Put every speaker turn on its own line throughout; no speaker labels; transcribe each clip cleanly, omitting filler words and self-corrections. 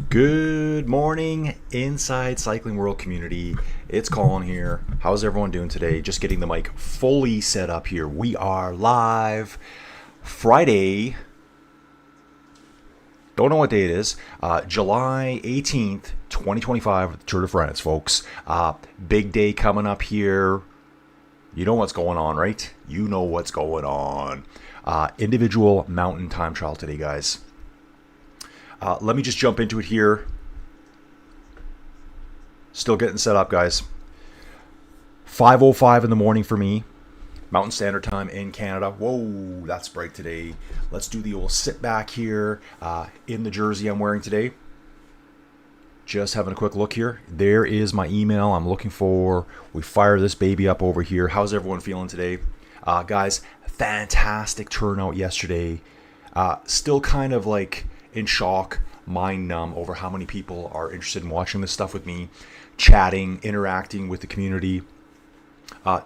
Good morning, Inside Cycling World community. It's Colin here. How's everyone doing today? Just getting the mic fully set up here. We are live Friday. Don't know what day it is. July 18th, 2025, Tour de France, folks. Big day coming up here. You know what's going on, right? You know what's going on. Individual mountain time trial today, guys. Let me just jump into it here. Still getting set up, guys. 5:05 in the morning for me. Mountain Standard Time in Canada. Whoa, that's bright today. Let's do the old sit back here in the jersey I'm wearing today. Just having a quick look here. There is my email I'm looking for. We fire this baby up over here. How's everyone feeling today? Guys, fantastic turnout yesterday. Still kind of like in shock, mind numb over how many people are interested in watching this stuff with me, chatting, interacting with the community.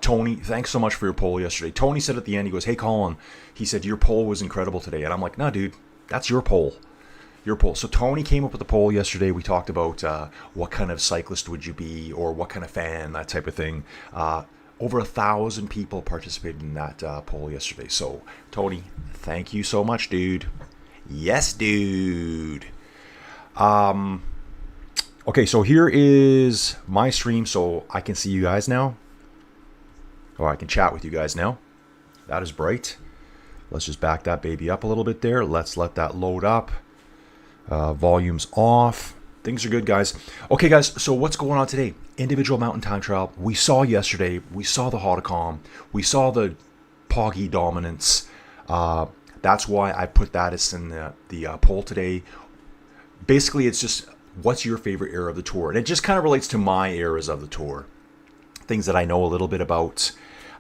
Tony, thanks so much for your poll yesterday. Tony said at the end, he goes, "Hey Colin," he said, "your poll was incredible today." And I'm like, "No, dude, that's your poll. Your poll." So Tony came up with the poll yesterday. We talked about what kind of cyclist would you be, or what kind of fan, that type of thing. Over 1,000 people participated in that poll yesterday. So Tony, thank you so much, dude. Yes, dude. Okay, so here is my stream, so I can see you guys now. Or I can chat with you guys now. That is bright. Let's just back that baby up a little bit there. Let's let that load up. Volume's off. Things are good, guys. Okay, guys, so what's going on today? Individual mountain time trial. We saw yesterday. We saw the Hautacam. We saw the Pogi dominance. That's why I put that as in the poll today. Basically, it's just, what's your favorite era of the tour? And it just kind of relates to my eras of the tour. Things that I know a little bit about.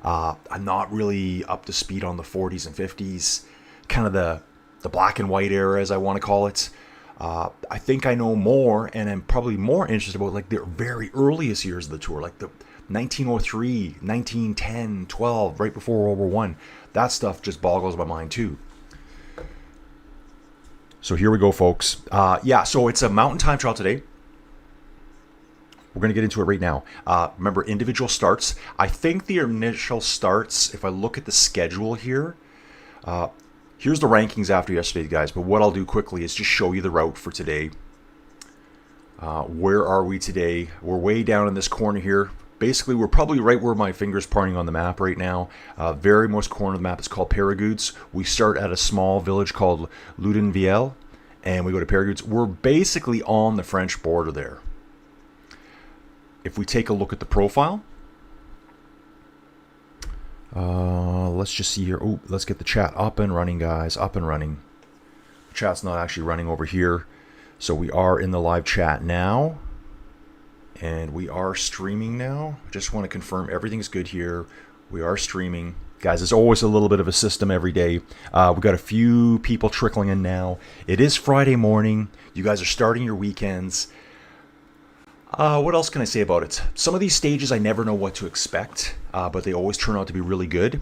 I'm not really up to speed on the 40s and 50s. Kind of the black and white era, as I want to call it. I think I know more, and I'm probably more interested about like the very earliest years of the tour. Like the 1903, 1910, 12, right before World War I. That stuff just boggles my mind too. So here we go, folks. So it's a mountain time trial today. We're going to get into it right now. Remember, individual starts. I think the initial starts, if I look at the schedule here, here's the rankings after yesterday, guys. But what I'll do quickly is just show you the route for today. Where are we today? We're way down in this corner here. Basically, we're probably right where my finger's pointing on the map right now. Very most corner of the map is called Peyragudes. We start at a small village called Loudenvielle, and we go to Peyragudes. We're basically on the French border there. If we take a look at the profile, let's just see here. Oh, let's get the chat up and running, guys. Up and running. The chat's not actually running over here. So we are in the live chat now. And we are streaming now. I just want to confirm everything's good here. We are streaming. Guys, there's always a little bit of a system every day. We've got a few people trickling in now. It is Friday morning. You guys are starting your weekends. What else can I say about it? Some of these stages I never know what to expect, but they always turn out to be really good.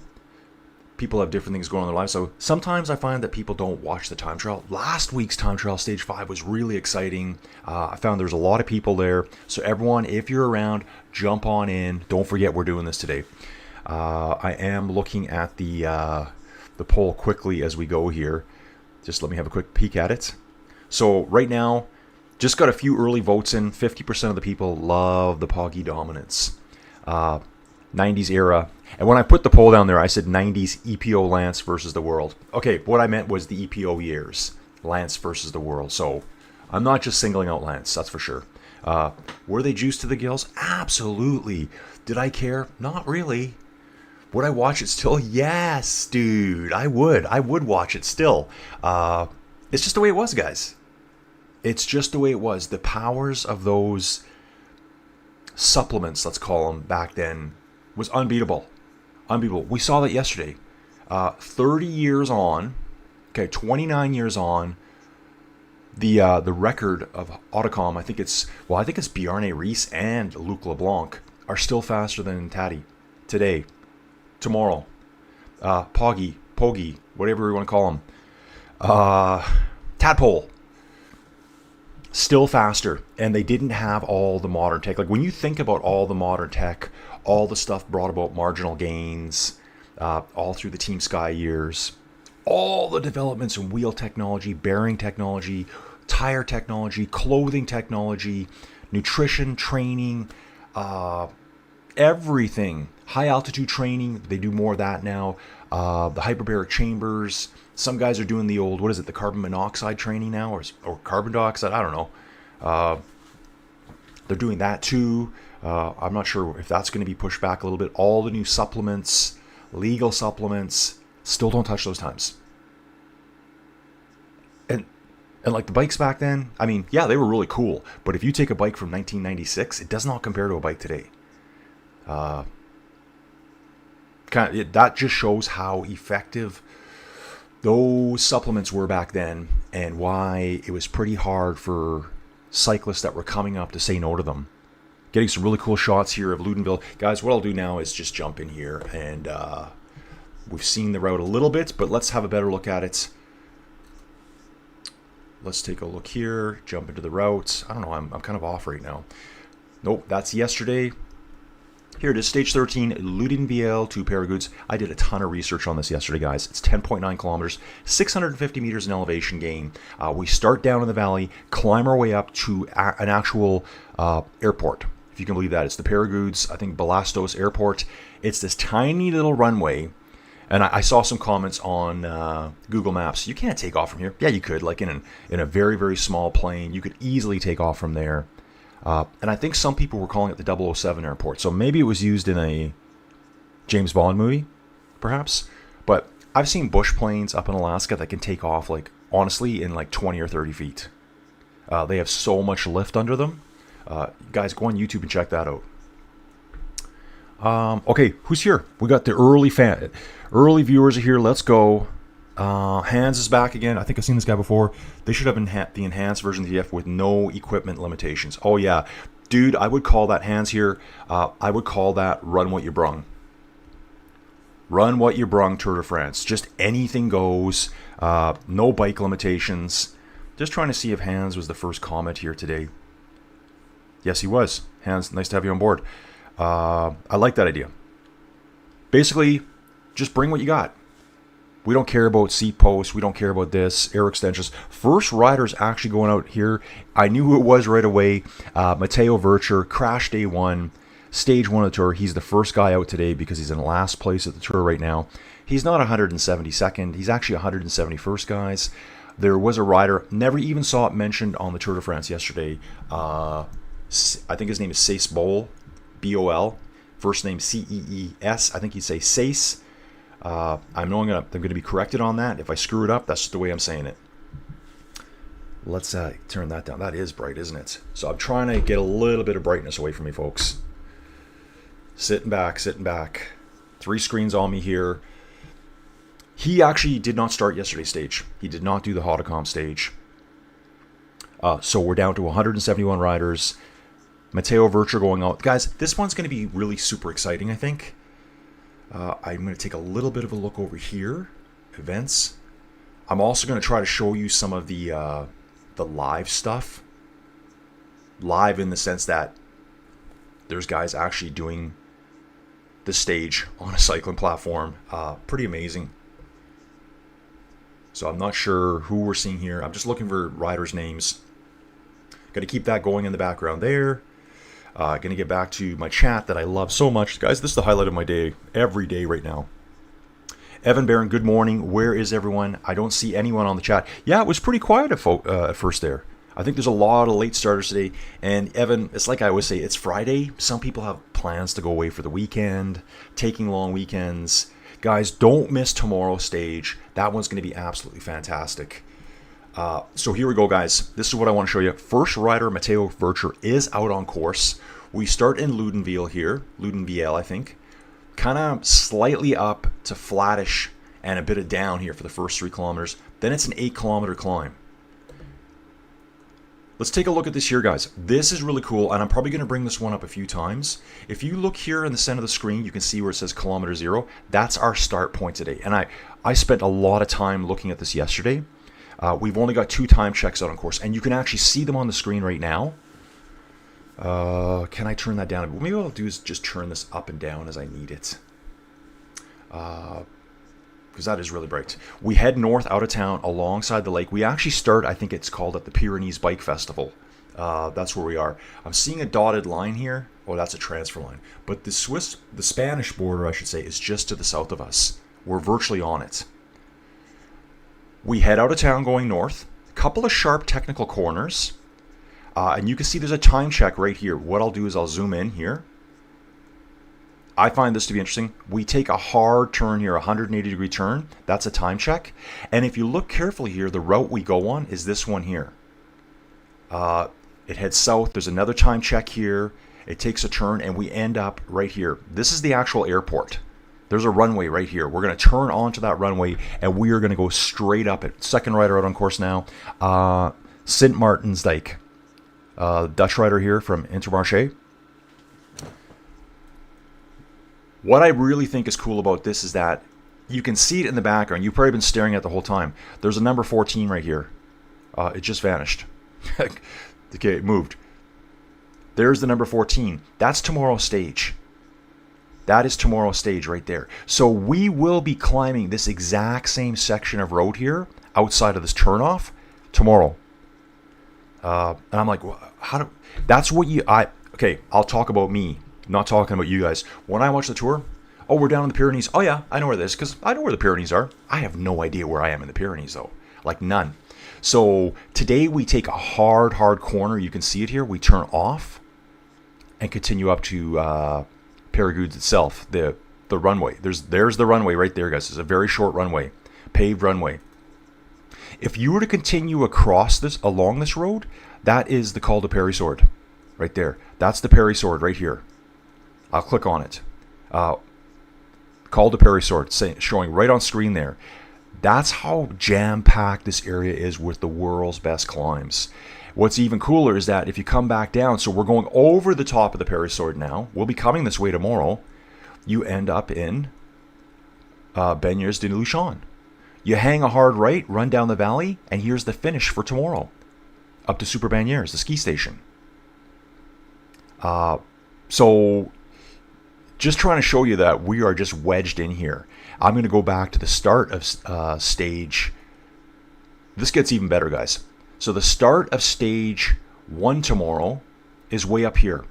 People have different things going on in their lives, so sometimes I find that people don't watch the time trial. Last week's time trial, stage 5, was really exciting. I found there's a lot of people there, so everyone, if you're around, jump on in. Don't forget we're doing this today. I am looking at the poll quickly as we go here. Just let me have a quick peek at it. So right now, just got a few early votes in. 50% of the people love the Pogi dominance. 90s era. And when I put the poll down there, I said 90s EPO Lance versus the world. Okay, what I meant was the EPO years. Lance versus the world. So I'm not just singling out Lance, that's for sure. Were they juiced to the gills? Absolutely. Did I care? Not really. Would I watch it still? Yes, dude. I would. I would watch it still. It's just the way it was, guys. It's just the way it was. The powers of those supplements, let's call them, back then was unbeatable. Unbeatable. We saw that yesterday. 30 years on, 29 years on, the record of Hautacam, I think it's Bjarne Riis and Luc Leblanc are still faster than Taddy today, tomorrow. Pogi, whatever you want to call him. Tadpole. Still faster, and they didn't have all the modern tech. Like when you think about all the modern tech, all the stuff brought about marginal gains, all through the Team Sky years, all the developments in wheel technology, bearing technology, tire technology, clothing technology, nutrition, training, everything. High altitude training, they do more of that now. The hyperbaric chambers. Some guys are doing the old, what is it, the carbon monoxide training now, or carbon dioxide, I don't know. They're doing that too. I'm not sure if that's going to be pushed back a little bit. All the new supplements, legal supplements, still don't touch those times. And like the bikes back then, I mean, yeah, they were really cool. But if you take a bike from 1996, it does not compare to a bike today. That just shows how effective those supplements were back then, and why it was pretty hard for cyclists that were coming up to say no to them. Getting some really cool shots here of Loudenvielle. Guys, what I'll do now is just jump in here, and we've seen the route a little bit, but let's have a better look at it. Let's take a look here, jump into the route. I don't know, I'm kind of off right now. Nope, that's yesterday. Here it is, stage 13, Loudenvielle to Peyragudes. I did a ton of research on this yesterday, guys. It's 10.9 kilometers, 650 meters in elevation gain. We start down in the valley, climb our way up to an actual airport, if you can believe that. It's the Peyragudes, I think, Balastos Airport. It's this tiny little runway. And I saw some comments on Google Maps. You can't take off from here. Yeah, you could. Like in a very, very small plane, you could easily take off from there. And I think some people were calling it the 007 airport. So maybe it was used in a James Bond movie, perhaps. But I've seen bush planes up in Alaska that can take off, like, honestly, in like 20 or 30 feet. They have so much lift under them. Guys, go on YouTube and check that out. Okay, who's here? We got the early viewers are here. Let's go. Hans is back again. I think I've seen this guy before. They should have the enhanced version of the TDF with no equipment limitations. Oh yeah, dude, I would call that, Hans here, I would call that run what you brung. Run what you brung Tour de France. Just anything goes. No bike limitations. Just trying to see if Hans was the first comment here today. Yes, he was. Hans, nice to have you on board. I like that idea. Basically, just bring what you got. We don't care about seat posts. We don't care about this, air extensions. First rider's actually going out here. I knew who it was right away. Matteo Vercher, crash day one, stage one of the Tour. He's the first guy out today because he's in last place at the Tour right now. He's not 172nd. He's actually 171st, guys. There was a rider, never even saw it mentioned on the Tour de France yesterday. I think his name is Cees Bol, B-O-L. First name C-E-E-S. I think he'd say Cees. I'm going to be corrected on that. If I screw it up, that's the way I'm saying it. Let's turn that down. That is bright, isn't it? So I'm trying to get a little bit of brightness away from me, folks. Sitting back. 3 screens on me here. He actually did not start yesterday's stage. He did not do the Hautacam stage. So we're down to 171 riders. Matteo Vercher going out. Guys, this one's going to be really super exciting, I think. I'm going to take a little bit of a look over here. Events. I'm also going to try to show you some of the live stuff. Live in the sense that there's guys actually doing the stage on a cycling platform. Pretty amazing. So I'm not sure who we're seeing here. I'm just looking for riders' names. Got to keep that going in the background there. Going to get back to my chat that I love so much. Guys, this is the highlight of my day, every day right now. Evan Barron, good morning. Where is everyone? I don't see anyone on the chat. Yeah, it was pretty quiet at first there. I think there's a lot of late starters today. And Evan, it's like I always say, it's Friday. Some people have plans to go away for the weekend, taking long weekends. Guys, don't miss tomorrow's stage. That one's going to be absolutely fantastic. So here we go, guys. This is what I want to show you. First rider, Matteo Vercher, is out on course. We start in Loudenvielle here. Loudenvielle, I think. Kind of slightly up to flattish and a bit of down here for the first 3 kilometers. Then it's an 8-kilometer climb. Let's take a look at this here, guys. This is really cool, and I'm probably going to bring this one up a few times. If you look here in the center of the screen, you can see where it says kilometer 0. That's our start point today. And I spent a lot of time looking at this yesterday. We've only got 2 time checks out on course, and you can actually see them on the screen right now. Can I turn that down? Maybe what I'll do is just turn this up and down as I need it. Because that is really bright. We head north out of town alongside the lake. We actually start, I think it's called at the Pyrenees Bike Festival. That's where we are. I'm seeing a dotted line here. Oh, that's a transfer line. But the Spanish border, I should say, is just to the south of us. We're virtually on it. We head out of town going north. A couple of sharp technical corners. And you can see there's a time check right here. What I'll do is I'll zoom in here. I find this to be interesting. We take a hard turn here, a 180-degree turn. That's a time check. And if you look carefully here, the route we go on is this one here. It heads south. There's another time check here. It takes a turn, and we end up right here. This is the actual airport. There's a runway right here. We're going to turn onto that runway, and we are going to go straight up it. Second rider out on course now. Sint Maartensdijk. Dutch rider here from Intermarché. What I really think is cool about this is that you can see it in the background. You've probably been staring at it the whole time. There's a number 14 right here. It just vanished. Okay, it moved. There's the number 14. That's tomorrow's stage. That is tomorrow's stage right there. So we will be climbing this exact same section of road here outside of this turnoff tomorrow. And I'm like, how do? That's what you. Okay, I'll talk about me. Not talking about you guys. When I watch the tour, oh, we're down in the Pyrenees. Oh yeah, I know where this is because I know where the Pyrenees are. I have no idea where I am in the Pyrenees though, like none. So today we take a hard corner. You can see it here. We turn off and continue up to Peyragudes itself, the runway. There's the runway right there, guys. It's a very short runway, paved runway. If you were to continue across along this road, that is the Col de Peyragudes right there. That's the Peyragudes right here. I'll click on it. Col de Peyragudes showing right on screen there. That's how jam-packed this area is with the world's best climbs. What's even cooler is that if you come back down, so we're going over the top of the Peyragudes now. We'll be coming this way tomorrow. You end up in Bagnères de Luchon. You hang a hard right, run down the valley, and here's the finish for tomorrow. Up to Super Bagnères, the ski station. So just trying to show you that we are just wedged in here. I'm going to go back to the start of stage. This gets even better, guys. So the start of stage 1 tomorrow is way up here.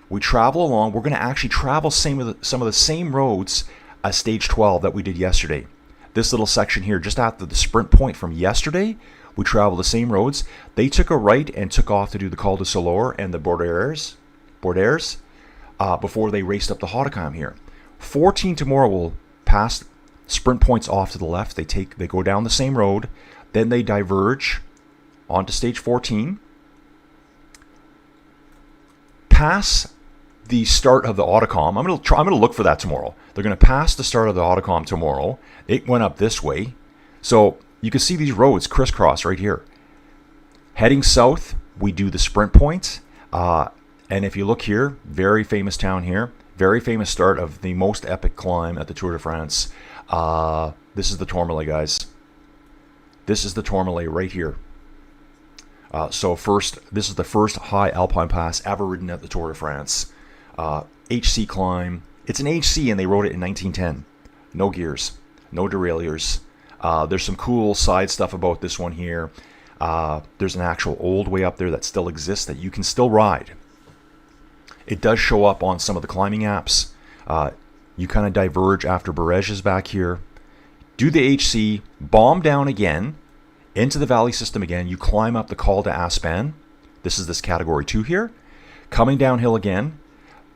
We travel along. We're going to actually travel some of the same roads as stage 12 that we did yesterday. This little section here, just after the sprint point from yesterday, we travel the same roads. They took a right and took off to do the Col de Solor and the Borders before they raced up the Hautacam here. 14 tomorrow will pass sprint points off to the left. They go down the same road, then they diverge onto stage 14, pass the start of the Hautacam. I'm gonna look for that tomorrow. They're gonna pass the start of the Hautacam tomorrow. It went up this way, so you can see these roads crisscross right here. Heading south, we do the sprint points. And if you look here, very famous town here, very famous start of the most epic climb at the Tour de France. This is the Tourmalet, guys. This is the Tourmalet right here. So this is the first high alpine pass ever ridden at the Tour de France. HC climb. It's an HC, and they rode it in 1910. No gears, no derailleurs. There's some cool side stuff about this one here. There's an actual old way up there that still exists that you can still ride. It does show up on some of the climbing apps. You kind of diverge after Barège is back here. Do the HC, bomb down again, into the valley system again. You climb up the Col de Aspen. This is this category 2 here. Coming downhill again.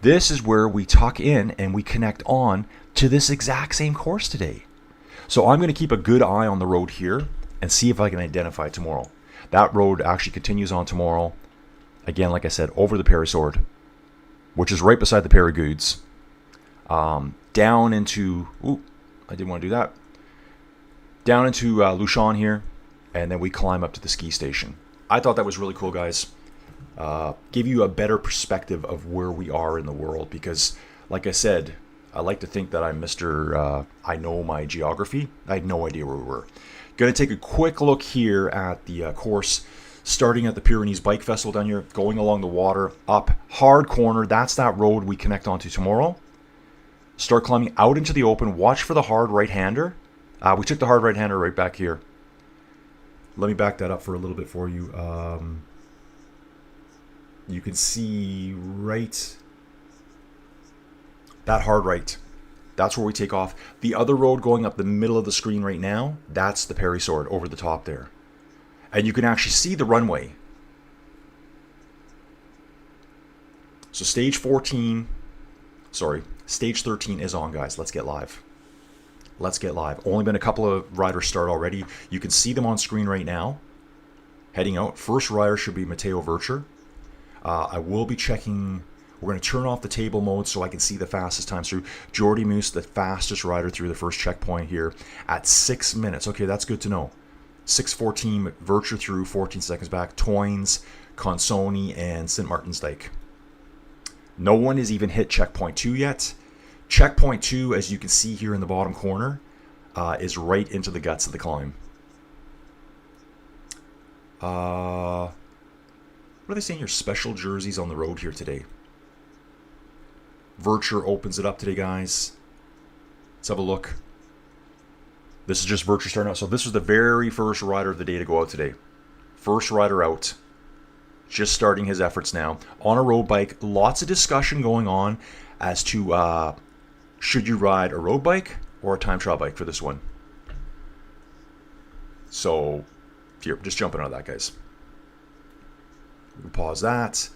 This is where we tuck in and we connect on to this exact same course today. So I'm going to keep a good eye on the road here and see if I can identify it tomorrow. That road actually continues on tomorrow. Again, like I said, over the Peyragudes, which is right beside the Peyragudes. Down into, I didn't want to do that. Down into Luchon here, and then we climb up to the ski station. I thought that was really cool, guys. Give you a better perspective of where we are in the world, because, like I said, I like to think that I'm Mr. I know my geography. I had no idea where we were. Going to take a quick look here at the course, starting at the Pyrenees Bike Festival down here, going along the water, up hard corner. That's that road we connect onto tomorrow. Start climbing out into the open. Watch for the hard right-hander. We took the hard right-hander right back here. Let me back that up for a little bit for you. You can see right... that hard right, that's where we take off. The other road going up the middle of the screen right now, that's the Perry Sword over the top there. And you can actually see the runway. So stage 13 is on, guys. Let's get live. Let's get live. Only been a couple of riders start already. You can see them on screen right now. Heading out. First rider should be Matteo Vircher. I will be checking... We're going to turn off the table mode so I can see the fastest times through. Jordi Moose, the fastest rider through the first checkpoint here at 6 minutes. Okay, that's good to know. 6:14, Vircher through 14 seconds back. Toynes, Consoni, and St. Martinsdijk. No one has even hit checkpoint 2 yet. Checkpoint 2, as you can see here in the bottom corner, is right into the guts of the climb. What are they saying here? Special jerseys on the road here today. Vircher opens it up today, guys. Let's have a look. This is just Vircher starting out. So this was the very first rider of the day to go out today. First rider out. Just starting his efforts now. On a road bike. Lots of discussion going on as to should you ride a road bike or a time trial bike for this one. So, here, just jumping on that, guys. We'll pause that.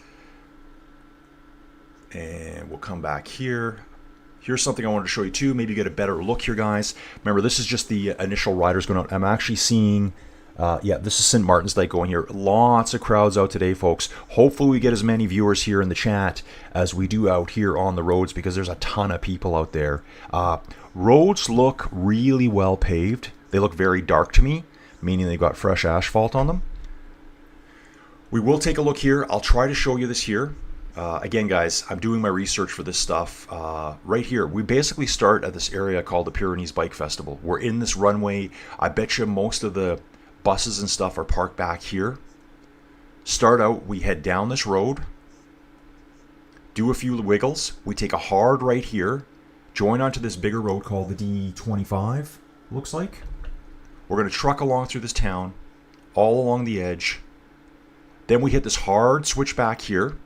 And we'll come back here. Here's something I wanted to show you too. Maybe get a better look here, guys. Remember, this is just the initial riders going out. I'm actually seeing, yeah, this is St. Martinsdijk going here. Lots of crowds out today, folks. Hopefully we get as many viewers here in the chat as we do out here on the roads, because there's a ton of people out there. Roads look really well paved. They look very dark to me, meaning they've got fresh asphalt on them. We will take a look here. I'll try to show you this here. Again, guys, I'm doing my research for this stuff right here. We basically start at this area called the Pyrenees Bike Festival. We're in this runway. I bet you most of the buses and stuff are parked back here. Start out, we head down this road, do a few wiggles. We take a hard right here, join onto this bigger road called the D25, looks like. We're going to truck along through this town, all along the edge. Then we hit this hard switch back here.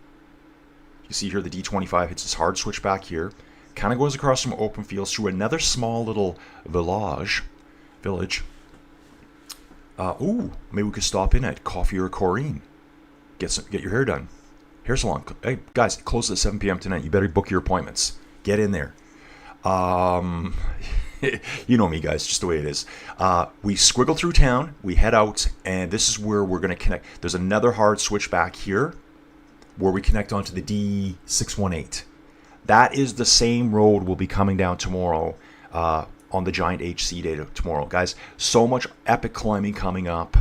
You see here the D25 hits this hard switch back here. Kind of goes across some open fields through another small little village. Ooh, maybe we could stop in at Coffee or Corrine. Get your hair done. Hair salon. Hey, guys, it closes at 7 p.m. tonight. You better book your appointments. Get in there. You know me, guys, just the way it is. We squiggle through town. We head out, and this is where we're going to connect. There's another hard switch back here, where we connect onto the D618. That is the same road we'll be coming down tomorrow on the Giant HC day tomorrow. Guys, so much epic climbing coming up.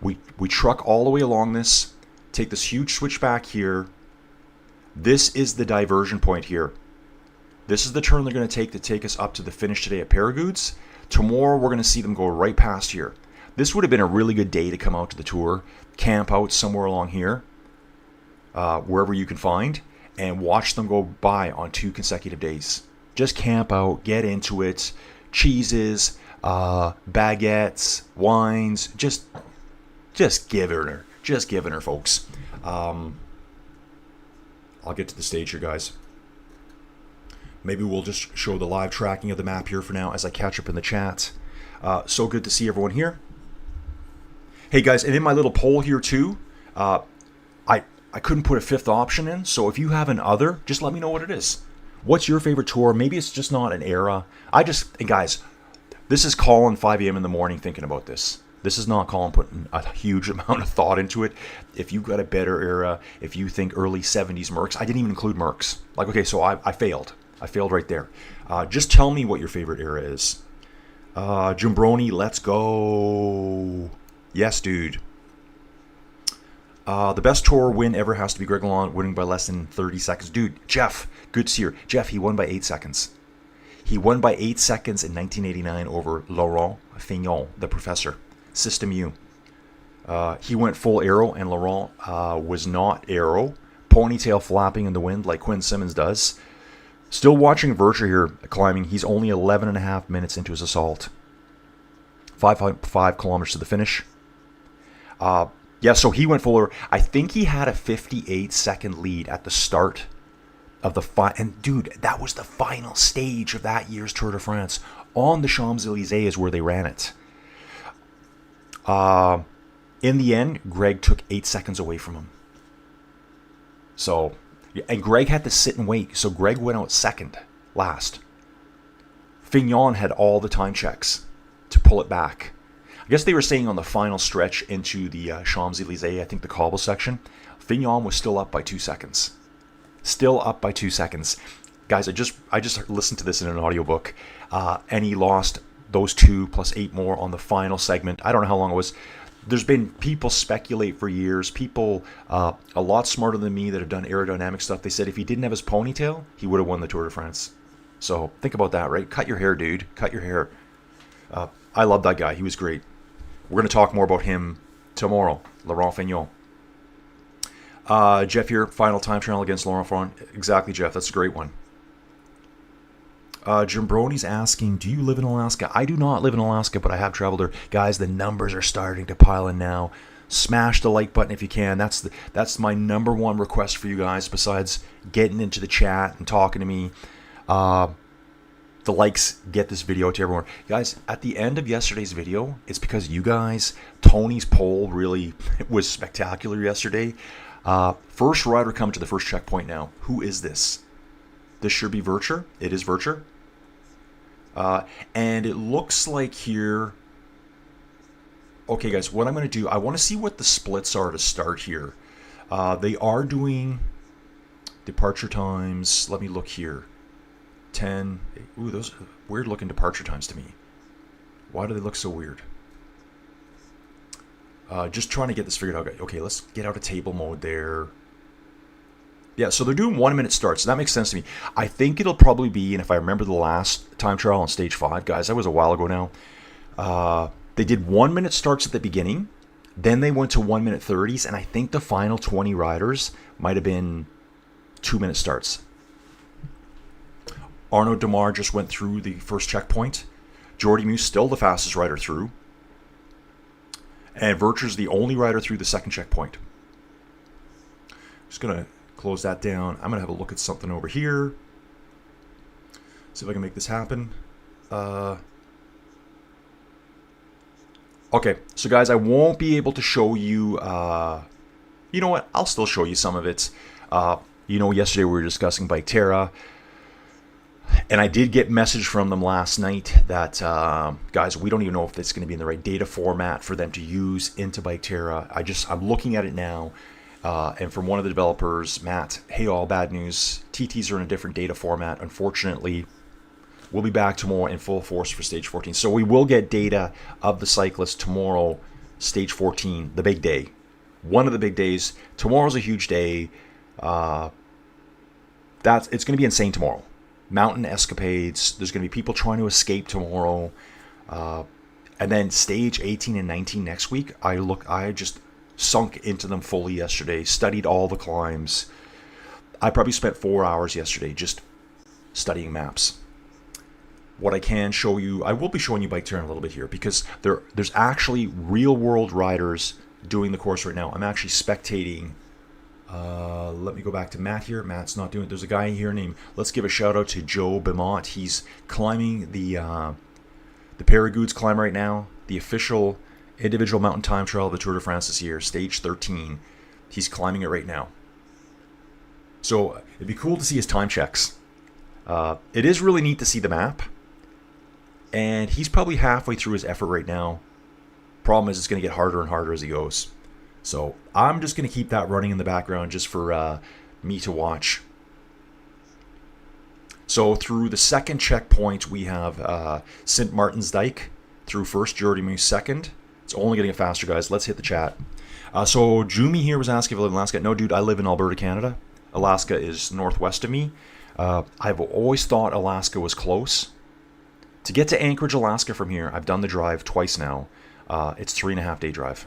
We truck all the way along this, take this huge switch back here. This is the diversion point here. This is the turn they're going to take us up to the finish today at Peyragudes. Tomorrow we're going to see them go right past here. This would have been a really good day to come out to the tour, camp out somewhere along here. Wherever you can find, and watch them go by on 2 consecutive days. Just camp out, get into it. Cheeses, baguettes, wines, just giving her, folks. I'll get to the stage here, guys. Maybe we'll just show the live tracking of the map here for now as I catch up in the chat. So good to see everyone here. Hey guys, and in my little poll here too, I couldn't put a 5th option in, so if you have an other, just let me know what it is. What's your favorite tour? Maybe it's just not an era. And guys, this is Colin 5 a.m. in the morning thinking about this. This is not Colin putting a huge amount of thought into it. If you've got a better era, if you think early 70s Mercs, I didn't even include Mercs. Like, okay, so I failed. I failed right there. Just tell me what your favorite era is. Jumbroni, let's go. Yes, dude. The best tour win ever has to be Greg LeLond winning by less than 30 seconds. Dude, Jeff, good to see you. Jeff, he won by 8 seconds. He won by 8 seconds in 1989 over Laurent Fignon, the professor, System U. He went full aero, and Laurent was not aero. Ponytail flapping in the wind like Quinn Simmons does. Still watching Vircher here climbing. He's only 11.5 minutes into his assault. 5.5 kilometers to the finish. Yeah, so he went full aero. I think he had a 58-second lead at the start of the final. And dude, that was the final stage of that year's Tour de France. On the Champs-Élysées is where they ran it. In the end, Greg took 8 seconds away from him. So, and Greg had to sit and wait. So Greg went out second, last. Fignon had all the time checks to pull it back. I guess they were saying on the final stretch into the Champs-Élysées, I think the cobble section, Fignon was still up by 2 seconds. Still up by 2 seconds. Guys, I just listened to this in an audiobook, and he lost those 2 plus 8 more on the final segment. I don't know how long it was. There's been people speculate for years, people a lot smarter than me that have done aerodynamic stuff. They said if he didn't have his ponytail, he would have won the Tour de France. So think about that, right? Cut your hair, dude. Cut your hair. I love that guy. He was great. We're going to talk more about him tomorrow. Laurent Fignon. Jeff here, final time trial against Laurent Fignon. Exactly, Jeff. That's a great one. Jim Brony's asking, do you live in Alaska? I do not live in Alaska, but I have traveled there. Guys, the numbers are starting to pile in now. Smash the like button if you can. That's my number one request for you guys, besides getting into the chat and talking to me. The likes get this video to everyone. Guys, at the end of yesterday's video, it's because you guys, Tony's poll really was spectacular yesterday. First rider coming to the first checkpoint now. Who is this? This should be Vircher. It is Vircher. And it looks like here... Okay, guys, what I'm going to do, I want to see what the splits are to start here. They are doing departure times. Let me look here. 10. Ooh, those are weird looking departure times to me. Why do they look so weird? Just trying to get this figured out. Okay, let's get out of table mode there. Yeah, so they're doing 1 minute starts. So that makes sense to me. I think it'll probably be, and if I remember the last time trial on stage 5, guys, that was a while ago now. They did 1 minute starts at the beginning. Then they went to 1 minute 30s. And I think the final 20 riders might have been 2 minute starts. Arnaud Demar just went through the first checkpoint. Jordi Meuse still the fastest rider through. And Vircher's the only rider through the second checkpoint. Just going to close that down. I'm going to have a look at something over here. See if I can make this happen. Okay, so guys, I won't be able to show you... you know what? I'll still show you some of it. You know, yesterday we were discussing Bike Terra. And I did get message from them last night that, guys, we don't even know if it's going to be in the right data format for them to use into Bike Terra. I'm looking at it now. And from one of the developers, Matt, hey, all bad news. TTs are in a different data format. Unfortunately, we'll be back tomorrow in full force for stage 14. So we will get data of the cyclist tomorrow, stage 14, the big day. One of the big days. Tomorrow's a huge day. It's going to be insane tomorrow. Mountain escapades. There's going to be people trying to escape tomorrow. And then stage 18 and 19 next week. I just sunk into them fully yesterday. Studied all the climbs. I probably spent 4 hours yesterday just studying maps. What I can show you, I will be showing you Bike Terra in a little bit here, because there's actually real world riders doing the course right now. I'm actually spectating. Let me go back to Matt here. Matt's not doing it. There's a guy here named, let's give a shout out to Joe Beaumont. He's climbing the Peyragudes climb right now, the official individual mountain time trial of the Tour de France this year, stage 13. He's climbing it right now. So it'd be cool to see his time checks. It is really neat to see the map. And he's probably halfway through his effort right now. Problem is, it's going to get harder and harder as he goes. So I'm just going to keep that running in the background just for me to watch. So through the second checkpoint, we have St. Martin's Dyke through first, Jordi Meuse second. It's only getting faster, guys. Let's hit the chat. So Jumi here was asking if I live in Alaska. No, dude, I live in Alberta, Canada. Alaska is northwest of me. I've always thought Alaska was close. To get to Anchorage, Alaska from here, I've done the drive twice now. It's 3.5-day drive.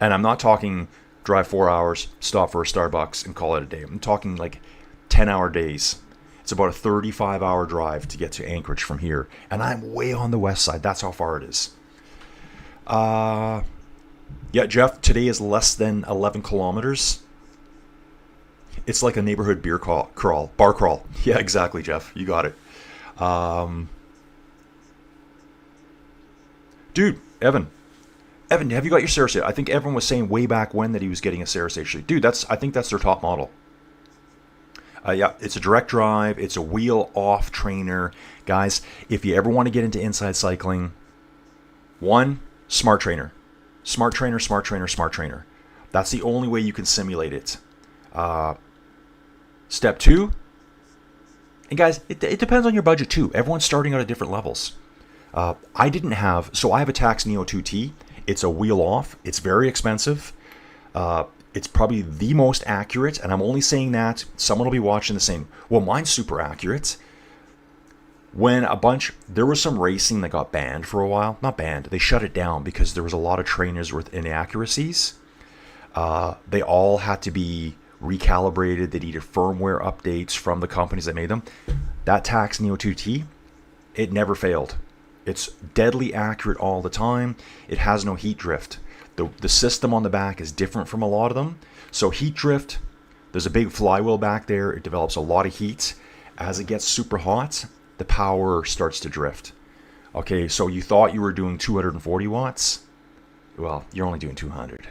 And I'm not talking drive 4 hours, stop for a Starbucks, and call it a day. I'm talking like 10-hour days. It's about a 35-hour drive to get to Anchorage from here. And I'm way on the west side. That's how far it is. Yeah, Jeff, today is less than 11 kilometers. It's like a neighborhood bar crawl. Yeah, exactly, Jeff. You got it. Dude, Evan, have you got your Saracen? I think everyone was saying way back when that he was getting a Saracen. Dude, I think that's their top model. Yeah, it's a direct drive. It's a wheel-off trainer. Guys, if you ever want to get into inside cycling, one, smart trainer. Smart trainer, smart trainer, smart trainer. That's the only way you can simulate it. Step two, and guys, it depends on your budget too. Everyone's starting out at different levels. I have a Tax Neo 2T. It's a wheel-off. It's very expensive. It's probably the most accurate, and I'm only saying that. Someone will be watching the same. Well, mine's super accurate. There was some racing that got banned for a while. Not banned, they shut it down because there was a lot of trainers with inaccuracies. They all had to be recalibrated. They needed firmware updates from the companies that made them. That Tax Neo 2T, it never failed. It's deadly accurate all the time. It has no heat drift. The system on the back is different from a lot of them. So heat drift, there's a big flywheel back there. It develops a lot of heat. As it gets super hot, the power starts to drift. Okay, so you thought you were doing 240 watts? Well, you're only doing 200.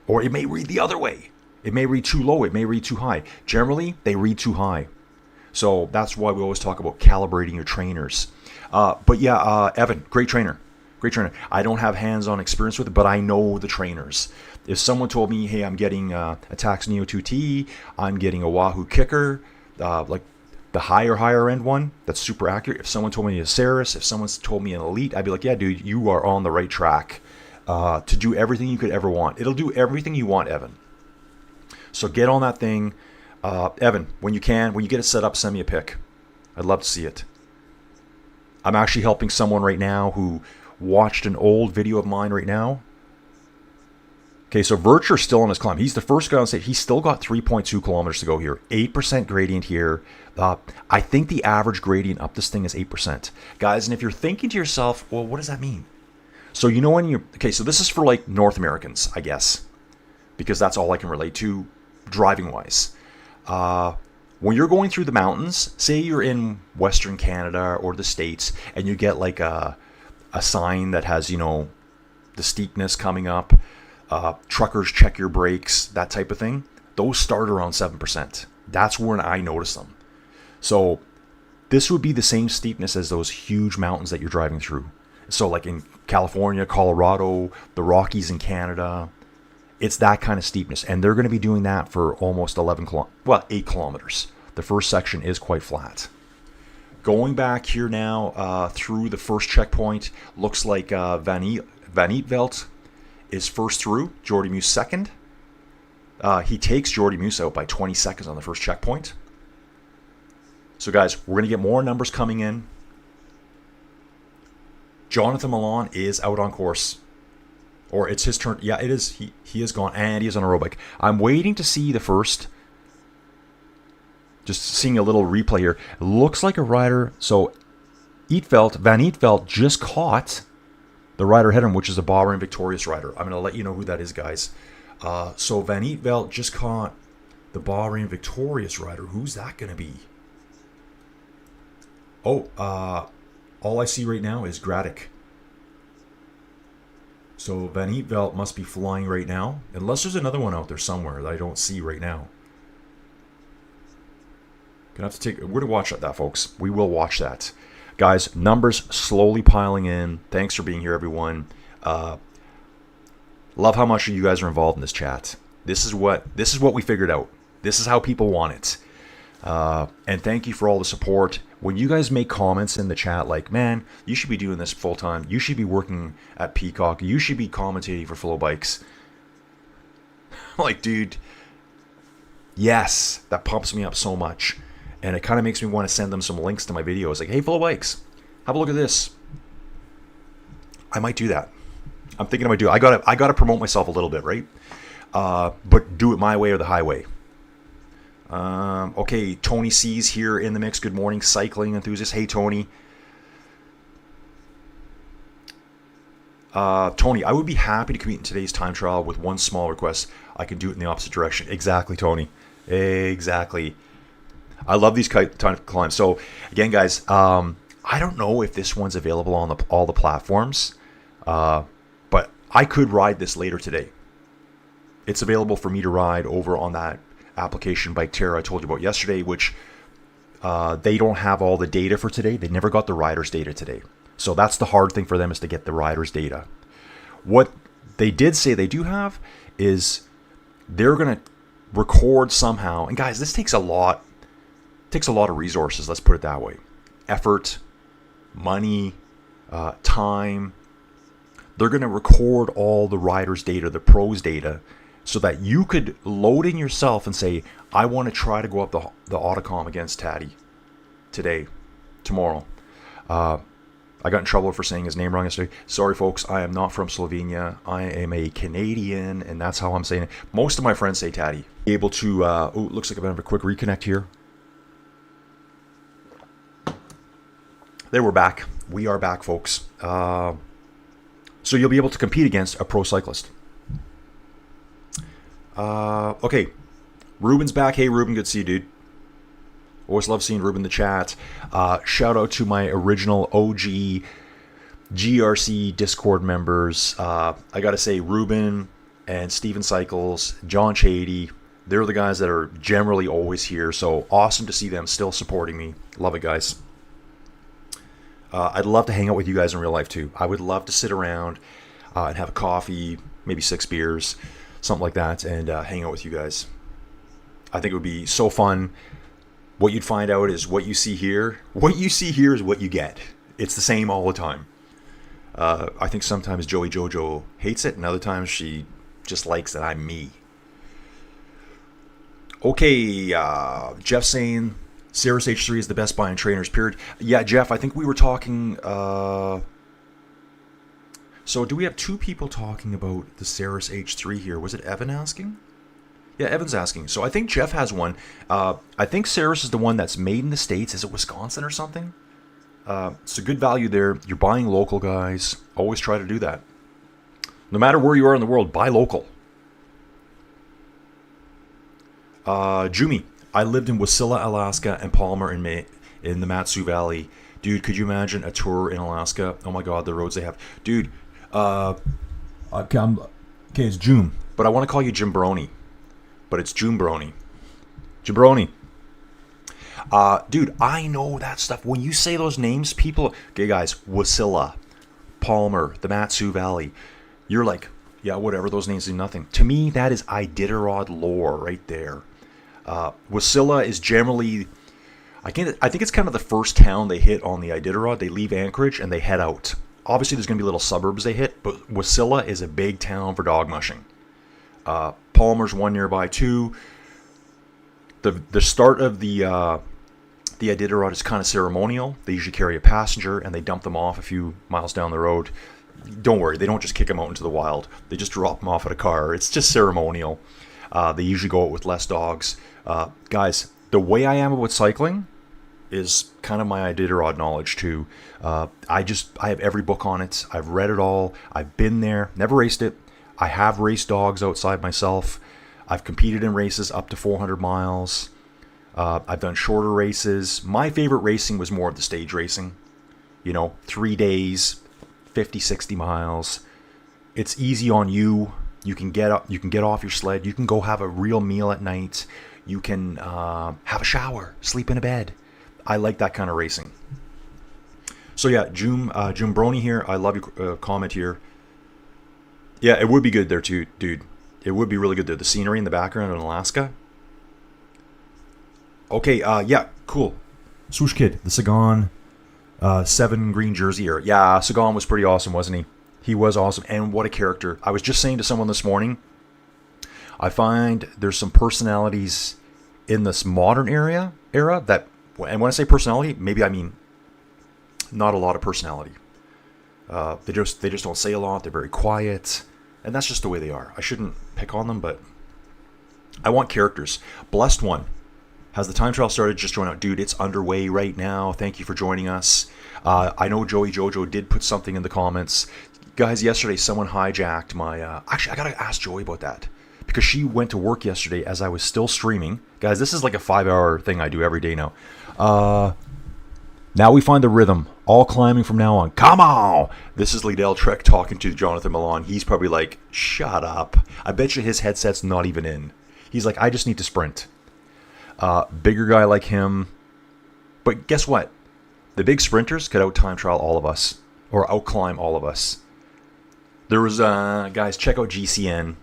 Or it may read the other way. It may read too low. It may read too high. Generally, they read too high. So that's why we always talk about calibrating your trainers. But yeah, Evan, great trainer. Great trainer. I don't have hands-on experience with it, but I know the trainers. If someone told me, hey, I'm getting a Tax Neo 2T, I'm getting a Wahoo Kicker, like the higher end one, that's super accurate. If someone told me a Ceres, if someone told me an Elite, I'd be like, yeah, dude, you are on the right track to do everything you could ever want. It'll do everything you want, Evan. So get on that thing. Evan, when you get it set up, send me a pic. I'd love to see it. I'm actually helping someone right now who watched an old video of mine right now. Okay, so Virtue's still on his climb. He's the first guy on stage. He's still got 3.2 kilometers to go here. 8% gradient here. I think the average gradient up this thing is 8%. Guys, and if you're thinking to yourself, well, what does that mean? So you know when you're... Okay, so this is for like North Americans, I guess. Because that's all I can relate to driving-wise. When you're going through the mountains, say you're in Western Canada or the States, and you get like a sign that has, the steepness coming up, truckers check your brakes, that type of thing. Those start around 7%. That's when I notice them. So this would be the same steepness as those huge mountains that you're driving through. So like in California, Colorado, the Rockies in Canada, it's that kind of steepness. And they're going to be doing that for almost 8 kilometers. The first section is quite flat. Going back here now through the first checkpoint, looks like Evenepoel is first through, Jordy Meuse second. He takes Jordy Meuse out by 20 seconds on the first checkpoint. So guys, we're going to get more numbers coming in. Jonathan Milan is out on course. Or it's his turn. Yeah, it is. He is gone, and he is on aerobic. I'm waiting to see the first. Just seeing a little replay here. It looks like a rider. So Van Eetvelt just caught the rider ahead of him, which is a Bahrain victorious rider. I'm going to let you know who that is, guys. So Van Eetvelt just caught the Bahrain victorious rider. Who's that going to be? Oh, all I see right now is Graddick. So Van Eetvelt must be flying right now. Unless there's another one out there somewhere that I don't see right now. We're going to watch that, folks. We will watch that. Guys, numbers slowly piling in. Thanks for being here, everyone. Love how much you guys are involved in this chat. This is what we figured out. This is how people want it. And thank you for all the support. When you guys make comments in the chat like, man, you should be doing this full time. You should be working at Peacock. You should be commentating for Flow Bikes. Like, dude, yes, that pumps me up so much. And it kind of makes me want to send them some links to my videos. Like, hey, Flow Bikes, Have a look at this. I might do that. I'm thinking I might do it. I gotta promote myself a little bit, right? But do it my way or the highway. Okay, Tony C's here in the mix. Good morning, cycling enthusiast. Hey, Tony. Tony, I would be happy to compete in today's time trial with one small request. I can do it in the opposite direction. Exactly, Tony. Exactly. I love these time climbs. So, again, guys, I don't know if this one's available on all the platforms, but I could ride this later today. It's available for me to ride over on that application Bike Terra I told you about yesterday, which they don't have all the data for today. They never got the riders' data today. So that's the hard thing for them, is to get the riders' data. What they did say they do have is they're going to record somehow. And guys, this takes a lot of resources, let's put it that way. Effort, money, time. They're going to record all the riders' data, the pros' data, so that you could load in yourself and say, I want to try to go up the Hautacam against Taddy today, tomorrow. I got in trouble for saying his name wrong yesterday. Sorry, folks. I am not from Slovenia. I am a Canadian, and that's how I'm saying it. Most of my friends say Taddy. Able to, looks like I'm going to have a quick reconnect here. There, we're back. We are back, folks. So you'll be able to compete against a pro cyclist. Okay. Ruben's back. Hey, Ruben. Good to see you, dude. Always love seeing Ruben in the chat. Shout out to my original OG GRC Discord members. I got to say, Ruben and Steven Cycles, John Chady, they're the guys that are generally always here. So awesome to see them still supporting me. Love it, guys. I'd love to hang out with you guys in real life, too. I would love to sit around and have a coffee, maybe 6 beers, something like that, and hang out with you guys. I think it would be so fun. What you'd find out is what you see here. What you see here is what you get. It's the same all the time. I think sometimes Joey Jojo hates it, and other times she just likes that I'm me. Okay, Jeff saying Ceres H3 is the best buy in trainers, period. Yeah, Jeff, I think we were talking... So do we have 2 people talking about the Ceres H3 here? Was it Evan asking? Yeah, Evan's asking. So I think Jeff has one. I think Ceres is the one that's made in the States. Is it Wisconsin or something? It's a good value there. You're buying local, guys. Always try to do that. No matter where you are in the world, buy local. Jumi, I lived in Wasilla, Alaska, and Palmer in the Mat-Su Valley. Dude, could you imagine a tour in Alaska? Oh my God, the roads they have. Dude, okay, it's June, but I want to call you Jim Brony. But it's Jumbroni. Jumbroni. Dude, I know that stuff. When you say those names, people... Okay, guys. Wasilla, Palmer, the Mat-Su Valley. You're like, yeah, whatever. Those names mean nothing. To me, that is Iditarod lore right there. Wasilla is generally... I think it's kind of the first town they hit on the Iditarod. They leave Anchorage and they head out. Obviously, there's going to be little suburbs they hit, but Wasilla is a big town for dog mushing. Palmer's one nearby too. The start of the Iditarod is kind of ceremonial. They usually carry a passenger and they dump them off a few miles down the road. Don't worry, they don't just kick them out into the wild. They just drop them off at a car. It's just ceremonial. They usually go out with less dogs. Guys, the way I am with cycling is kind of my Iditarod knowledge too. I have every book on it. I've read it all. I've been there. Never raced it. I have raced dogs outside myself. I've competed in races up to 400 miles. I've done shorter races. My favorite racing was more of the stage racing. 3 days, 50, 60 miles. It's easy on you. You can get up. You can get off your sled. You can go have a real meal at night. You can have a shower, sleep in a bed. I like that kind of racing. So yeah, Jim Brony here. I love your comment here. Yeah, it would be good there too, dude. It would be really good there. The scenery in the background in Alaska. Okay, yeah, cool. Swoosh Kid, the Sagan 7 green jersey here. Yeah, Sagan was pretty awesome, wasn't he? He was awesome, and what a character. I was just saying to someone this morning, I find there's some personalities in this modern era that, and when I say personality, maybe I mean not a lot of personality. They just don't say a lot. They're very quiet, and that's just the way they are. I shouldn't pick on them, but I want characters. Blessed One. Has the time trial started? Just join out. Dude, it's underway right now. Thank you for joining us. I know Joey Jojo did put something in the comments. Guys, yesterday someone hijacked my... actually, I got to ask Joey about that. Because she went to work yesterday as I was still streaming. Guys, this is like a 5-hour thing I do every day now. Now we find the rhythm. All climbing from now on. Come on! This is Liddell Trek talking to Jonathan Milan. He's probably like, shut up. I bet you his headset's not even in. He's like, I just need to sprint. Bigger guy like him. But guess what? The big sprinters could out-time trial all of us. Or out-climb all of us. There was, guys, check out GCN.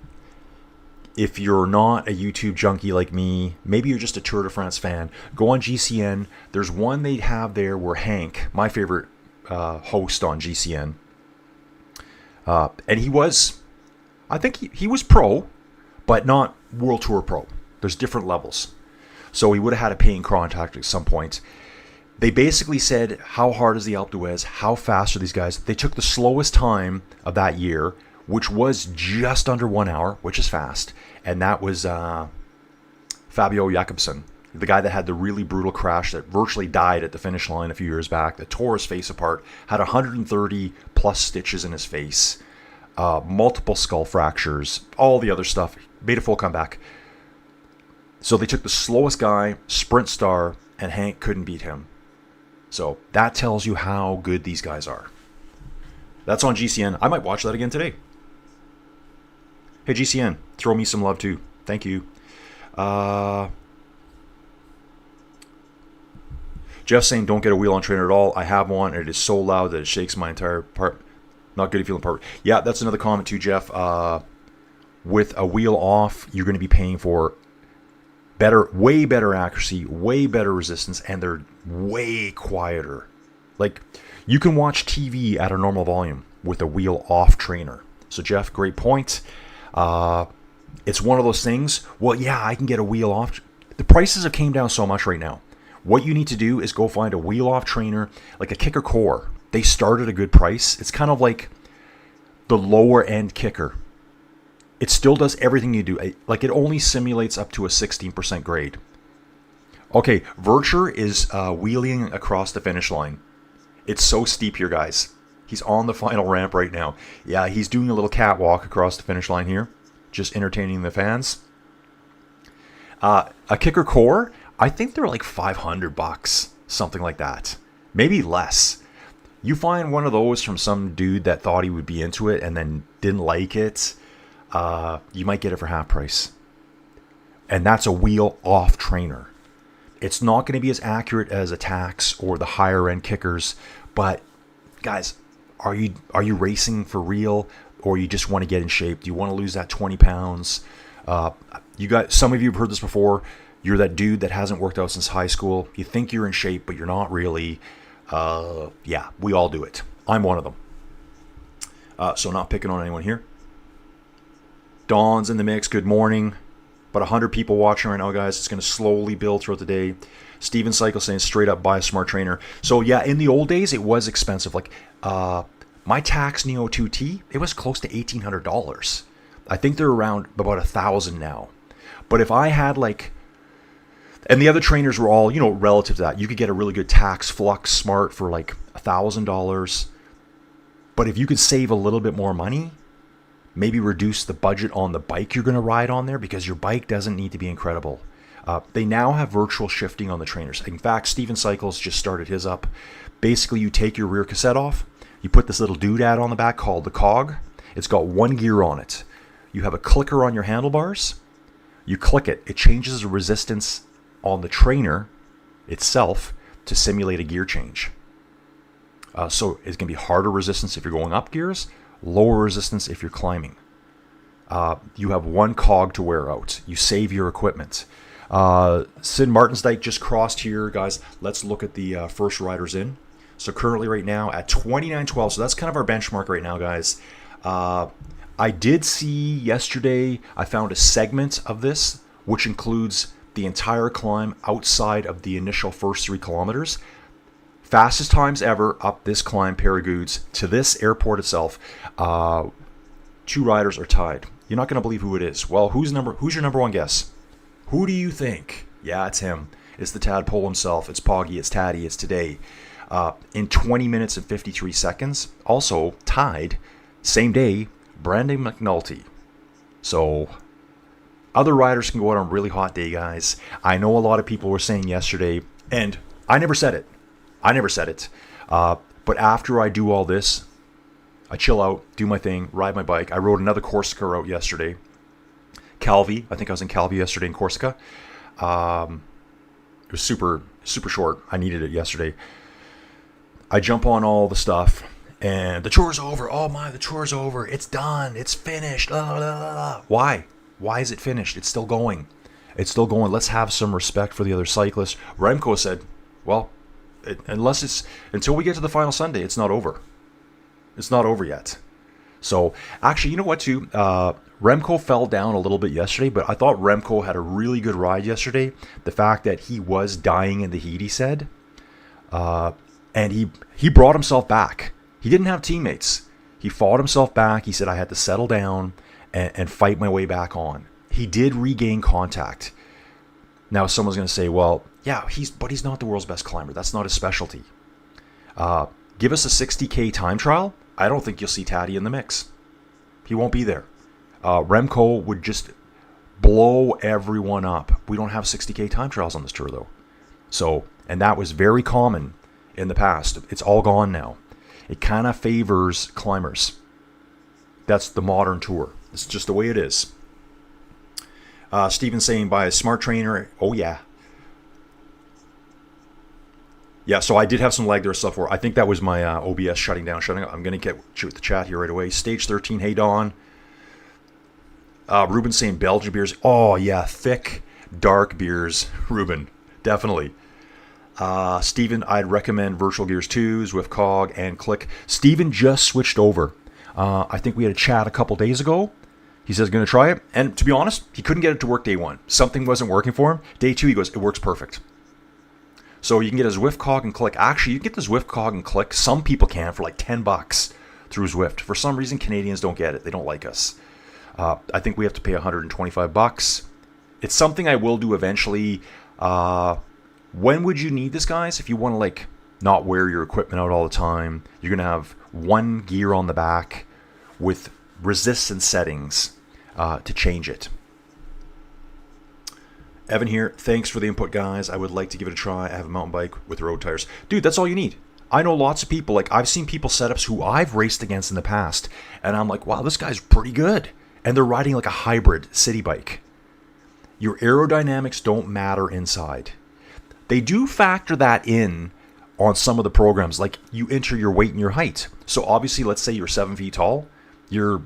If you're not a YouTube junkie like me, maybe you're just a Tour de France fan, go on GCN. There's one they have there where Hank, my favorite host on GCN, and he was, I think he was pro, but not World Tour pro. There's different levels. So he would have had a paying contact at some point. They basically said, how hard is the Alpe d'Huez? How fast are these guys? They took the slowest time of that year, which was just under 1 hour, which is fast. And that was Fabio Jakobsen, the guy that had the really brutal crash that virtually died at the finish line a few years back, that tore his face apart, had 130 plus stitches in his face, multiple skull fractures, all the other stuff, made a full comeback. So they took the slowest guy, sprint star, and Hank couldn't beat him. So that tells you how good these guys are. That's on GCN. I might watch that again today. Hey, GCN, throw me some love too. Thank you. Jeff's saying, don't get a wheel on trainer at all. I have one, and it is so loud that it shakes my entire part. Not good if you feel part. Yeah, that's another comment too, Jeff. With a wheel off, you're going to be paying for way better accuracy, way better resistance, and they're way quieter. Like, you can watch TV at a normal volume with a wheel off trainer. So, Jeff, great point. It's one of those things. Well, yeah, I can get a wheel off. The prices have came down so much right now. What you need to do is go find a wheel off trainer, like a Kicker Core. They start at a good price. It's kind of like the lower end Kicker. It still does everything you do. Like, it only simulates up to a 16% grade. Okay, Vircher is wheeling across the finish line. It's so steep here, guys. He's on the final ramp right now. Yeah, he's doing a little catwalk across the finish line here. Just entertaining the fans. A Kicker Core, I think they're like $500, something like that. Maybe less. You find one of those from some dude that thought he would be into it and then didn't like it. You might get it for half price. And that's a wheel off trainer. It's not going to be as accurate as Attacks or the higher end kickers, but guys, are you racing for real, or you just want to get in shape? Do you want to lose that 20 pounds? Some of you have heard this before. You're that dude that hasn't worked out since high school. You think you're in shape, but you're not really. Yeah, we all do it. I'm one of them. So not picking on anyone here. Dawn's in the mix. Good morning. About 100 people watching right now, guys. It's going to slowly build throughout the day. Steven Cycle saying straight up buy a smart trainer. So yeah, in the old days, it was expensive. Like my Tax Neo 2T, it was close to $1,800. I think they're around about $1,000 now. But if I had like, and the other trainers were all, relative to that. You could get a really good Tax Flux Smart for like $1,000. But if you could save a little bit more money, maybe reduce the budget on the bike you're going to ride on there, because your bike doesn't need to be incredible. They now have virtual shifting on the trainers. In fact, Steven Cycles just started his up. Basically, you take your rear cassette off. You put this little doodad on the back called the cog. It's got one gear on it. You have a clicker on your handlebars. You click it. It changes the resistance on the trainer itself to simulate a gear change. So it's going to be harder resistance if you're going up gears, lower resistance if you're climbing. You have one cog to wear out. You save your equipment. Sid Martinsdijk just crossed here, guys. Let's look at the first riders in. So currently right now at 29:12. So that's kind of our benchmark right now, guys. I did see yesterday, I found a segment of this, which includes the entire climb outside of the initial first 3 kilometers. Fastest times ever up this climb, Peyragudes, to this airport itself. 2 riders are tied. You're not going to believe who it is. Well, who's your number one guess? Who do you think? Yeah, it's him. It's the tadpole himself. It's Pogi. It's Taddy. It's today. In 20 minutes and 53 seconds. Also tied, same day, Brandon McNulty. So other riders can go out on a really hot day, guys. I know a lot of people were saying yesterday, and I never said it. But after I do all this, I chill out, do my thing, ride my bike. I rode another Corsica route yesterday. Calvi. I think I was in Calvi yesterday in Corsica. It was super, super short. I needed it yesterday. I jump on all the stuff, and the tour's over. Oh my, the tour's over. It's done. It's finished. Why? Why is it finished? It's still going. It's still going. Let's have some respect for the other cyclists. Remco said, well, until we get to the final Sunday, it's not over. It's not over yet. So, actually, you know what, too? Remco fell down a little bit yesterday, but I thought Remco had a really good ride yesterday. The fact that he was dying in the heat, he said. And he brought himself back. He didn't have teammates. He fought himself back. He said, I had to settle down and fight my way back on. He did regain contact. Now, someone's going to say, well, yeah, but he's not the world's best climber. That's not his specialty. Give us a 60K time trial. I don't think you'll see Taddy in the mix. He won't be there. Remco would just blow everyone up. We don't have 60K time trials on this tour, though. So, and that was very common in the past. It's all gone now. It kind of favors climbers. That's the modern tour. It's just the way it is. Steven saying, by a smart trainer. Oh, yeah. Yeah, so I did have some lag there stuff for. I think that was my OBS shutting down. I'm going to get with the chat here right away. Stage 13, hey, Don. Ruben saying Belgian beers. Oh, yeah, thick, dark beers. Ruben, definitely. Steven, I'd recommend Virtual Gears 2, Zwift Cog, and Click. Steven just switched over. I think we had a chat a couple days ago. He says going to try it. And to be honest, he couldn't get it to work day 1. Something wasn't working for him. Day 2, he goes, it works perfect. So you can get a Zwift Cog and Click. Actually, you can get the Zwift Cog and Click. Some people can for like $10 through Zwift. For some reason, Canadians don't get it. They don't like us. I think we have to pay $125. It's something I will do eventually. When would you need this, guys? If you want to like not wear your equipment out all the time, you're going to have one gear on the back with resistance settings to change it. Evan here. Thanks for the input, guys. I would like to give it a try. I have a mountain bike with road tires. Dude, that's all you need. I know lots of people. Like, I've seen people setups who I've raced against in the past, and I'm like, wow, this guy's pretty good. And they're riding like a hybrid city bike. Your aerodynamics don't matter inside. They do factor that in on some of the programs. Like, you enter your weight and your height. So obviously, let's say you're 7 feet tall. Your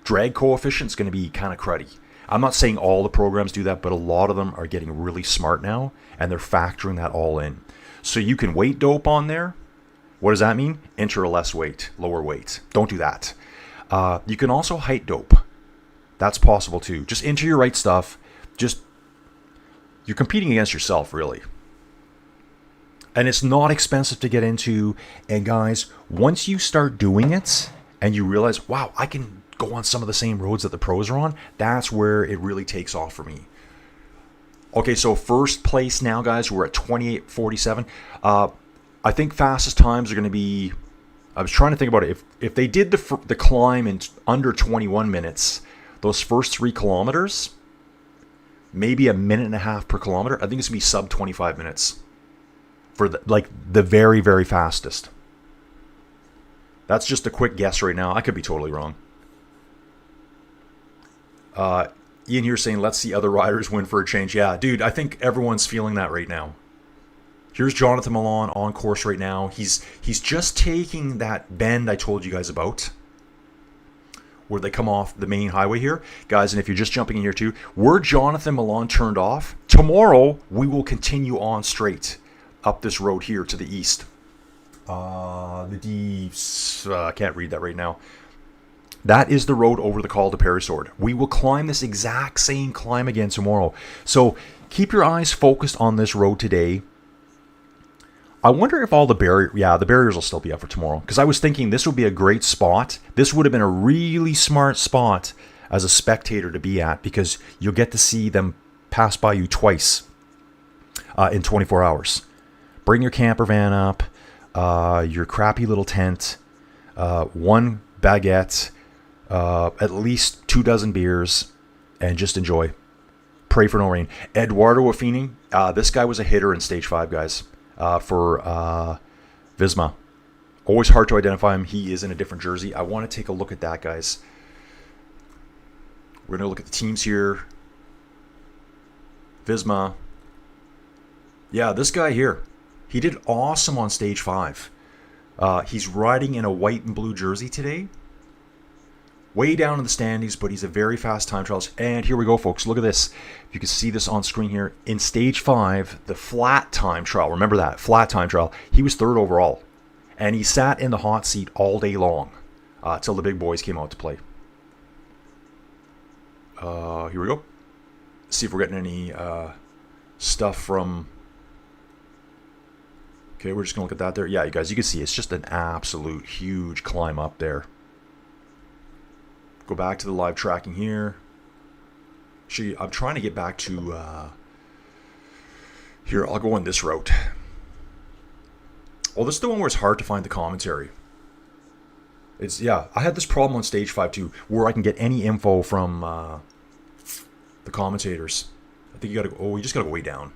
drag coefficient is going to be kind of cruddy. I'm not saying all the programs do that, but a lot of them are getting really smart now, and they're factoring that all in. So you can weight dope on there. What does that mean? Enter a less weight, lower weight. Don't do that. You can also height dope. That's possible too. Just enter your right stuff. You're competing against yourself, really. And it's not expensive to get into. And guys, once you start doing it and you realize, wow, I can go on some of the same roads that the pros are on, that's where it really takes off for me. Okay, so first place now, guys, we're at 28:47. I think fastest times are going to be, I was trying to think about it. If they did the climb in under 21 minutes, those first 3 kilometers, maybe a minute and a half per kilometer, I think it's going to be sub 25 minutes for the very, very fastest. That's just a quick guess right now. I could be totally wrong. Ian here saying, let's see other riders win for a change. Yeah, dude, I think everyone's feeling that right now. Here's Jonathan Milan on course right now. He's just taking that bend I told you guys about, where they come off the main highway here. Guys, and if you're just jumping in here too, where Jonathan Milan turned off, tomorrow we will continue on straight up this road here to the east. I can't read that right now. That is the road over the Col de Peyragudes. We will climb this exact same climb again tomorrow. So keep your eyes focused on this road today. I wonder if all the the barriers will still be up for tomorrow. Because I was thinking this would be a great spot. This would have been a really smart spot as a spectator to be at, because you'll get to see them pass by you twice in 24 hours. Bring your camper van up, your crappy little tent, one baguette, at least 24 beers, and just enjoy. Pray for no rain. Eduardo Affini, this guy was a hitter in stage 5, guys, for Visma. Always hard to identify him. He is in a different jersey. I want to take a look at that, guys. We're going to look at the teams here. Visma. Yeah, this guy here. He did awesome on stage 5. He's riding in a white and blue jersey today. Way down in the standings, but he's a very fast time trials. And here we go, folks. Look at this. You can see this on screen here. In stage 5, the flat time trial. Remember that, flat time trial. He was 3rd overall. And he sat in the hot seat all day long till the big boys came out to play. Here we go. See if we're getting any stuff from... Okay, we're just going to look at that there. Yeah, you guys, you can see it's just an absolute huge climb up there. Go back to the live tracking here. Actually, I'm trying to get back to... here, I'll go on this route. Well, this is the one where it's hard to find the commentary. It's, yeah, I had this problem on stage 5 too, where I can get any info from the commentators. I think you gotta go, oh, you just gotta go way down.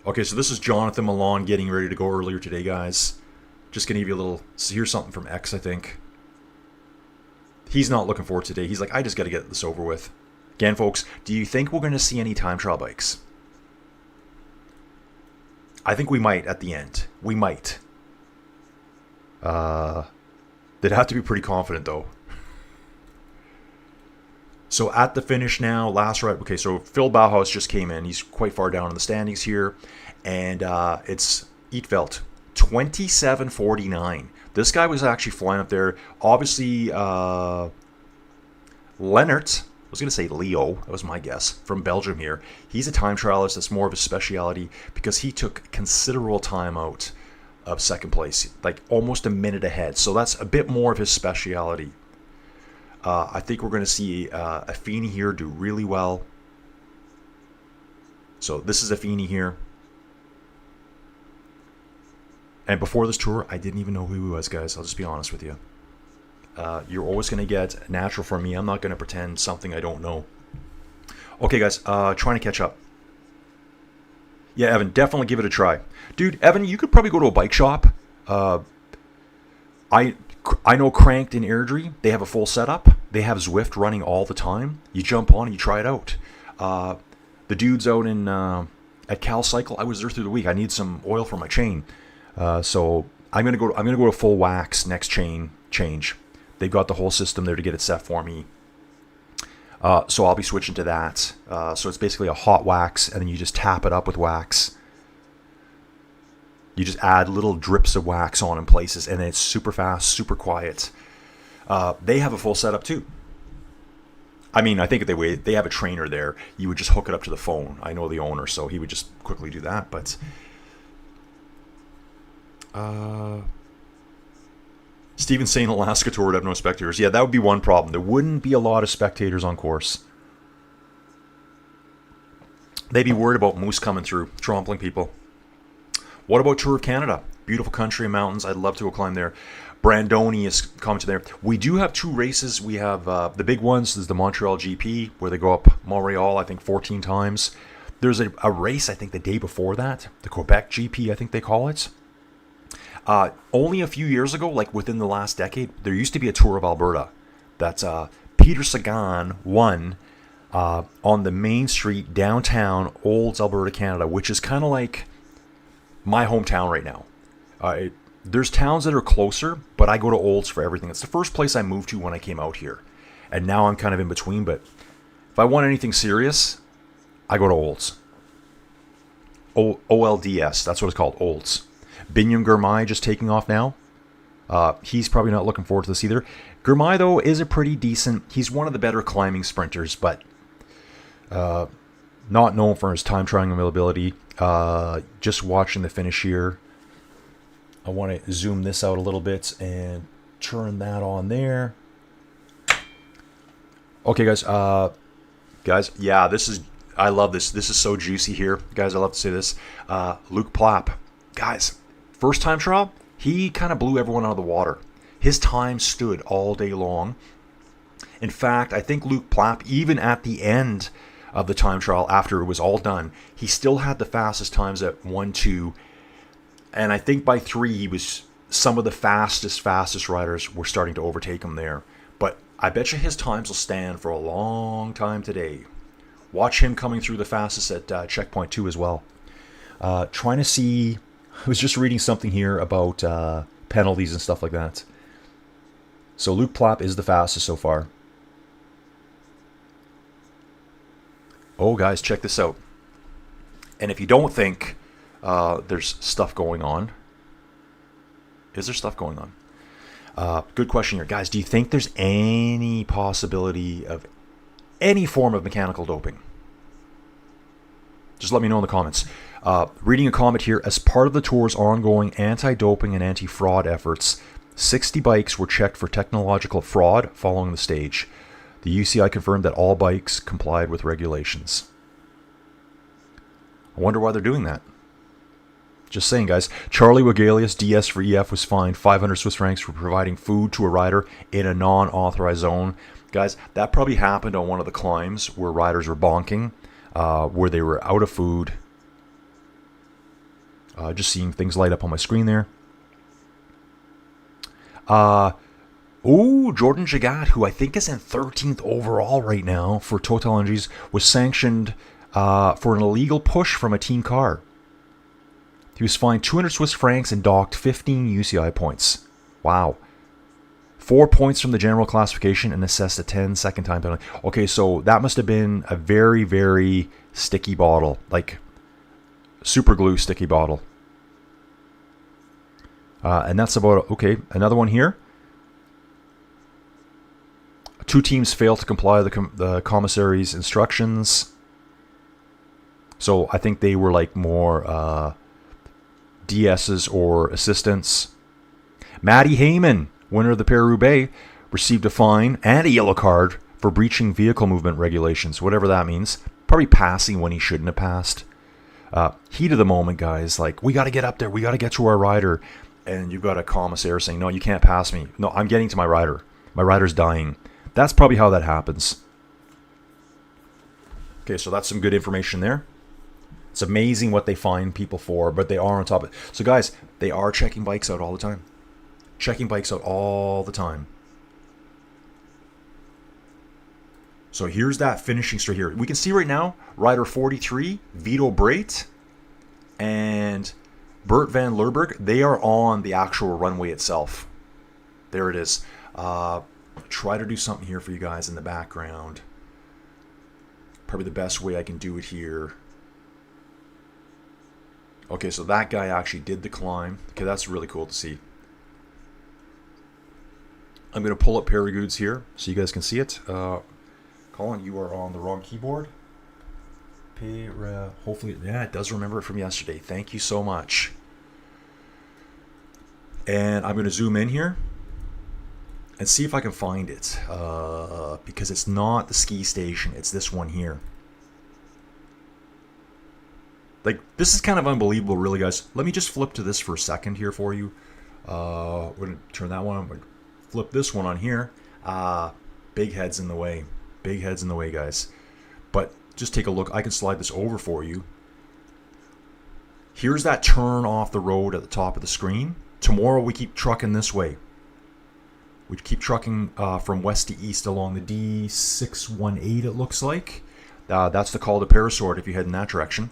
Okay, so this is Jonathan Milan getting ready to go earlier today, guys. Just gonna give you a little, so here's something from X, I think. He's not looking forward to today. He's like, I just gotta get this over with. Again, folks, do you think we're gonna see any time trial bikes? I think we might at the end. We might. They'd have to be pretty confident, though. So at the finish now, last ride. Okay, so Phil Bauhaus just came in. He's quite far down in the standings here. And it's Eetveld, 27:49. This guy was actually flying up there. Obviously, Lennart, I was going to say Leo, that was my guess, from Belgium here. He's a time trialist. That's more of his speciality because he took considerable time out of second place, like almost a minute ahead. So that's a bit more of his speciality. I think we're going to see Affini here do really well. So this is Affini here. And before this tour, I didn't even know who he was, guys. I'll just be honest with you. You're always going to get natural from me. I'm not going to pretend something I don't know. Okay, guys, trying to catch up. Yeah, Evan, definitely give it a try. Dude, Evan, you could probably go to a bike shop. I know Cranked in Airdrie, they have a full setup. They have Zwift running all the time. You jump on and you try it out. The dudes out in at Cal Cycle, I was there through the week. I need some oil for my chain. So I'm gonna go to full wax next chain change. They've got the whole system there to get it set for me. So I'll be switching to that. So it's basically a hot wax, and then you just tap it up with wax. You just add little drips of wax on in places, and it's super fast, super quiet. They have a full setup too. I mean, I think if they have a trainer there, you would just hook it up to the phone. I know the owner, so he would just quickly do that. But Steven saying Alaska Tour would have no spectators. Yeah, that would be one problem. There wouldn't be a lot of spectators on course. They'd be worried about moose coming through, trampling people. What about Tour of Canada? Beautiful country and mountains. I'd love to go climb there. Brandoni is commenting there. We do have 2 races. We have the big ones. There's the Montreal GP, where they go up Montreal, I think, 14 times. There's a race, I think, the day before that. The Quebec GP, I think they call it. Only a few years ago, like within the last decade, there used to be a Tour of Alberta. That's Peter Sagan won on the main street downtown Olds, Alberta, Canada, which is kind of like my hometown right now. There's towns that are closer, but I go to Olds for everything. It's the first place I moved to when I came out here. And now I'm kind of in between, but if I want anything serious, I go to Olds. OLDS, that's what it's called, Olds. Binyam Girmay just taking off now. He's probably not looking forward to this either. Girmay, though, is a pretty decent... He's one of the better climbing sprinters, but not known for his time trialing availability. Just watching the finish here. I want to zoom this out a little bit and turn that on there. Okay, guys. Yeah, I love this. This is so juicy here. Guys, I love to say this. Luke Plapp. Guys, first time trial, he kind of blew everyone out of the water. His time stood all day long. In fact, I think Luke Plapp, even at the end of the time trial, after it was all done, he still had the fastest times at 1-2. And I think by 3, he was some of the fastest riders were starting to overtake him there. But I bet you his times will stand for a long time today. Watch him coming through the fastest at checkpoint 2 as well. Trying to see, I was just reading something here about penalties and stuff like that. So Luke Plapp is the fastest so far. Oh, guys, check this out. And if you don't think there's stuff going on, is there stuff going on? Good question here. Guys, do you think there's any possibility of any form of mechanical doping? Just let me know in the comments. Reading a comment here. As part of the Tour's ongoing anti-doping and anti-fraud efforts, 60 bikes were checked for technological fraud following the stage. The UCI confirmed that all bikes complied with regulations. I wonder why they're doing that. Just saying, guys. Charlie Wegelius, DS for EF, was fined 500 Swiss francs for providing food to a rider in a non-authorized zone. Guys, that probably happened on one of the climbs where riders were bonking, where they were out of food. Just seeing things light up on my screen there. Jordan Jagat, who I think is in 13th overall right now for Total Energies, was sanctioned for an illegal push from a team car. He was fined 200 Swiss francs and docked 15 UCI points. Wow. 4 points from the general classification and assessed a 10-second time penalty. Okay, so that must have been a very, very sticky bottle. Like, super glue sticky bottle. And that's about... Okay, another one here. 2 teams failed to comply with the commissary's instructions. So I think they were like more DSs or assistants. Matty Heyman, winner of the Peyragudes, received a fine and a yellow card for breaching vehicle movement regulations, whatever that means. Probably passing when he shouldn't have passed. Heat of the moment, guys. Like, we got to get up there. We got to get to our rider. And you've got a commissaire saying, no, you can't pass me. No, I'm getting to my rider. My rider's dying. That's probably how that happens. Okay, so that's some good information there. It's amazing what they fine people for, but they are on top of it. So guys, they are checking bikes out all the time. Checking bikes out all the time. So here's that finishing straight here. We can see right now, rider 43, Vito Breit, and Bert van Lerberg, they are on the actual runway itself. There it is. Try to do something here for you guys in the background. Probably the best way I can do it here. Okay, so that guy actually did the climb. Okay, that's really cool to see. I'm going to pull up Peyragudes here so you guys can see it. Colin, you are on the wrong keyboard. Hopefully, yeah, it does remember it from yesterday. Thank you so much. And I'm going to zoom in here and see if I can find it. Because it's not the ski station. It's this one here. Like, this is kind of unbelievable, really, guys. Let me just flip to this for a second here for you. We're going to turn that one on. Flip this one on here. Big head's in the way. Big head's in the way, guys. But just take a look. I can slide this over for you. Here's that turn off the road at the top of the screen. Tomorrow we keep trucking this way. We keep trucking from west to east along the D618, it looks like. That's the Col de Peyragudes if you head in that direction.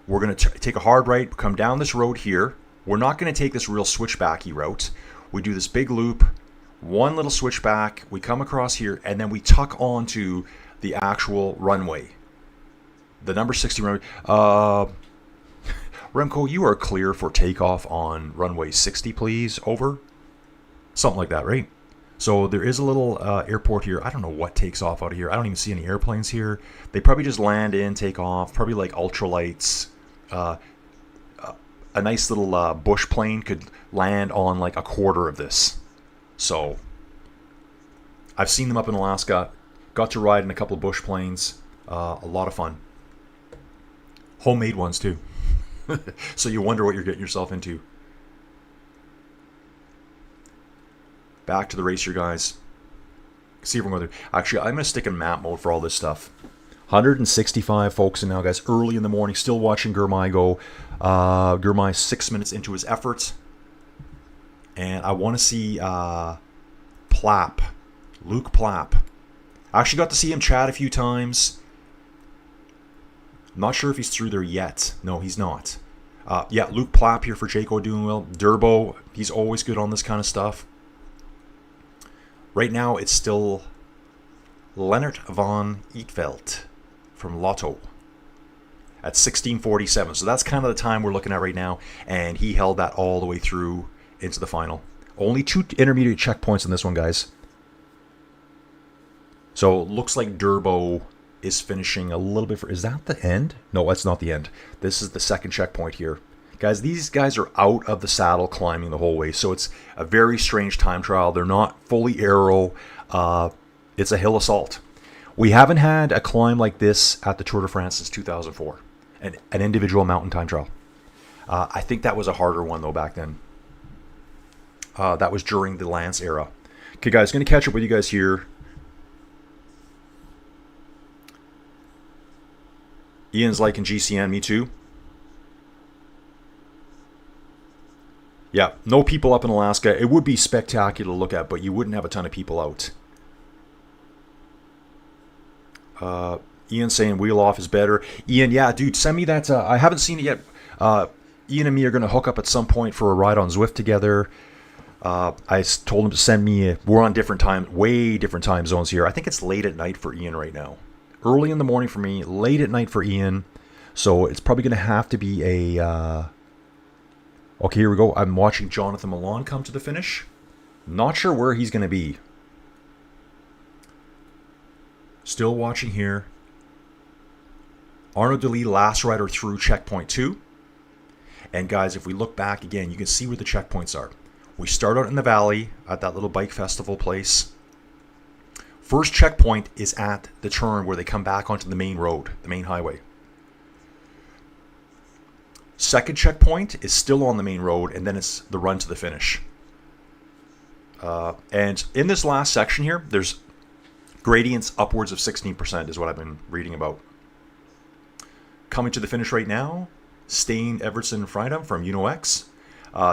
We're going to take a hard right, come down this road here. We're not going to take this real switchbacky route. We do this big loop, one little switchback, we come across here, and then we tuck onto the actual runway. The number 60 runway. Remco, you are clear for takeoff on runway 60, please. Over. Something like that, right? So there is a little airport here. I don't know what takes off out of here. I don't even see any airplanes here. They probably just land in, take off. Probably like ultralights. A nice little bush plane could land on like a quarter of this. So I've seen them up in Alaska. Got to ride in a couple of bush planes. A lot of fun. Homemade ones too. So you wonder what you're getting yourself into. Back to the race here, guys. See if we're going to... Actually, I'm going to stick in map mode for all this stuff. 165 folks in now, guys. Early in the morning. Still watching Girmay go. Girmay 6 minutes into his efforts. And I want to see Plapp. Luke Plapp. I actually got to see him chat a few times. I'm not sure if he's through there yet. No, he's not. Yeah, Luke Plapp here for Jayco doing well. Durbo, he's always good on this kind of stuff. Right now, it's still Leonard van Eetveld from Lotto at 16:47. So that's kind of the time we're looking at right now. And he held that all the way through into the final. Only 2 intermediate checkpoints in this one, guys. So it looks like Durbo is finishing a little bit. Is that the end? No, that's not the end. This is the second checkpoint here. Guys, these guys are out of the saddle climbing the whole way, so it's a very strange time trial. They're not fully aero. It's a hill assault. We haven't had a climb like this at the Tour de France since 2004, an individual mountain time trial. I think that was a harder one, though, back then. That was during the Lance era. Okay, guys, going to catch up with you guys here. Ian's liking GCN, me too. Yeah, no people up in Alaska. It would be spectacular to look at, but you wouldn't have a ton of people out. Ian saying wheel off is better. Ian, yeah, dude, send me that. I haven't seen it yet. Ian and me are going to hook up at some point for a ride on Zwift together. I told him to send me. We're on different time, way different time zones here. I think it's late at night for Ian right now. Early in the morning for me, late at night for Ian. So it's probably going to have to be a... Okay, here we go. I'm watching Jonathan Milan come to the finish. Not sure where he's going to be. Still watching here. Arnaud Delis, last rider through checkpoint 2. And guys, if we look back again, you can see where the checkpoints are. We start out in the valley at that little bike festival place. First checkpoint is at the turn where they come back onto the main road, the main highway. Second checkpoint is still on the main road, and then it's the run to the finish. And in this last section here, there's gradients upwards of 16% is what I've been reading about. Coming to the finish right now, Steen, Evertson, Freidom from UnoX.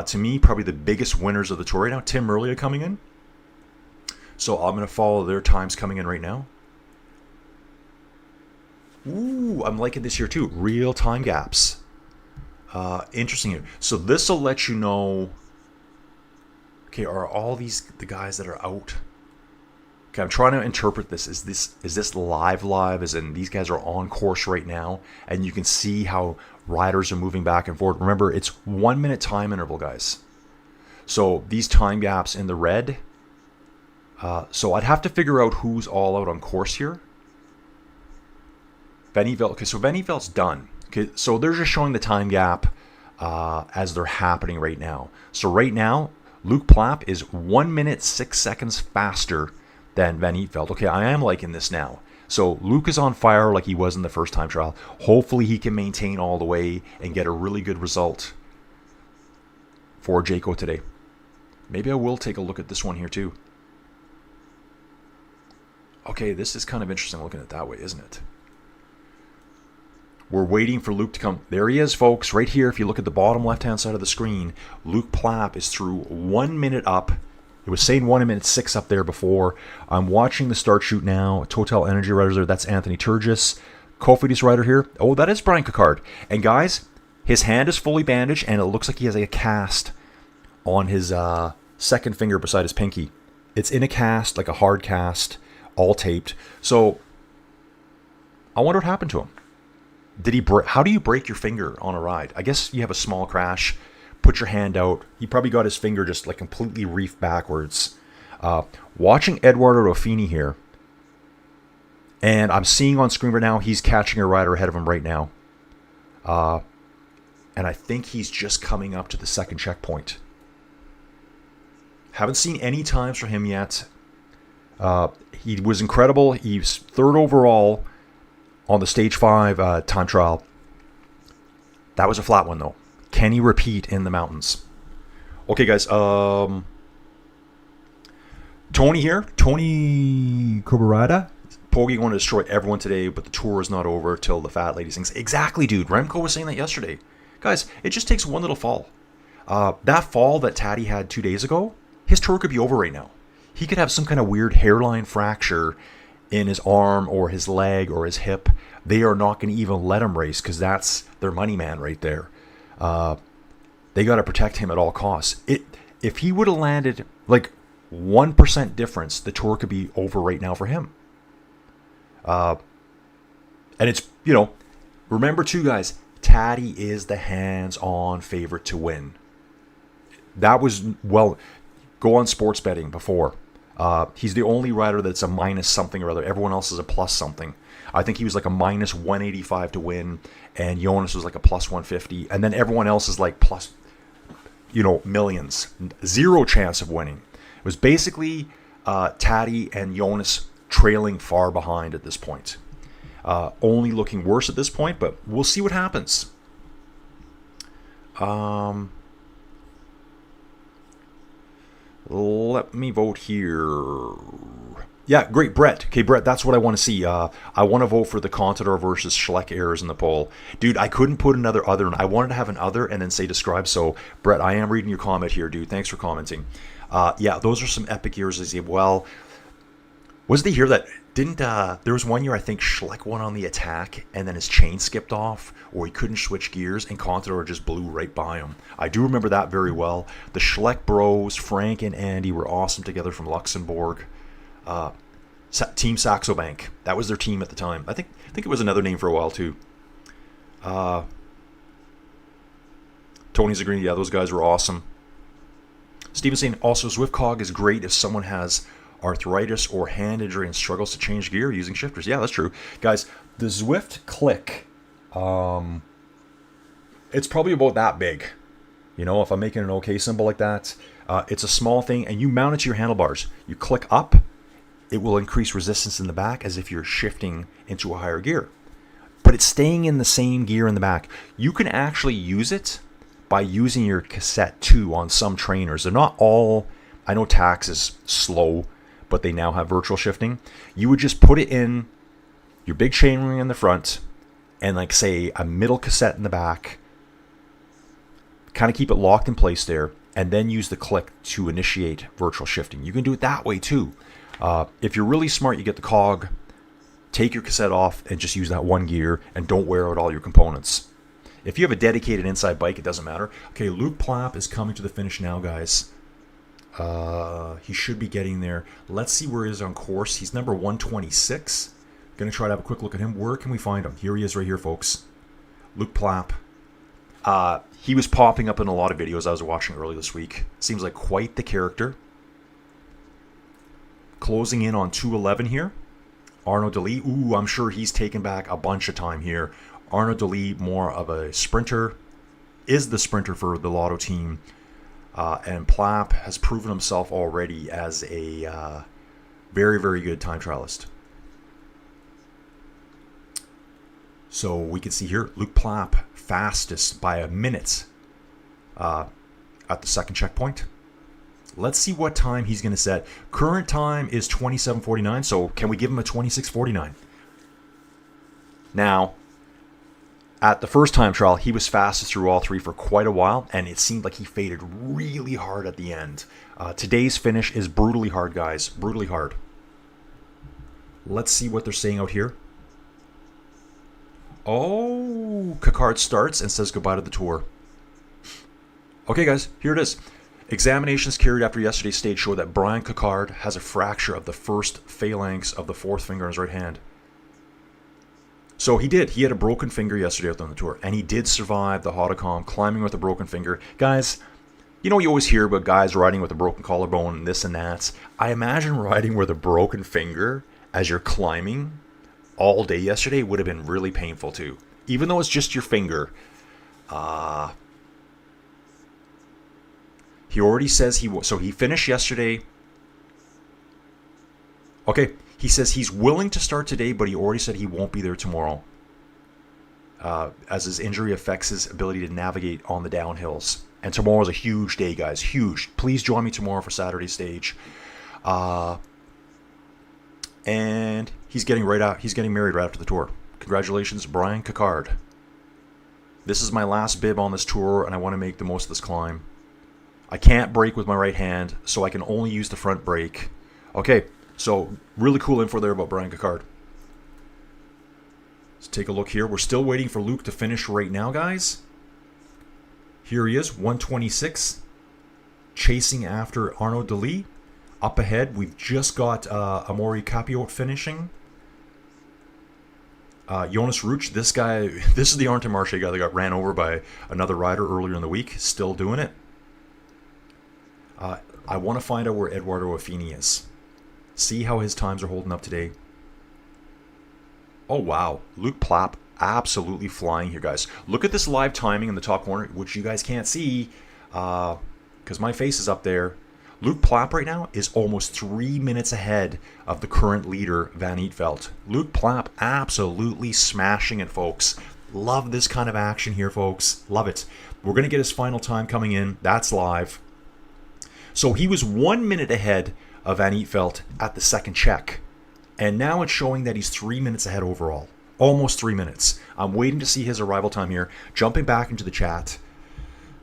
To me, probably the biggest winners of the tour right now. Tim Merlia coming in. So I'm going to follow their times coming in right now. Ooh, I'm liking this here too. Real time gaps. Interesting here. So this will let you know. Okay, are all these the guys that are out? Okay, I'm trying to interpret this. Is this live? As in these guys are on course right now, and you can see how riders are moving back and forth. Remember, it's 1 minute time interval, guys. So these time gaps in the red. So I'd have to figure out who's all out on course here. Evenepoel. Okay, so Evenepoel's done. Okay, so they're just showing the time gap as they're happening right now. So right now, Luke Plapp is 1 minute 6 seconds faster than Evenepoel. Okay, I am liking this now. So Luke is on fire like he was in the first time trial. Hopefully he can maintain all the way and get a really good result for Jayco today. Maybe I will take a look at this one here too. Okay, this is kind of interesting looking at it that way, isn't it? We're waiting for Luke to come. There he is, folks, right here. If you look at the bottom left-hand side of the screen, Luke Plapp is through 1 minute up. It was saying 1 minute 6 up there before. I'm watching the start shoot now. Total Energy riders there. That's Anthony Turgis. Cofidis rider here. Oh, that is Brian Cocard. And guys, his hand is fully bandaged, and it looks like he has a cast on his second finger beside his pinky. It's in a cast, like a hard cast, all taped. So I wonder what happened to him. Did he break? How do you break your finger on a ride? I guess you have a small crash, put your hand out. He probably got his finger just like completely reefed backwards. Watching Eduardo Dauphin here, and I'm seeing on screen right now he's catching a rider ahead of him right now. And I think he's just coming up to the second checkpoint. Haven't seen any times for him yet. He was incredible. He's third overall on the Stage 5 time trial. That was a flat one, though. Can he repeat in the mountains? Okay, guys. Tony here. Tony Kubarada. Pogi going to destroy everyone today, but the tour is not over till the fat lady sings. Exactly, dude. Remco was saying that yesterday. Guys, it just takes one little fall. That fall that Taddy had 2 days ago, his tour could be over right now. He could have some kind of weird hairline fracture in his arm or his leg or his hip. They are not going to even let him race because that's their money man right there. They got to protect him at all costs. If he would have landed like 1% difference, the tour could be over right now for him. And it's, remember too, guys, Taddy is the hands-on favorite to win. That was, go on sports betting before. He's the only rider that's a minus something or other. Everyone else is a plus something. I think he was like a minus 185 to win, and Jonas was like a plus 150. And then everyone else is like plus, millions. Zero chance of winning. It was basically Taddy and Jonas trailing far behind at this point. Only looking worse at this point, but we'll see what happens. Let me vote here. Yeah, great, Brett. Okay, Brett, that's what I want to see. I want to vote for the Contador versus Schleck errors in the poll. Dude, I couldn't put another other. I wanted to have an other and then say describe. So, Brett, I am reading your comment here, dude. Thanks for commenting. Yeah, those are some epic years. Well, was the year that there was one year I think Schleck won on the attack and then his chain skipped off or he couldn't switch gears and Contador just blew right by him. I do remember that very well. The Schleck bros, Frank and Andy, were awesome together from Luxembourg. Team Saxo Bank. That was their team at the time. I think it was another name for a while too. Tony's agreeing. Yeah, those guys were awesome. Steven's saying also Zwift is great if someone has arthritis or hand injury and struggles to change gear using shifters. Yeah, that's true. Guys, the Zwift click, it's probably about that big. If I'm making an OK symbol like that, it's a small thing, and you mount it to your handlebars. You click up, it will increase resistance in the back as if you're shifting into a higher gear. But it's staying in the same gear in the back. You can actually use it by using your cassette too on some trainers. They're not all, I know Tax is slow, but they now have virtual shifting. You would just put it in your big chainring in the front and like say a middle cassette in the back, kind of keep it locked in place there, and then use the click to initiate virtual shifting. You can do it that way too. If you're really smart, you get the cog, take your cassette off and just use that one gear and don't wear out all your components. If you have a dedicated inside bike, it doesn't matter. Okay, Luke Plapp is coming to the finish now, guys. He should be getting there. Let's see where he is on course. He's number 126. Going to try to have a quick look at him. Where can we find him? Here he is right here, folks. Luke Plapp. He was popping up in a lot of videos I was watching early this week. Seems like quite the character. Closing in on 2:11 here. Arnaud Delis. Ooh, I'm sure he's taken back a bunch of time here. Arnaud Delis, more of a sprinter. Is the sprinter for the Lotto team. And Plapp has proven himself already as a very, very good time trialist. So we can see here, Luke Plapp, fastest by a minute at the second checkpoint. Let's see what time he's going to set. Current time is 27:49, so can we give him a 26:49? Now, at the first time trial, he was fastest through all three for quite a while, and it seemed like he faded really hard at the end. Today's finish is brutally hard, guys. Brutally hard. Let's see what they're saying out here. Oh, Coquard starts and says goodbye to the tour. Okay, guys, here it is. Examinations carried after yesterday's stage show that Brian Coquard has a fracture of the first phalanx of the fourth finger on his right hand. So he did. He had a broken finger yesterday out on the tour, and he did survive the Hautacam, climbing with a broken finger. Guys, You know, you always hear about guys riding with a broken collarbone and this and that. I imagine riding with a broken finger as you're climbing all day yesterday would have been really painful too. Even though it's just your finger. He already says so he finished yesterday. Okay, he says he's willing to start today, but he already said he won't be there tomorrow. As his injury affects his ability to navigate on the downhills. And tomorrow is a huge day, guys. Huge. Please join me tomorrow for Saturday stage. And he's getting married right after the tour. Congratulations, Brian Cocard. This is my last bib on this tour, and I want to make the most of this climb. I can't brake with my right hand, so I can only use the front brake. Okay, so really cool info there about Brian Cocard. Let's take a look here. We're still waiting for Luke to finish right now, guys. Here he is, 126, chasing after Arnaud Delis. Up ahead, we've just got Amaury Capiot finishing. Jonas Ruch, this is the Arnhem-Marché guy that got ran over by another rider earlier in the week. Still doing it. I want to find out where Eduardo Affini is. See how his times are holding up today. Oh, wow. Luke Plapp absolutely flying here, guys. Look at this live timing in the top corner, which you guys can't see because my face is up there. Luke Plapp right now is almost 3 minutes ahead of the current leader, Van Eetvelt. Luke Plapp absolutely smashing it, folks. Love this kind of action here, folks. Love it. We're going to get his final time coming in. That's live. So he was 1 minute ahead of Van Eetvelt at the second check. And now it's showing that he's 3 minutes ahead overall. Almost 3 minutes. I'm waiting to see his arrival time here. Jumping back into the chat.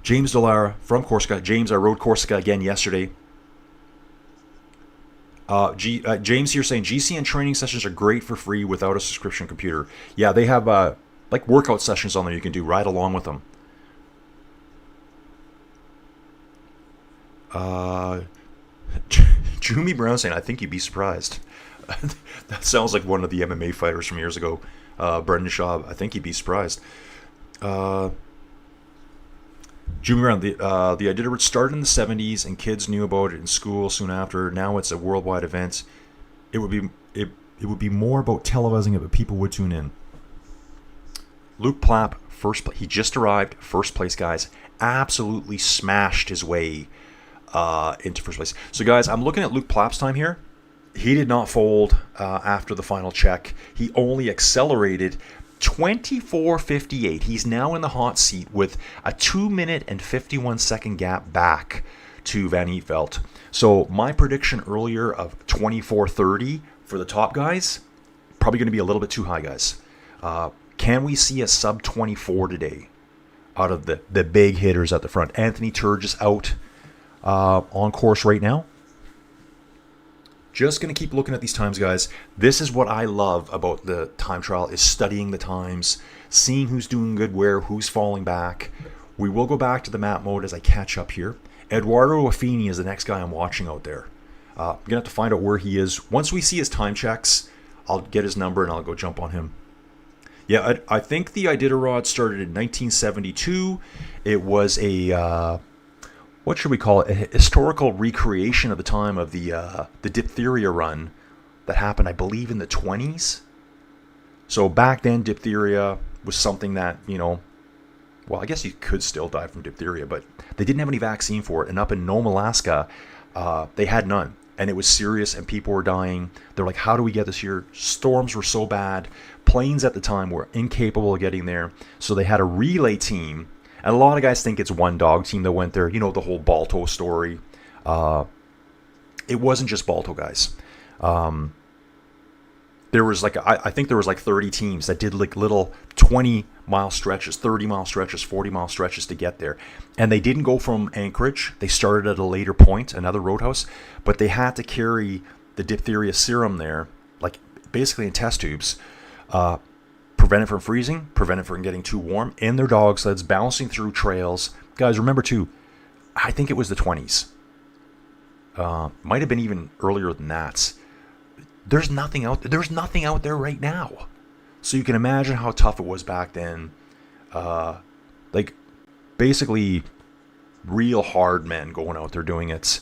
James Delara from Corsica. James, I rode Corsica again yesterday. James here saying GCN training sessions are great for free without a subscription computer. Yeah, they have like workout sessions on there you can do right along with them. Jumi Brown saying, I think you'd be surprised. That sounds like one of the MMA fighters from years ago. Brendan Schaub, I think you'd be surprised. Jumi Brown, the Iditarod started in the 70s and kids knew about it in school soon after. Now it's a worldwide event. It would be more about televising it, but people would tune in. Luke Plapp, he just arrived, first place, guys. Absolutely smashed his way into first place. So, guys, I'm looking at Luke Plapp's time here. He did not fold after the final check. He only accelerated 24:58. He's now in the hot seat with a 2 minute and 51 second gap back to Van Eetvelt. So my prediction earlier of 24:30 for the top guys, probably going to be a little bit too high, guys. Can we see a sub 24 today out of the big hitters at the front? Anthony Turge is out on course right now. Just going to keep looking at these times, guys. This is what I love about the time trial, is studying the times, seeing who's doing good where, who's falling back. We will go back to the map mode as I catch up here. Eduardo Affini is the next guy I'm watching out there. I'm going to have to find out where he is. Once we see his time checks, I'll get his number and I'll go jump on him. Yeah, I think the Iditarod started in 1972. It was a... what should we call it? A historical recreation of the time of the diphtheria run that happened, I believe, in the 20s. So back then, diphtheria was something that, well, I guess you could still die from diphtheria, but they didn't have any vaccine for it. And up in Nome, Alaska, they had none. And it was serious, and people were dying. They're like, how do we get this here? Storms were so bad. Planes at the time were incapable of getting there. So they had a relay team. And a lot of guys think it's one dog team that went there. The whole Balto story. It wasn't just Balto, guys. There was I think there was 30 teams that did little 20-mile stretches, 30-mile stretches, 40-mile stretches to get there. And they didn't go from Anchorage. They started at a later point, another roadhouse. But they had to carry the diphtheria serum there, basically in test tubes. Prevent it from freezing, prevent it from getting too warm, in their dog sleds, bouncing through trails. Guys, remember too, I think it was the 20s. Might have been even earlier than that. There's nothing out there. There's nothing out there right now. So you can imagine how tough it was back then. Basically, real hard men going out there doing it.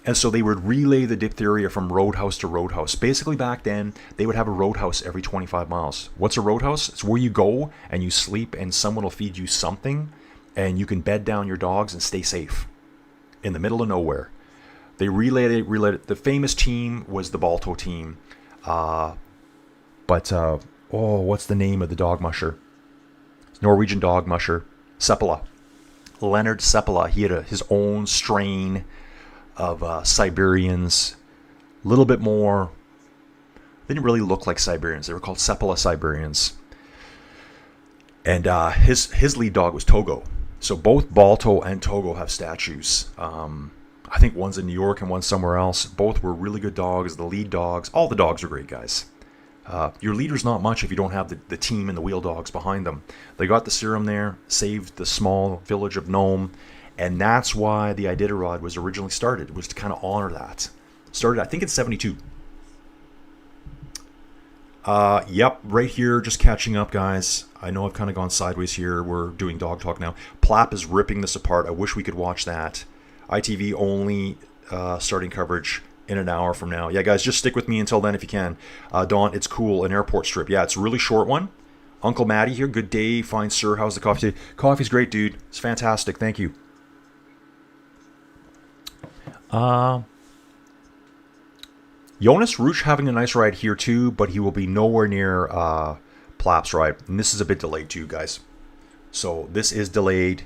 And so they would relay the diphtheria from roadhouse to roadhouse. Basically back then, they would have a roadhouse every 25 miles. What's a roadhouse? It's where you go and you sleep and someone will feed you something and you can bed down your dogs and stay safe in the middle of nowhere. They relayed it. The famous team was the Balto team. What's the name of the dog musher? Norwegian dog musher. Seppala. Leonard Seppala. He had his own strain of Siberians, a little bit more. They didn't really look like Siberians. They were called Seppala Siberians. And his lead dog was Togo. So both Balto and Togo have statues. I think one's in New York and one's somewhere else. Both were really good dogs. The lead dogs, all the dogs are great, guys. Your leader's not much if you don't have the team and the wheel dogs behind them. They got the serum there, saved the small village of Nome. And that's why the Iditarod was originally started, was to kind of honor that. Started, I think, in 72. Yep, right here, just catching up, guys. I know I've kind of gone sideways here. We're doing dog talk now. Plap is ripping this apart. I wish we could watch that. ITV only starting coverage in an hour from now. Yeah, guys, just stick with me until then if you can. Dawn, it's cool, an airport strip. Yeah, it's a really short one. Uncle Matty here, good day, fine sir. How's the coffee today? Coffee's great, dude. It's fantastic, thank you. Jonas Roosh having a nice ride here too, but he will be nowhere near Plap's ride. And this is a bit delayed too, guys. So this is delayed.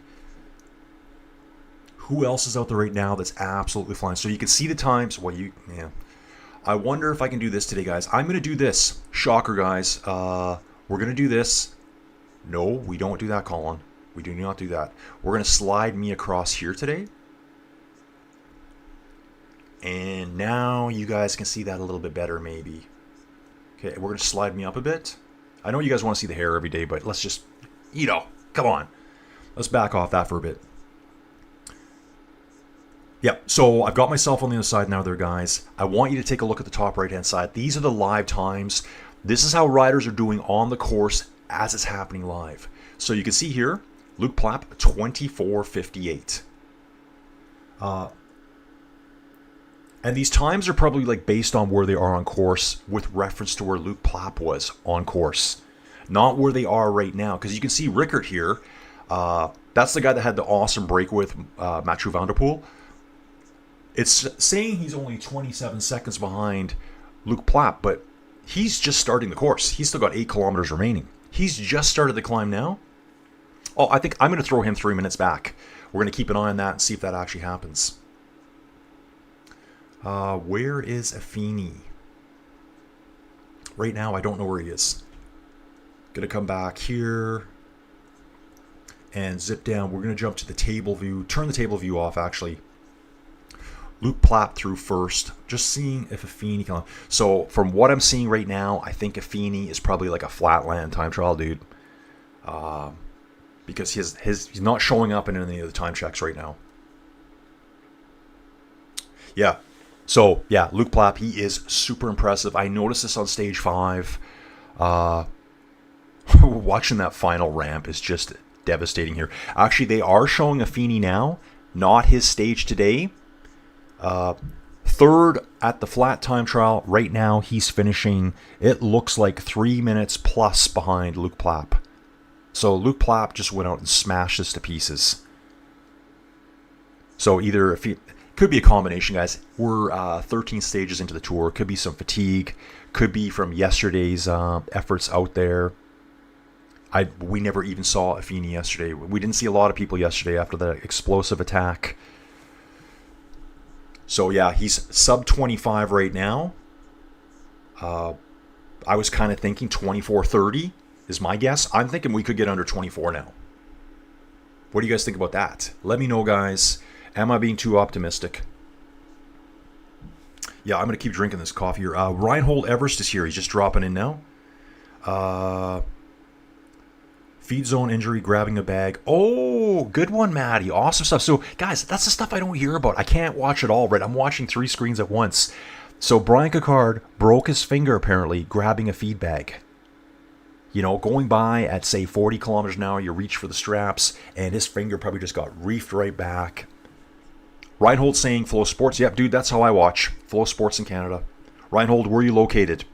Who else is out there right now that's absolutely flying? So you can see the times. I wonder if I can do this today, guys. I'm going to do this. Shocker, guys. We're going to do this. No, we don't do that, Colin. We do not do that. We're going to slide me across here today. And now you guys can see that a little bit better, maybe. Okay, we're going to slide me up a bit. I know you guys want to see the hair every day, but let's just, come on. Let's back off that for a bit. Yep, so I've got myself on the other side now there, guys. I want you to take a look at the top right-hand side. These are the live times. This is how riders are doing on the course as it's happening live. So you can see here, Luke Plap, 24:58. And these times are probably like based on where they are on course with reference to where Luke Plap was on course. Not where they are right now. Because you can see Rickert here. That's the guy that had the awesome break with Mathieu van der Poel. It's saying he's only 27 seconds behind Luke Plap, but he's just starting the course. He's still got 8 kilometers remaining. He's just started the climb now. Oh, I think I'm going to throw him 3 minutes back. We're going to keep an eye on that and see if that actually happens. Where is Affini? Right now, I don't know where he is. Gonna come back here and zip down. We're gonna jump to the table view. Turn the table view off, actually. Luke Plap through first. Just seeing if Affini can. So from what I'm seeing right now, I think Affini is probably like a flatland time trial dude. Because he's not showing up in any of the time checks right now. Yeah. So, yeah, Luke Plap, he is super impressive. I noticed this on stage 5. Watching that final ramp is just devastating here. Actually, they are showing Affini now, not his stage today. Third at the flat time trial. Right now, he's finishing, it looks like 3 minutes plus behind Luke Plap. So, Luke Plap just went out and smashed this to pieces. So, either if he... Could be a combination, guys. We're 13 stages into the tour. Could be some fatigue. Could be from yesterday's efforts out there. We never even saw Affini yesterday. We didn't see a lot of people yesterday after the explosive attack. So yeah, he's sub 25 right now. I was kind of thinking 24:30 is my guess. I'm thinking we could get under 24 now. What do you guys think about that? Let me know, guys. Am I being too optimistic? Yeah, I'm going to keep drinking this coffee here. Reinhold Everest is here. He's just dropping in now. Feed zone injury, grabbing a bag. Oh, good one, Maddie. Awesome stuff. So, guys, that's the stuff I don't hear about. I can't watch it all, right? I'm watching 3 screens at once. So, Brian Cocard broke his finger, apparently, grabbing a feed bag. You know, going by at, say, 40 kilometers an hour, you reach for the straps, and his finger probably just got reefed right back. Reinhold saying Flow Sports. Yep, dude, that's how I watch. Flow Sports in Canada. Reinhold, where are you located?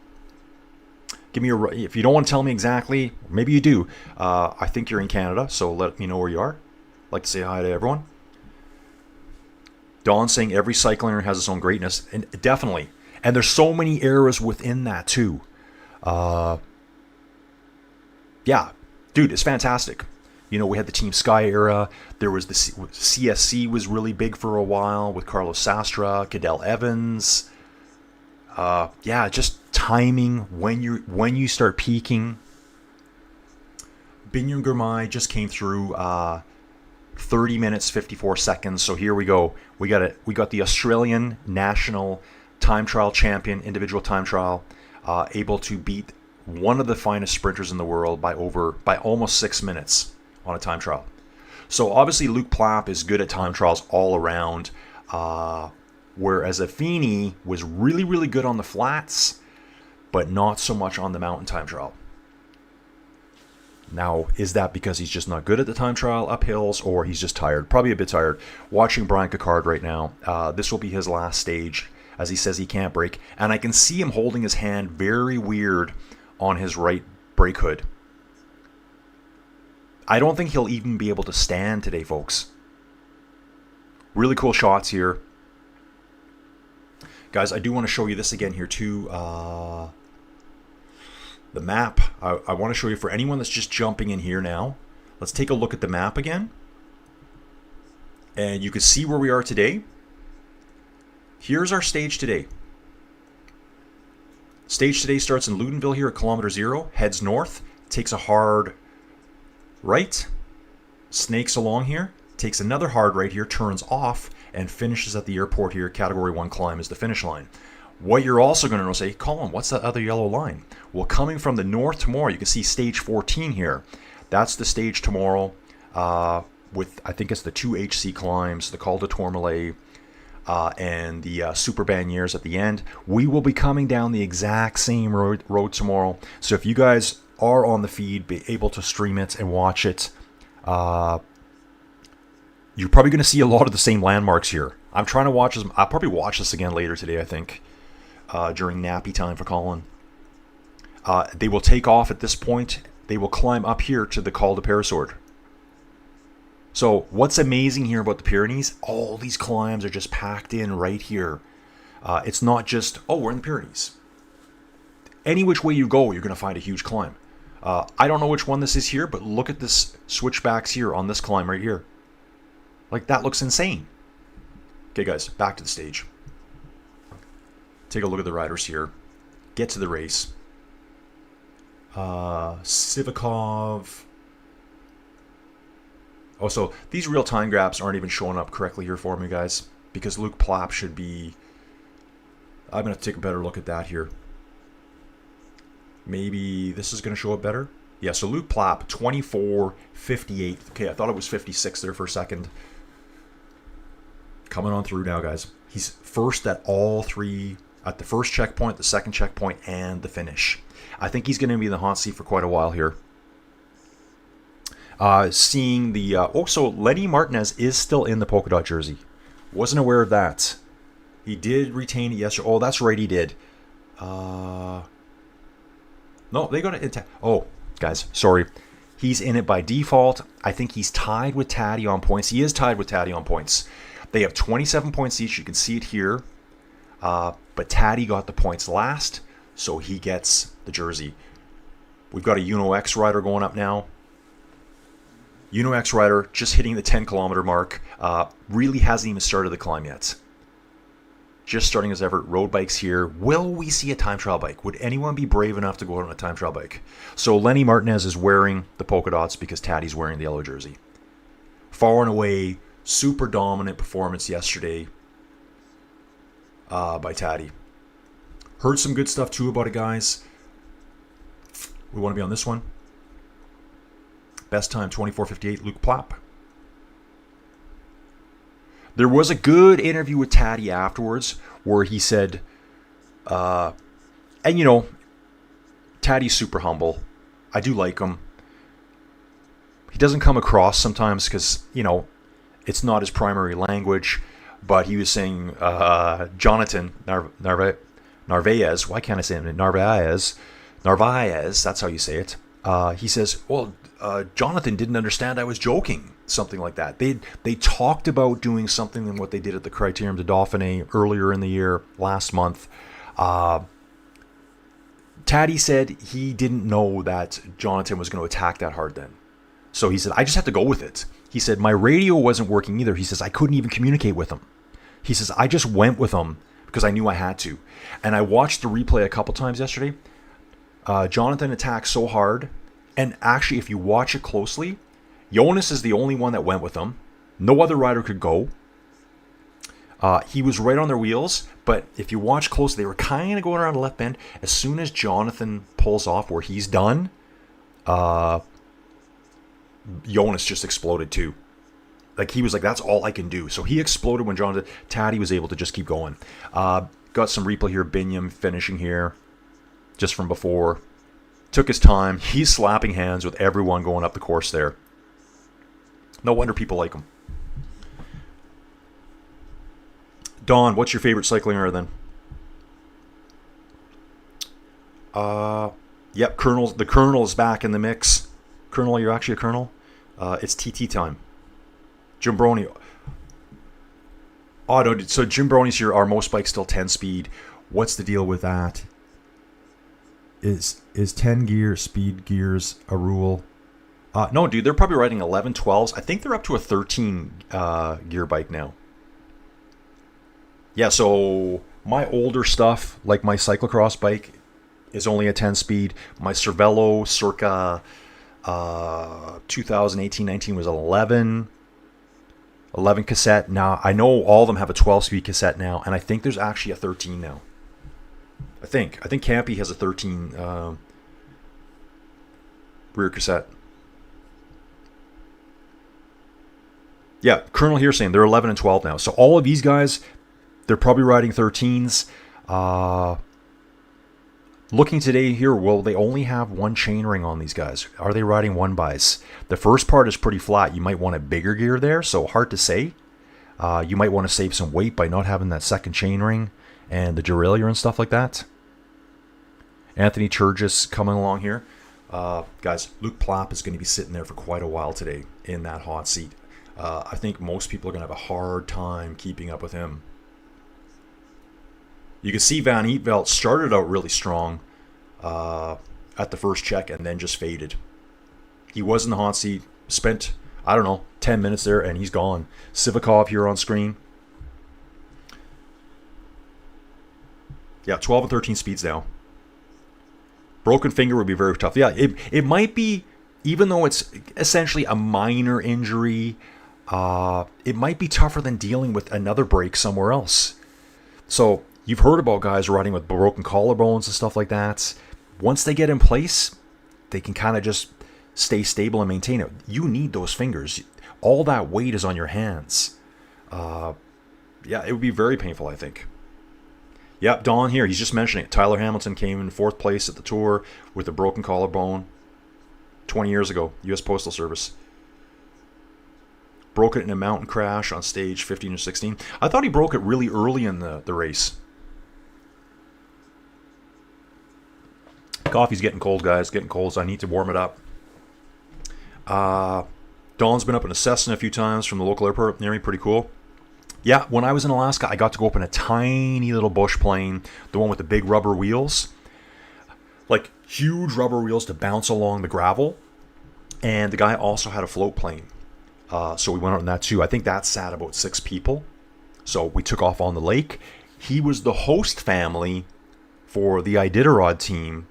Give me if you don't want to tell me exactly, maybe you do. I think you're in Canada, so let me know where you are. I'd like to say hi to everyone. Don saying every cycling has its own greatness, and definitely. And there's so many eras within that too. Yeah, dude, it's fantastic. You know, we had the Team Sky era. There was the CSC was really big for a while with Carlos Sastre, Cadel Evans. Yeah, just timing when you start peaking. Binion Gourmay just came through 30 minutes 54 seconds. So here we go. We got the Australian national time trial champion, individual time trial, able to beat one of the finest sprinters in the world by almost 6 minutes on a time trial. So obviously Luke Plapp is good at time trials all around, whereas Affini was really, really good on the flats, but not so much on the mountain time trial. Now, is that because he's just not good at the time trial up hills, or he's just tired? Probably a bit tired. Watching Brian Coquard right now, this will be his last stage, as he says he can't brake. And I can see him holding his hand very weird on his right brake hood. I don't think he'll even be able to stand today, folks. Really cool shots here. Guys, I do want to show you this again here too. The map. I want to show you for anyone that's just jumping in here now. Let's take a look at the map again. And you can see where we are today. Here's our stage today. Stage today starts in Loudenvielle here at kilometer 0, heads north, takes a hard right, snakes along here, takes another hard right here, turns off, and finishes at the airport here. Category 1 climb is the finish line. What you're also going to say, Colin, what's that other yellow line? Well, coming from the north tomorrow, you can see stage 14 here. That's the stage tomorrow with, I think it's the 2 HC climbs, the Col de Tourmalet, and the Super Banniers at the end. We will be coming down the exact same road tomorrow. So if you guys are on the feed, be able to stream it and watch it, you're probably going to see a lot of the same landmarks here. I'm trying to watch this. I'll probably watch this again later today, I think, during nappy time for Colin. They will take off at this point. They will climb up here to the Col de Peyragudes. So what's amazing here about the Pyrenees, all these climbs are just packed in right here. It's not just, oh, we're in the Pyrenees. Any which way you go, you're going to find a huge climb. I don't know which one this is here, but look at this switchbacks here on this climb right here. Like, that looks insane. Okay, guys, back to the stage. Take a look at the riders here. Get to the race. Sivikov. Oh, so these real-time graphs aren't even showing up correctly here for me, guys, because Luke Plapp should be... I'm going to take a better look at that here. Maybe this is going to show up better. Yeah, so Luke Plapp, 24:58. Okay, I thought it was 56 there for a second. Coming on through now, guys. He's first at all three, at the first checkpoint, the second checkpoint, and the finish. I think he's going to be in the hot seat for quite a while here. Seeing the... so Lenny Martinez is still in the polka dot jersey. Wasn't aware of that. He did retain it yesterday. Oh, that's right, he did. No, they got it. Oh, guys, sorry. He's in it by default. I think he's tied with Taddy on points. He is tied with Taddy on points. They have 27 points each. You can see it here. But Taddy got the points last, so he gets the jersey. We've got a Uno X rider going up now. Uno X rider just hitting the 10-kilometer mark. Really hasn't even started the climb yet. Just starting his effort. Road bikes here. Will we see a time trial bike? Would anyone be brave enough to go out on a time trial bike? So Lenny Martinez is wearing the polka dots because Taddy's wearing the yellow jersey. Far and away, super dominant performance yesterday by Taddy. Heard some good stuff too about it, guys. We want to be on this one. Best time, 24:58, Luke Plapp. There was a good interview with Taddy afterwards where he said, and you know, Taddy's super humble. I do like him. He doesn't come across sometimes because, you know, it's not his primary language. but he was saying Jonathan Narvaez. Why can't I say it? Narvaez. That's how you say it. He says, well, Jonathan didn't understand I was joking. Something like that. They talked about doing something than what they did at the Criterium de Dauphiné earlier in the year, last month. Taddy said he didn't know that Jonathan was going to attack that hard then. So he said, I just had to go with it. He said, my radio wasn't working either. He says, I couldn't even communicate with him. He says, I just went with him because I knew I had to. And I watched the replay a couple times yesterday. Jonathan attacked so hard. And actually, if you watch it closely, Jonas is the only one that went with him. No other rider could go. He was right on their wheels. But if you watch closely, they were kind of going around the left bend. As soon as Jonathan pulls off where he's done, Jonas just exploded too. Like he was like, that's all I can do. So he exploded when Taddy was able to just keep going. Got some replay here. Binyam finishing here just from before. Took his time. He's slapping hands with everyone going up the course there. No wonder people like him. Don, what's your favorite cycling era then? Yep, Colonel. The Colonel is back in the mix. Colonel, you're actually a Colonel? It's TT time. Jim Broney. Oh, no, so Jim Broney's here. Are most bikes still 10 speed? What's the deal with that? Is 10 gear speed gears a rule? No, dude, they're probably riding 11, 12s. I think they're up to a 13 gear bike now. Yeah, so my older stuff, like my cyclocross bike, is only a 10 speed. My Cervelo circa 2018-19 was 11 cassette. Now, I know all of them have a 12-speed cassette now, and I think there's actually a 13 now. I think Campy has a 13 rear cassette. Yeah, Colonel here saying they're 11 and 12 now. So all of these guys, they're probably riding 13s. Looking today here, well, they only have one chainring on these guys. Are they riding 1-bys? The first part is pretty flat. You might want a bigger gear there, so hard to say. You might want to save some weight by not having that second chainring and the derailleur and stuff like that. Anthony Turgis coming along here. Guys, Luke Plapp is going to be sitting there for quite a while today in that hot seat. I think most people are going to have a hard time keeping up with him. You can see Van Eetveld started out really strong at the first check and then just faded. He was in the hot seat, spent, 10 minutes there, and he's gone. Sivakov here on screen. Yeah, 12 and 13 speeds now. Broken finger would be very tough. Yeah, it might be, even though it's essentially a minor injury, it might be tougher than dealing with another break somewhere else. So you've heard about guys riding with broken collarbones and stuff like that. Once they get in place, they can kind of just stay stable and maintain it. You need those fingers. All that weight is on your hands. Yeah, it would be very painful, I think. Yep, Don here, he's just mentioning it. Tyler Hamilton came in 4th place at the Tour with a broken collarbone 20 years ago, U.S. Postal Service. Broke it in a mountain crash on stage 15 or 16. I thought he broke it really early in the race. Coffee's getting cold, guys. Getting cold, so I need to warm it up. Don's been up in a Cessna a few times from the local airport near me. Pretty cool. Yeah, when I was in Alaska, I got to go up in a tiny little bush plane, the one with the big rubber wheels. Like, huge rubber wheels to bounce along the gravel. And the guy also had a float plane. So we went out in that too. I think that sat about 6 people. So we took off on the lake. He was the host family for the Iditarod team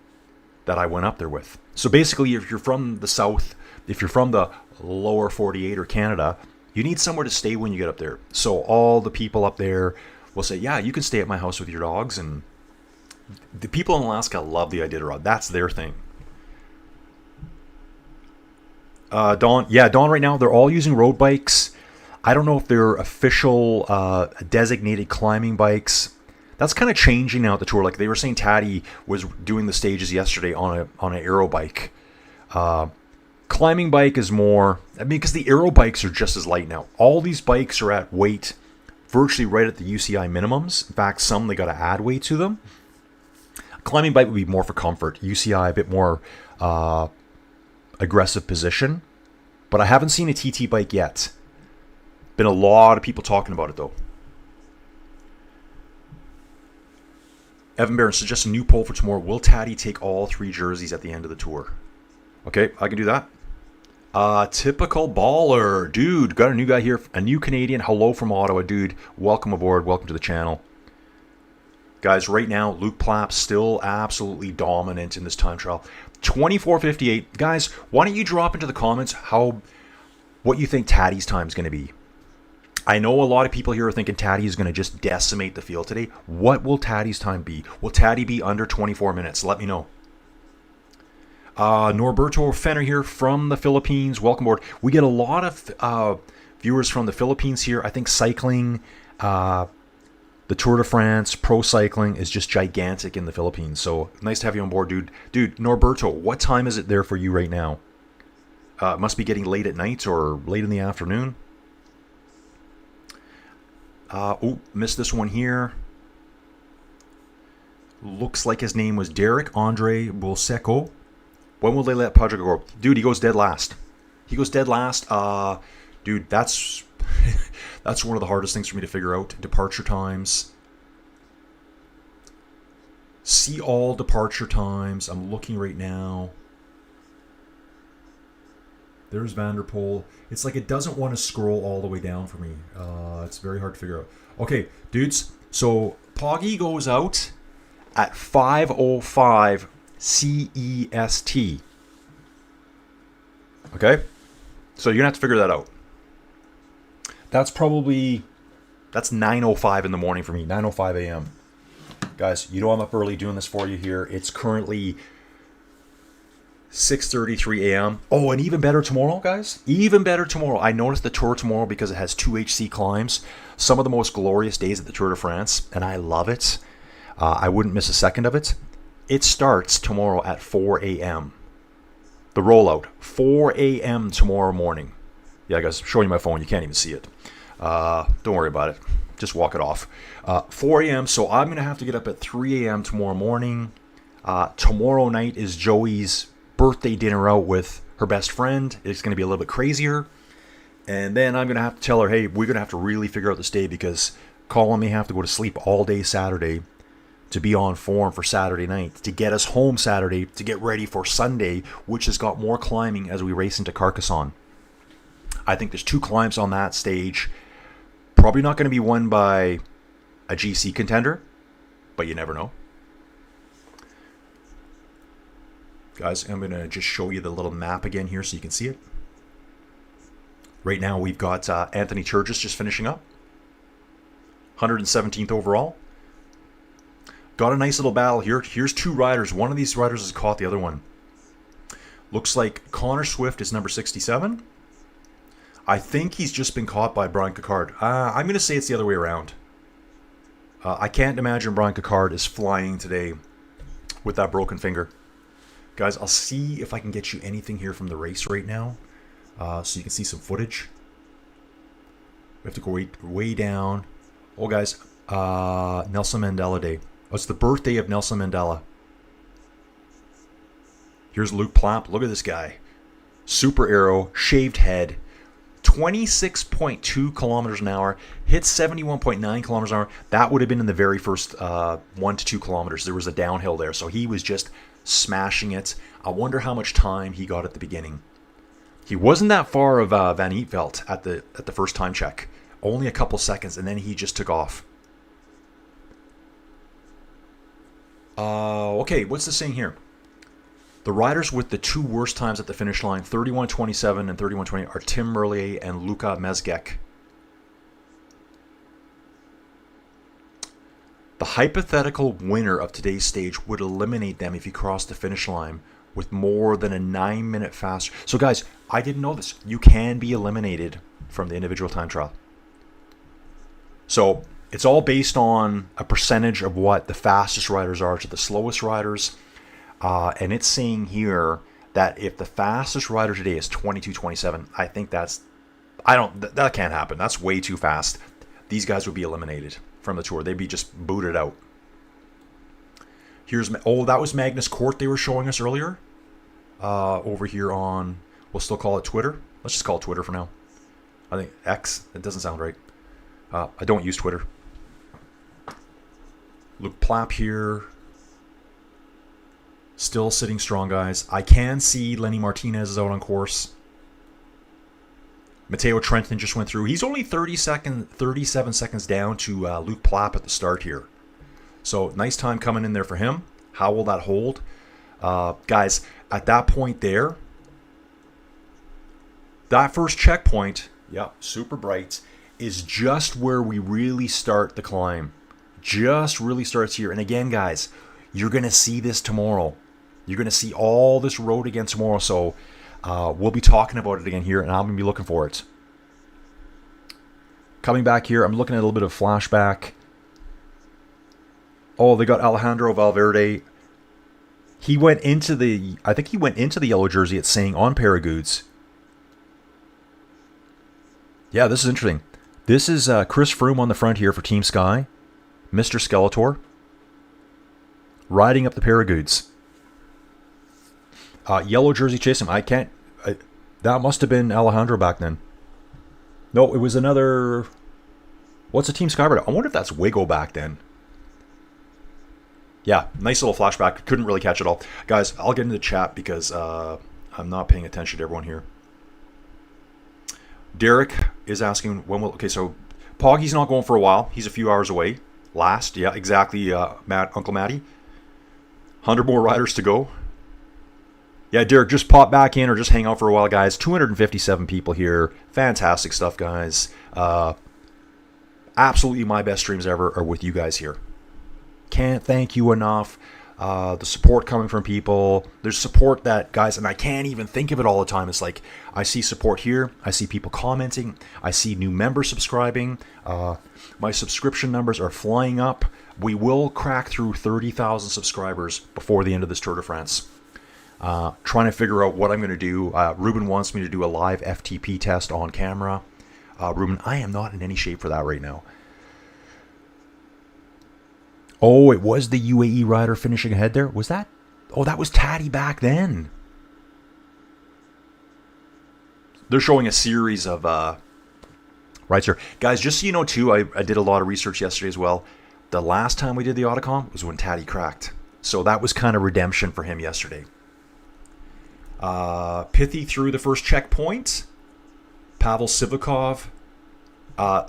that I went up there with. So basically, if you're from the south, if you're from the lower 48 or Canada, you need somewhere to stay when you get up there. So all the people up there will say, yeah, you can stay at my house with your dogs. And the people in Alaska love the Iditarod. That's their thing. Dawn right now, they're all using road bikes. I don't know if they're official designated climbing bikes. That's kind of changing now at the Tour. Like they were saying, Taddy was doing the stages yesterday on an aero bike. Climbing bike is more, because the aero bikes are just as light now. All these bikes are at weight virtually right at the UCI minimums. In fact, some they got to add weight to them. Climbing bike would be more for comfort. UCI a bit more aggressive position. But I haven't seen a TT bike yet. Been a lot of people talking about it though. Evan Barron suggests a new poll for tomorrow. Will Taddy take all 3 jerseys at the end of the tour? Okay, I can do that. Typical baller. Dude, got a new guy here. A new Canadian. Hello from Ottawa, dude. Welcome aboard. Welcome to the channel. Guys, right now, Luke Plapp still absolutely dominant in this time trial. 24:58. Guys, why don't you drop into the comments what you think Taddy's time is going to be? I know a lot of people here are thinking Taddy is going to just decimate the field today. What will Taddy's time be? Will Taddy be under 24 minutes? Let me know. Norberto Fenner here from the Philippines. Welcome aboard. We get a lot of viewers from the Philippines here. I think cycling, the Tour de France, pro cycling is just gigantic in the Philippines. So nice to have you on board, dude. Dude, Norberto, what time is it there for you right now? It must be getting late at night or late in the afternoon. Missed this one here. Looks like his name was Derek Andre Bulseco. When will they let Pogacar go? Dude, he goes dead last. He goes dead last. Dude, that's that's one of the hardest things for me to figure out. Departure times. See all departure times. I'm looking right now. There's Vanderpool. It's like it doesn't want to scroll all the way down for me. It's very hard to figure out. Okay, dudes. So Pogi goes out at 5:05 CEST. Okay? So you're going to have to figure that out. That's 9:05 in the morning for me. 9:05 a.m. Guys, you know I'm up early doing this for you here. It's currently 6:33 a.m. Oh, and even better tomorrow, guys. Even better tomorrow. I noticed the Tour tomorrow because it has 2 HC climbs. Some of the most glorious days at the Tour de France, and I love it. I wouldn't miss a second of it. It starts tomorrow at 4 a.m. The rollout, 4 a.m. tomorrow morning. Yeah, guys, I'm showing you my phone. You can't even see it. Don't worry about it. Just walk it off. 4 a.m. So I'm going to have to get up at 3 a.m. tomorrow morning. Tomorrow night is Joey's birthday dinner out with her best friend. It's going to be a little bit crazier. And then I'm going to have to tell her, hey, we're going to have to really figure out this day because Colin may have to go to sleep all day Saturday to be on form for Saturday night, to get us home Saturday, to get ready for Sunday, which has got more climbing as we race into Carcassonne. I think there's 2 climbs on that stage. Probably not going to be won by a GC contender, but you never know. Guys, I'm going to just show you the little map again here so you can see it. Right now we've got Anthony Turgis just finishing up. 117th overall. Got a nice little battle here. Here's 2 riders. One of these riders has caught the other one. Looks like Connor Swift is number 67. I think he's just been caught by Brian Cocard. I'm going to say it's the other way around. I can't imagine Brian Cocard is flying today with that broken finger. Guys, I'll see if I can get you anything here from the race right now. So you can see some footage. We have to go way down. Oh, guys, Nelson Mandela Day. Oh, it's the birthday of Nelson Mandela. Here's Luke Plapp. Look at this guy. Super aero, shaved head. 26.2 kilometers an hour. Hit 71.9 kilometers an hour. That would have been in the very first 1 to 2 kilometers. There was a downhill there. So he was just smashing it. I wonder how much time he got at the beginning. He wasn't that far of Van Eetvelt at the first time check. Only a couple seconds, and then he just took off. Okay, what's this saying here? The riders with the 2 worst times at the finish line, 31:27 and 31:20, are Tim Merlier and Luka Mezgec. The hypothetical winner of today's stage would eliminate them if he crossed the finish line with more than a 9-minute faster. So guys, I didn't know this. You can be eliminated from the individual time trial. So it's all based on a percentage of what the fastest riders are to the slowest riders. And it's saying here that if the fastest rider today is 22:27, I think that can't happen. That's way too fast. these guys would be eliminated from the Tour. They'd be just booted out. Here's, oh, that was Magnus Cort they were showing us earlier. Over here on, we'll still call it Twitter. Let's just call it Twitter for now. I think X, it doesn't sound right. I don't use Twitter. Luke Plapp here. Still sitting strong, guys. I can see Lenny Martinez is out on course. Matteo Trentin just went through. He's only 37 seconds down to Luke Plapp at the start here. So nice time coming in there for him. How will that hold? Guys, at that point there, that first checkpoint, yeah, super bright, is just where we really start the climb. Just really starts here. And again, guys, you're going to see this tomorrow. You're going to see all this road again tomorrow. So we'll be talking about it again here, and I'm going to be looking for it. Coming back here, I'm looking at a little bit of flashback. Oh, they got Alejandro Valverde. He went into the, I think he went into the yellow jersey it's saying on Peyragudes. Yeah, this is interesting. This is Chris Froome on the front here for Team Sky. Mr. Skeletor. Riding up the Peyragudes. Yellow jersey chasing him. That must have been Alejandro back then. No, it was another... What's a Team Sky ride? I wonder if that's Wigo back then. Yeah, nice little flashback. Couldn't really catch it all. Guys, I'll get into the chat because I'm not paying attention to everyone here. Derek is asking when will... Okay, so Pogi's not going for a while. He's a few hours away. Last, yeah, exactly, Uncle Matty. 100 more riders to go. Yeah, Derek, just pop back in or just hang out for a while, guys. 257 people here. Fantastic stuff, guys. Absolutely my best streams ever are with you guys here. Can't thank you enough. The support coming from people. There's support that, guys, and I can't even think of it all the time. It's like I see support here. I see people commenting. I see new members subscribing. My subscription numbers are flying up. We will crack through 30,000 subscribers before the end of this Tour de France. Trying to figure out what I'm going to do. Ruben wants me to do a live FTP test on camera. Ruben, I am not in any shape for that right now. Oh, it was the UAE rider finishing ahead there? Was that? Oh, that was Taddy back then. They're showing a series of rides here. Guys, just so you know, too, I did a lot of research yesterday as well. The last time we did the Hautacam was when Taddy cracked. So that was kind of redemption for him yesterday. Pithy through the first checkpoint. Pavel Sivakov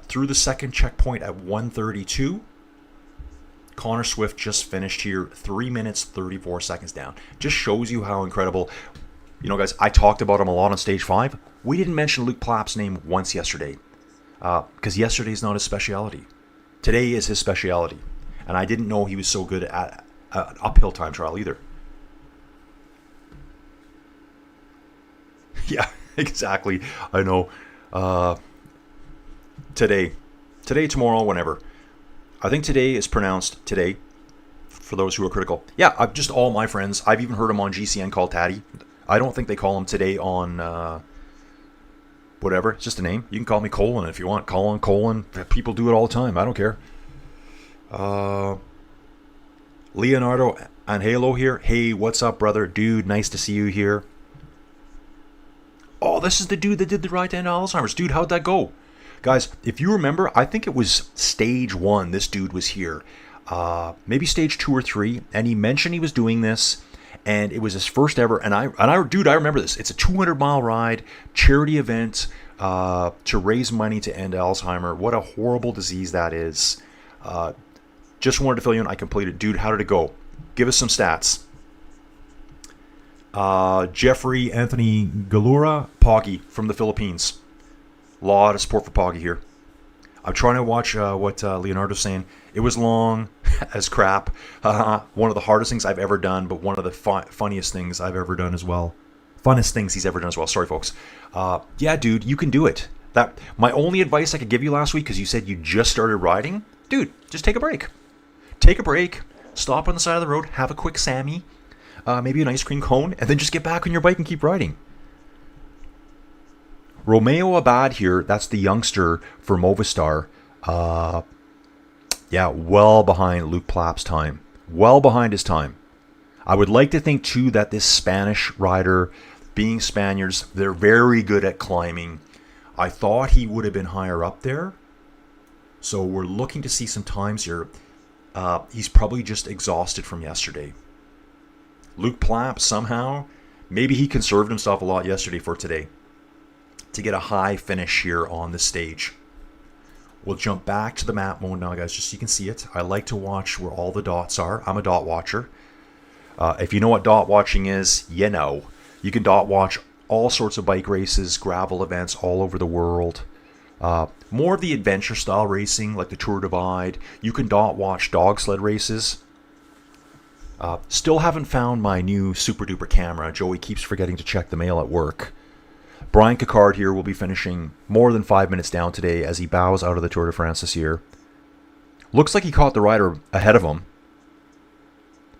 through the second checkpoint at 1:32. Connor Swift just finished here, 3 minutes, 34 seconds down. Just shows you how incredible. You know, guys, I talked about him a lot on Stage 5. We didn't mention Luke Plapp's name once yesterday because yesterday is not his speciality. Today is his speciality. And I didn't know he was so good at an uphill time trial either. Yeah, exactly. I know. Today, tomorrow, whenever. I think today is pronounced today, for those who are critical. Yeah, just all my friends. I've even heard him on GCN called Taddy. I don't think they call him today on whatever. It's just a name. You can call me Colin if you want. Colin. People do it all the time. I don't care. Leonardo Angelo here. Hey, what's up, brother? Dude, nice to see you here. Oh, this is the dude that did the ride to end Alzheimer's. Dude, how'd that go? Guys, if you remember, I think it was Stage 1 this dude was here. Maybe Stage 2 or 3. And he mentioned he was doing this. And it was his first ever. Dude, I remember this. It's a 200-mile ride, charity event to raise money to end Alzheimer's. What a horrible disease that is. Just wanted to fill you in. I completed. Dude, how did it go? Give us some stats. Jeffrey Anthony Galura, Pogi from the Philippines. A lot of support for Pogi here. I'm trying to watch what Leonardo's saying. It was long as crap. One of the hardest things I've ever done, but one of the funniest things I've ever done as well. Funnest things he's ever done as well. Sorry, folks. Yeah, dude, you can do it. My only advice I could give you last week, because you said you just started riding, dude, just take a break. Take a break. Stop on the side of the road. Have a quick Sammy. Maybe an ice cream cone, and then just get back on your bike and keep riding. Romeo Abad here, that's the youngster for Movistar. Yeah, well behind Luke Plapp's time. Well behind his time. I would like to think, too, that this Spanish rider, being Spaniards, they're very good at climbing. I thought he would have been higher up there. So we're looking to see some times here. He's probably just exhausted from yesterday. Luke Plapp, somehow, maybe he conserved himself a lot yesterday for today to get a high finish here on the stage. We'll jump back to the map mode now, guys, just so you can see it. I like to watch where all the dots are. I'm a dot watcher. If you know what dot watching is, you know. You can dot watch all sorts of bike races, gravel events all over the world. More of the adventure style racing, like the Tour Divide. You can dot watch dog sled races. Still haven't found my new super duper camera. Joey keeps forgetting to check the mail at work. Brian Cocard here will be finishing more than 5 minutes down today as he bows out of the Tour de France this year. Looks like he caught the rider ahead of him.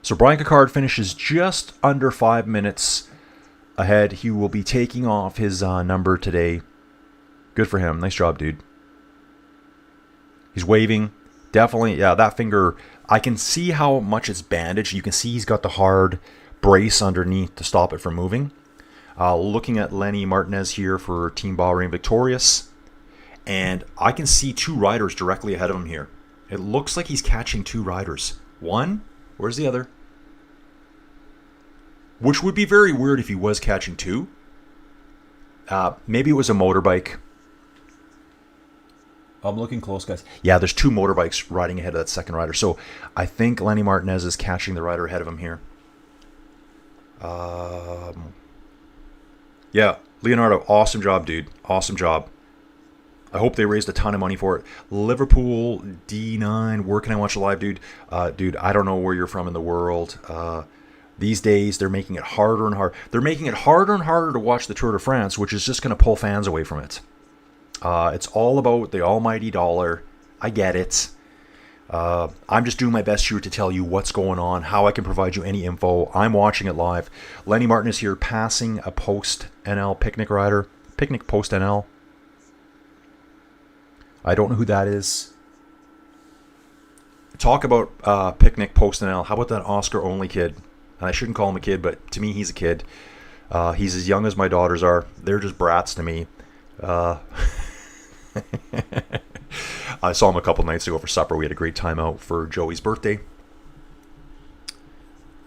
So Brian Cocard finishes just under 5 minutes ahead. He will be taking off his number today. Good for him. Nice job, dude. He's waving. Definitely, yeah, that finger, I can see how much it's bandaged. You can see he's got the hard brace underneath to stop it from moving. Looking at Lenny Martinez here for Team Bahrain Victorious. And I can see two riders directly ahead of him here. It looks like he's catching two riders. One, where's the other? Which would be very weird if he was catching two. Maybe it was a motorbike. I'm looking close, guys. Yeah, there's two motorbikes riding ahead of that second rider. So I think Lenny Martinez is catching the rider ahead of him here. Yeah, Leonardo, awesome job, dude. Awesome job. I hope they raised a ton of money for it. Liverpool D9, where can I watch live, dude? Dude, I don't know where you're from in the world. These days, they're making it harder and harder. They're making it harder and harder to watch the Tour de France, which is just going to pull fans away from it. It's all about the almighty dollar. I get it. I'm just doing my best here to tell you what's going on, how I can provide you any info. I'm watching it live. Lenny Martin is here passing a post-NL picnic rider. Picnic post-NL. I don't know who that is. Talk about picnic post-NL. How about that Oscar-only kid? And I shouldn't call him a kid, but to me, he's a kid. He's as young as my daughters are. They're just brats to me. I saw him a couple nights ago for supper. We had a great time out for Joey's birthday.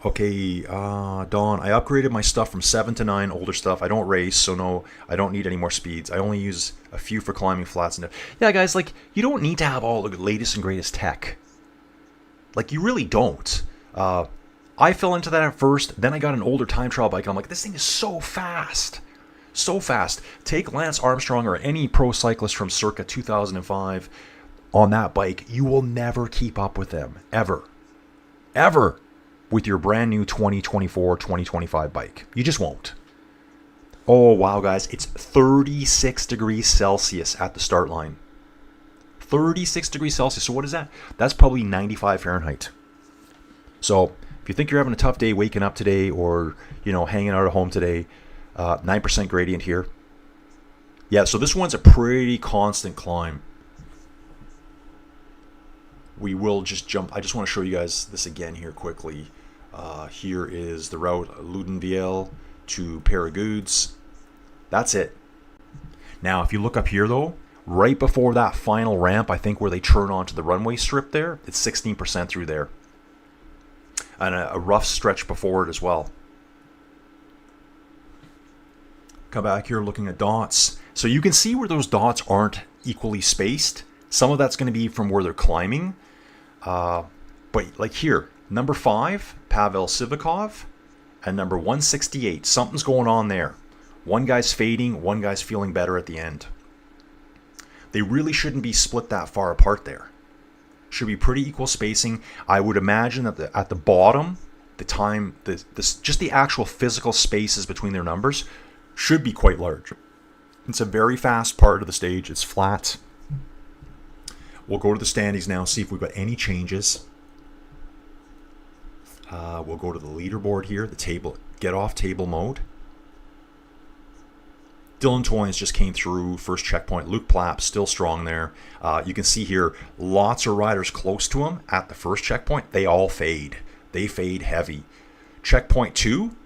Okay, Dawn, I upgraded my stuff from 7 to 9, older stuff. I don't race, so no, I don't need any more speeds. I only use a few for climbing flats. And yeah, guys, like, you don't need to have all the latest and greatest tech. Like, you really don't. I fell into that at first. Then I got an older time trial bike. I'm like, this thing is so fast. So fast. Take Lance Armstrong or any pro cyclist from circa 2005 on that bike. You will never keep up with them. Ever. Ever. With your brand new 2024, 2025 bike. You just won't. Oh, wow, guys. It's 36 degrees Celsius at the start line. 36 degrees Celsius. So what is that? That's probably 95 Fahrenheit. So if you think you're having a tough day waking up today or, you know, hanging out at home today, 9% gradient here. Yeah, so this one's a pretty constant climb. We will just jump. I just want to show you guys this again here quickly. Here is the route Loudenvielle to Peyragudes. That's it. Now, if you look up here, though, right before that final ramp, I think where they turn onto the runway strip there, it's 16% through there. And a rough stretch before it as well. Come back here looking at dots. So you can see where those dots aren't equally spaced. Some of that's going to be from where they're climbing. But like here, number 5, Pavel Sivakov, and number 168. Something's going on there. One guy's fading, one guy's feeling better at the end. They really shouldn't be split that far apart there. Should be pretty equal spacing. I would imagine that at the bottom, the time, just the actual physical spaces between their numbers should be quite large. It's a very fast part of the stage. It's flat. We'll go to the standings now, see if we've got any changes. We'll go to the leaderboard here, the table, get off table mode. Dylan Toynes just came through first checkpoint. Luke Plapp still strong there. You can see here lots of riders close to him at the first checkpoint. They all fade. They fade heavy. Checkpoint 2.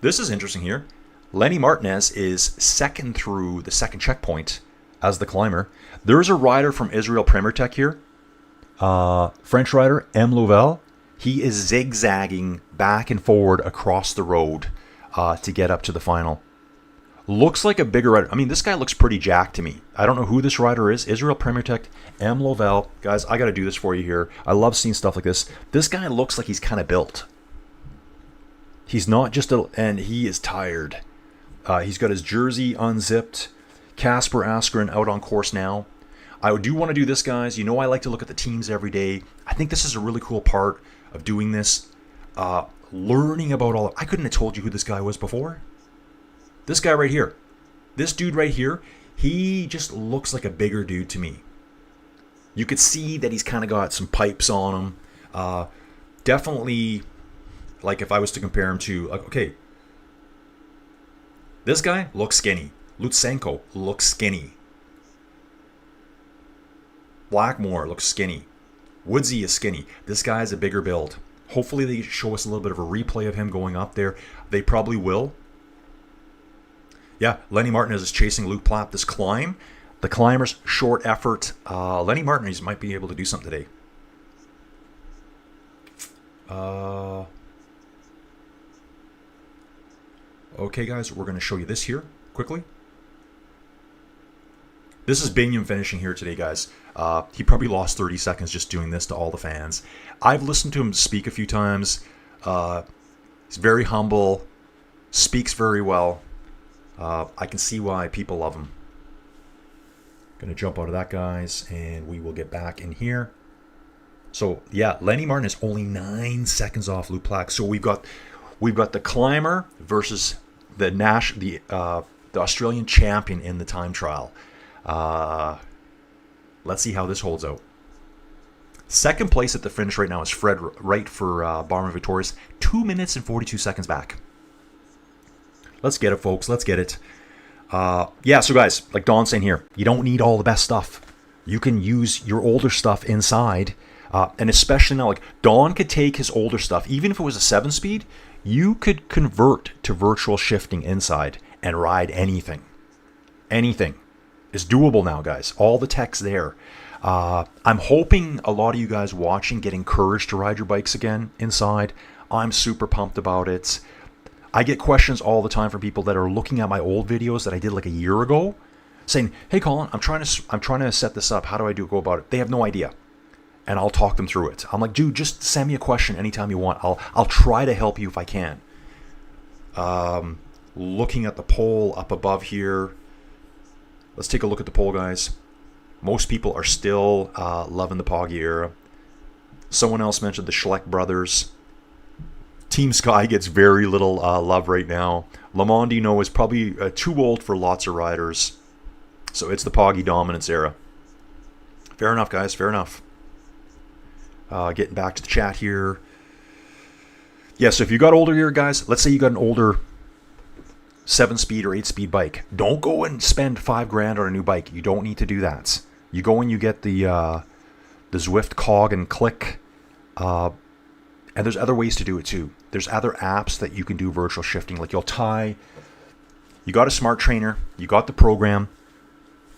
This is interesting here. Lenny Martinez is second through the second checkpoint as the climber. There's a rider from Israel Premier Tech here. French rider, Loudenvielle. He is zigzagging back and forward across the road to get up to the final. Looks like a bigger rider. I mean, this guy looks pretty jacked to me. I don't know who this rider is. Israel Premier Tech, Loudenvielle. Guys, I got to do this for you here. I love seeing stuff like this. This guy looks like he's kind of built. He's not just and he is tired. He's got his jersey unzipped. Casper Askren out on course now. I do want to do this, guys. You know I like to look at the teams every day. I think this is a really cool part of doing this. Learning about all... I couldn't have told you who this guy was before. This guy right here. This dude right here, he just looks like a bigger dude to me. You could see that he's kind of got some pipes on him. Definitely, like if I was to compare him to... okay, this guy looks skinny. Lutsenko looks skinny. Blackmore looks skinny. Woodsy is skinny. This guy has a bigger build. Hopefully they show us a little bit of a replay of him going up there. They probably will. Yeah, Lenny Martinez is chasing Luke Plapp this climb. The climber's short effort. Lenny Martinez might be able to do something today. Okay, guys, we're going to show you this here quickly. This is Biniam finishing here today, guys. He probably lost 30 seconds just doing this to all the fans. I've listened to him speak a few times. He's very humble, speaks very well. I can see why people love him. Going to jump out of that, guys, and we will get back in here. So, yeah, Lenny Martin is only 9 seconds off Luke Plapp. So we've got the climber versus the Australian champion in the time trial. Let's see how this holds out. Second place at the finish right now is Fred Wright for Barman Victorious. 2 minutes and 42 seconds back. Let's get it, folks. Let's get it. Yeah, so guys, like Don's saying here, you don't need all the best stuff. You can use your older stuff inside. And especially now, like Don could take his older stuff, even if it was a 7-speed, you could convert to virtual shifting inside and ride anything. Anything is doable now, guys. All the tech's there. I'm hoping a lot of you guys watching get encouraged to ride your bikes again inside. I'm super pumped about it. I get questions all the time from people that are looking at my old videos that I did like a year ago, saying, "Hey, Colin, I'm trying to set this up. How do I go about it?" They have no idea, and I'll talk them through it. I'm like, dude, just send me a question anytime you want. I'll try to help you if I can. Looking at the poll up above here. Let's take a look at the poll, guys. Most people are still loving the Pogi era. Someone else mentioned the Schleck brothers. Team Sky gets very little love right now. Lamondino is probably too old for lots of riders. So it's the Pogi dominance era. Fair enough, guys. Fair enough. Getting back to the chat here. Yeah, so if you got older here, guys, let's say you got an older 7-speed or 8-speed bike. Don't go and spend $5,000 on a new bike. You don't need to do that. You go and you get the Zwift cog and click. And there's other ways to do it too. There's other apps that you can do virtual shifting. Like you got a smart trainer, you got the program,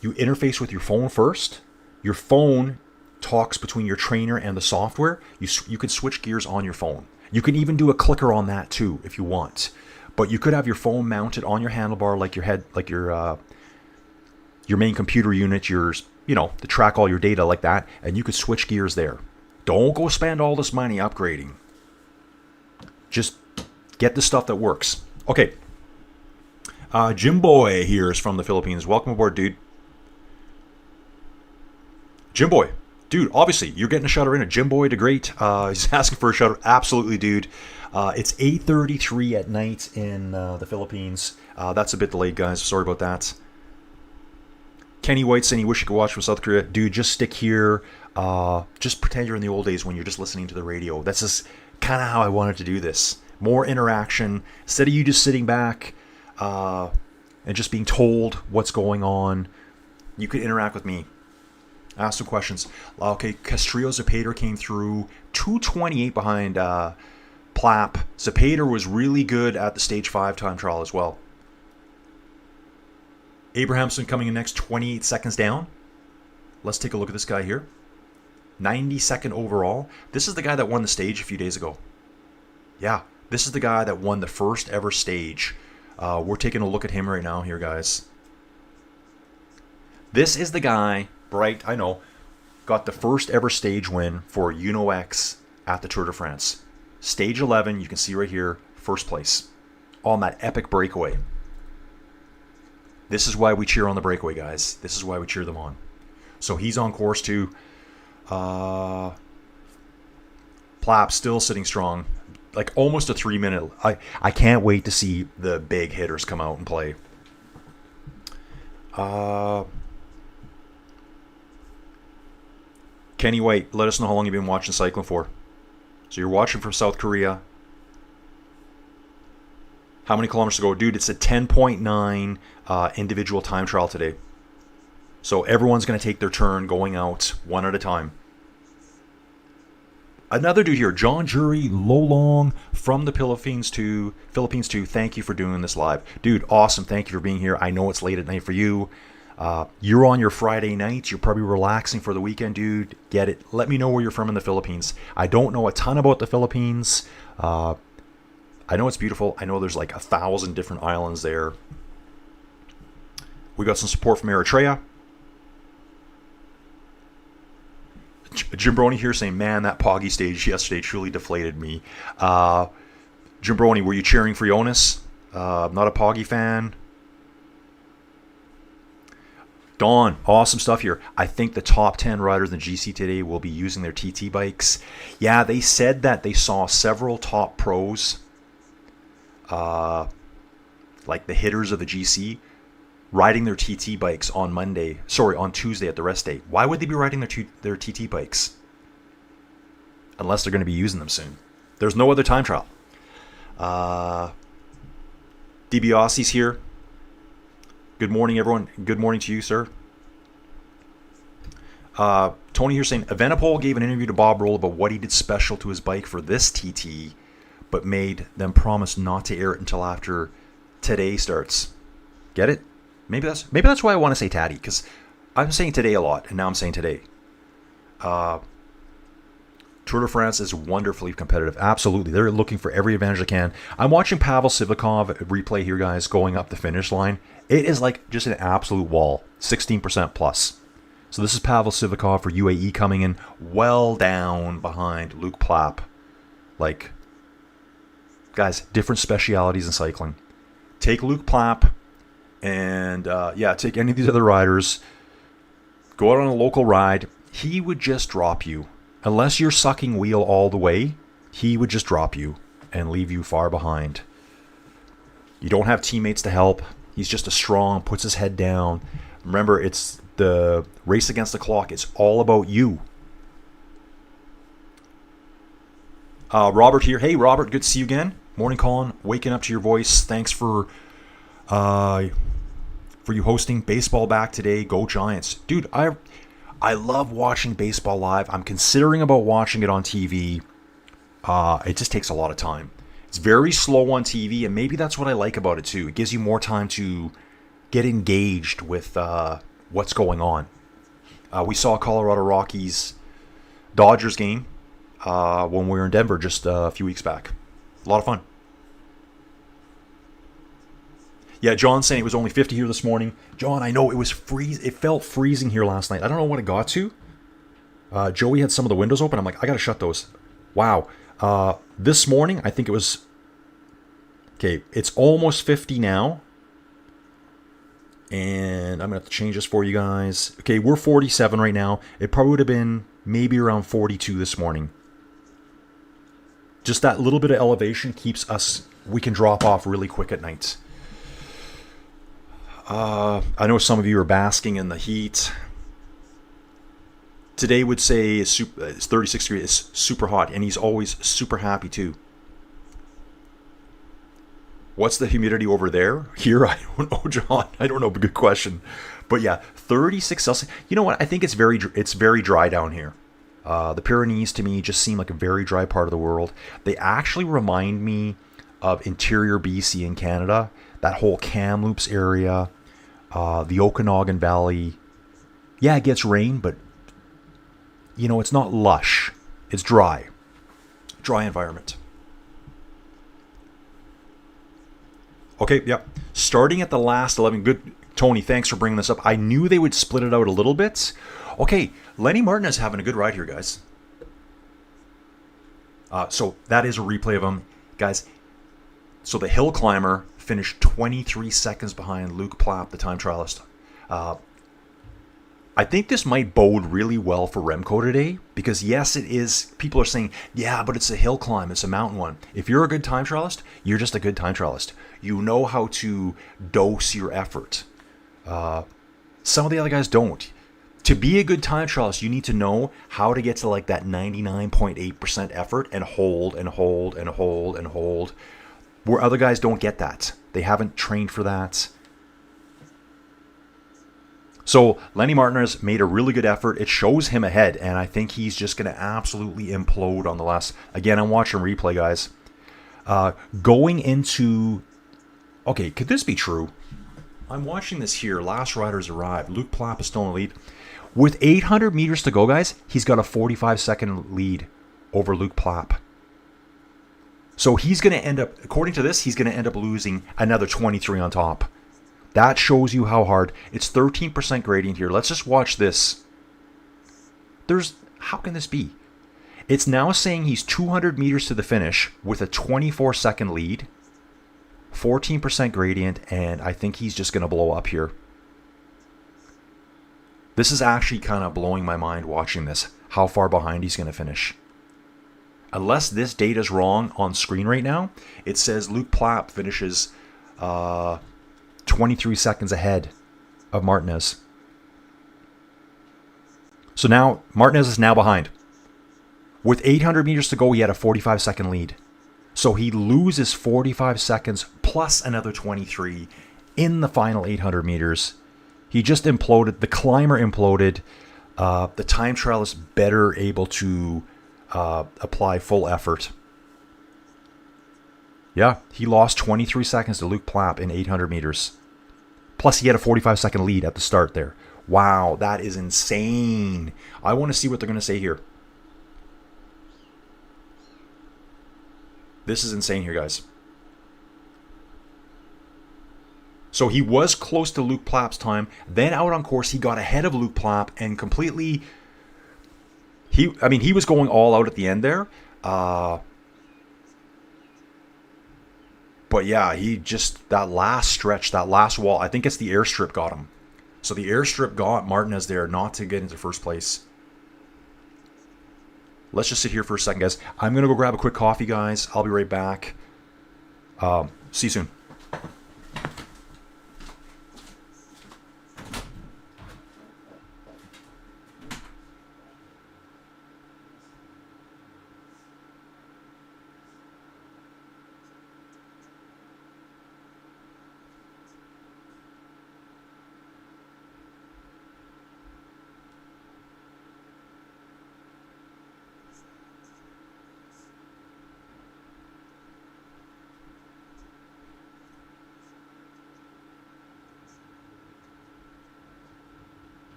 you interface with your phone first. Your phone talks between your trainer and the software. You can switch gears on your phone. You can even do a clicker on that too if you want. But you could have your phone mounted on your handlebar like your main computer unit, to track all your data like that, and you could switch gears there. Don't go spend all this money upgrading. Just get the stuff that works. Okay. Jim Boy here is from the Philippines. Welcome aboard, dude. Jim Boy. Dude, obviously, you're getting a shout out in it. Jim Boy, the great. He's asking for a shout out. Absolutely, dude. It's 8:33 at night in the Philippines. That's a bit delayed, guys. Sorry about that. Kenny White saying he wish you could watch from South Korea. Dude, just stick here. Just pretend you're in the old days when you're just listening to the radio. That's just kind of how I wanted to do this. More interaction. Instead of you just sitting back, and just being told what's going on. You could interact with me. Ask some questions. Okay, Castrillo Zapata came through 2:28 behind Plap. Zapata was really good at the stage 5 time trial as well. Abrahamson coming in next, 28 seconds down. Let's take a look at this guy here. 92nd overall. This is the guy that won the stage a few days ago. Yeah, this is the guy that won the first ever stage. We're taking a look at him right now here, guys. This is the guy, Bright, I know, got the first ever stage win for UNOX at the Tour de France. Stage 11, you can see right here, first place on that epic breakaway. This is why we cheer on the breakaway, guys. This is why we cheer them on. So he's on course too. Plap still sitting strong. Like almost a 3-minute. I can't wait to see the big hitters come out and play. Kenny White, let us know how long you've been watching cycling for. So you're watching from South Korea. How many kilometers to go? Dude, it's a 10.9 individual time trial today. So everyone's going to take their turn going out one at a time. Another dude here, John Jury Lolong from the Philippines too. Thank you for doing this live. Dude, awesome. Thank you for being here. I know it's late at night for you. You're on your Friday nights. You're probably relaxing for the weekend, dude. Get it. Let me know where you're from in the Philippines. I don't know a ton about the Philippines. I know it's beautiful. I know there's like 1,000 different islands there. We got some support from Eritrea. Jim Brony here saying, man, that Pogi stage yesterday truly deflated me. Jim Brony, were you cheering for Jonas? Not a Pogi fan. Dawn, awesome stuff here. I think the top 10 riders in the GC today will be using their TT bikes. Yeah, they said that they saw several top pros, like the hitters of the GC, riding their TT bikes on Tuesday at the rest day. Why would they be riding their TT bikes? Unless they're going to be using them soon. There's no other time trial. DiBiase's here. Good morning, everyone. Good morning to you, sir. Tony here saying, Evenepoel gave an interview to Bob Roll about what he did special to his bike for this TT, but made them promise not to air it until after today starts. Get it? Maybe that's why I want to say Taddy, because I'm saying today a lot, and now I'm saying today. Tour de France is wonderfully competitive. Absolutely. They're looking for every advantage they can. I'm watching Pavel Sivakov replay here, guys, going up the finish line. It is like just an absolute wall. 16% plus. So this is Pavel Sivakov for UAE coming in well down behind Luke Plap. Like, guys, different specialities in cycling. Take Luke Plap and, take any of these other riders. Go out on a local ride. He would just drop you. Unless you're sucking wheel all the way, he would just drop you and leave you far behind. You don't have teammates to help. He's just a strong, puts his head down. Remember, it's the race against the clock. It's all about you. Robert here. Hey, Robert, good to see you again. Morning, Colin. Waking up to your voice. Thanks for you hosting baseball back today. Go Giants. Dude, I love watching baseball live. I'm considering about watching it on TV. It just takes a lot of time. It's very slow on TV, and maybe that's what I like about it too. It gives you more time to get engaged with what's going on. We saw Colorado Rockies Dodgers game when we were in Denver just a few weeks back. A lot of fun. Yeah, John's saying it was only 50 here this morning. John, I know it was it felt freezing here last night. I don't know what it got to. Joey had some of the windows open. I'm like, I gotta shut those. Wow. This morning, I think it was... Okay, it's almost 50 now. And I'm going to have to change this for you guys. Okay, we're 47 right now. It probably would have been maybe around 42 this morning. Just that little bit of elevation keeps us... We can drop off really quick at night. I know some of you are basking in the heat. Today would say it's 36 degrees. It's super hot, and he's always super happy too. What's the humidity over there? Here, I don't know, John. I don't know. Good question. But yeah, 36 Celsius. You know what? I think it's very dry down here. The Pyrenees to me just seem like a very dry part of the world. They actually remind me of interior BC in Canada. That whole Kamloops area, the Okanagan Valley. Yeah, it gets rain, but you know, it's not lush. It's dry. Dry environment. Okay, yeah. Starting at the last 11. Good, Tony, thanks for bringing this up. I knew they would split it out a little bit. Okay, Lenny Martinez having a good ride here, guys. So that is a replay of him. Guys, so the hill climber finished 23 seconds behind Luke Plapp, the time trialist. I think this might bode really well for Remco today because, yes, it is. People are saying, yeah, but it's a hill climb. It's a mountain one. If you're a good time trialist, you're just a good time trialist. You know how to dose your effort. Some of the other guys don't. To be a good time trialist, you need to know how to get to like that 99.8% effort and hold and hold and hold and hold, where other guys don't get that. They haven't trained for that. So Lenny Martinez made a really good effort. It shows him ahead, and I think he's just going to absolutely implode on the last. Again, I'm watching replay, guys. Going into... Okay, could this be true? I'm watching this here. Last riders arrived. Luke Plapp is still in the lead. With 800 meters to go, guys, he's got a 45-second lead over Luke Plapp. So he's going to end up, according to this, he's going to end up losing another 23 on top. That shows you how hard. It's 13% gradient here. Let's just watch this. How can this be? It's now saying he's 200 meters to the finish with a 24-second lead, 14% gradient, and I think he's just going to blow up here. This is actually kind of blowing my mind watching this, how far behind he's going to finish. Unless this data is wrong on screen right now, it says Luke Plapp finishes 23 seconds ahead of Martinez. So now Martinez is now behind. With 800 meters to go, he had a 45-second lead. So he loses 45 seconds plus another 23 in the final 800 meters. He just imploded. The climber imploded. The time trial is better able to apply full effort. Yeah, he lost 23 seconds to Luke Plapp in 800 meters. Plus, he had a 45-second lead at the start there. Wow, that is insane. I want to see what they're going to say here. This is insane here, guys. So he was close to Luke Plapp's time. Then out on course, he got ahead of Luke Plapp and completely... He was going all out at the end there. But yeah, he just, that last stretch, that last wall, I think it's the airstrip got him. So the airstrip got Martinez there not to get into first place. Let's just sit here for a second, guys. I'm going to go grab a quick coffee, guys. I'll be right back. See you soon.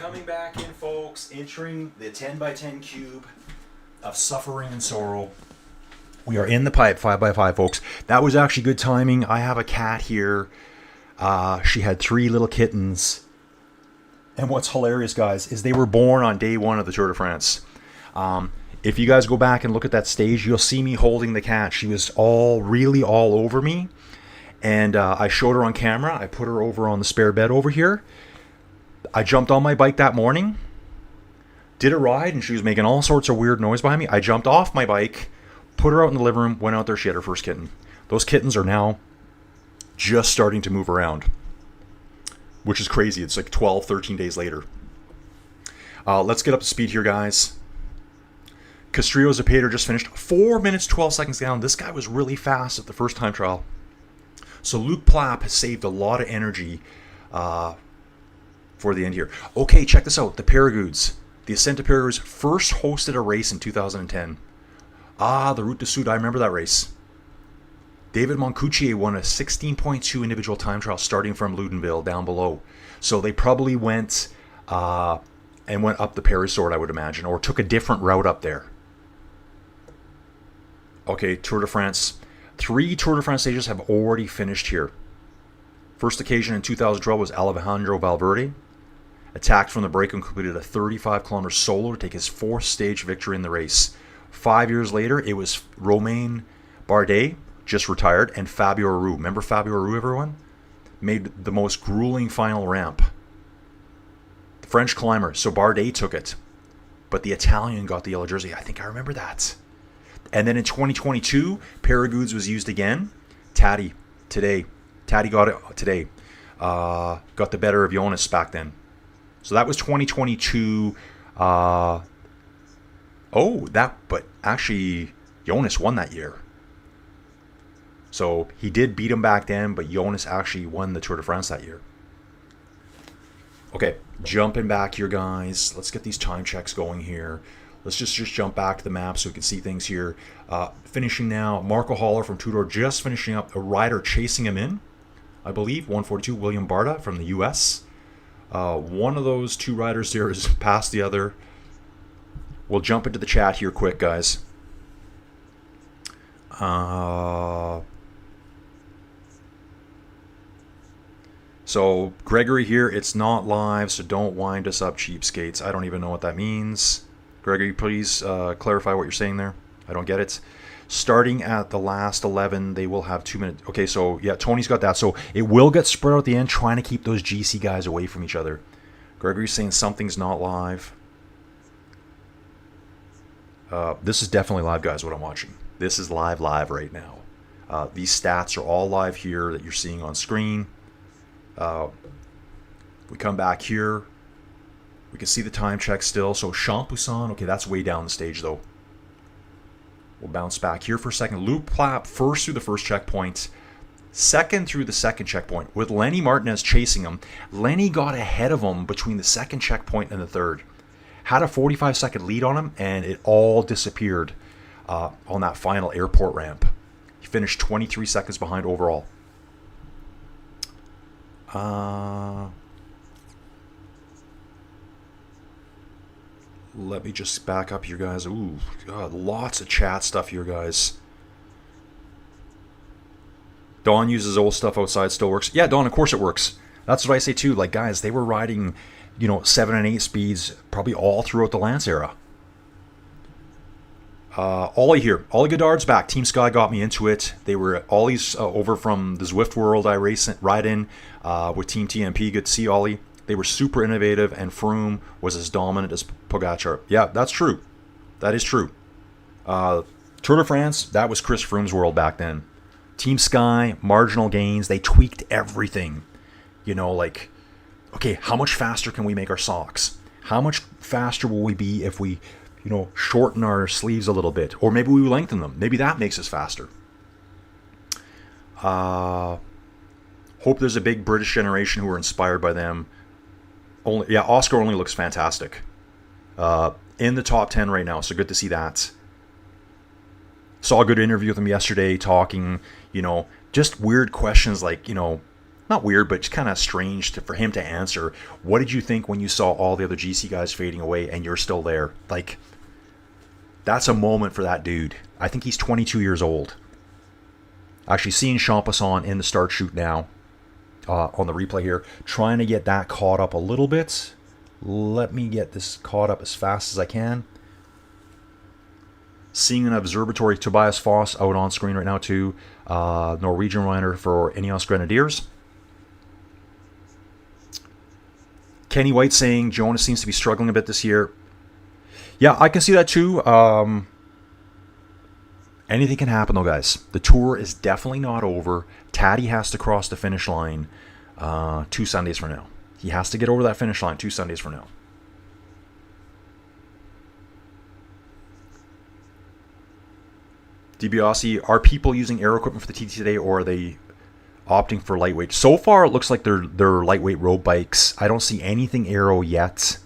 coming back in, folks. Entering the 10 by 10 cube of suffering and sorrow. We are in the pipe, 5 by 5, folks. That was actually good timing. I have a cat here. She had 3 little kittens. And what's hilarious, guys, is they were born on day 1 of the Tour de France. If you guys go back and look at that stage, you'll see me holding the cat. She was really all over me. And I showed her on camera. I put her over on the spare bed over here. I jumped on my bike that morning, did a ride, and she was making all sorts of weird noise behind me. I jumped off my bike, put her out in the living room, went out there, she had her first kitten. Those kittens are now just starting to move around, which is crazy. It's like 12, 13 days later. Let's get up to speed here, guys. Castrillo Zapata just finished 4 minutes, 12 seconds down. This guy was really fast at the first time trial. So Luke Plapp has saved a lot of energy for the end here. Okay, check this out. The Peyragudes. The Ascent to Peyragudes first hosted a race in 2010. The Route du Sud. I remember that race. David Moncoutier won a 16.2 individual time trial starting from Loudenvielle down below. So they probably went up the Périsord, I would imagine, or took a different route up there. Okay, Tour de France. 3 Tour de France stages have already finished here. First occasion in 2012 was Alejandro Valverde. Attacked from the break and completed a 35-kilometer solo to take his 4th stage victory in the race. 5 years later, it was Romain Bardet, just retired, and Fabio Aru. Remember Fabio Aru, everyone? Made the most grueling final ramp. The French climber, so Bardet took it. But the Italian got the yellow jersey. I think I remember that. And then in 2022, Peyragudes was used again. Taddy got it today. Got the better of Jonas back then. So that was 2022. But actually, Jonas won that year. So he did beat him back then, but Jonas actually won the Tour de France that year. Okay, jumping back here, guys. Let's get these time checks going here. Let's just jump back to the map so we can see things here. Finishing now, Marco Haller from Tudor just finishing up. A rider chasing him in, I believe, 142, William Barta from the U.S. One of those 2 riders there is past the other. We'll jump into the chat here quick, guys. So, Gregory here, it's not live, so don't wind us up, cheapskates. I don't even know what that means. Gregory, please clarify what you're saying there. I don't get it. Starting at the last 11, they will have 2 minutes. Okay, so, yeah, Tony's got that. So, it will get spread out at the end, trying to keep those GC guys away from each other. Gregory's saying something's not live. This is definitely live, guys, what I'm watching. This is live right now. These stats are all live here that you're seeing on screen. We come back here. We can see the time check still. So Champoussin, okay, that's way down the stage, though. We'll bounce back here for a second. Luke Plapp first through the first checkpoint. Second through the second checkpoint. With Lenny Martinez chasing him, Lenny got ahead of him between the second checkpoint and the third. Had a 45-second lead on him, and it all disappeared on that final airport ramp. He finished 23 seconds behind overall. Let me just back up here, guys. Ooh, God, lots of chat stuff here, guys. Don uses old stuff outside, still works. Yeah, Don, of course it works. That's what I say too. Like, guys, they were riding, 7 and 8 speeds probably all throughout the Lance era. Ollie here. Ollie Goddard's back. Team Sky got me into it. They were Ollie's over from the Zwift World I ride in with Team TMP. Good to see Ollie. They were super innovative, and Froome was as dominant as Pogacar. Yeah, that's true. That is true. Tour de France, that was Chris Froome's world back then. Team Sky, marginal gains. They tweaked everything. Okay, how much faster can we make our socks? How much faster will we be if we, shorten our sleeves a little bit? Or maybe we lengthen them. Maybe that makes us faster. Hope there's a big British generation who are inspired by them. Oscar only looks fantastic. In the top 10 right now, so good to see that. Saw a good interview with him yesterday talking, just weird questions like, not weird, but just kind of strange for him to answer. What did you think when you saw all the other GC guys fading away and you're still there? Like, that's a moment for that dude. I think he's 22 years old. Actually, seeing Champasson in the start chute now on the replay here, trying to get that caught up a little bit. Let me get this caught up as fast as I can. Seeing an observatory, Tobias Foss out on screen right now too. Norwegian rider for Ineos Grenadiers. Kenny White saying Jonas seems to be struggling a bit this year. Yeah, I can see that too. Anything can happen though, guys. The tour is definitely not over. Taddy has to cross the finish line 2 Sundays from now. He has to get over that finish line 2 Sundays from now. DiBiase, are people using aero equipment for the TT today, or are they opting for lightweight? So far, it looks like they're lightweight road bikes. I don't see anything aero yet.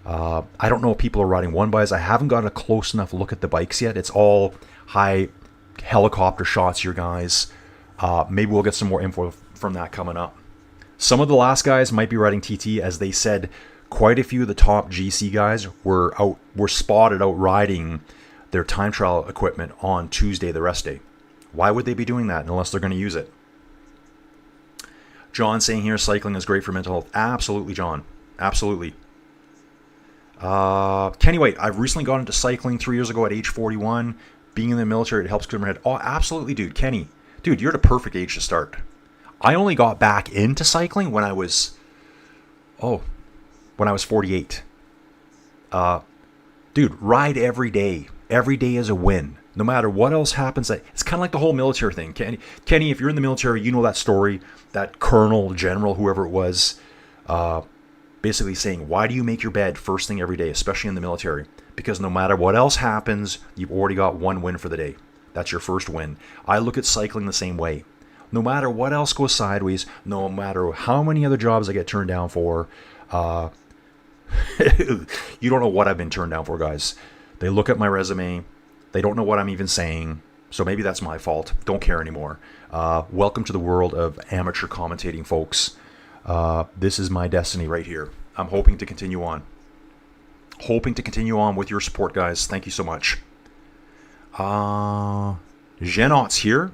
I don't know if people are riding one bikes. I haven't got a close enough look at the bikes yet. It's all high helicopter shots here, guys. Maybe we'll get some more info from that coming up. Some of the last guys might be riding TT, as they said. Quite a few of the top GC guys were spotted out riding their time trial equipment on Tuesday, the rest day. Why would they be doing that unless they're going to use it? John saying here, cycling is great for mental health. Absolutely, John. Absolutely. Kenny White, I've recently got into cycling 3 years ago at age 41. Being in the military, it helps clear my head. Oh, absolutely, dude. Kenny, dude, you're the perfect age to start. I only got back into cycling when I was 48. Dude, ride every day. Every day is a win. No matter what else happens, it's kind of like the whole military thing. Kenny, if you're in the military, you know that story, that colonel, general, whoever it was, basically saying, why do you make your bed first thing every day, especially in the military? Because no matter what else happens, you've already got one win for the day. That's your first win. I look at cycling the same way. No matter what else goes sideways, no matter how many other jobs I get turned down for, you don't know what I've been turned down for, guys. They look at my resume. They don't know what I'm even saying. So maybe that's my fault. Don't care anymore. Welcome to the world of amateur commentating, folks. This is my destiny right here. I'm hoping to continue on. Hoping to continue on with your support, guys. Thank you so much. Genot's here.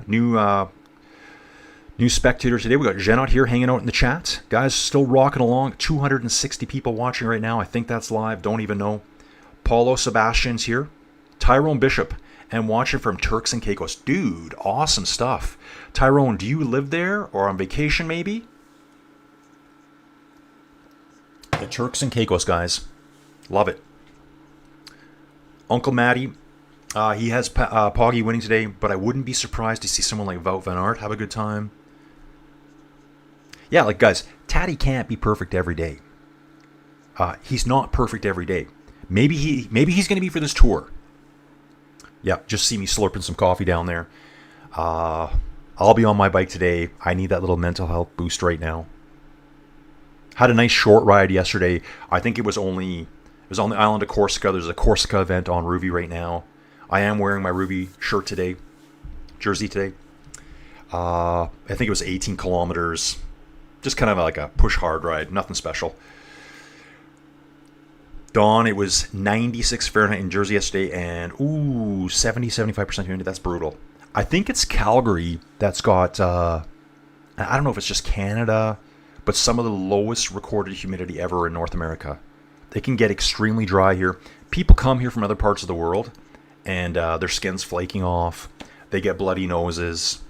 New spectator today. We got Genot here hanging out in the chat. Guys, still rocking along. 260 people watching right now. I think that's live. Don't even know. Paulo Sebastian's here. Tyrone Bishop. And watching from Turks and Caicos. Dude, awesome stuff. Tyrone, do you live there or on vacation maybe? The Turks and Caicos, guys. Love it. Uncle Matty. He has Pogi winning today, but I wouldn't be surprised to see someone like Wout van Aert have a good time. Yeah, like, guys, Taddy can't be perfect every day. He's not perfect every day. Maybe he's going to be for this tour. Yeah, just see me slurping some coffee down there. I'll be on my bike today. I need that little mental health boost right now. Had a nice short ride yesterday. I think it was on the island of Corsica. There's a Corsica event on Ruby right now. I am wearing my Ruby shirt today, jersey today. I think it was 18 kilometers. Just kind of like a push hard ride, nothing special. Dawn, it was 96 Fahrenheit in Jersey yesterday, and 70-75% humidity. That's brutal. I think it's Calgary that's got, I don't know if it's just Canada, but some of the lowest recorded humidity ever in North America. They can get extremely dry here. People come here from other parts of the world, and their skin's flaking off. They get bloody noses.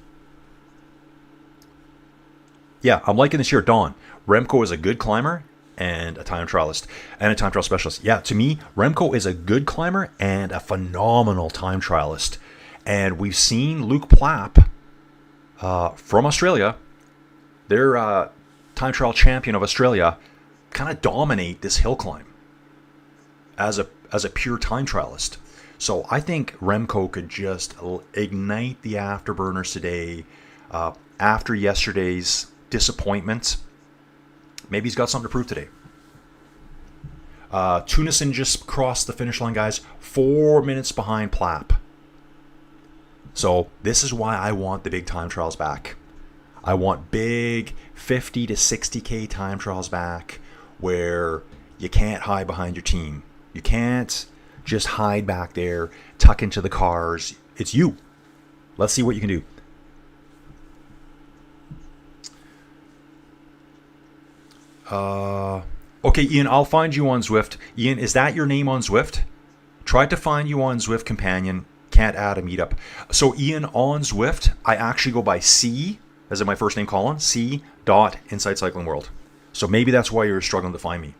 Yeah, I'm liking this year. Dawn, Remco is a good climber and a time trialist and a time trial specialist. Yeah, to me, Remco is a good climber and a phenomenal time trialist. And we've seen Luke Plapp from Australia, their time trial champion of Australia, kind of dominate this hill climb as a pure time trialist. So I think Remco could just ignite the afterburners today after yesterday's disappointment. Maybe he's got something to prove today. Tunison just crossed the finish line, guys. 4 minutes behind Plapp. So this is why I want the big time trials back. I want big 50 to 60K time trials back where you can't hide behind your team. You can't just hide back there, tuck into the cars. It's you. Let's see what you can do. Okay, Ian, I'll find you on Zwift. Ian, is that your name on Zwift? Tried to find you on Zwift Companion. Can't add a meetup. So Ian, on Zwift, I actually go by C, as in my first name, Colin, C. Inside Cycling World. So maybe that's why you're struggling to find me.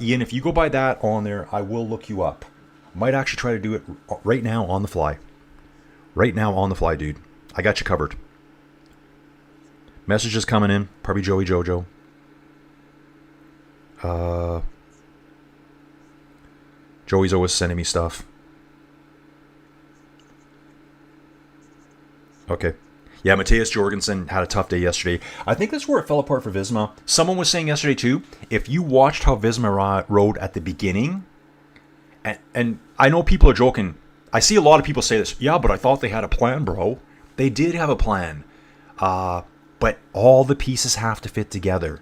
Ian, if you go by that on there, I will look you up. Might actually try to do it right now on the fly. Right now on the fly, dude. I got you covered. Messages coming in. Probably Joey Jojo. Joey's always sending me stuff. Okay. Yeah, Matthias Jorgensen had a tough day yesterday. I think that's where it fell apart for Visma. Someone was saying yesterday too, if you watched how Visma rode at the beginning, and I know people are joking. I see a lot of people say this. Yeah, but I thought they had a plan, bro. They did have a plan. But all the pieces have to fit together.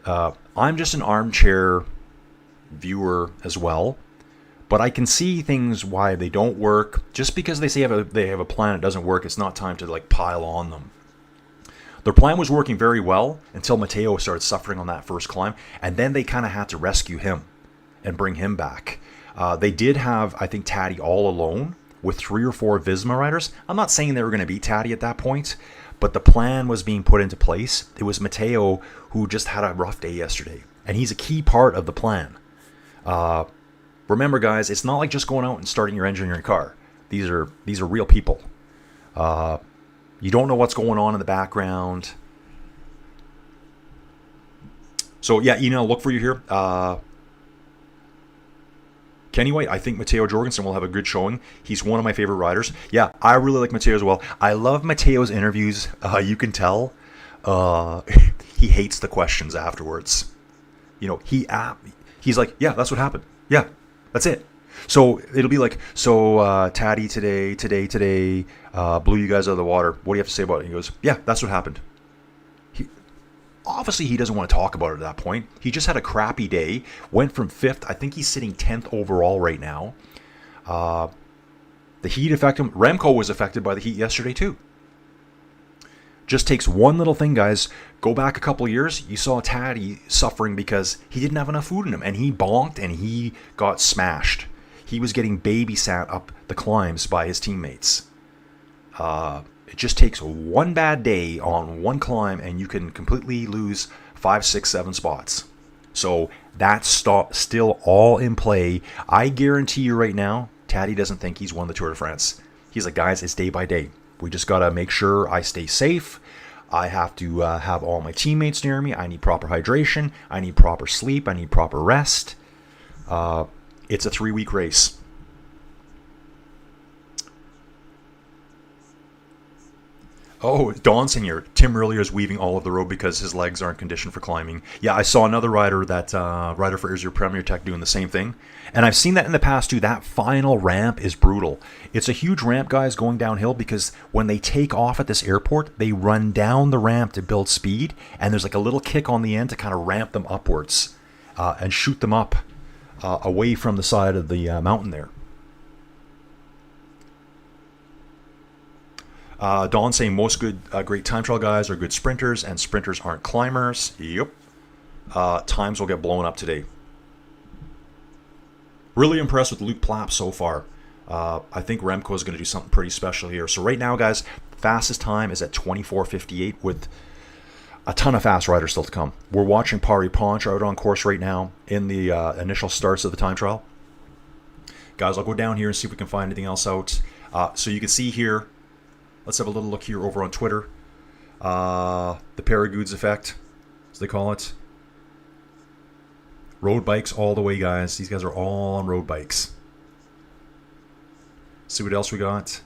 I'm just an armchair viewer as well. But I can see things why they don't work. Just because they say they have a plan, it doesn't work. It's not time to like pile on them. Their plan was working very well until Matteo started suffering on that first climb. And then they kind of had to rescue him and bring him back. They did have, I think, Taddy all alone with 3 or 4 Visma riders. I'm not saying they were going to beat Taddy at that point, but the plan was being put into place. It was Matteo who just had a rough day yesterday, and he's a key part of the plan. Remember, guys, it's not like just going out and starting your engine in your car. These are real people. You don't know what's going on in the background. So yeah, I'll look for you here. Kenny White, I think Matteo Jorgensen will have a good showing. He's one of my favorite riders. Yeah, I really like Matteo as well. I love Matteo's interviews. You can tell he hates the questions afterwards. He's like, yeah, that's what happened. Yeah, that's it. So it'll be like, Taddy today, blew you guys out of the water. What do you have to say about it? He goes, yeah, that's what happened. Obviously, he doesn't want to talk about it at that point. He just had a crappy day. Went from 5th. I think he's sitting 10th overall right now. The heat affected him. Remco was affected by the heat yesterday too. Just takes one little thing, guys. Go back a couple years. You saw Taddy suffering because he didn't have enough food in him. And he bonked and he got smashed. He was getting babysat up the climbs by his teammates. It just takes one bad day on one climb and you can completely lose 5, 6, 7 spots. So that's still all in play. I guarantee you right now, Taddy doesn't think he's won the Tour de France. He's like, guys, it's day by day. We just got to make sure I stay safe. I have to have all my teammates near me. I need proper hydration. I need proper sleep. I need proper rest. It's a 3-week race. Oh, Don Senior. Tim earlier is weaving all of the road because his legs aren't conditioned for climbing. Yeah, I saw another rider, rider for Izzy Premier Tech, doing the same thing. And I've seen that in the past too. That final ramp is brutal. It's a huge ramp, guys, going downhill because when they take off at this airport, they run down the ramp to build speed. And there's like a little kick on the end to kind of ramp them upwards and shoot them up away from the side of the mountain there. Don saying most great time trial guys are good sprinters, and sprinters aren't climbers. Yep. Times will get blown up today. Really impressed with Luke Plapp so far. I think Remco is going to do something pretty special here. So right now, guys, fastest time is at 24:58 with a ton of fast riders still to come. We're watching Pari Ponch out on course right now in the initial starts of the time trial. Guys, I'll go down here and see if we can find anything else out. So you can see here, let's have a little look here over on Twitter. The Peyragudes effect, as they call it. Road bikes all the way, guys. These guys are all on road bikes. See what else we got.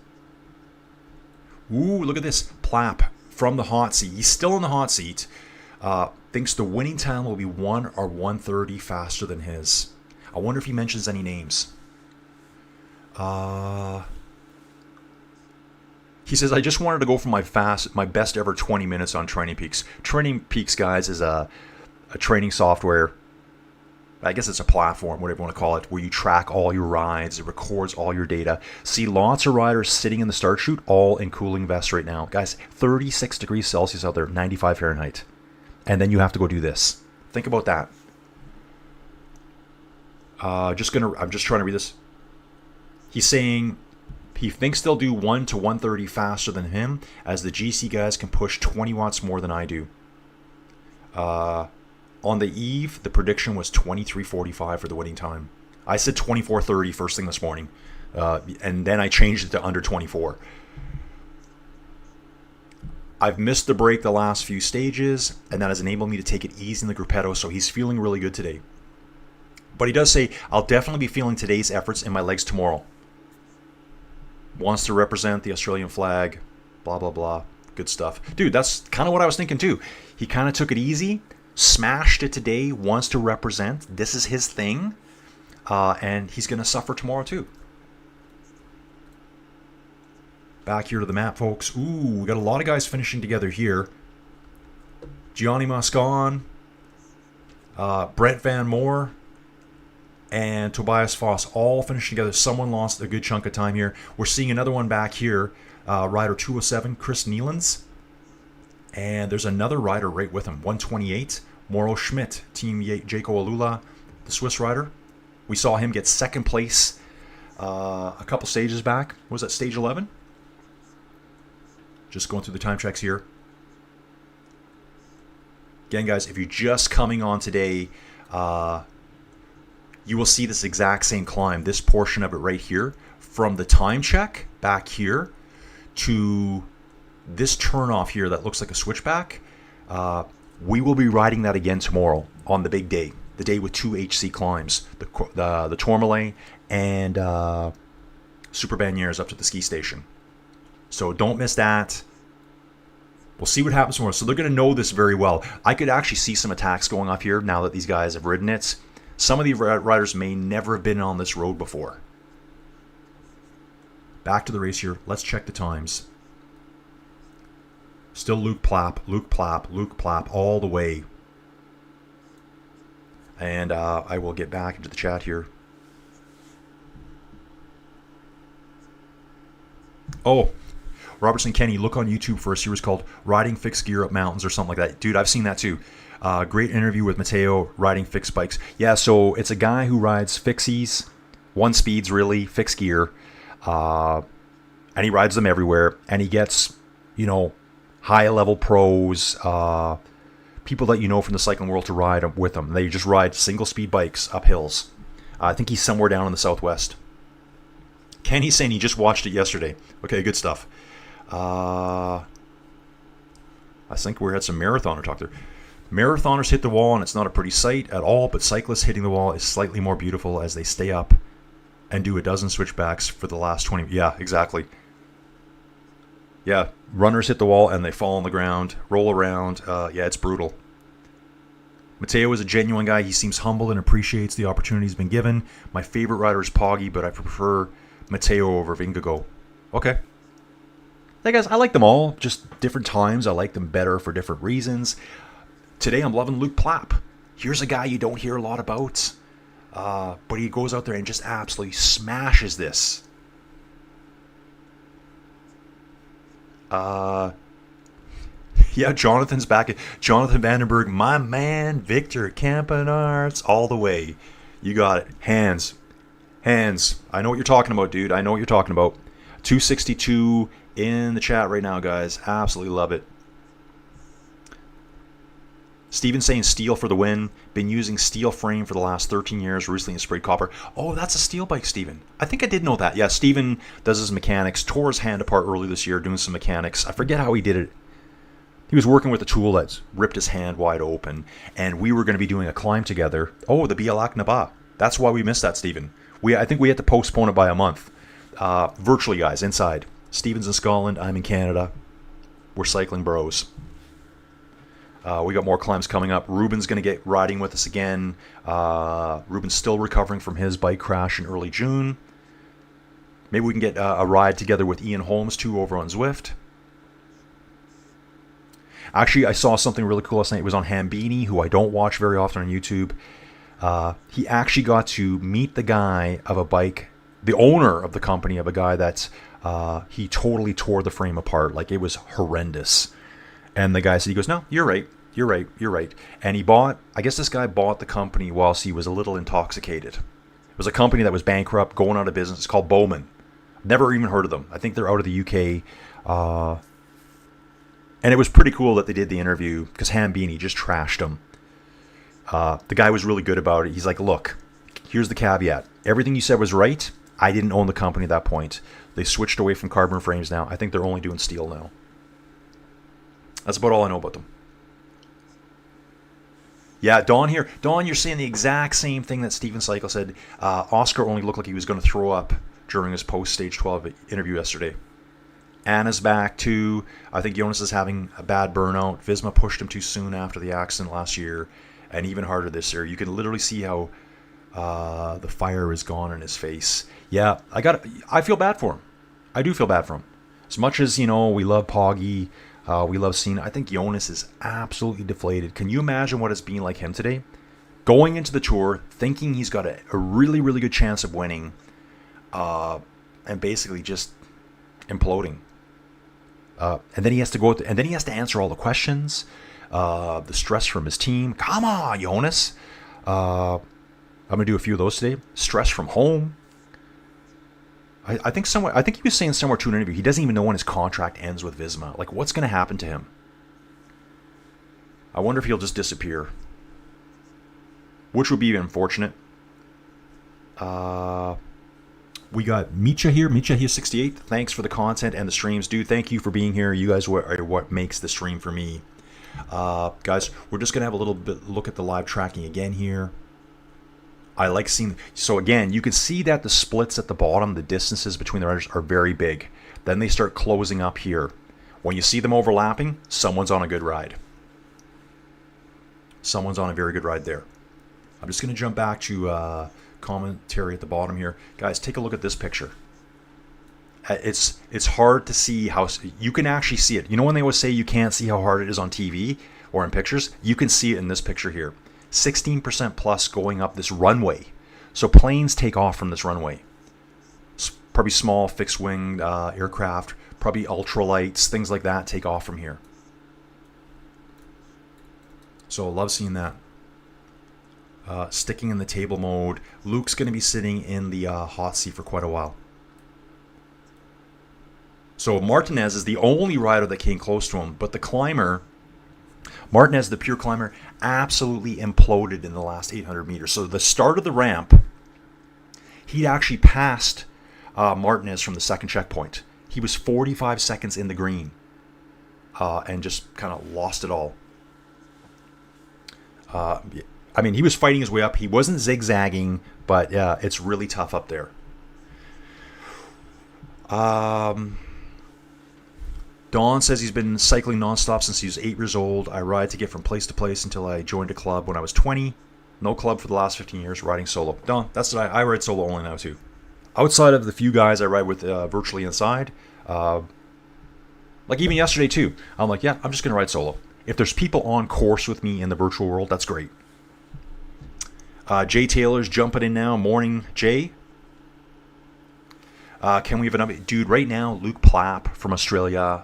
Ooh, look at this. Plapp from the hot seat. He's still in the hot seat. Thinks the winning time will be 1 or 1:30 faster than his. I wonder if he mentions any names. He says, I just wanted to go for my best ever 20 minutes on Training Peaks. Training Peaks, guys, is a training software. I guess it's a platform, whatever you want to call it, where you track all your rides. It records all your data. See lots of riders sitting in the start chute, all in cooling vests right now. Guys, 36 degrees Celsius out there, 95 Fahrenheit. And then you have to go do this. Think about that. I'm just trying to read this. He's saying he thinks they'll do 1 to 130 faster than him, as the GC guys can push 20 watts more than I do. On the eve, the prediction was 23:45 for the winning time. I said 24:30 first thing this morning, and then I changed it to under 24. I've missed the break the last few stages, and that has enabled me to take it easy in the gruppetto, so he's feeling really good today. But he does say, I'll definitely be feeling today's efforts in my legs tomorrow. Wants to represent the Australian flag, blah, blah, blah. Good stuff. Dude, that's kind of what I was thinking too. He kind of took it easy, smashed it today, wants to represent. This is his thing, and he's going to suffer tomorrow too. Back here to the map, folks. Ooh, we got a lot of guys finishing together here. Gianni Moscon, Brett Van Moor, and Tobias Foss all finished together. Someone lost a good chunk of time here. We're seeing another one back here. Rider 207, Chris Nealons. And there's another rider right with him, 128, Mauro Schmidt, Team Jaco Alula, the Swiss rider. We saw him get second place a couple stages back. What was that, stage 11? Just going through the time checks here. Again, guys, if you're just coming on today, you will see this exact same climb, this portion of it right here, from the time check back here to this turnoff here that looks like a switchback. We will be riding that again tomorrow on the big day, the day with 2 HC climbs, the Tourmalet and Super Bannières up to the ski station. So don't miss that. We'll see what happens tomorrow. So they're going to know this very well. I could actually see some attacks going off here now that these guys have ridden it. Some of the riders may never have been on this road before. Back to the race here. Let's check the times. Still Luke Plapp, Luke Plapp, Luke Plapp all the way. And I will get back into the chat here. Oh, Robertson Kenny, look on YouTube for a series called Riding Fixed Gear Up Mountains or something like that. Dude, I've seen that too. Great interview with Matteo riding fixed bikes. Yeah, so it's a guy who rides fixies, one speeds really, fixed gear, and he rides them everywhere. And he gets, high level pros, people that you know from the cycling world to ride with him. They just ride single speed bikes up hills. I think he's somewhere down in the southwest. Kenny's saying he just watched it yesterday. Okay, good stuff. I think we had some marathoner talk there. Marathoners hit the wall, and it's not a pretty sight at all, but cyclists hitting the wall is slightly more beautiful as they stay up and do a dozen switchbacks for the last 20. Yeah, exactly. Yeah, runners hit the wall, and they fall on the ground, roll around. Yeah, it's brutal. Matteo is a genuine guy. He seems humble and appreciates the opportunity he's been given. My favorite rider is Pogi, but I prefer Matteo over Vingegaard. Okay. Hey, guys, I like them all. Just different times. I like them better for different reasons. Today, I'm loving Luke Plapp. Here's a guy you don't hear a lot about, but he goes out there and just absolutely smashes this. Yeah, Jonathan's back. Jonathan Vandenberg, my man, Victor Campenarts, all the way. You got it. Hands. I know what you're talking about, dude. I know what you're talking about. 262 in the chat right now, guys. Absolutely love it. Steven saying steel for the win. Been using steel frame for the last 13 years. Recently sprayed copper. Oh, that's a steel bike, Steven. I think I did know that. Yeah, Steven does his mechanics. Tore his hand apart early this year doing some mechanics. I forget how he did it. He was working with a tool that ripped his hand wide open. And we were going to be doing a climb together. Oh, the Bialak Naba. That's why we missed that, Steven. I think we had to postpone it by a month. Virtually, guys, inside. Steven's in Scotland. I'm in Canada. We're cycling bros. We got more climbs coming up. Ruben's going to get riding with us again. Ruben's still recovering from his bike crash in early June. Maybe we can get a ride together with Ian Holmes too over on Zwift. Actually, I saw something really cool last night. It was on Hambini, who I don't watch very often on YouTube. He actually got to meet the guy of a bike, the owner of the company of a guy that's, he totally tore the frame apart. Like, it was horrendous. And the guy said, he goes, no, you're right. You're right. You're right. And I guess this guy bought the company whilst he was a little intoxicated. It was a company that was bankrupt, going out of business. It's called Bowman. Never even heard of them. I think they're out of the UK. And it was pretty cool that they did the interview because Hambini just trashed him. The guy was really good about it. He's like, look, here's the caveat. Everything you said was right. I didn't own the company at that point. They switched away from carbon frames now. I think they're only doing steel now. That's about all I know about them. Yeah, Don here. Don, you're saying the exact same thing that Steven Cycle said. Oscar only looked like he was going to throw up during his post-Stage 12 interview yesterday. Anna's back too. I think Jonas is having a bad burnout. Visma pushed him too soon after the accident last year, and even harder this year. You can literally see how the fire is gone in his face. Yeah, I feel bad for him. I do feel bad for him. As much as, we love Pogi, we love Cena, I think Jonas is absolutely deflated. Can you imagine what it's been like him today? Going into the Tour, thinking he's got a really, really good chance of winning, and basically just imploding. And then he has to and then he has to answer all the questions. The stress from his team. Come on, Jonas. I'm gonna do a few of those today. Stress from home. I think he was saying somewhere to an interview, he doesn't even know when his contract ends with Visma. Like, what's gonna happen to him? I wonder if he'll just disappear. Which would be unfortunate. We got Micha here 68. Thanks for the content and the streams. Dude, thank you for being here. You guys are what makes the stream for me. Guys, we're just going to have a little bit look at the live tracking again here. I like seeing... So again, you can see that the splits at the bottom, the distances between the riders are very big. Then they start closing up here. When you see them overlapping, someone's on a good ride. Someone's on a very good ride there. I'm just going to jump back to... commentary at the bottom here. Guys, take a look at this picture. It's hard to see how... You can actually see it. You know when they always say you can't see how hard it is on TV or in pictures? You can see it in this picture here. 16% plus going up this runway. So planes take off from this runway. Probably small fixed-wing aircraft, probably ultralights, things like that take off from here. So I love seeing that. Sticking in the table mode. Luke's going to be sitting in the hot seat for quite a while. So Martinez is the only rider that came close to him, but the climber, Martinez, the pure climber, absolutely imploded in the last 800 meters. So the start of the ramp, he actually passed Martinez from the second checkpoint. He was 45 seconds in the green and just kind of lost it all. I mean, he was fighting his way up. He wasn't zigzagging, but it's really tough up there. Don says he's been cycling nonstop since he was 8 years old. I ride to get from place to place until I joined a club when I was 20. No club for the last 15 years, riding solo. Don, that's what I ride solo only now too. Outside of the few guys I ride with virtually inside, like even yesterday too, I'm like, yeah, I'm just going to ride solo. If there's people on course with me in the virtual world, that's great. Jay Taylor's jumping in now. Morning, Jay. Can we have an update? Dude, right now, Luke Plapp from Australia,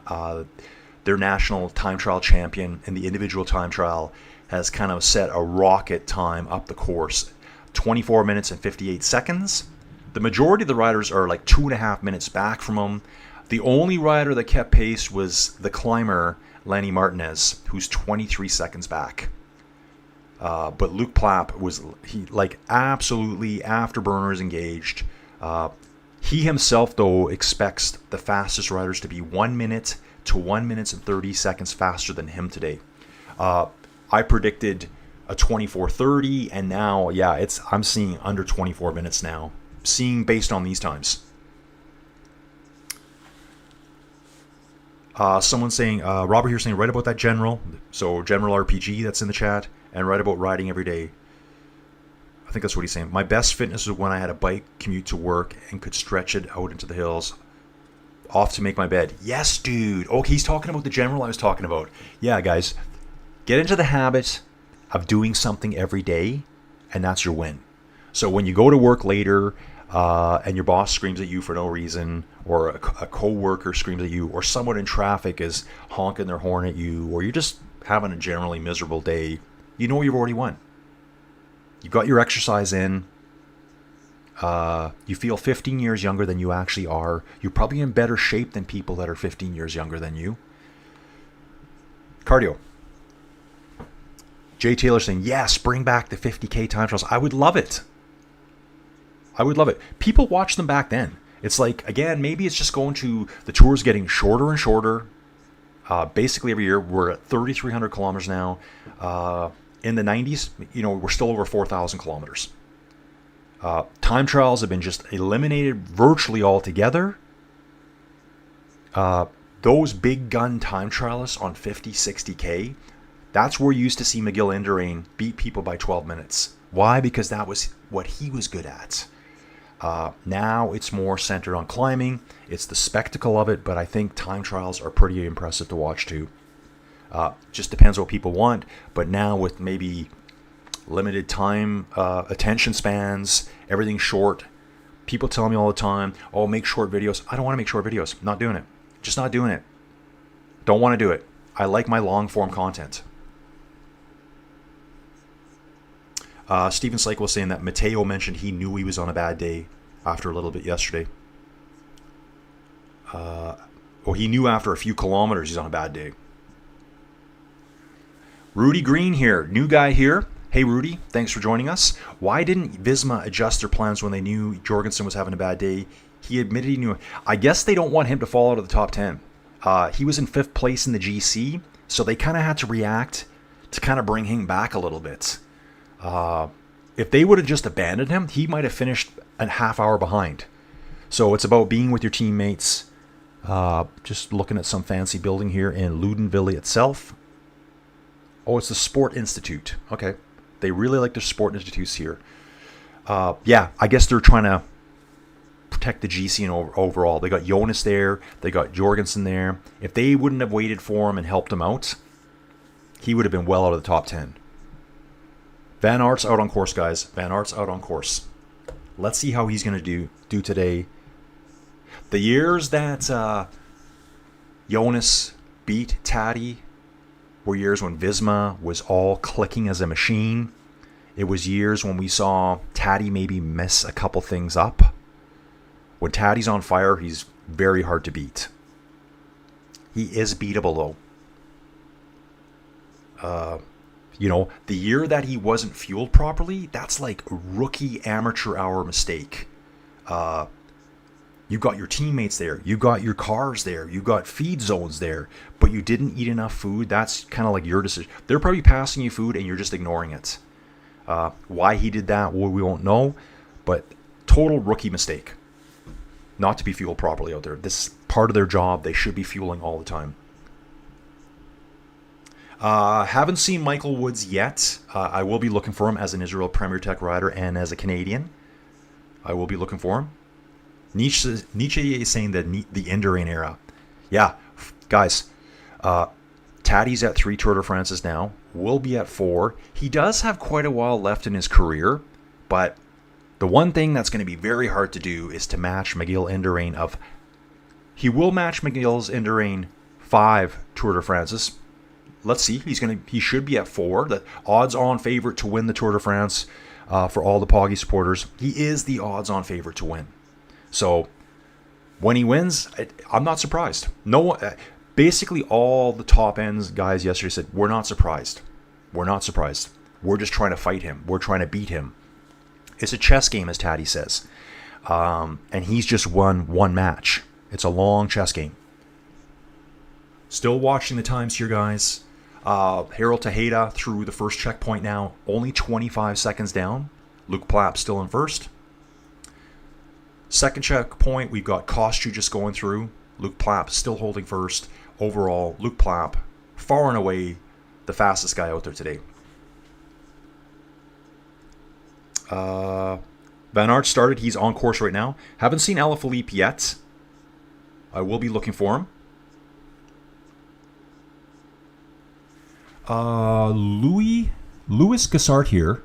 their national time trial champion in the individual time trial, has kind of set a rocket time up the course. 24 minutes and 58 seconds. The majority of the riders are like 2.5 minutes back from him. The only rider that kept pace was the climber, Lenny Martinez, who's 23 seconds back. But Luke Plapp was absolutely afterburners engaged. He himself, though, expects the fastest riders to be 1 minute to 1 minute and 30 seconds faster than him today. I predicted a 24:30, and now, yeah, I'm seeing under 24 minutes now. Seeing based on these times. Someone saying, Robert here saying, write about that General. So General RPG that's in the chat, and write about riding every day. think that's what he's saying. My best fitness was when I had a bike commute to work and could stretch it out into the hills. Off to make my bed. Yes, dude. Okay, he's talking about the general I was talking about. Yeah, guys. Get into the habit of doing something every day, and that's your win. So when you go to work later and your boss screams at you for no reason, or a co-worker screams at you, or someone in traffic is honking their horn at you, or you're just having a generally miserable day, you know you've already won. You got your exercise in. You feel 15 years younger than you actually are. You're probably in better shape than people that are 15 years younger than you. Cardio. Jay Taylor saying, yes, bring back the 50K time trials. I would love it. I would love it. People watch them back then. It's like, again, maybe it's just going to the tours getting shorter and shorter. Basically every year. We're at 3,300 kilometers now. In the 90s, we're still over 4,000 kilometers. Time trials have been just eliminated virtually altogether. Those big gun time trialists on 50, 60K, that's where you used to see Miguel Indurain beat people by 12 minutes. Why? Because that was what he was good at. Now it's more centered on climbing. It's the spectacle of it, but I think time trials are pretty impressive to watch too. Just depends what people want, but now with maybe limited time, attention spans, everything short, people tell me all the time, oh, make short videos. I don't want to make short videos. Not doing it. Just not doing it. Don't want to do it. I like my long form content. Steven Slake was saying that Matteo mentioned he knew he was on a bad day after a little bit yesterday. He knew after a few kilometers he's on a bad day. Rudy Green here, new guy here. Hey Rudy, thanks for joining us. Why didn't Visma adjust their plans when they knew Jorgensen was having a bad day? He admitted he knew. I guess they don't want him to fall out of the top 10. He was in 5th place in the GC, so they kind of had to react to kind of bring him back a little bit. If they would have just abandoned him, he might have finished a half hour behind. So it's about being with your teammates. Just looking at some fancy building here in Loudenvielle itself. Oh, it's the Sport Institute. Okay. They really like their sport institutes here. Yeah, I guess they're trying to protect the GC and overall. They got Jonas there. They got Jorgensen there. If they wouldn't have waited for him and helped him out, he would have been well out of the top 10. Van Aert's out on course, guys. Van Aert's out on course. Let's see how he's going to do today. The years that Jonas beat Taddy were years when Visma was all clicking as a machine. It was years when we saw Taddy maybe mess a couple things up. When Taddy's on fire, he's very hard to beat. He is beatable, though. The year that he wasn't fueled properly, that's like a rookie amateur hour mistake. You got your teammates there. You got your cars there. You got feed zones there. But you didn't eat enough food. That's kind of like your decision. They're probably passing you food and you're just ignoring it. Why he did that, we won't know. But total rookie mistake. Not to be fueled properly out there. This is part of their job. They should be fueling all the time. Haven't seen Michael Woods yet. I will be looking for him as an Israel Premier Tech rider and as a Canadian. I will be looking for him. Nietzsche is saying that the Indurain era. Yeah, guys. Taddy's at 3 Tour de France's now. Will be at 4. He does have quite a while left in his career, but the one thing that's going to be very hard to do is to match Miguel Indurain of... He will match Miguel's Indurain 5 Tour de France's. Let's see. He should be at 4. The odds-on favorite to win the Tour de France for all the Pogi supporters. He is the odds-on favorite to win. So when he wins, I'm not surprised. Basically all the top ends guys yesterday said, we're not surprised. We're not surprised. We're just trying to fight him. We're trying to beat him. It's a chess game, as Taddy says. And he's just won one match. It's a long chess game. Still watching the times here, guys. Harold Tejeda through the first checkpoint now. Only 25 seconds down. Luke Plapp still in first. Second checkpoint, we've got Kostju just going through. Luke Plapp still holding first. Overall, Luke Plapp, far and away the fastest guy out there today. Van Aert started. He's on course right now. Haven't seen Alaphilippe yet. I will be looking for him. Louis Gassart here.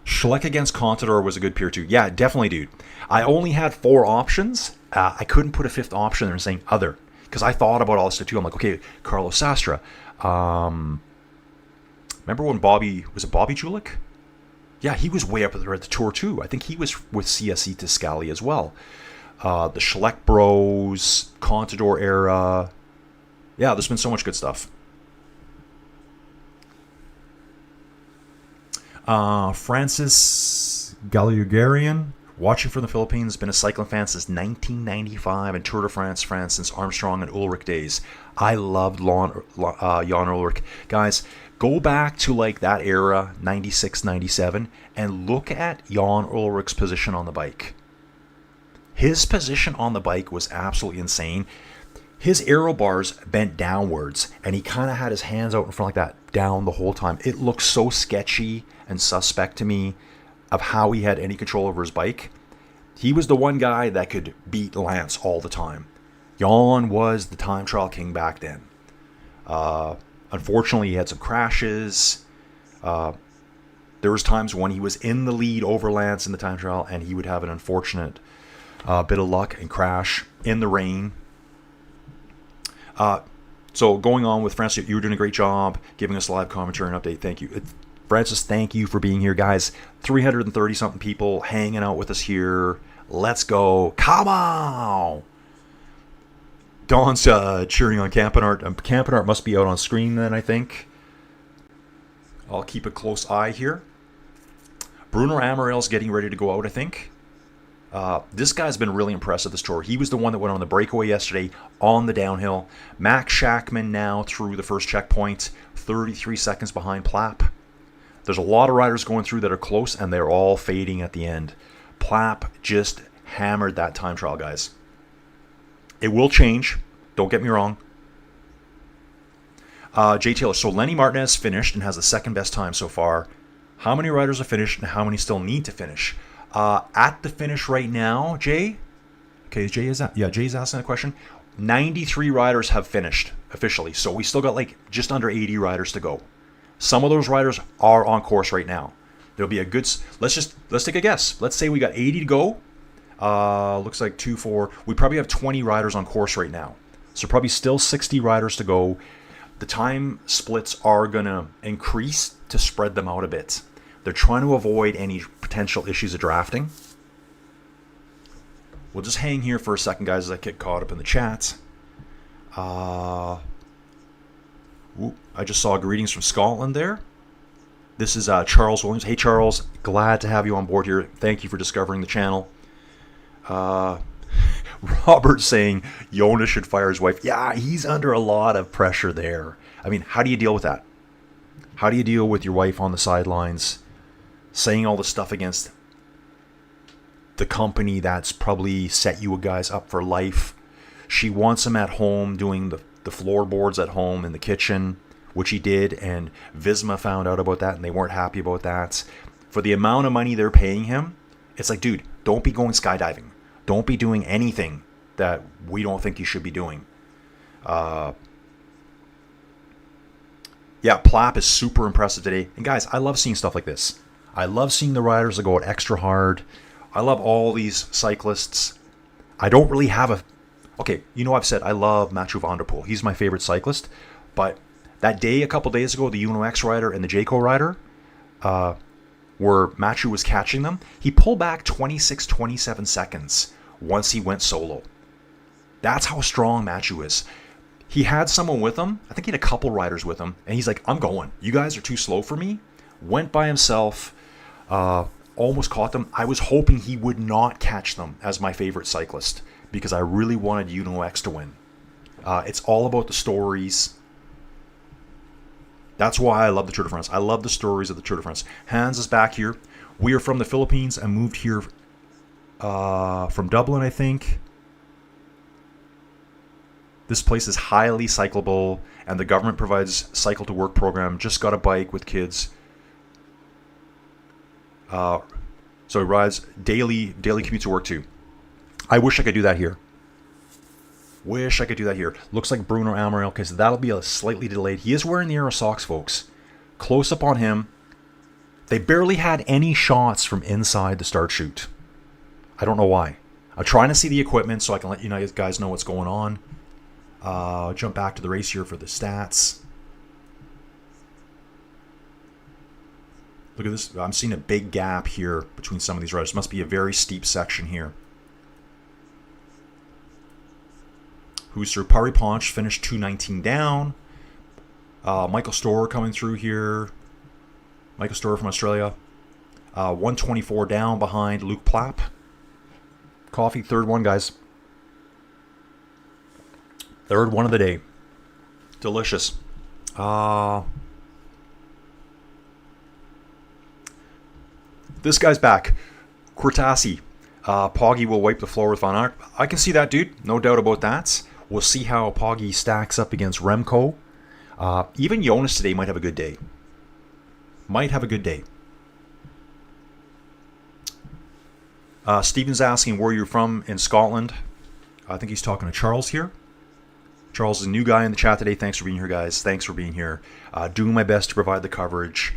Schleck against Contador was a good peer too. Yeah, definitely, dude. I only had 4 options. I couldn't put a 5th option there and saying other. Because I thought about all this stuff too. I'm like, okay, Carlos Sastre. Remember when Bobby Julich? Yeah, he was way up there at the Tour too. I think he was with CSE Tiscali as well. The Schleck Bros, Contador era. Yeah, there's been so much good stuff. Francis Galliagarian, watching from the Philippines, been a cycling fan since 1995 and Tour de France since Armstrong and Ulrich days. I loved Jan Ulrich. Guys, go back to like that era, 96, 97, and look at Jan Ulrich's position on the bike. His position on the bike was absolutely insane. His aero bars bent downwards, and he kind of had his hands out in front like that down the whole time. It looked so sketchy and suspect to me of how he had any control over his bike. He was the one guy that could beat Lance all the time. Jan was the time trial king back then. Unfortunately, he had some crashes. There was times when he was in the lead over Lance in the time trial, and he would have an unfortunate bit of luck and crash in the rain. So going on with Francis, you were doing a great job giving us live commentary and update. Thank you. Francis, thank you for being here, guys. 330-something people hanging out with us here. Let's go. Come on! Don's cheering on Campenart. Campenart must be out on screen then, I think. I'll keep a close eye here. Bruno Amarel's getting ready to go out, I think. This guy's been really impressive this tour. He was the one that went on the breakaway yesterday on the downhill. Max Schachmann now through the first checkpoint, 33 seconds behind Plapp. There's a lot of riders going through that are close, and they're all fading at the end. Plapp just hammered that time trial, guys. It will change. Don't get me wrong. Jay Taylor. So Lenny Martinez finished and has the second best time so far. How many riders are finished and how many still need to finish? At the finish right now, Jay. Okay, Jay's asking a question. 93 riders have finished officially, so we still got like just under 80 riders to go. Some of those riders are on course right now. There'll be a good. Let's take a guess. Let's say we got 80 to go. Looks like 2, 4. We probably have 20 riders on course right now, so probably still 60 riders to go. The time splits are gonna increase to spread them out a bit. They're trying to avoid any potential issues of drafting. We'll just hang here for a second, guys, as I get caught up in the chat. I just saw greetings from Scotland there. This is Charles Williams. Hey, Charles. Glad to have you on board here. Thank you for discovering the channel. Robert saying Jonas should fire his wife. Yeah, he's under a lot of pressure there. I mean, how do you deal with that? How do you deal with your wife on the sidelines saying all the stuff against the company that's probably set you guys up for life? She wants him at home doing the floorboards at home in the kitchen, which he did, and Visma found out about that and they weren't happy about that. For the amount of money they're paying him, it's like, dude, don't be going skydiving. Don't be doing anything that we don't think you should be doing. Yeah, Plapp is super impressive today. And guys, I love seeing stuff like this. I love seeing the riders that go out extra hard. I love all these cyclists. I don't really have a... Okay, you know I've said I love Mathieu van der Poel. He's my favorite cyclist. But that day, a couple days ago, the UNO-X rider and the Jayco rider, where Mathieu was catching them, he pulled back 26, 27 seconds once he went solo. That's how strong Mathieu is. He had someone with him. I think he had a couple riders with him. And he's like, I'm going. You guys are too slow for me. Went by himself. Almost caught them. I was hoping he would not catch them as my favorite cyclist because I really wanted UNO-X to win. It's all about the stories. That's why I love the Tour de France. I love the stories of the Tour de France. Hans is back here. We are from the Philippines and moved here from Dublin, I think. This place is highly cyclable, and the government provides cycle to work program. Just got a bike with kids. So he rides daily commute to work too. I wish I could do that here. Wish I could do that here. Looks like Bruno Amaral, because that'll be a slightly delayed. He is wearing the Aero socks, folks. Close up on him. They barely had any shots from inside the start chute. I don't know why. I'm trying to see the equipment so I can let you guys know what's going on. Jump back to the race here for the stats. Look at this. I'm seeing a big gap here between some of these riders. Must be a very steep section here. Who's through? Pari Ponch finished 2:19 down. Michael Storer coming through here. Michael Storer from Australia. 124 down behind Luke Plapp. Coffee, third one, guys. Third one of the day. Delicious. This guy's back. Quirtasi. Pogi will wipe the floor with Van Aert. I can see that, dude. No doubt about that. We'll see how Pogi stacks up against Remco. Even Jonas today might have a good day. Might have a good day. Stephen's asking where you're from in Scotland. I think he's talking to Charles here. Charles is a new guy in the chat today. Thanks for being here, guys. Thanks for being here. Doing my best to provide the coverage.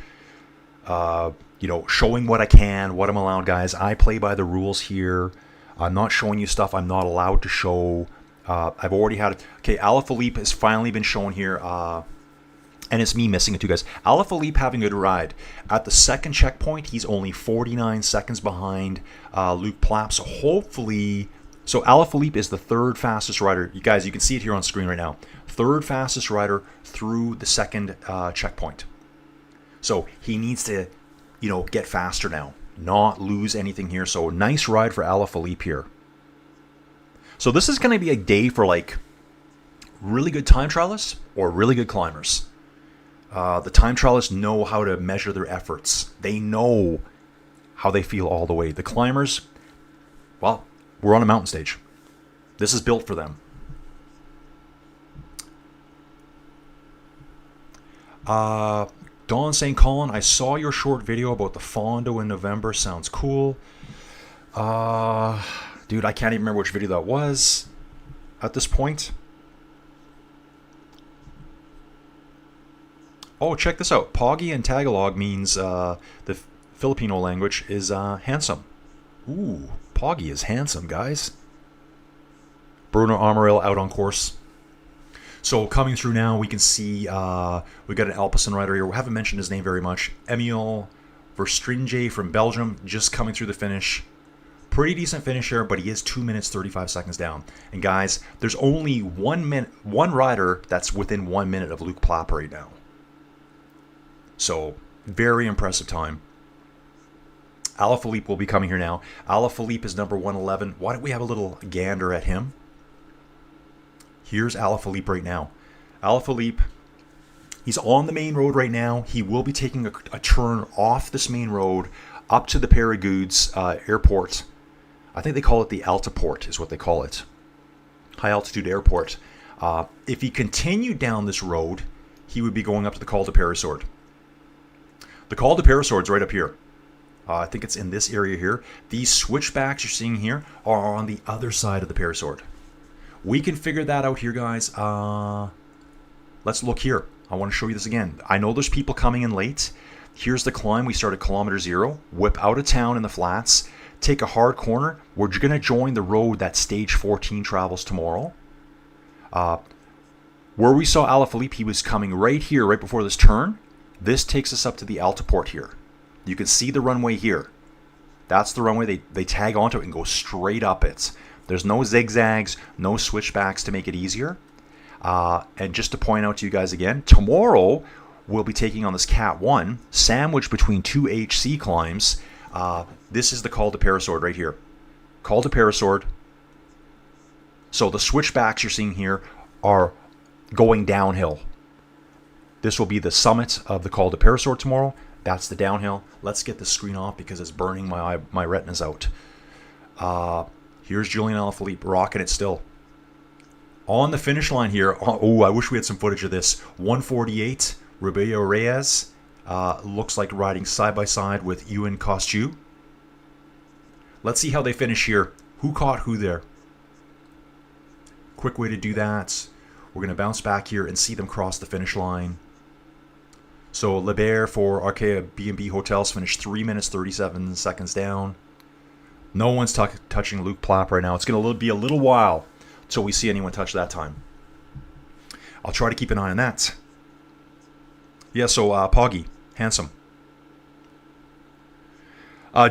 Showing what I can, what I'm allowed, guys. I play by the rules here. I'm not showing you stuff I'm not allowed to show. I've already had it. Okay, Alaphilippe has finally been shown here. And it's me missing it too, guys. Alaphilippe having a good ride. At the second checkpoint, he's only 49 seconds behind Luke Plapp. So hopefully... So Alaphilippe is the third fastest rider. You guys, you can see it here on screen right now. Third fastest rider through the second checkpoint. So he needs to, get faster now. Not lose anything here. So nice ride for Alaphilippe here. So this is going to be a day for really good time trialists or really good climbers. The time trialists know how to measure their efforts. They know how they feel all the way. The climbers, well, we're on a mountain stage. This is built for them. Don St. Colin, I saw your short video about the Fondo in November. Sounds cool. Dude, I can't even remember which video that was at this point. Oh, check this out. Pogi in Tagalog means, the Filipino language is handsome. Ooh, Pogi is handsome, guys. Bruno Amaral out on course. So coming through now, we can see we got an Alpecin rider here. We haven't mentioned his name very much. Emile Verstringe from Belgium, just coming through the finish. Pretty decent finish here, but he is 2 minutes 35 seconds down. And guys, there's only one rider that's within 1 minute of Luke Plapp right now. So very impressive time. Alaphilippe will be coming here now. Alaphilippe is number 111. Why don't we have a little gander at him? Here's Alaphilippe right now. Alaphilippe, he's on the main road right now. He will be taking a turn off this main road up to the Peyragudes airport. I think they call it the Altaport is what they call it. High altitude airport. If he continued down this road, he would be going up to the Col de Peyragudes. The Col de Peyragudes is right up here. I think it's in this area here. These switchbacks you're seeing here are on the other side of the Peyragudes. We can figure that out here, guys. Let's look here. I want to show you this again. I know there's people coming in late. Here's the climb. We start at kilometer 0, whip out of town in the flats, take a hard corner. We're going to join the road that stage 14 travels tomorrow. Where we saw Alaphilippe, he was coming right here, right before this turn. This takes us up to the Altaport here. You can see the runway here. That's the runway. They tag onto it and go straight up it. There's no zigzags, no switchbacks to make it easier. And just to point out to you guys again, tomorrow we'll be taking on this Cat 1, sandwiched between two HC climbs. This is the Col de Peyragudes right here. Col de Peyragudes. So the switchbacks you're seeing here are going downhill. This will be the summit of the Col de Peyragudes tomorrow. That's the downhill. Let's get the screen off because it's burning my retinas out. Here's Julian Alaphilippe rocking it still. On the finish line here, oh, I wish we had some footage of this. 148, Rebello Reyes. Looks like riding side by side with Ewan Kostu. Let's see how they finish here. Who caught who there? Quick way to do that. We're going to bounce back here and see them cross the finish line. So Lebert for Arkea B&B Hotels finished 3 minutes 37 seconds down. No one's touching Luke Plapp right now. It's going to be a little while until we see anyone touch that time. I'll try to keep an eye on that. Yeah, so Pogi, handsome.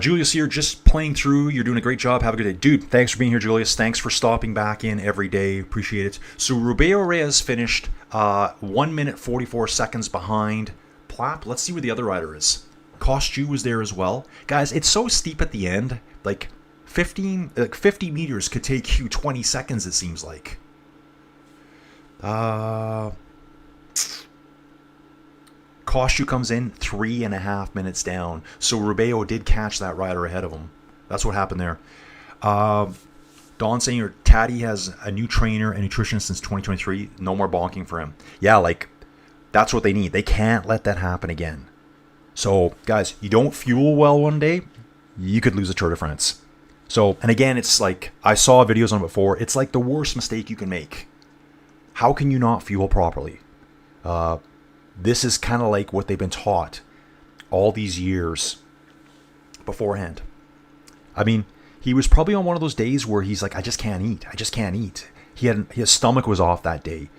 Julius here, just playing through. You're doing a great job. Have a good day. Dude, thanks for being here, Julius. Thanks for stopping back in every day. Appreciate it. So Rubeo Reyes finished 1 minute 44 seconds behind Plapp. Let's see where the other rider is. Kostu was there as well. Guys, it's so steep at the end. Like 50 meters could take you 20 seconds, it seems like. Kostu comes in 3.5 minutes down. So Rubeo did catch that rider ahead of him. That's what happened there. Don saying Taddy has a new trainer and nutritionist since 2023. No more bonking for him. Yeah, like, that's what they need. They can't let that happen again. So, guys, you don't fuel well one day, you could lose a Tour de France. So, and again, it's like, I saw videos on it before. It's like the worst mistake you can make. How can you not fuel properly? This is kind of like what they've been taught all these years beforehand. I mean, he was probably on one of those days where he's like, I just can't eat. I just can't eat. His stomach was off that day.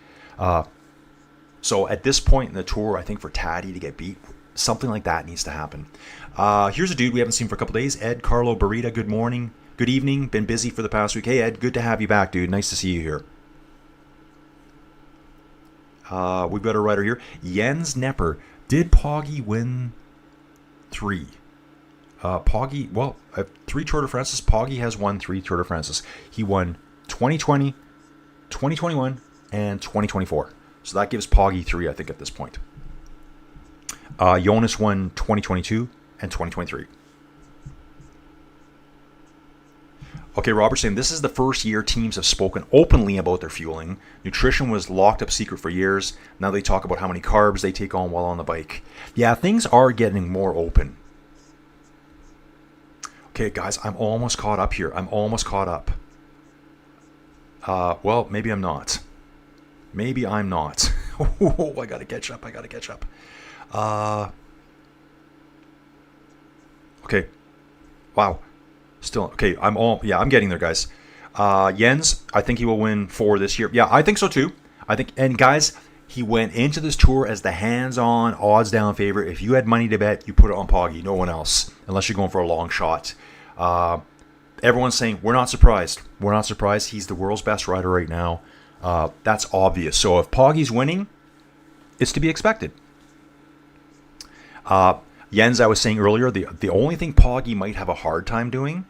So at this point in the tour, I think for Taddy to get beat, something like that needs to happen. Here's a dude we haven't seen for a couple days. Ed Carlo Barita, good morning. Good evening. Been busy for the past week. Hey, Ed, good to have you back, dude. Nice to see you here. We've got a rider here. Jens Nepper. Did Pogi win 3? Pogi, well, 3 Tour de France's. Pogi has won 3 Tour de France's. He won 2020, 2021, and 2024. So that gives Pogi 3, I think, at this point. Jonas won 2022 and 2023. Okay, Robert saying this is the first year teams have spoken openly about their fueling. Nutrition was locked up secret for years. Now they talk about how many carbs they take on while on the bike. Yeah, things are getting more open. Okay, guys, I'm almost caught up here. I'm almost caught up. Well, maybe I'm not. Maybe I'm not. Oh, I gotta catch up. I gotta catch up. Okay. Wow. Still, okay, I'm getting there, guys. Jens, I think he will win 4 this year. Yeah, I think so too. And guys, he went into this tour as the hands-on, odds-down favorite. If you had money to bet, you put it on Pogi, no one else, unless you're going for a long shot. Everyone's saying, we're not surprised. We're not surprised. He's the world's best rider right now. That's obvious. So if Pogi's winning, it's to be expected. Jens, I was saying earlier, the only thing Pogi might have a hard time doing,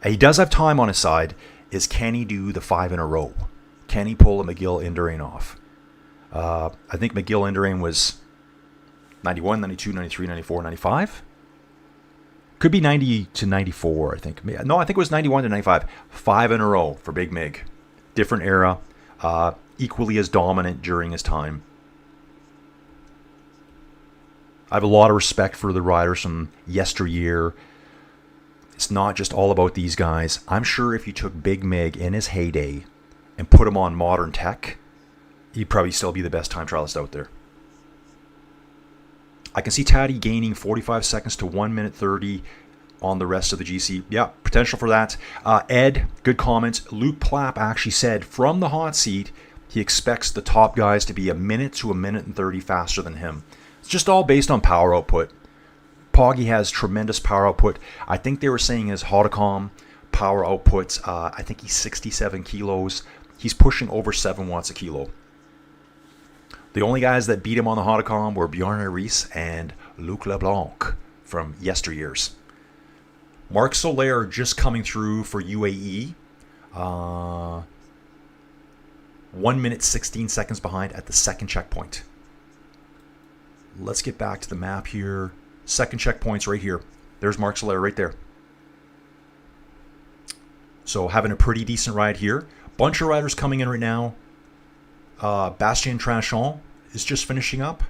he does have time on his side, is can he do the 5 in a row? Can he pull a McGill Indurain off? I think McGill Indurain was 91, 92, 93, 94, 95. Could be 90 to 94, I think. No, I think it was 91 to 95. 5 in a row for Big Mig. Different era. Equally as dominant during his time. I have a lot of respect for the riders from yesteryear. It's not just all about these guys. I'm sure if you took Big Mig in his heyday and put him on modern tech, he'd probably still be the best time trialist out there. I can see Taddy gaining 45 seconds to 1 minute 30 on the rest of the GC. Yeah, potential for that. Ed, good comment. Luke Plapp actually said from the hot seat, he expects the top guys to be a minute to 1 minute and 30 faster than him. It's just all based on power output. Pogi has tremendous power output. I think they were saying his Hautacam power output, I think he's 67 kilos. He's pushing over 7 watts a kilo. The only guys that beat him on the Hautacam were Bjarne Riis and Luc Leblanc from yesteryears. Marc Soler just coming through for UAE. 1 minute 16 seconds behind at the second checkpoint. Let's get back to the map here. Second checkpoint's right here. There's Marc Soler right there. So having a pretty decent ride here. Bunch of riders coming in right now. Bastien Tranchon is just finishing up.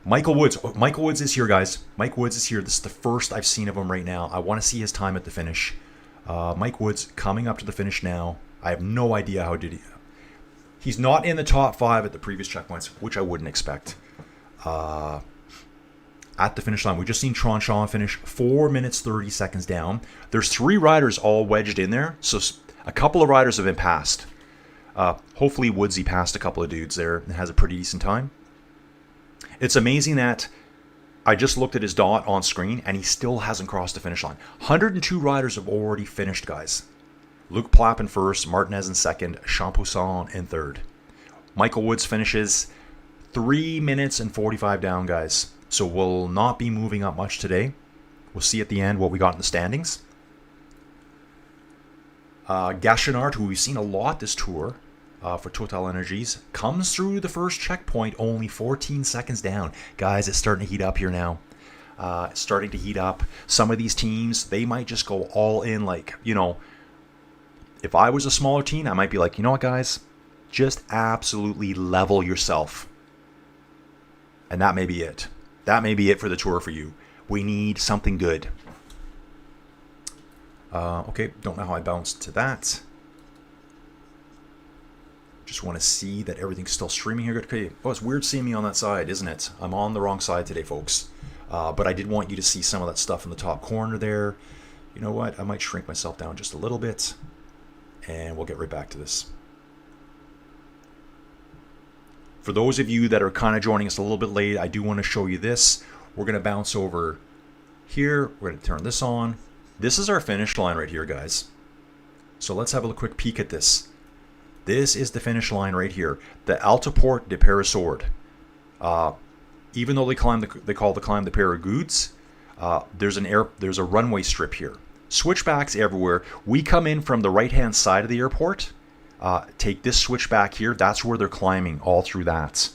Michael Woods. Oh, Michael Woods is here, guys. Mike Woods is here. This is the first I've seen of him right now. I want to see his time at the finish. Mike Woods coming up to the finish now. I have no idea how did he... He's not in the top 5 at the previous checkpoints, which I wouldn't expect. At the finish line, we just seen Tronchon finish 4 minutes 30 seconds down. There's 3 riders all wedged in there, so a couple of riders have been passed. Hopefully Woodsy passed a couple of dudes there and has a pretty decent time. It's amazing that I just looked at his dot on screen and he still hasn't crossed the finish line. 102 riders have already finished, guys. Luke Plapp in first, Martinez in second, Champoussin in third. Michael Woods finishes 3 minutes and 45 down, guys. So we'll not be moving up much today. We'll see at the end what we got in the standings. Gachenard, who we've seen a lot this tour for Total Energies, comes through the first checkpoint only 14 seconds down. Guys, it's starting to heat up here now. It's starting to heat up. Some of these teams, they might just go all in, like, you know, if I was a smaller team, I might be like, you know what, guys? Just absolutely level yourself. And that may be it. That may be it for the tour for you. We need something good. Okay, don't know how I bounced to that. Just want to see that everything's still streaming here. Okay. Oh, it's weird seeing me on that side, isn't it? I'm on the wrong side today, folks. But I did want you to see some of that stuff in the top corner there. You know what? I might shrink myself down just a little bit. And we'll get right back to this. For those of you that are kind of joining us a little bit late, I do want to show you this. We're going to bounce over here. We're going to turn this on. This is our finish line right here, guys. So let's have a quick peek at this. This is the finish line right here. The Altoport de Peyragudes. Even though they call the climb the Peyragudes, there's a runway strip here. Switchbacks everywhere. We come in from the right-hand side of the airport. Take this switchback here. That's where they're climbing all through that.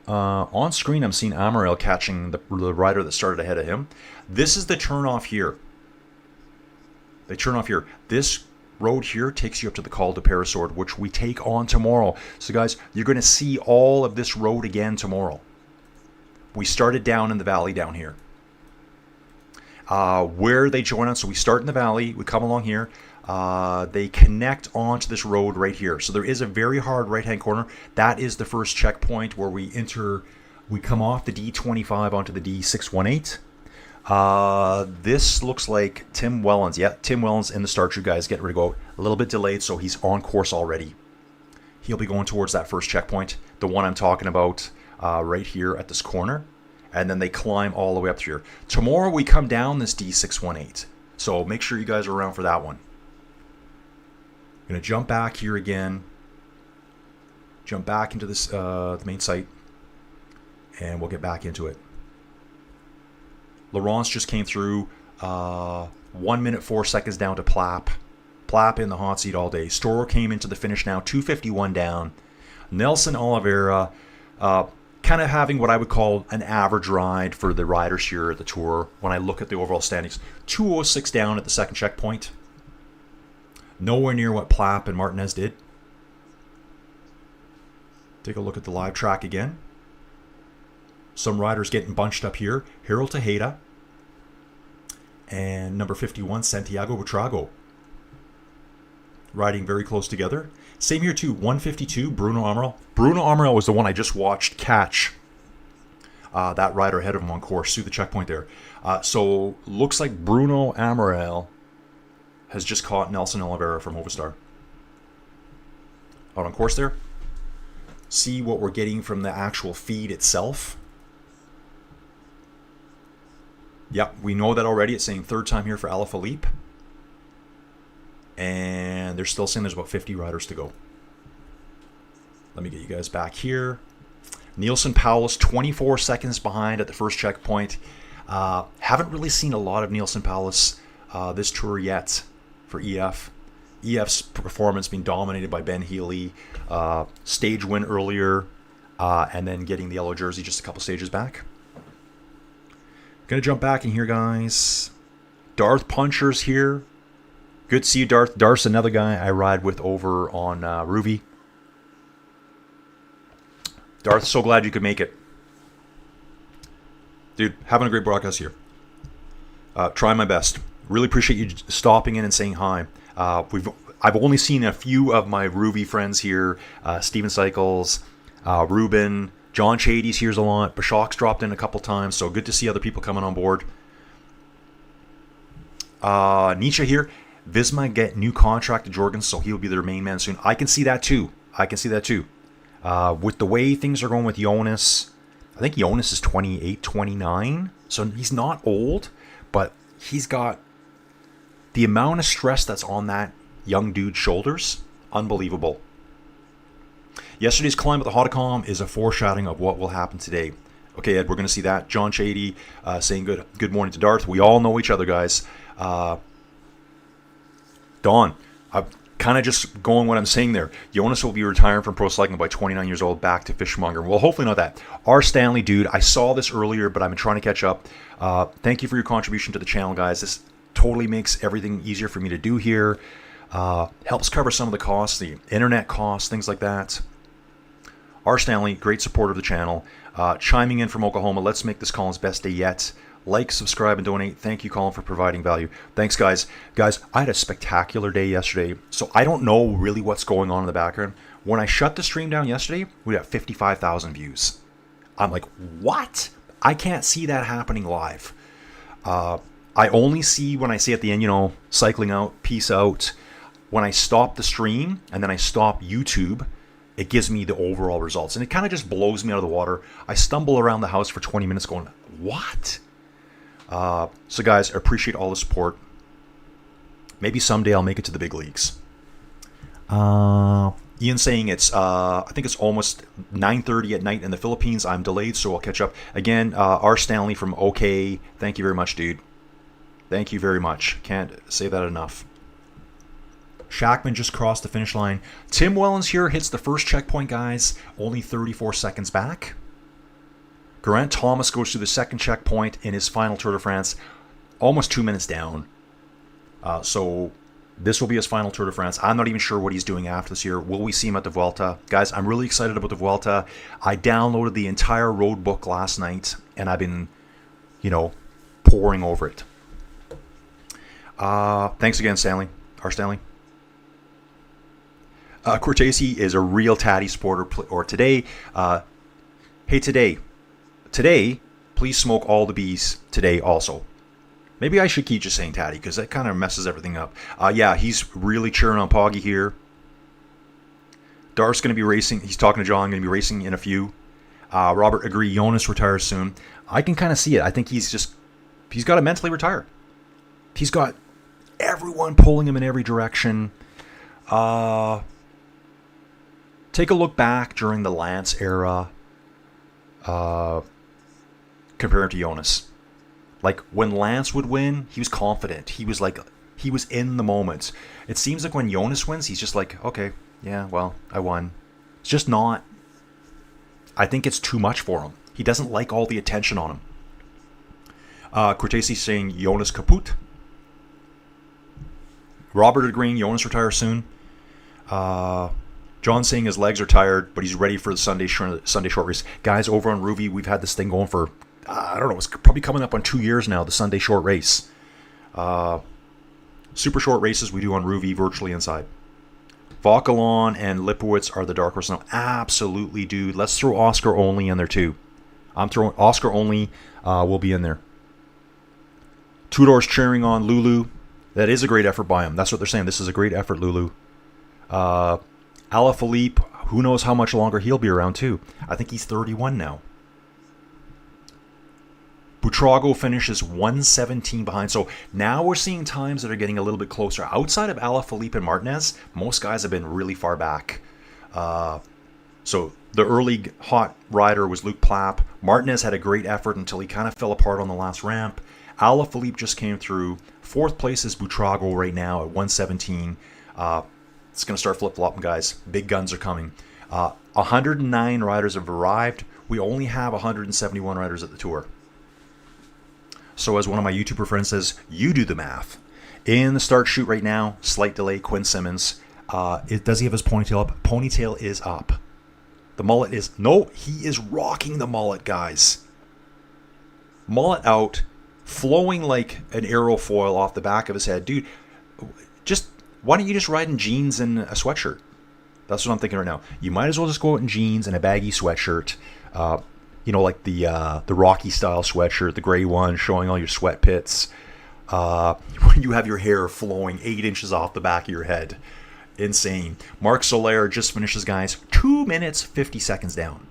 On screen, I'm seeing Amaral catching the rider that started ahead of him. This is the turnoff here. They turn off here. This road here takes you up to the Col de Peyragudes, which we take on tomorrow. So, guys, you're going to see all of this road again tomorrow. We started down in the valley down here. Where they join us, so we start in the valley, we come along here, they connect onto this road right here. So there is a very hard right-hand corner. That is the first checkpoint where we come off the D25 onto the D618. This looks like Tim Wellens. Yeah, Tim Wellens in the start, you guys get ready to go. A little bit delayed, so he's on course already. He'll be going towards that first checkpoint, the one I'm talking about right here at this corner. And then they climb all the way up here. Tomorrow we come down this D618. So make sure you guys are around for that one. I'm going to jump back here again. Jump back into this the main site. And we'll get back into it. Laurence just came through. 1 minute 4 seconds down to Plapp. Plapp in the hot seat all day. Storer came into the finish now. 2:51 down. Nelson Oliveira... kind of having what I would call an average ride for the riders here at the tour when I look at the overall standings. 2:06 down at the second checkpoint. Nowhere near what Plapp and Martinez did. Take a look at the live track again. Some riders getting bunched up here. Harold Tejeda. And number 51, Santiago Buitrago. Riding very close together. Same here too, 152, Bruno Amaral. Bruno Amaral was the one I just watched catch that rider ahead of him on course through the checkpoint there. So looks like Bruno Amaral has just caught Nelson Oliveira from Movistar. Out on course there. See what we're getting from the actual feed itself. Yep, we know that already. It's saying third time here for Alaphilippe. And they're still saying there's about 50 riders to go. Let me get you guys back here. Nielsen Powell's 24 seconds behind at the first checkpoint. Haven't really seen a lot of Nielsen Powell's this tour yet for EF. EF's performance being dominated by Ben Healy. Stage win earlier, and then getting the yellow jersey just a couple stages back. Gonna jump back in here, guys. Darth Puncher's here. Good to see you, Darth. Darth's another guy I ride with over on Ruby. Darth, so glad you could make it. Dude, having a great broadcast here. Trying my best. Really appreciate you stopping in and saying hi. I've only seen a few of my Ruby friends here. Steven Cycles, Ruben, John Chady's here's a lot. Bashok's dropped in a couple times, so good to see other people coming on board. Nietzsche here. Visma get new contract to Jorgens, so he'll be their main man soon. I can see that too. With the way things are going with Jonas, I think Jonas is 28, 29, so he's not old, but he's got the amount of stress that's on that young dude's shoulders, unbelievable. Yesterday's climb at the Hautacam is a foreshadowing of what will happen today. Okay, Ed, we're going to see that. John Chady saying good morning to Darth. We all know each other, guys. Don, I'm kind of just going what I'm saying there. Jonas will be retiring from pro cycling by 29 years old, back to fishmonger. Well, hopefully not that. R. Stanley, dude, I saw this earlier, but I've been trying to catch up. Thank you for your contribution to the channel, guys. This totally makes everything easier for me to do here. Helps cover some of the costs, the internet costs, things like that. R. Stanley, great supporter of the channel. Chiming in from Oklahoma, let's make this Colin's best day yet. Like, subscribe, and donate. Thank you, Colin, for providing value. Thanks, guys. Guys, I had a spectacular day yesterday, so I don't know really what's going on in the background. When I shut the stream down yesterday, we got 55,000 views. I'm like, what? I can't see that happening live. I only see when I say at the end, you know, cycling out, peace out. When I stop the stream and then I stop YouTube, it gives me the overall results. And it kind of just blows me out of the water. I stumble around the house for 20 minutes going, what? So guys, I appreciate all the support. Maybe someday I'll make it to the big leagues. Ian saying it's, I think it's almost 9:30 at night in the Philippines. I'm delayed, so I'll catch up. Again, R. Stanley from OK. Thank you very much, dude. Thank you very much. Can't say that enough. Shackman just crossed the finish line. Tim Wellens here hits the first checkpoint, guys. Only 34 seconds back. Geraint Thomas goes through the second checkpoint in his final Tour de France, almost 2 minutes down. So this will be his final Tour de France. I'm not even sure what he's doing after this year. Will we see him at the Vuelta? Guys, I'm really excited about the Vuelta. I downloaded the entire road book last night, and I've been, you know, poring over it. Thanks again, Stanley. R. Stanley. Cortese is a real Tatty supporter. Or today, hey, Today, please smoke all the bees today also. Maybe I should keep just saying Tatty because that kind of messes everything up. Yeah, he's really cheering on Pogi here. Darth's going to be racing. He's talking to John. Going to be racing in a few. Robert, agree. Jonas retires soon. I can kind of see it. I think he's got to mentally retire. He's got everyone pulling him in every direction. Take a look back during the Lance era. Compared to Jonas. Like when Lance would win, he was confident. He was in the moment. It seems like when Jonas wins, he's just like, okay, yeah, well, I won. It's just not. I think it's too much for him. He doesn't like all the attention on him. Cortese saying Jonas kaput. Robert agreeing Jonas retires soon. John saying his legs are tired, but he's ready for the Sunday short race. Guys, over on Ruby, we've had this thing going for, I don't know, it's probably coming up on 2 years now, the Sunday short race. Super short races we do on Ruby, virtually inside. Vauquelin and Lipowitz are the dark horse now. Absolutely, dude. Let's throw Oscar Only in there, too. I'm throwing Oscar Only will be in there. Tudor's cheering on Lulu. That is a great effort by him. That's what they're saying. This is a great effort, Lulu. Alaphilippe, who knows how much longer he'll be around too. I think he's 31 now. Buitrago finishes 1:17 behind. So now we're seeing times that are getting a little bit closer. Outside of Alaphilippe and Martinez, most guys have been really far back. So the early hot rider was Luke Plapp. Martinez had a great effort until he kind of fell apart on the last ramp. Alaphilippe just came through. Fourth place is Buitrago right now at 1:17. It's going to start flip-flopping, guys. Big guns are coming. 109 riders have arrived. We only have 171 riders at the Tour. So as one of my YouTuber friends says, you do the math. In the start chute right now, slight delay, Quinn Simmons. Does he have his ponytail up? Ponytail is up. The mullet is... No, he is rocking the mullet, guys. Mullet out, flowing like an aerofoil off the back of his head. Dude, why don't you just ride in jeans and a sweatshirt? That's what I'm thinking right now. You might as well just go out in jeans and a baggy sweatshirt. Like the Rocky style sweatshirt, the gray one, showing all your sweat pits. When you have your hair flowing 8 inches off the back of your head. Insane. Marc Soler just finishes, guys. 2 minutes, 50 seconds down.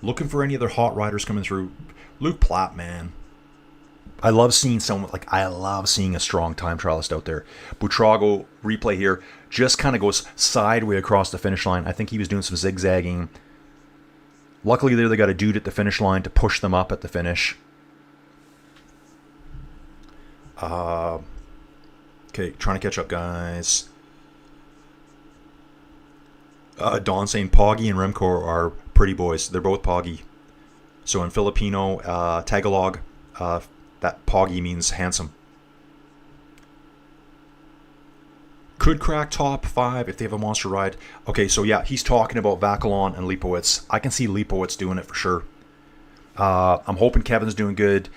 Looking for any other hot riders coming through. Luke Platt, man. I love seeing a strong time trialist out there. Buitrago, replay here, just kind of goes sideways across the finish line. I think he was doing some zigzagging. Luckily there they got a dude at the finish line to push them up at the finish. Okay, trying to catch up, guys. Don saying Pogi and Remco are pretty boys. They're both Pogi. So in Filipino, Tagalog, that Pogi means handsome. Could crack top 5 if they have a monster ride. Okay, so yeah, he's talking about Vacalon and Lipowitz. I can see Lipowitz doing it for sure. I'm hoping Kevin's doing good.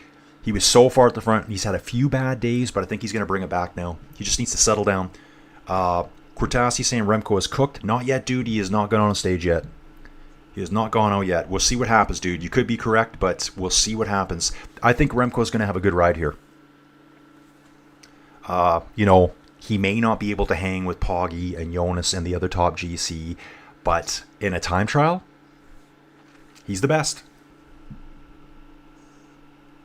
He was so far at the front. He's had a few bad days, but I think he's going to bring it back now. He just needs to settle down. Cortasi saying Remco is cooked. Not yet, dude. He has not gone on stage yet. He has not gone out yet. We'll see what happens, dude. You could be correct, but we'll see what happens. I think Remco is going to have a good ride here. He may not be able to hang with Pogi and Jonas and the other top GC, but in a time trial, he's the best.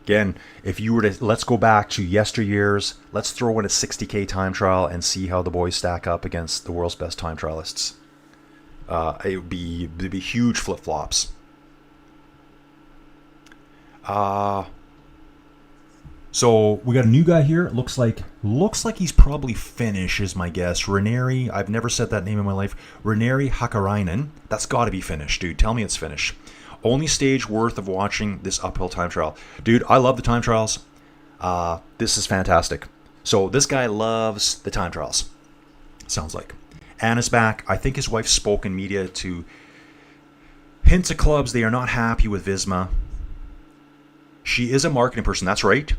Again, if you were to, let's go back to yesteryears, let's throw in a 60K time trial and see how the boys stack up against the world's best time trialists. It'd be huge flip-flops. So we got a new guy here. Looks like he's probably Finnish, is my guess. Ranieri, I've never said that name in my life. Ranieri Hakkarainen. That's got to be Finnish, dude. Tell me it's Finnish. Only stage worth of watching this uphill time trial. Dude, I love the time trials. This is fantastic. So this guy loves the time trials. Sounds like. Anna's back. I think his wife spoke in media to hint to clubs they are not happy with Visma. She is a marketing person. That's right.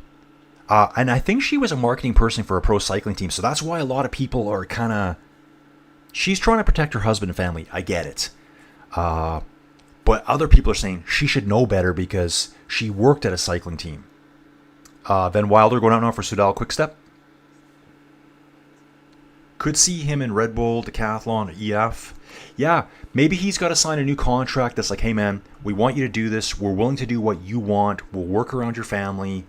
And I think she was a marketing person for a pro cycling team. So that's why a lot of people are kind of... She's trying to protect her husband and family. I get it. But other people are saying she should know better because she worked at a cycling team. Van Wilder going out now for Soudal Quickstep. Could see him in Red Bull, Decathlon, EF. Yeah, maybe he's got to sign a new contract that's like, hey man, we want you to do this. We're willing to do what you want. We'll work around your family.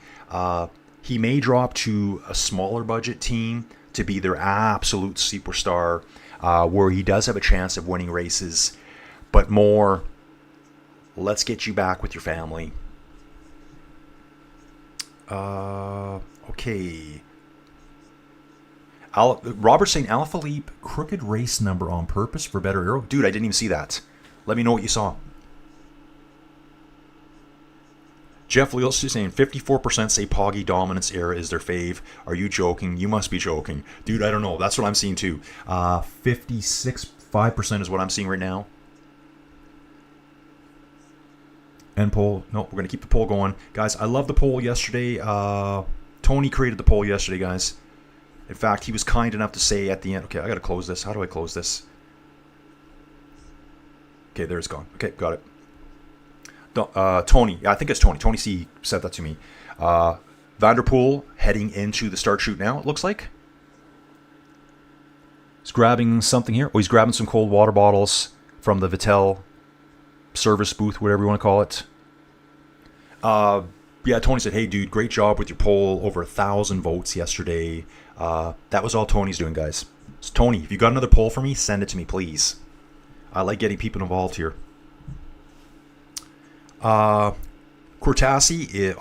He may drop to a smaller budget team to be their absolute superstar, where he does have a chance of winning races, but more, let's get you back with your family. Okay. Robert's saying Alaphilippe crooked race number on purpose for better aero. Dude, I didn't even see that. Let me know what you saw. Jeff Leals is saying 54% say Pogi dominance era is their fave. Are you joking? You must be joking. Dude, I don't know. That's what I'm seeing too. 5% is what I'm seeing right now. End poll. No, we're going to keep the poll going. Guys, I love the poll yesterday. Tony created the poll yesterday, guys. In fact, he was kind enough to say at the end... Okay, I got to close this. How do I close this? Okay, there it's gone. Okay, got it. Tony. I think it's Tony. Tony C. said that to me. Vanderpool heading into the start chute now, it looks like. He's grabbing something here. Oh, he's grabbing some cold water bottles from the Vittel service booth, whatever you want to call it. Yeah, Tony said, hey, dude, great job with your poll. Over 1,000 votes yesterday. That was all Tony's doing, guys. So, Tony, if you got another poll for me, send it to me, please. I like getting people involved here. Cortasi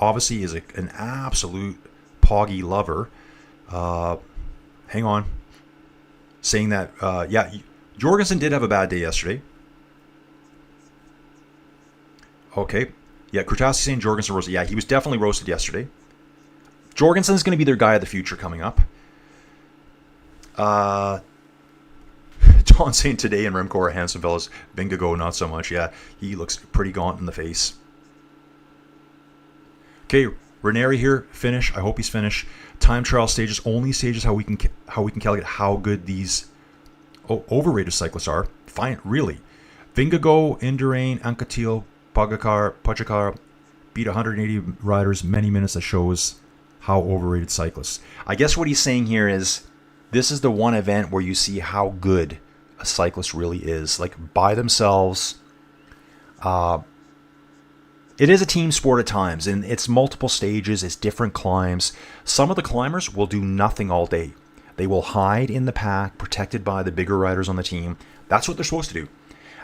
obviously is an absolute Pogi lover. Hang on. Saying that, yeah, Jorgensen did have a bad day yesterday. Okay. Yeah, Cortasi saying Jorgensen roasted. Yeah, he was definitely roasted yesterday. Jorgensen is going to be their guy of the future coming up. John saying today in Remco are handsome fellas. Vingegaard not so much. Yeah, he looks pretty gaunt in the face. Okay, Ranieri here, finish. I hope he's finished. Time trial stages, only stages how we can calculate how good these overrated cyclists are. Fine, really. Vingegaard, Indurain, Anquetil, Pogacar beat 180 riders, many minutes. That shows how overrated cyclists. I guess what he's saying here is this is the one event where you see how good a cyclist really is. Like by themselves. It is a team sport at times, and it's multiple stages, it's different climbs. Some of the climbers will do nothing all day. They will hide in the pack, protected by the bigger riders on the team. That's what they're supposed to do.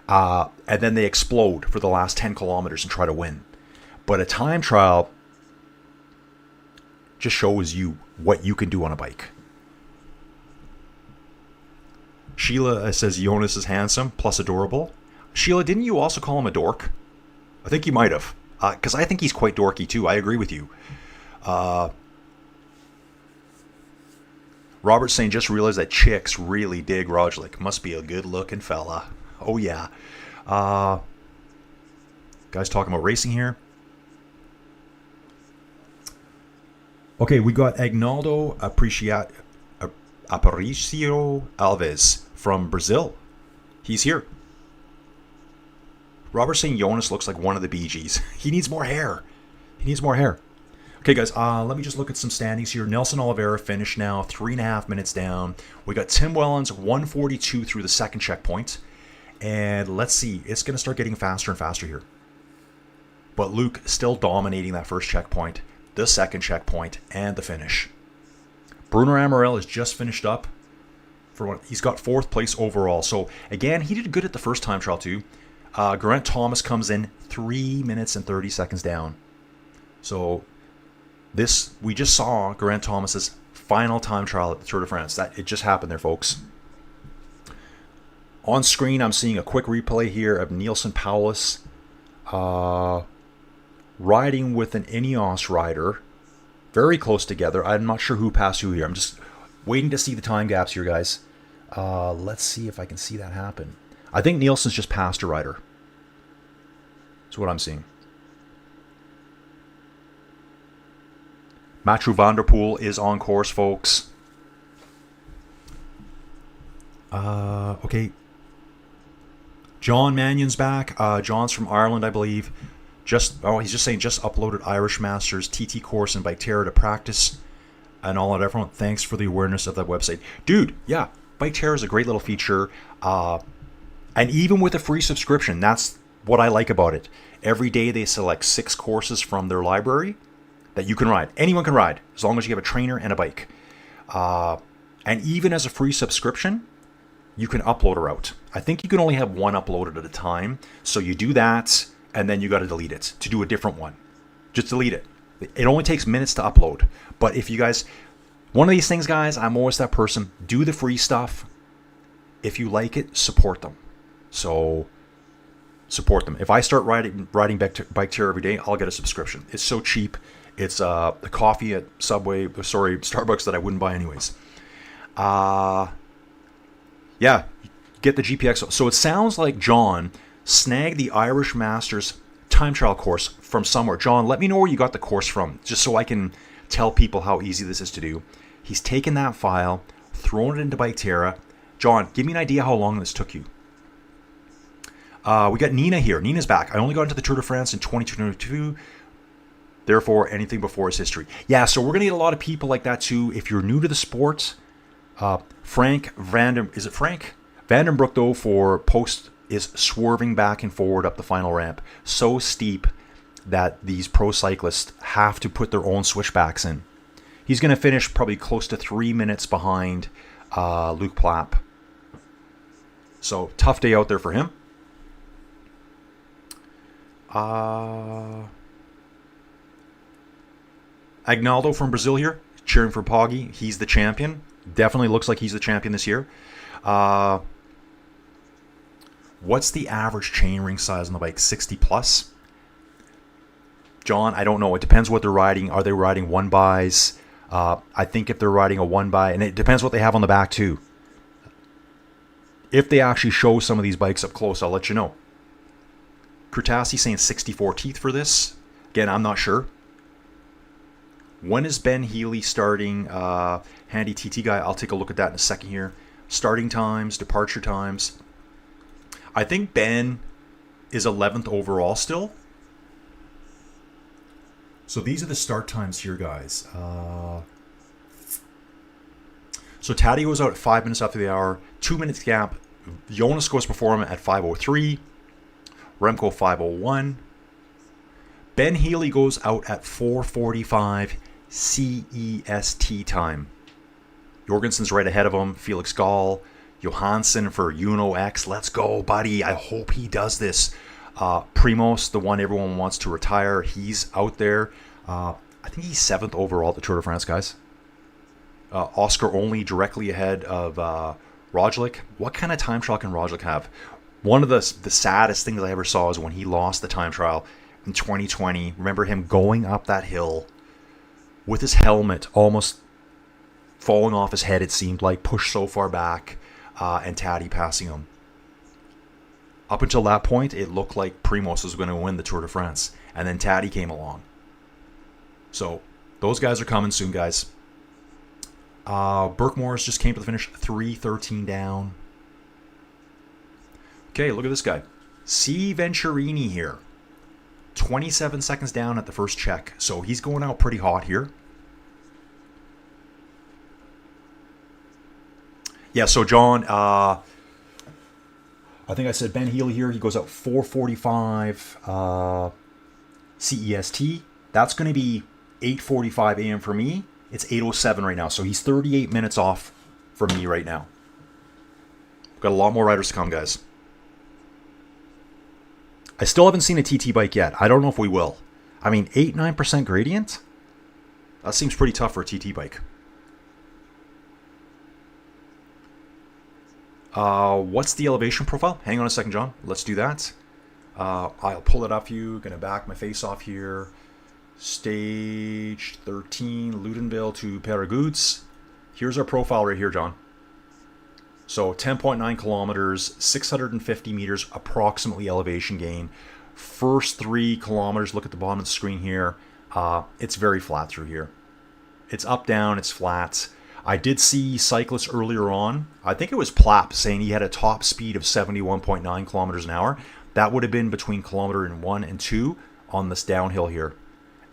And then they explode for the last 10 kilometers and try to win. But a time trial just shows you what you can do on a bike. Sheila says Jonas is handsome, plus adorable. Sheila, didn't you also call him a dork? I think you might have. Because I think he's quite dorky too. I agree with you. Robert's saying, just realized that chicks really dig Roglic. Must be a good looking fella. Oh yeah. Guys talking about racing here. Okay, we got Agnaldo Aparicio Alves from Brazil. He's here. Robert's saying Jonas looks like one of the Bee Gees. He needs more hair. He needs more hair. Okay, guys, let me just look at some standings here. Nelson Oliveira finished now, 3.5 minutes down. We got Tim Wellens, 142 through the second checkpoint. And let's see, it's going to start getting faster and faster here. But Luke still dominating that first checkpoint, the second checkpoint, and the finish. Bruno Amaral is just finished up. He's got 4th place overall. So, again, he did good at the first time trial, too. Geraint Thomas comes in 3 minutes and 30 seconds down. So we just saw Geraint Thomas's final time trial at the Tour de France. It just happened there, folks. On screen, I'm seeing a quick replay here of Nielsen Paulus riding with an Ineos rider. Very close together. I'm not sure who passed who here. I'm just waiting to see the time gaps here, guys. Let's see if I can see that happen. I think Nielsen's just passed a rider. That's what I'm seeing. Mathieu van der Poel is on course, folks. Okay. John Mannion's back. John's from Ireland, I believe. He's just saying just uploaded Irish Masters TT course and Bike Terror to practice. And all that, everyone. Thanks for the awareness of that website. Dude, yeah. Bike Terror is a great little feature. And even with a free subscription, that's what I like about it. Every day they select 6 courses from their library that you can ride. Anyone can ride, as long as you have a trainer and a bike. And even as a free subscription, you can upload a route. I think you can only have one uploaded at a time. So you do that, and then you got to delete it to do a different one. Just delete it. It only takes minutes to upload. But if you guys, one of these things, guys, I'm always that person. Do the free stuff. If you like it, support them. So support them. If I start riding Bike Terror every day, I'll get a subscription. It's so cheap. It's the coffee at Starbucks that I wouldn't buy anyways. Yeah, get the GPX. So it sounds like John snagged the Irish Masters time trial course from somewhere. John, let me know where you got the course from, just so I can tell people how easy this is to do. He's taken that file, thrown it into Bike Terror. John, give me an idea how long this took you. We got Nina here. Nina's back. I only got into the Tour de France in 2022. Therefore, anything before is history. Yeah, so we're going to get a lot of people like that too. If you're new to the sport, Frank Vandenbroek, though, for post is swerving back and forward up the final ramp. So steep that these pro cyclists have to put their own switchbacks in. He's going to finish probably close to 3 minutes behind Luke Plapp. So, tough day out there for him. Agnaldo from Brazil here, cheering for Pogi. He's the champion. Definitely looks like he's the champion this year. What's the average chainring size on the bike? 60 plus? John, I don't know. It depends what they're riding. Are they riding 1-bys? I think if they're riding a 1-by, and it depends what they have on the back too. If they actually show some of these bikes up close, I'll let you know. Kurtasi saying 64 teeth for this. Again, I'm not sure. When is Ben Healy starting? Handy TT guy. I'll take a look at that in a second here. Starting times, departure times. I think Ben is 11th overall still. So these are the start times here, guys. So Taddy goes out at 5 minutes after the hour. 2 minutes gap. Jonas goes before him at 5:03. Remco 5:01. Ben Healy goes out at 4:45 CEST time. Jorgensen's right ahead of him. Felix Gall. Johansson for Uno X. Let's go, buddy. I hope he does this. Primoz, the one everyone wants to retire. He's out there. I think he's 7th overall at the Tour de France, guys. Oscar only directly ahead of Roglic. What kind of time trial can Roglic have? One of the saddest things I ever saw is when he lost the time trial in 2020. Remember him going up that hill with his helmet almost falling off his head, it seemed like, pushed so far back, and Taddy passing him. Up until that point, it looked like Primoz was going to win the Tour de France, and then Taddy came along. So, those guys are coming soon, guys. Burkmore's just came to the finish, 3:13 down. Okay, look at this guy. C. Venturini here. 27 seconds down at the first check. So he's going out pretty hot here. Yeah, so John, I think I said Ben Healy here. He goes out 4:45 CEST. That's going to be 8:45 a.m. for me. It's 8:07 right now. So he's 38 minutes off from me right now. Got a lot more riders to come, guys. I still haven't seen a TT bike yet. I don't know if we will. I mean, 8-9% gradient? That seems pretty tough for a TT bike. What's the elevation profile? Hang on a second, John. Let's do that. I'll pull it up for you. Gonna back my face off here. Stage 13, Loudenvielle to Peyragudes. Here's our profile right here, John. So 10.9 kilometers, 650 meters approximately elevation gain. First 3 kilometers, look at the bottom of the screen here. It's very flat through here. It's up, down, it's flat. I did see cyclists earlier on. I think it was Plapp saying he had a top speed of 71.9 kilometers an hour. That would have been between kilometer 1 and 2 on this downhill here.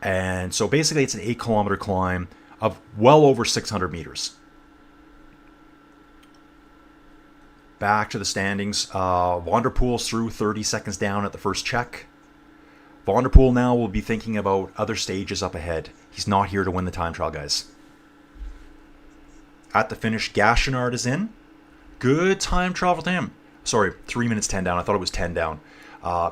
And so basically it's an 8-kilometer climb of well over 600 meters. Back to the standings. Vanderpoel's through 30 seconds down at the first check. Vanderpoel now will be thinking about other stages up ahead. He's not here to win the time trial, guys. At the finish, Gachenard is in. Good time trial with him. Sorry, 3 minutes 10 down. I thought it was 10 down.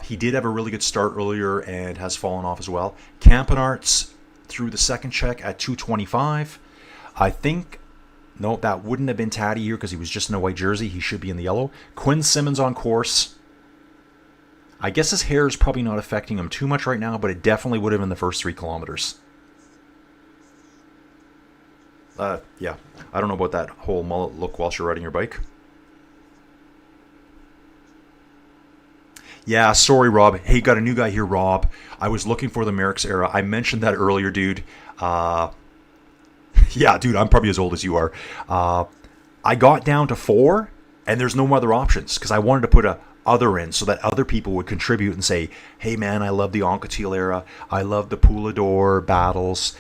He did have a really good start earlier and has fallen off as well. Campenaerts through the second check at 2:25. I think, no, that wouldn't have been Taddy here because he was just in a white jersey. He should be in the yellow. Quinn Simmons on course. I guess his hair is probably not affecting him too much right now, but it definitely would have in the first 3 kilometers. Yeah, I don't know about that whole mullet look whilst you're riding your bike. Yeah, sorry, Rob. Hey, got a new guy here, Rob. I was looking for the Merckx era. I mentioned that earlier, dude. Yeah, dude, I'm probably as old as you are. I got down to 4, and there's no other options because I wanted to put a other in so that other people would contribute and say, hey, man, I love the Anquetil era. I love the Poulador battles.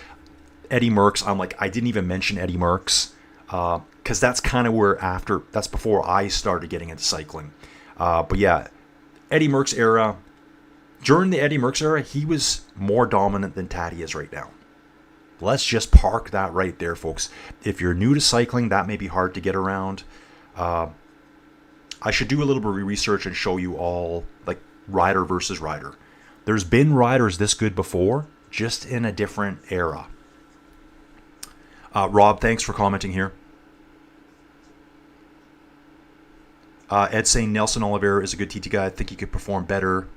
Eddie Merckx, I'm like, I didn't even mention Eddie Merckx because that's kind of where that's before I started getting into cycling. But yeah, Eddie Merckx era, during the Eddie Merckx era, he was more dominant than Taddy is right now. Let's just park that right there, folks. If you're new to cycling, that may be hard to get around. I should do a little bit of research and show you all, like, rider versus rider. There's been riders this good before, just in a different era. Rob, thanks for commenting here. Ed saying Nelson Oliveira is a good TT guy. I think he could perform better.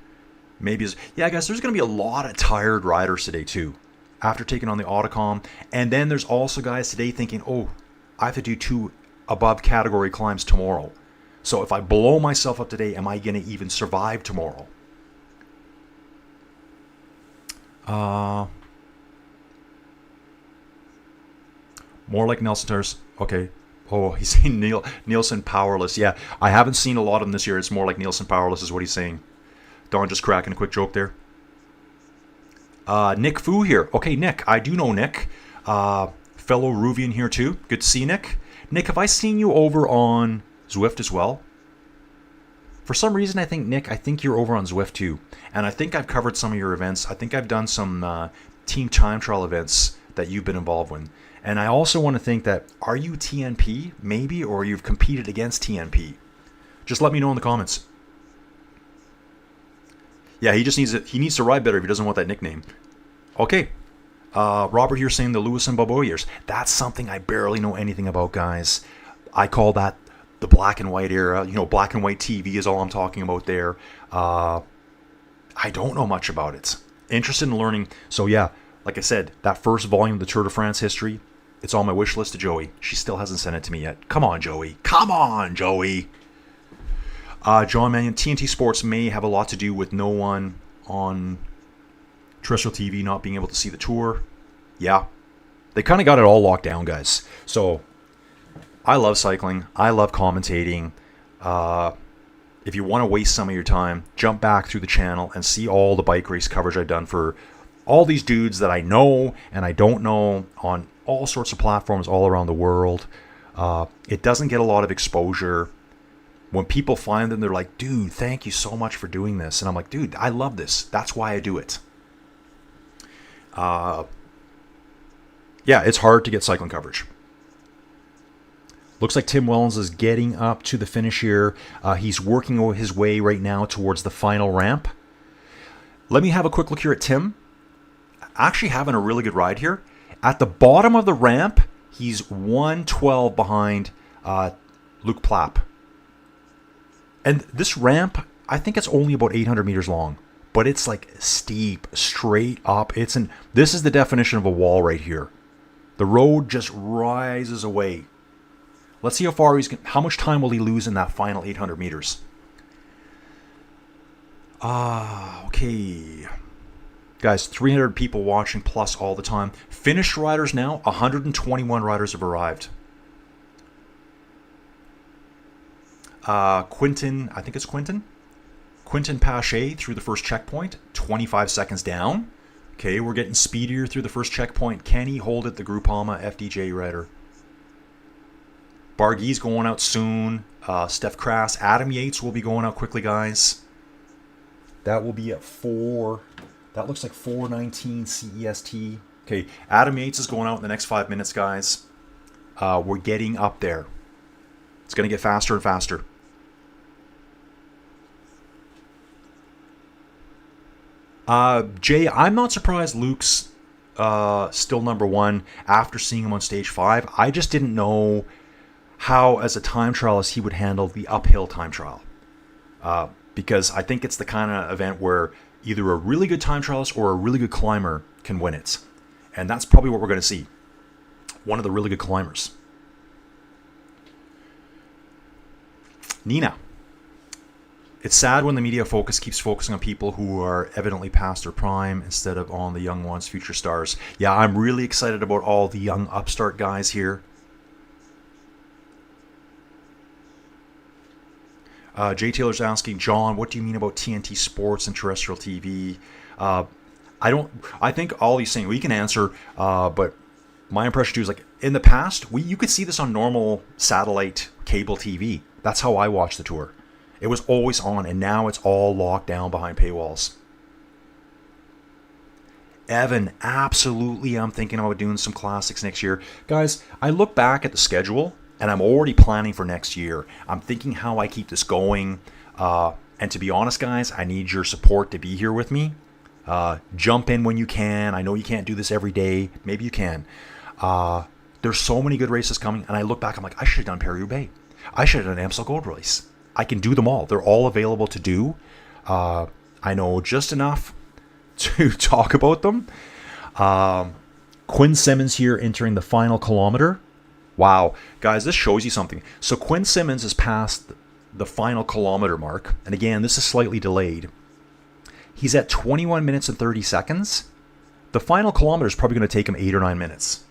Maybe yeah, guys, there's going to be a lot of tired riders today too, after taking on the Hautacam. And then there's also guys today thinking, oh, I have to do 2 above category climbs tomorrow. So if I blow myself up today, am I going to even survive tomorrow? More like Nelson Tires. Okay. Oh, he's saying Nielsen powerless. Yeah, I haven't seen a lot of them this year. It's more like Nielsen powerless is what he's saying. Don just cracking a quick joke there. Nick Fu here. Okay, Nick. I do know Nick. Fellow Ruvian here too. Good to see you, Nick. Nick, have I seen you over on Zwift as well? For some reason, I think you're over on Zwift too. And I think I've covered some of your events. I think I've done some team time trial events that you've been involved with. And I also want to think that, are you TNP maybe, or you've competed against TNP? Just let me know in the comments. Yeah, he needs to ride better if he doesn't want that nickname. Okay. Robert here saying the Lewis and Bobo years. That's something I barely know anything about, guys. I call that the black and white era. You know, black and white TV is all I'm talking about there. I don't know much about it. Interested in learning. So yeah, like I said, that first volume of the Tour de France history, it's on my wish list to Joey. She still hasn't sent it to me yet. Come on, Joey. Come on, Joey. John Mannion, TNT Sports may have a lot to do with no one on terrestrial TV not being able to see the tour. Yeah. They kind of got it all locked down, guys. So, I love cycling. I love commentating. If you want to waste some of your time, jump back through the channel and see all the bike race coverage I've done for all these dudes that I know and I don't know on all sorts of platforms all around the world. It doesn't get a lot of exposure. When people find them, they're like, dude, thank you so much for doing this. And I'm like, dude, I love this. That's why I do it. Yeah, it's hard to get cycling coverage. Looks like Tim Wellens is getting up to the finish here. He's working his way right now towards the final ramp. Let me have a quick look here at Tim. Actually having a really good ride here. At the bottom of the ramp, he's 1:12 behind Luke Plapp. And this ramp, I think it's only about 800 meters long. But it's like steep, straight up. This is the definition of a wall right here. The road just rises away. Let's see how much time will he lose in that final 800 meters. Okay. Guys, 300 people watching plus all the time. Finished riders now, 121 riders have arrived. Quinton, I think it's Quinton. Quinton Pache through the first checkpoint, 25 seconds down. Okay, we're getting speedier through the first checkpoint. Can he hold it, the Groupama FDJ rider? Bargie's going out soon. Steph Crass. Adam Yates will be going out quickly, guys. That will be at 4. That looks like 4:19 CEST. Okay, Adam Yates is going out in the next 5 minutes, guys. We're getting up there. It's going to get faster and faster. Jay, I'm not surprised Luke's still number 1 after seeing him on stage 5. I just didn't know how, as a time trialist, he would handle the uphill time trial. Because I think it's the kind of event where either a really good time trialist or a really good climber can win it. And that's probably what we're going to see. One of the really good climbers. Nina. It's sad when the media focus keeps focusing on people who are evidently past their prime instead of on the young ones, future stars. Yeah, I'm really excited about all the young upstart guys here. Jay Taylor's asking, John, what do you mean about TNT Sports and terrestrial TV? I think all he's saying, we can answer, but my impression too is like, in the past, you could see this on normal satellite cable TV. That's how I watched the tour. It was always on, and now it's all locked down behind paywalls. Evan, absolutely, I'm thinking about doing some classics next year. Guys, I look back at the schedule, and I'm already planning for next year. I'm thinking how I keep this going. And to be honest, guys, I need your support to be here with me. Jump in when you can. I know you can't do this every day. Maybe you can. There's so many good races coming, and I look back, I'm like, I should have done Peyragudes. I should have done Amstel Gold Race. I can do them all. They're all available to do. I know just enough to talk about them. Quinn Simmons here entering the final kilometer. Wow. Guys, this shows you something. So Quinn Simmons has passed the final kilometer mark, and again, this is slightly delayed, he's at 21 minutes and 30 seconds. The final kilometer is probably going to take him 8 or 9 minutes.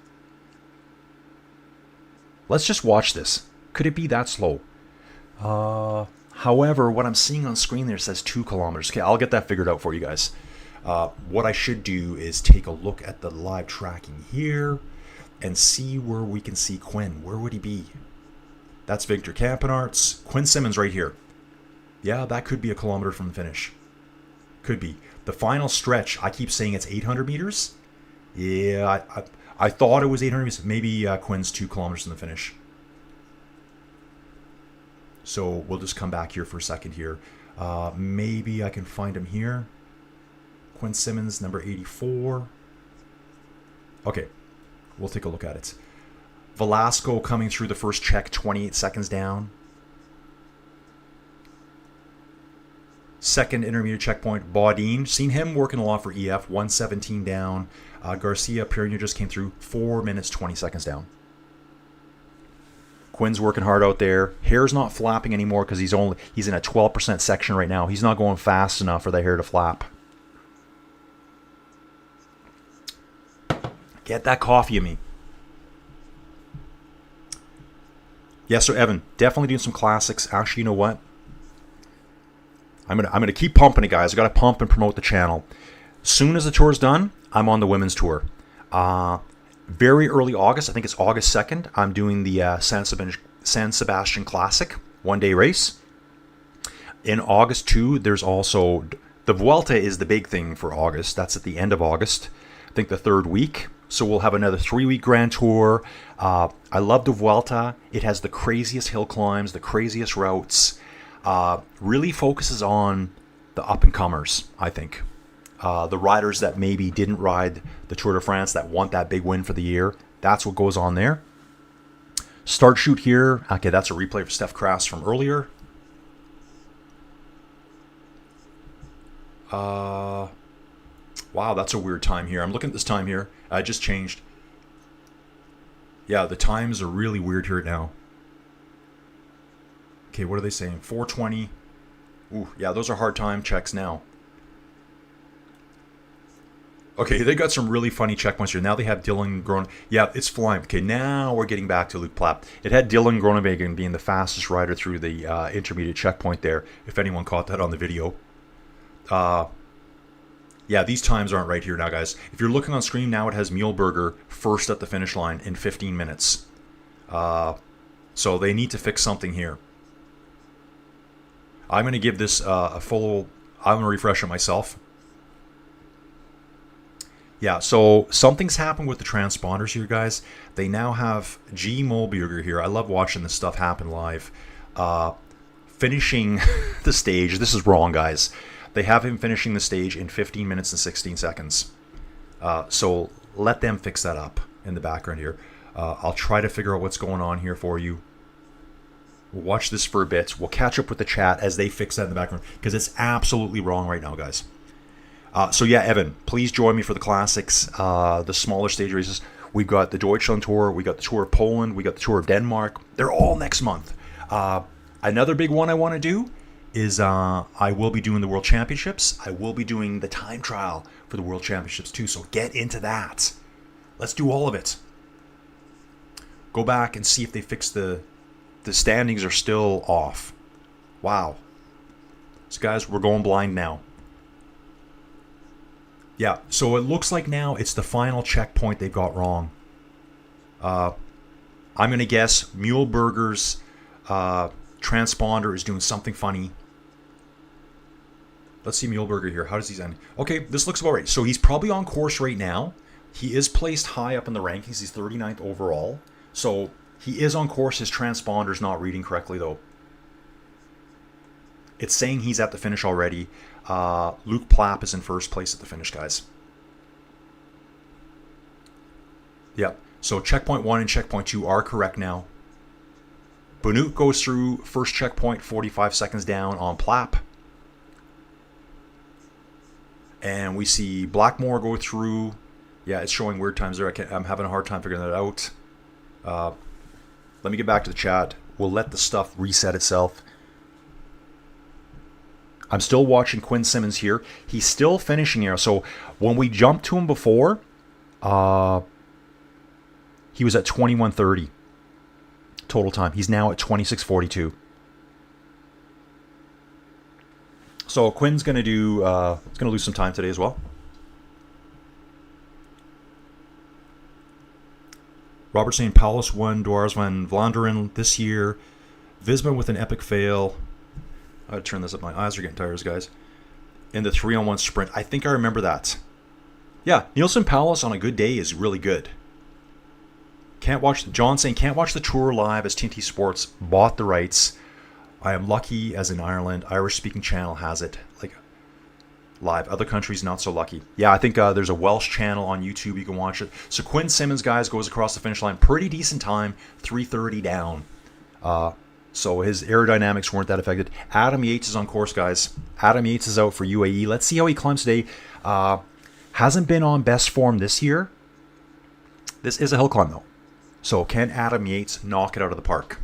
Let's just watch this. Could it be that slow? However, what I'm seeing on screen there says 2 kilometers. Okay, I'll get that figured out for you guys. What I should do is take a look at the live tracking here and see where we can see Quinn. Where would he be? That's Victor Campenaerts. Quinn Simmons right here. Yeah, that could be a kilometer from the finish. Could be. The final stretch, I keep saying it's 800 meters. Yeah, I thought it was 800 meters. Maybe Quinn's 2 kilometers from the finish. So we'll just come back here for a second here. Maybe I can find him here. Quinn Simmons, number 84. Okay, we'll take a look at it. Velasco coming through the first check, 28 seconds down. Second intermediate checkpoint, Baudin. Seen him working a lot for EF, 117 down. Garcia Peyragudes just came through, 4 minutes, 20 seconds down. Quinn's working hard out there. Hair's not flapping anymore because he's in a 12% section right now. He's not going fast enough for the hair to flap. Get that coffee in me. Yeah, so Evan, definitely doing some classics. Actually, you know what? I'm gonna keep pumping it, guys. I gotta pump and promote the channel. Soon as the tour's done, I'm on the women's tour. Very early August, I think it's August 2nd, I'm doing the San Sebastian Classic, 1-day race. In August 2, there's also, the Vuelta is the big thing for August. That's at the end of August, I think the 3rd week. So we'll have another 3-week Grand Tour. I love the Vuelta. It has the craziest hill climbs, the craziest routes. Really focuses on the up-and-comers, I think. The riders that maybe didn't ride the Tour de France that want that big win for the year. That's what goes on there. Start shoot here. Okay, that's a replay for Steph Kras from earlier. Wow, that's a weird time here. I'm looking at this time here. I just changed. Yeah, the times are really weird here now. Okay, what are they saying? 4:20. Ooh, yeah, those are hard time checks now. Okay, they got some really funny checkpoints here. Now they have Dylan Groen. Yeah, it's flying. Okay, now we're getting back to Luke Plapp. It had Dylan Groenewegen being the fastest rider through the intermediate checkpoint there, if anyone caught that on the video. Yeah, these times aren't right here now, guys. If you're looking on screen now, it has Mühlberger first at the finish line in 15 minutes. So they need to fix something here. I'm going to give this a full... I'm going to refresh it myself. Yeah, so something's happened with the transponders here, guys. They now have G. Mühlberger here. I love watching this stuff happen live. Finishing the stage. This is wrong, guys. They have him finishing the stage in 15 minutes and 16 seconds. So let them fix that up in the background here. I'll try to figure out what's going on here for you. We'll watch this for a bit. We'll catch up with the chat as they fix that in the background, because it's absolutely wrong right now, guys. So yeah, Evan, please join me for the classics, the smaller stage races. We've got the Deutschland Tour, we got the Tour of Poland, we got the Tour of Denmark. They're all next month. Another big one I want to do is I will be doing the World Championships. I will be doing the time trial for the World Championships too, so get into that. Let's do all of it. Go back and see if they fix the standings are still off. Wow. So guys, we're going blind now. Yeah, so it looks like now it's the final checkpoint they got wrong. I'm going to guess Mühlberger's transponder is doing something funny. Let's see Mühlberger here. How does he end? Okay, this looks about right. So he's probably on course right now. He is placed high up in the rankings. He's 39th overall. So he is on course. His transponder's not reading correctly, though. It's saying he's at the finish already. Luke Plapp is in first place at the finish, guys. Yep. So checkpoint 1 and checkpoint 2 are correct now. Benoot goes through first checkpoint 45 seconds down on Plapp. And we see Blackmore go through. Yeah, it's showing weird times there. I'm having a hard time figuring that out. Let me get back to the chat. We'll let the stuff reset itself. I'm still watching Quinn Simmons here. He's still finishing here. So when we jumped to him before, he was at 21:30 total time. He's now at 26:42. So Quinn's going to do, he's going to lose some time today as well. Robert St. Paulus won Dwars van Vlaanderen this year. Visma with an epic fail. I gotta turn this up. My eyes are getting tired, guys. In the 3-on-1 sprint. I think I remember that. Yeah, Nielsen Paulus on a good day is really good. Can't watch, John saying, can't watch the Tour live as TNT Sports bought the rights. I am lucky as in Ireland. Irish-speaking channel has it. Like, live. Other countries, not so lucky. Yeah, I think there's a Welsh channel on YouTube. You can watch it. So Quinn Simmons, guys, goes across the finish line. Pretty decent time. 3:30 down. So his aerodynamics weren't that affected. Adam Yates is on course, guys. Adam Yates is out for UAE. Let's see how he climbs today. Hasn't been on best form this year. This is a hill climb, though. So can Adam Yates knock it out of the park?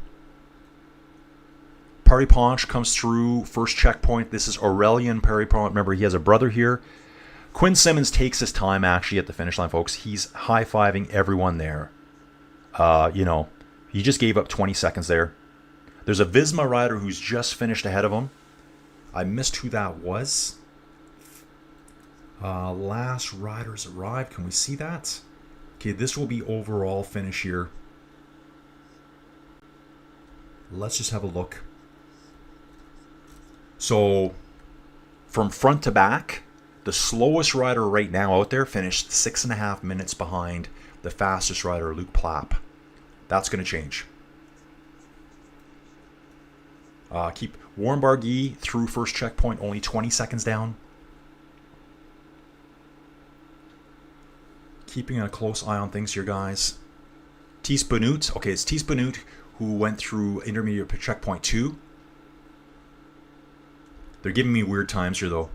Peyragudes comes through, first checkpoint. This is Aurelien Peyragudes. Remember, he has a brother here. Quinn Simmons takes his time, actually, at the finish line, folks. He's high-fiving everyone there. You know, he just gave up 20 seconds there. There's a Visma rider who's just finished ahead of him. I missed who that was. Last riders arrived. Can we see that? Okay, this will be overall finish here. Let's just have a look. So, from front to back, the slowest rider right now out there finished 6.5 minutes behind the fastest rider, Luke Plapp. That's going to change. Keep Warren Barguil through first checkpoint, only 20 seconds down. Keeping a close eye on things here, guys. Thies Benoot. Okay, it's Thies Benoot who went through intermediate checkpoint 2. They're giving me weird times here, though.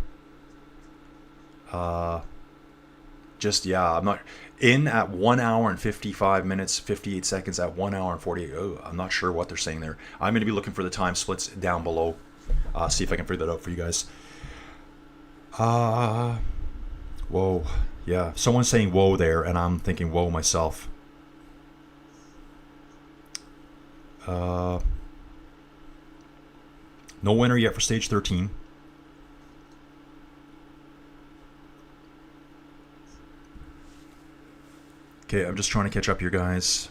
Yeah, I'm not... In at 1 hour and 55 minutes, 58 seconds at 1 hour and 48. Oh, I'm not sure what they're saying there. I'm going to be looking for the time splits down below. See if I can figure that out for you guys. Whoa. Yeah, someone's saying whoa there, and I'm thinking whoa myself. No winner yet for stage 13. Okay, I'm just trying to catch up here, guys.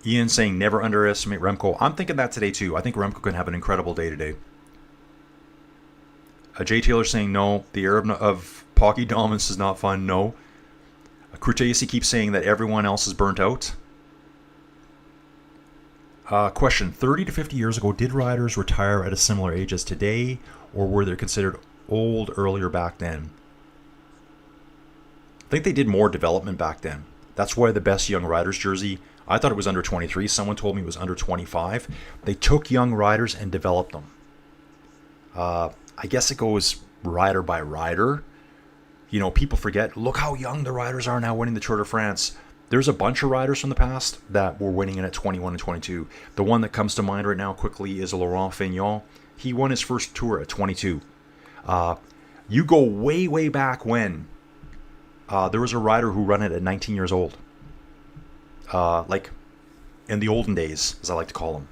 Ian saying never underestimate Remco. I'm thinking that today, too. I think Remco can have an incredible day today. Jay Taylor saying no. The era of Pogi dominance is not fun. No. Crutesi keeps saying that everyone else is burnt out. Question. 30 to 50 years ago, did riders retire at a similar age as today, or were they considered old earlier back then? I think they did more development back then. That's why the best young riders jersey, I thought it was under 23. Someone told me it was under 25. They took young riders and developed them. I guess it goes rider by rider. You know, people forget, look how young the riders are now winning the Tour de France. There's a bunch of riders from the past that were winning it at 21 and 22. The one that comes to mind right now quickly is Laurent Fignon. He won his first Tour at 22. You go way, way back when there was a rider who ran it at 19 years old. Like in the olden days, as I like to call them.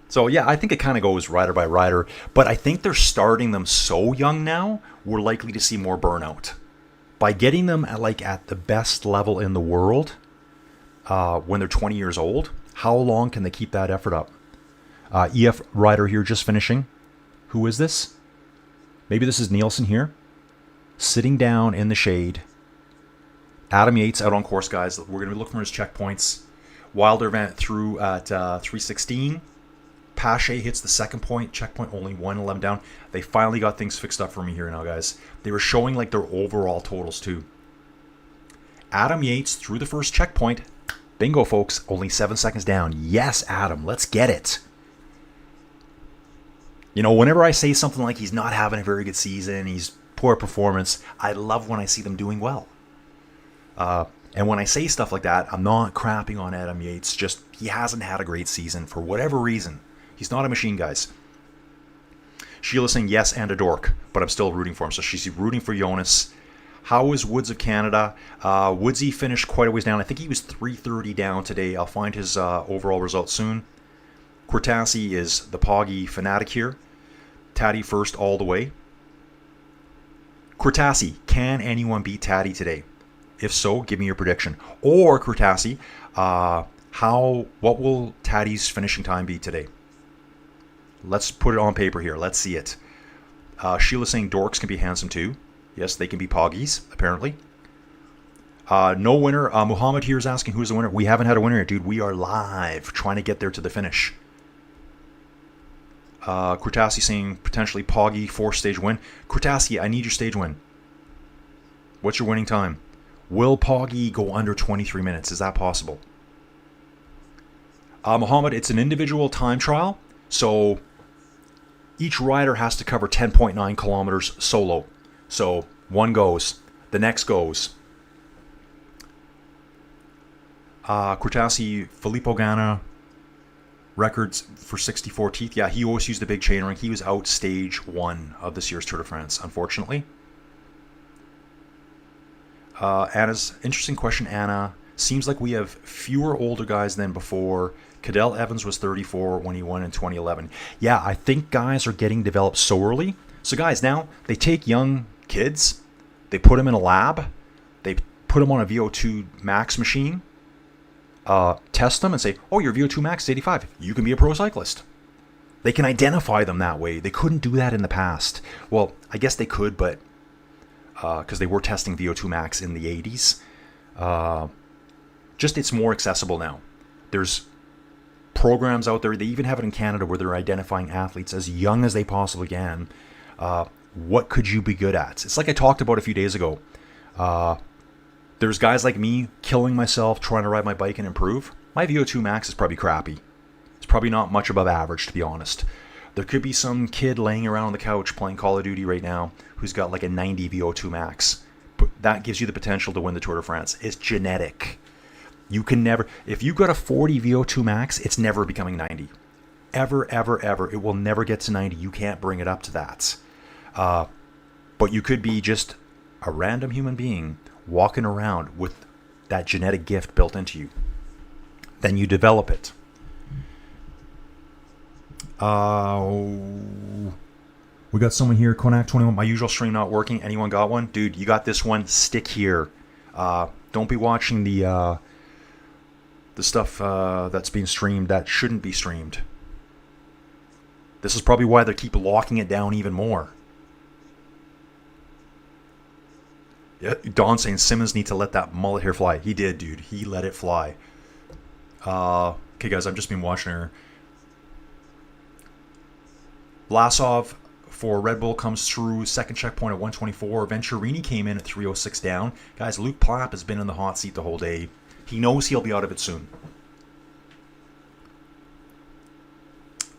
So yeah, I think it kind of goes rider by rider, but I think they're starting them so young now, we're likely to see more burnout. By getting them at the best level in the world, when they're 20 years old, how long can they keep that effort up? EF rider here just finishing. Who is this? Maybe this is Nielsen here, sitting down in the shade. Adam Yates out on course, guys. We're going to be looking for his checkpoints. Wilder went through at 3:16. Pache hits the second point, checkpoint only 1:11 down. They finally got things fixed up for me here now, guys. They were showing like their overall totals too. Adam Yates through the first checkpoint. Bingo, folks. Only 7 seconds down. Yes, Adam. Let's get it. You know, whenever I say something like he's not having a very good season, he's poor performance, I love when I see them doing well. And when I say stuff like that, I'm not crapping on Adam Yates. Just he hasn't had a great season for whatever reason. He's not a machine, guys. Sheila's saying yes and a dork, but I'm still rooting for him. So she's rooting for Jonas. How is Woods of Canada? Woodsy finished quite a ways down. I think he was 3:30 down today. I'll find his overall results soon. Cortassi is the Pogi fanatic here. Taddy first all the way. Cortassi, can anyone beat Taddy today? If so, give me your prediction. Or Cortassi, what will Taddy's finishing time be today? Let's put it on paper here. Let's see it. Sheila's saying dorks can be handsome too. Yes, they can be Poggies, apparently. No winner. Muhammad here is asking who's the winner. We haven't had a winner yet, dude. We are live, trying to get there to the finish. Cortassi saying potentially Pogi 4-stage win. Cortassi, I need your stage win. What's your winning time? Will Pogi go under 23 minutes? Is that possible? Muhammad, it's an individual time trial, so each rider has to cover 10.9 kilometers solo. So one goes, the next goes. Cortassi, Filippo Ganna, records for 64 teeth. Yeah, he always used the big chain ring. He was out stage 1 of this year's Tour de France, unfortunately. Anna's interesting question, Anna. Seems like we have fewer older guys than before. Cadell Evans was 34 when he won in 2011. Yeah, I think guys are getting developed so early. So guys, now they take young kids, they put them in a lab, they put them on a VO2 max machine, test them and say, oh, your VO2 max is 85. You can be a pro cyclist. They can identify them that way. They couldn't do that in the past. Well, I guess they could, but because they were testing VO2 max in the 80s. Just it's more accessible now. There's programs out there. They even have it in Canada where they're identifying athletes as young as they possibly can. What could you be good at? It's like I talked about a few days ago. There's guys like me killing myself trying to ride my bike and improve. My VO2 max is probably crappy. It's probably not much above average, to be honest. There could be some kid laying around on the couch playing Call of Duty right now who's got like a 90 VO2 max. But that gives you the potential to win the Tour de France. It's genetic. You can never, if you've got a 40 VO2 max, it's never becoming 90. Ever, ever, ever. It will never get to 90. You can't bring it up to that. But you could be just a random human being walking around with that genetic gift built into you. Then you develop it. We got someone here, Konak 21. My usual stream not working. Anyone got one? Dude, you got this one. Stick here. Don't be watching the stuff that's being streamed that shouldn't be streamed. This is probably why they keep locking it down even more. Yeah, Don saying Simmons need to let that mullet hair fly. He did, dude. He let it fly. Okay, guys, I've just been watching her. Vlasov for Red Bull comes through. Second checkpoint at 124. Venturini came in at 306 down. Guys, Luke Plapp has been in the hot seat the whole day. He knows he'll be out of it soon.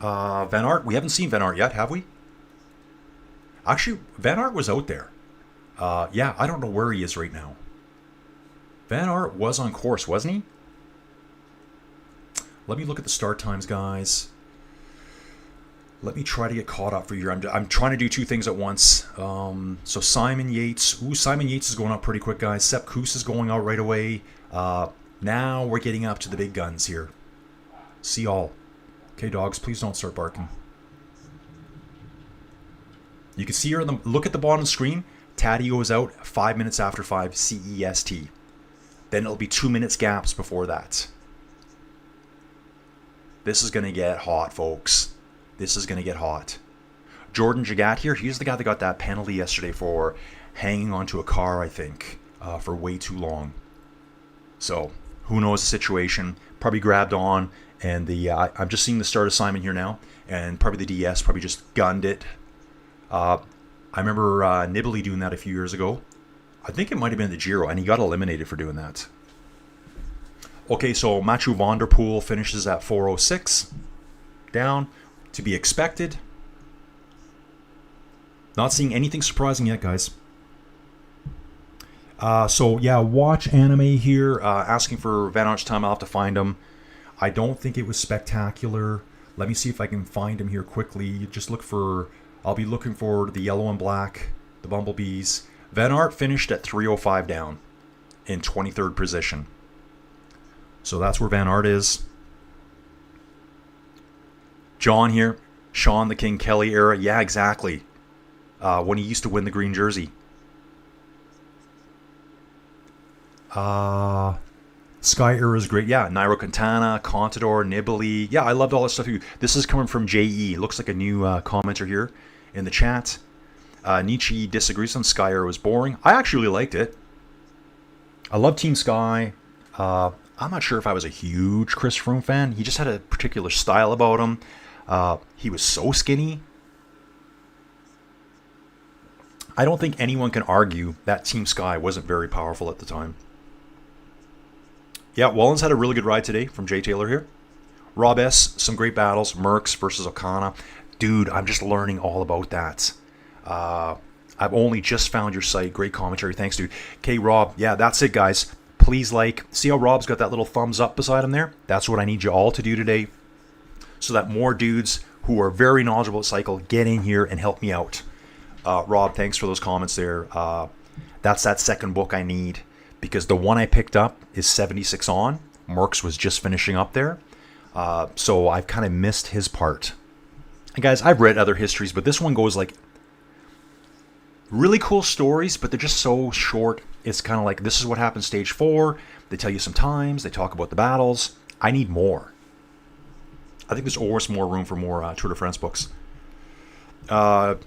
Van Aert. We haven't seen Van Aert yet, have we? Actually, Van Aert was out there. Yeah, I don't know where he is right now. Van Aert was on course, wasn't he? Let me look at the start times, guys. Let me try to get caught up for you. I'm trying to do two things at once. So Simon Yates. Ooh, Simon Yates is going up pretty quick, guys. Sepp Kuss is going out right away. Now we're getting up to the big guns here. See y'all. Okay, dogs, please don't start barking. You can see here, look at the bottom of the screen. Taddy goes out 5 minutes after 5 CEST. Then it'll be 2 minutes gaps before that. This is going to get hot, folks. This is going to get hot. Jordan Jagat here. He's the guy that got that penalty yesterday for hanging onto a car, I think, for way too long. So, who knows the situation. Probably grabbed on. And I'm just seeing the start of Simon here now. And probably the DS probably just gunned it. I remember Nibali doing that a few years ago. I think it might have been the Giro, and he got eliminated for doing that. Okay, so Mathieu van der Poel finishes at 4:06. Down. To be expected. Not seeing anything surprising yet, guys. So yeah, watch anime here. Asking for Van Aert's time. I'll have to find him. I don't think it was spectacular. Let me see if I can find him here quickly. Just look for. I'll be looking for the yellow and black, the Bumblebees. Van Aert finished at 3:05 down in 23rd position. So that's where Van Aert is. John here. Sean the King Kelly era. Yeah, exactly. When he used to win the green jersey. Sky era is great. Yeah, Nairo Quintana, Contador, Nibali. Yeah, I loved all this stuff. This is coming from JE. Looks like a new commenter here in the chat. Nietzsche disagrees on Sky era was boring. I actually liked it. I love Team Sky. I'm not sure if I was a huge Chris Froome fan. He just had a particular style about him. He was so skinny. I don't think anyone can argue that Team Sky wasn't very powerful at the time. Yeah, Wellens had a really good ride today from Jay Taylor here. Rob S, some great battles. Merckx versus O'Connor. Dude, I'm just learning all about that. I've only just found your site. Great commentary. Thanks, dude. Okay, Rob. Yeah, that's it, guys. Please like. See how Rob's got that little thumbs up beside him there? That's what I need you all to do today so that more dudes who are very knowledgeable at cycle get in here and help me out. Rob, thanks for those comments there. That's that second book I need because the one I picked up is 76 on. Merckx was just finishing up there. So I've kind of missed his part. And guys, I've read other histories, but this one goes like really cool stories, but they're just so short. It's kind of like, this is what happened stage 4. They tell you some times. They talk about the battles. I need more. I think there's always more room for more Tour de France books. And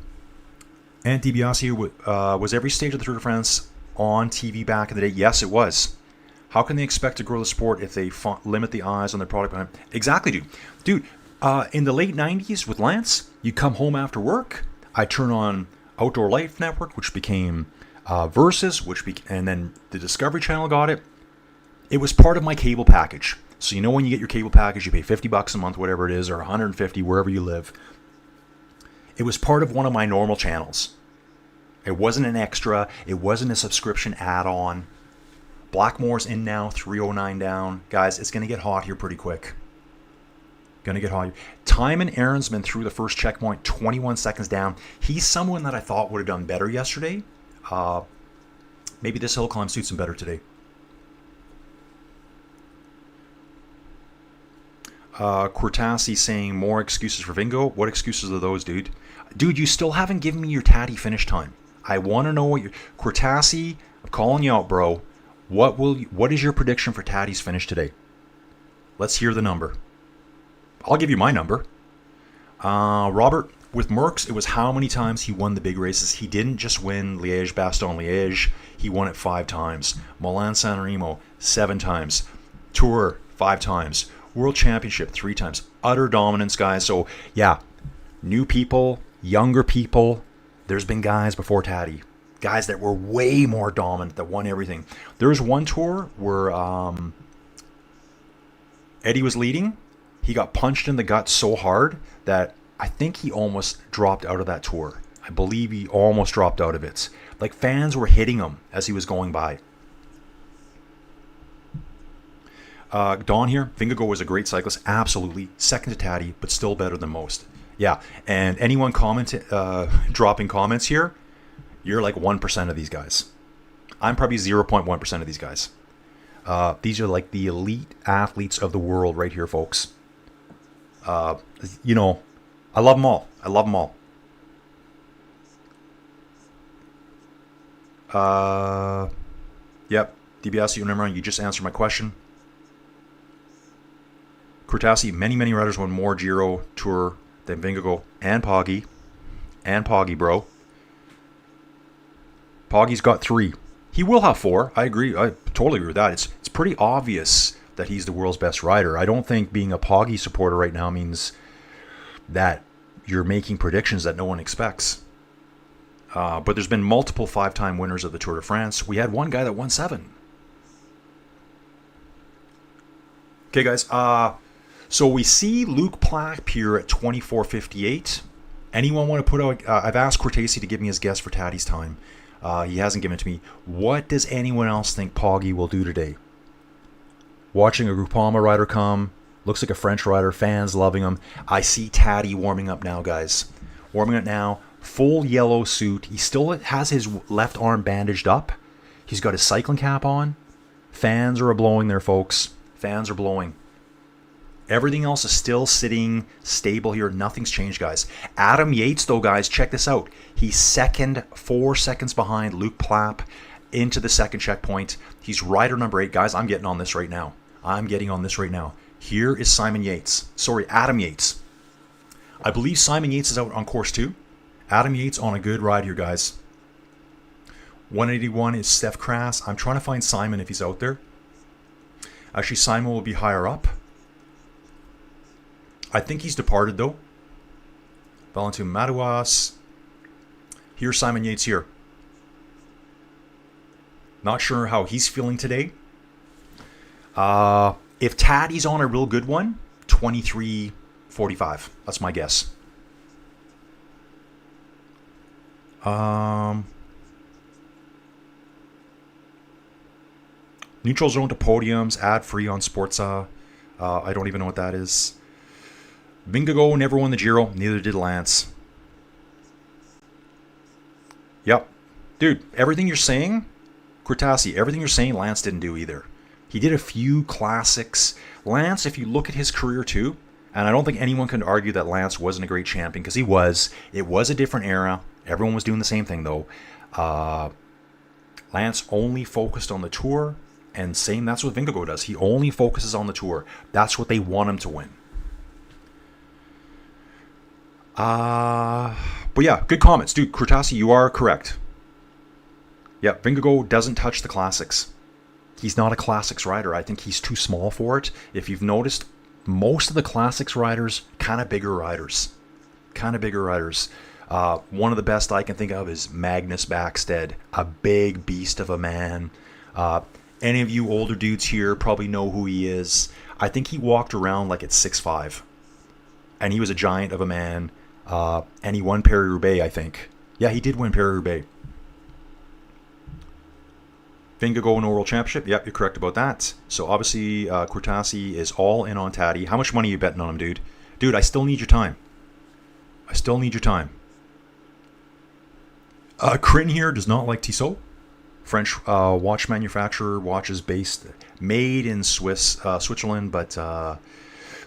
DiBiase, was every stage of the Tour de France on TV back in the day? Yes, it was. How can they expect to grow the sport if they limit the eyes on their product behind? Exactly, dude. Dude, in the late 90s with Lance, you come home after work, I turn on Outdoor Life Network, which became Versus, and then the Discovery Channel got it. It was part of my cable package. So you know when you get your cable package, you pay $50 a month, whatever it is, or $150 wherever you live. It was part of one of my normal channels. It wasn't an extra. It wasn't a subscription add-on. Blackmore's in now, 309 down. Guys, it's going to get hot here pretty quick. Going to get hot. Timon Aaronsman through the first checkpoint, 21 seconds down. He's someone that I thought would have done better yesterday. Maybe this hill climb suits him better today. Cortasi saying more excuses for Vingo. What excuses are those, dude? Dude, you still haven't given me your Tatty finish time. I want to know what your Cortasi. I'm calling you out, bro. What is your prediction for Tatty's finish today? Let's hear the number. I'll give you my number. Robert, with Merckx, it was how many times he won the big races. He didn't just win Liège, Bastogne, Liège. He won it 5 times. Milan San Remo 7 times. Tour 5 times. World Championship 3 times. Utter dominance, guys. So, yeah, new people, younger people. There's been guys before Tatty. Guys that were way more dominant, that won everything. There was one tour where Eddie was leading. He got punched in the gut so hard that I think he almost dropped out of that tour. I believe he almost dropped out of it. Like, fans were hitting him as he was going by. Don here. Vingegaard was a great cyclist. Absolutely. Second to Tatty, but still better than most. Yeah. And anyone dropping comments here, you're like 1% of these guys. I'm probably 0.1% of these guys. These are like the elite athletes of the world right here, folks. You know, I love them all. I love them all. Yep. DBS, you remember, you just answered my question. Kurtasi, many riders won more Giro Tour than Vingegaard and Pogi. And Pogi, bro. Pogi's got 3. He will have 4. I agree. I totally agree with that. It's pretty obvious that he's the world's best rider. I don't think being a Pogi supporter right now means that you're making predictions that no one expects. But there's been multiple 5-time winners of the Tour de France. We had one guy that won 7. Okay, guys. So we see Luke Plack here at 24:58. Anyone want to put out? I've asked Cortesi to give me his guess for Tatty's time. He hasn't given it to me. What does anyone else think Pogi will do today? Watching a Groupama rider come. Looks like a French rider. Fans loving him. I see Taddy warming up now, guys. Warming up now. Full yellow suit. He still has his left arm bandaged up. He's got his cycling cap on. Fans are blowing there, folks. Fans are blowing. Everything else is still sitting stable here. Nothing's changed, guys. Adam Yates, though, guys, check this out. He's second, 4 seconds behind Luke Plapp into the second checkpoint. He's rider number 8. Guys, I'm getting on this right now. I'm getting on this right now. Here is Simon Yates. Sorry, Adam Yates. I believe Simon Yates is out on course 2. Adam Yates on a good ride here, guys. 181 is Steph Crass. I'm trying to find Simon if he's out there. Actually, Simon will be higher up. I think he's departed, though. Valentin Madouas. Here's Simon Yates here. Not sure how he's feeling today. If Taddy's on a real good one, 23:45. That's my guess. Neutral zone to podiums, ad free on Sportza. I don't even know what that is. Vingegaard never won the Giro, neither did Lance. Yep. Dude, everything you're saying, Kurtasi, everything you're saying, Lance didn't do either. He did a few classics. Lance, if you look at his career too, and I don't think anyone can argue that Lance wasn't a great champion, because he was. It was a different era. Everyone was doing the same thing, though. Lance only focused on the Tour, and same, that's what Vingegaard does. He only focuses on the Tour. That's what they want him to win. But yeah, good comments. Dude, Kurtasi, you are correct. Yeah, Vingegaard doesn't touch the classics. He's not a classics rider. I think he's too small for it. If you've noticed, most of the classics riders, kind of bigger riders. Kind of bigger riders. One of the best I can think of is Magnus Backstead. A big beast of a man. Any of you older dudes here probably know who he is. I think he walked around like at 6'5". And he was a giant of a man. And he won Peyragudes, I think. Yeah, he did win Peyragudes. Vingegaard in a World Championship. Yep, you're correct about that. So obviously, Kurtasi is all in on Taddy. How much money are you betting on him, dude? Dude, I still need your time. I still need your time. Crin here does not like Tissot. French watch manufacturer. Watches made in Switzerland, but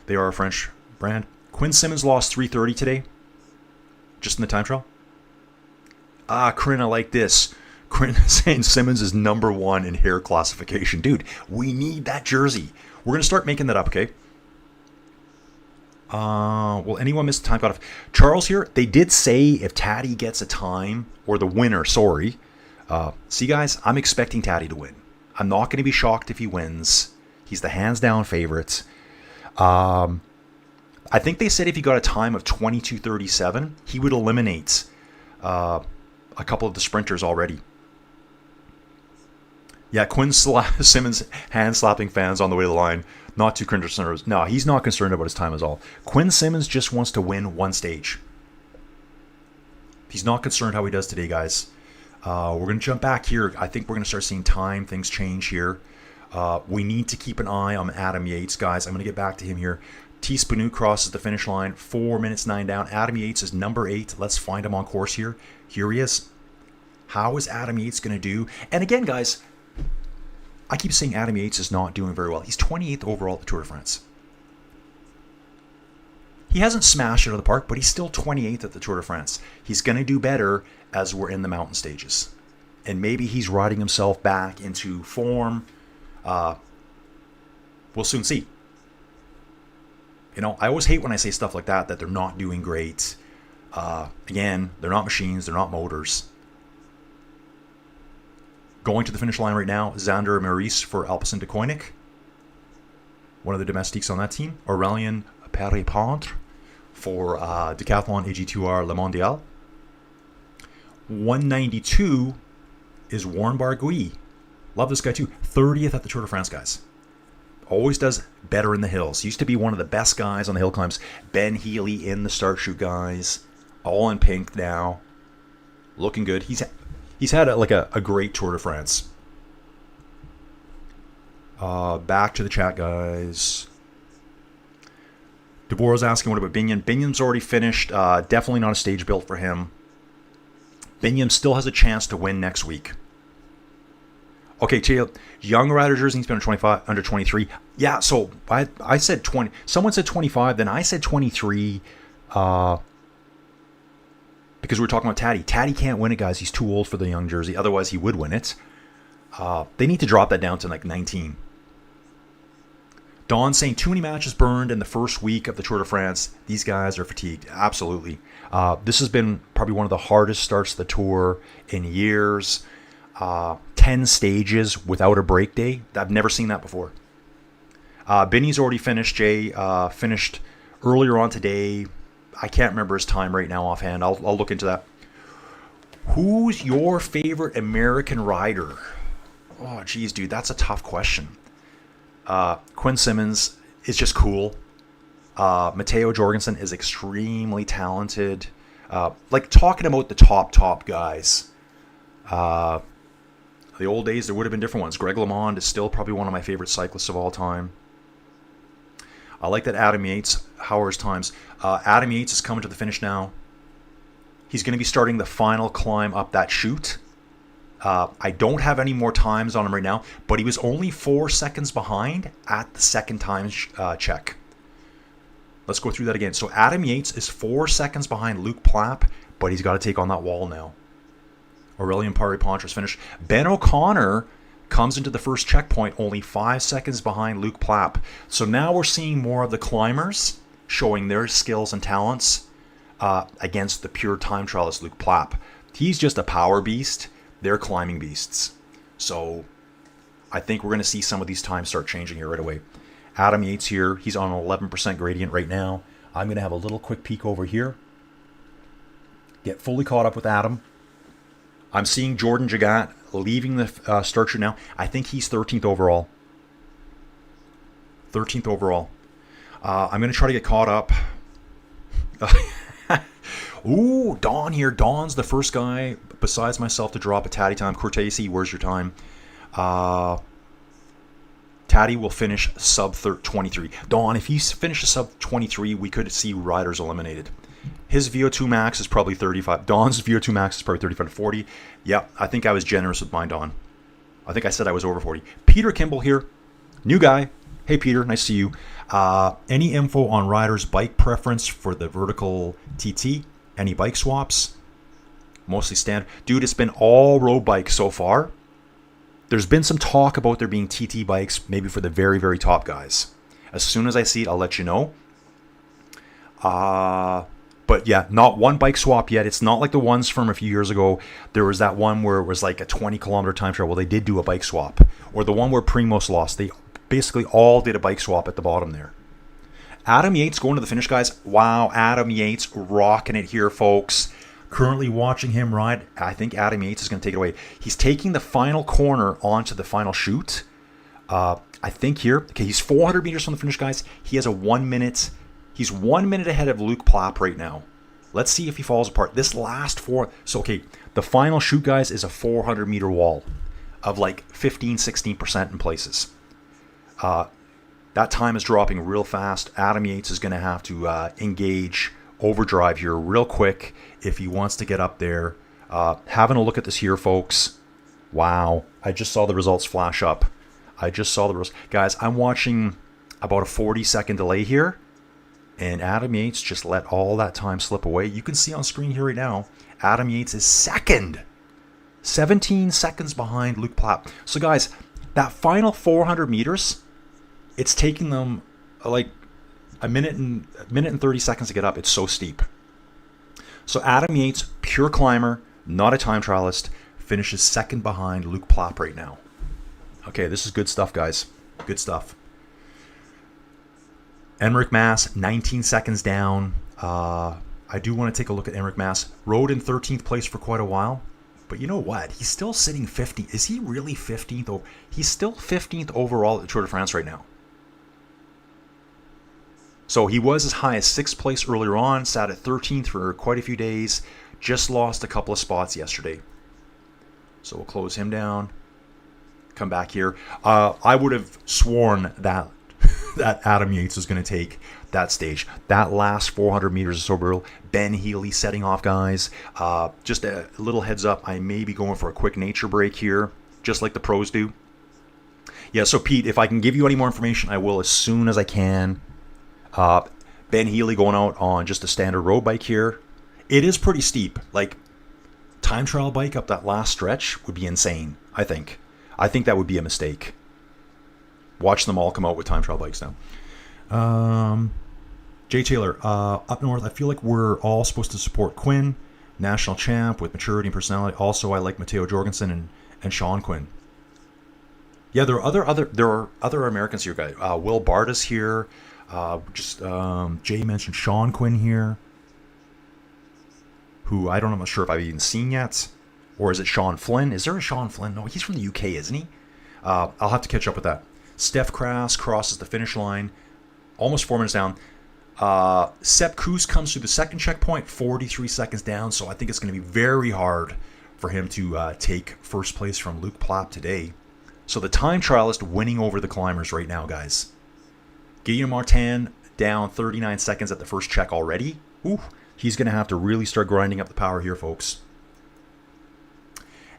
they are a French brand. Quinn Simmons lost 3:30 today. Just in the time trial. Crin, I like this. Crin saying Simmons is #1 in hair classification. Dude, we need that jersey. We're going to start making that up, okay? Will anyone miss the time cutoff? Charles here, they did say if Taddy gets a time, or the winner, sorry. See, guys, I'm expecting Taddy to win. I'm not going to be shocked if he wins. He's the hands-down favorite. I think they said if he got a time of 22:37, he would eliminate a couple of the sprinters already. Yeah, Quinn Simmons hand-slapping fans on the way to the line. Not too concerned. No, he's not concerned about his time at all. Quinn Simmons just wants to win one stage. He's not concerned how he does today, guys. We're going to jump back here. I think we're going to start seeing time. Things change here. We need to keep an eye on Adam Yates, guys. I'm going to get back to him here. T. Spanu crosses the finish line. 4 minutes 9 down. Adam Yates is number 8. Let's find him on course here. Here he is. How is Adam Yates going to do? And again, guys, I keep saying Adam Yates is not doing very well. He's 28th overall at the Tour de France. He hasn't smashed it out of the park, but he's still 28th at the Tour de France. He's going to do better as we're in the mountain stages. And maybe he's riding himself back into form. We'll soon see. You know, I always hate when I say stuff like that they're not doing great. Again, they're not machines, they're not motors. Going to the finish line right now, Xander Maurice for Alpecin de Koenig. One of the domestiques on that team. Aurélien Péripendre for Decathlon AG2R Le Mondial. 192 is Warren Barguil. Love this guy too. 30th at the Tour de France, guys. Always does better in the hills. Used to be one of the best guys on the hill climbs. Ben Healy in the start shoot, guys. All in pink now. Looking good. He's He's had a great Tour de France. Back to the chat, guys. Deborah's asking, what about Binion? Binion's already finished. Definitely not a stage built for him. Binion still has a chance to win next week. Okay, young rider jersey needs to be under 23. Yeah, so I said 20. Someone said 25, then I said 23 because we were talking about Taddy. Taddy can't win it, guys. He's too old for the young jersey. Otherwise, he would win it. They need to drop that down to like 19. Don saying too many matches burned in the first week of the Tour de France. These guys are fatigued. Absolutely. This has been probably one of the hardest starts of the Tour in years. 10 stages without a break day. I've never seen that before. Binny's already finished. Jay finished earlier on today. I can't remember his time right now offhand. I'll look into that. Who's your favorite American rider? Oh, geez, dude, that's a tough question. Quinn Simmons is just cool. Matteo Jorgensen is extremely talented. Like talking about the top guys. The old days, there would have been different ones. Greg LeMond is still probably one of my favorite cyclists of all time. I like that Adam Yates, Howard's times. Adam Yates is coming to the finish now. He's going to be starting the final climb up that chute. I don't have any more times on him right now, but he was only 4 seconds behind at the second time check. Let's go through that again. So Adam Yates is 4 seconds behind Luke Plapp, but he's got to take on that wall now. Aurelian Pari-Pontras finished. Ben O'Connor comes into the first checkpoint only 5 seconds behind Luke Plapp. So now we're seeing more of the climbers showing their skills and talents against the pure time trialist Luke Plapp. He's just a power beast. They're climbing beasts. So I think we're going to see some of these times start changing here right away. Adam Yates here. He's on an 11% gradient right now. I'm going to have a little quick peek over here. Get fully caught up with Adam. I'm seeing Jordan Jagat leaving the start chute now. I think he's 13th overall. 13th overall. I'm going to try to get caught up. Ooh, Don here. Don's the first guy besides myself to drop a Taddy time. Cortese, where's your time? Taddy will finish sub 23. Don, if he finishes sub 23, we could see riders eliminated. His VO2 max is probably 35. Don's VO2 max is probably 35 to 40. Yeah, I think I was generous with mine, Don. I think I said I was over 40. Peter Kimball here. New guy. Hey, Peter. Nice to see you. Any info on riders' bike preference for the vertical TT? Any bike swaps? Mostly standard. Dude, it's been all road bikes so far. There's been some talk about there being TT bikes, maybe for the very, very top guys. As soon as I see it, I'll let you know. But yeah, not one bike swap yet. It's not like the ones from a few years ago. There was that one where it was like a 20-kilometer time trial. Well, they did do a bike swap. Or the one where Primoz lost. They basically all did a bike swap at the bottom there. Adam Yates going to the finish, guys. Wow, Adam Yates rocking it here, folks. Currently watching him ride. I think Adam Yates is going to take it away. He's taking the final corner onto the final chute. I think here. Okay, he's 400 meters from the finish, guys. He has a 1 minute. He's 1 minute ahead of Luke Plapp right now. Let's see if he falls apart. This last four. So, okay, the final chute, guys, is a 400-meter wall of like 15, 16% in places. That time is dropping real fast. Adam Yates is going to have to engage overdrive here real quick if he wants to get up there. Having a look at this here, folks. Wow. I just saw the results flash up. Guys, I'm watching about a 40-second delay here. And Adam Yates just let all that time slip away. You can see on screen here right now, Adam Yates is second. 17 seconds behind Luke Plapp. So guys, that final 400 meters, it's taking them like a minute and 30 seconds to get up. It's so steep. So Adam Yates, pure climber, not a time trialist, finishes second behind Luke Plapp right now. Okay, this is good stuff, guys. Good stuff. Enric Mas, 19 seconds down. I do want to take a look at Enric Mas. Rode in 13th place for quite a while. But you know what? He's still sitting 50. Is he really 15th? He's still 15th overall at the Tour de France right now. So he was as high as 6th place earlier on. Sat at 13th for quite a few days. Just lost a couple of spots yesterday. So we'll close him down. Come back here. I would have sworn that that Adam Yates was going to take that stage. That last 400 meters is so brutal. Ben Healy setting off, guys. Just a little heads up, I may be going for a quick nature break here, just like the pros do. Yeah, so Pete, if I can give you any more information, I will as soon as I can. Ben Healy going out on just a standard road bike here. It is pretty steep. Like, time trial bike up that last stretch would be insane, I think. I think that would be a mistake. Watch them all come out with time trial bikes now. Jay Taylor, up north, I feel like we're all supposed to support Quinn, national champ with maturity and personality. Also, I like Matteo Jorgensen and Sean Quinn. Yeah, there are other Americans here, guys. Will Bartas here. Jay mentioned Sean Quinn here, who I'm not sure if I've even seen yet. Or is it Sean Flynn? Is there a Sean Flynn? No, he's from the UK, isn't he? I'll have to catch up with that. Steph Kras crosses the finish line, almost 4 minutes down. Sepp Kuss comes through the second checkpoint, 43 seconds down, so I think it's going to be very hard for him to take first place from Luke Plapp today. So the time trialist winning over the climbers right now, guys. Guillaume Martin down 39 seconds at the first check already. Ooh, he's going to have to really start grinding up the power here, folks.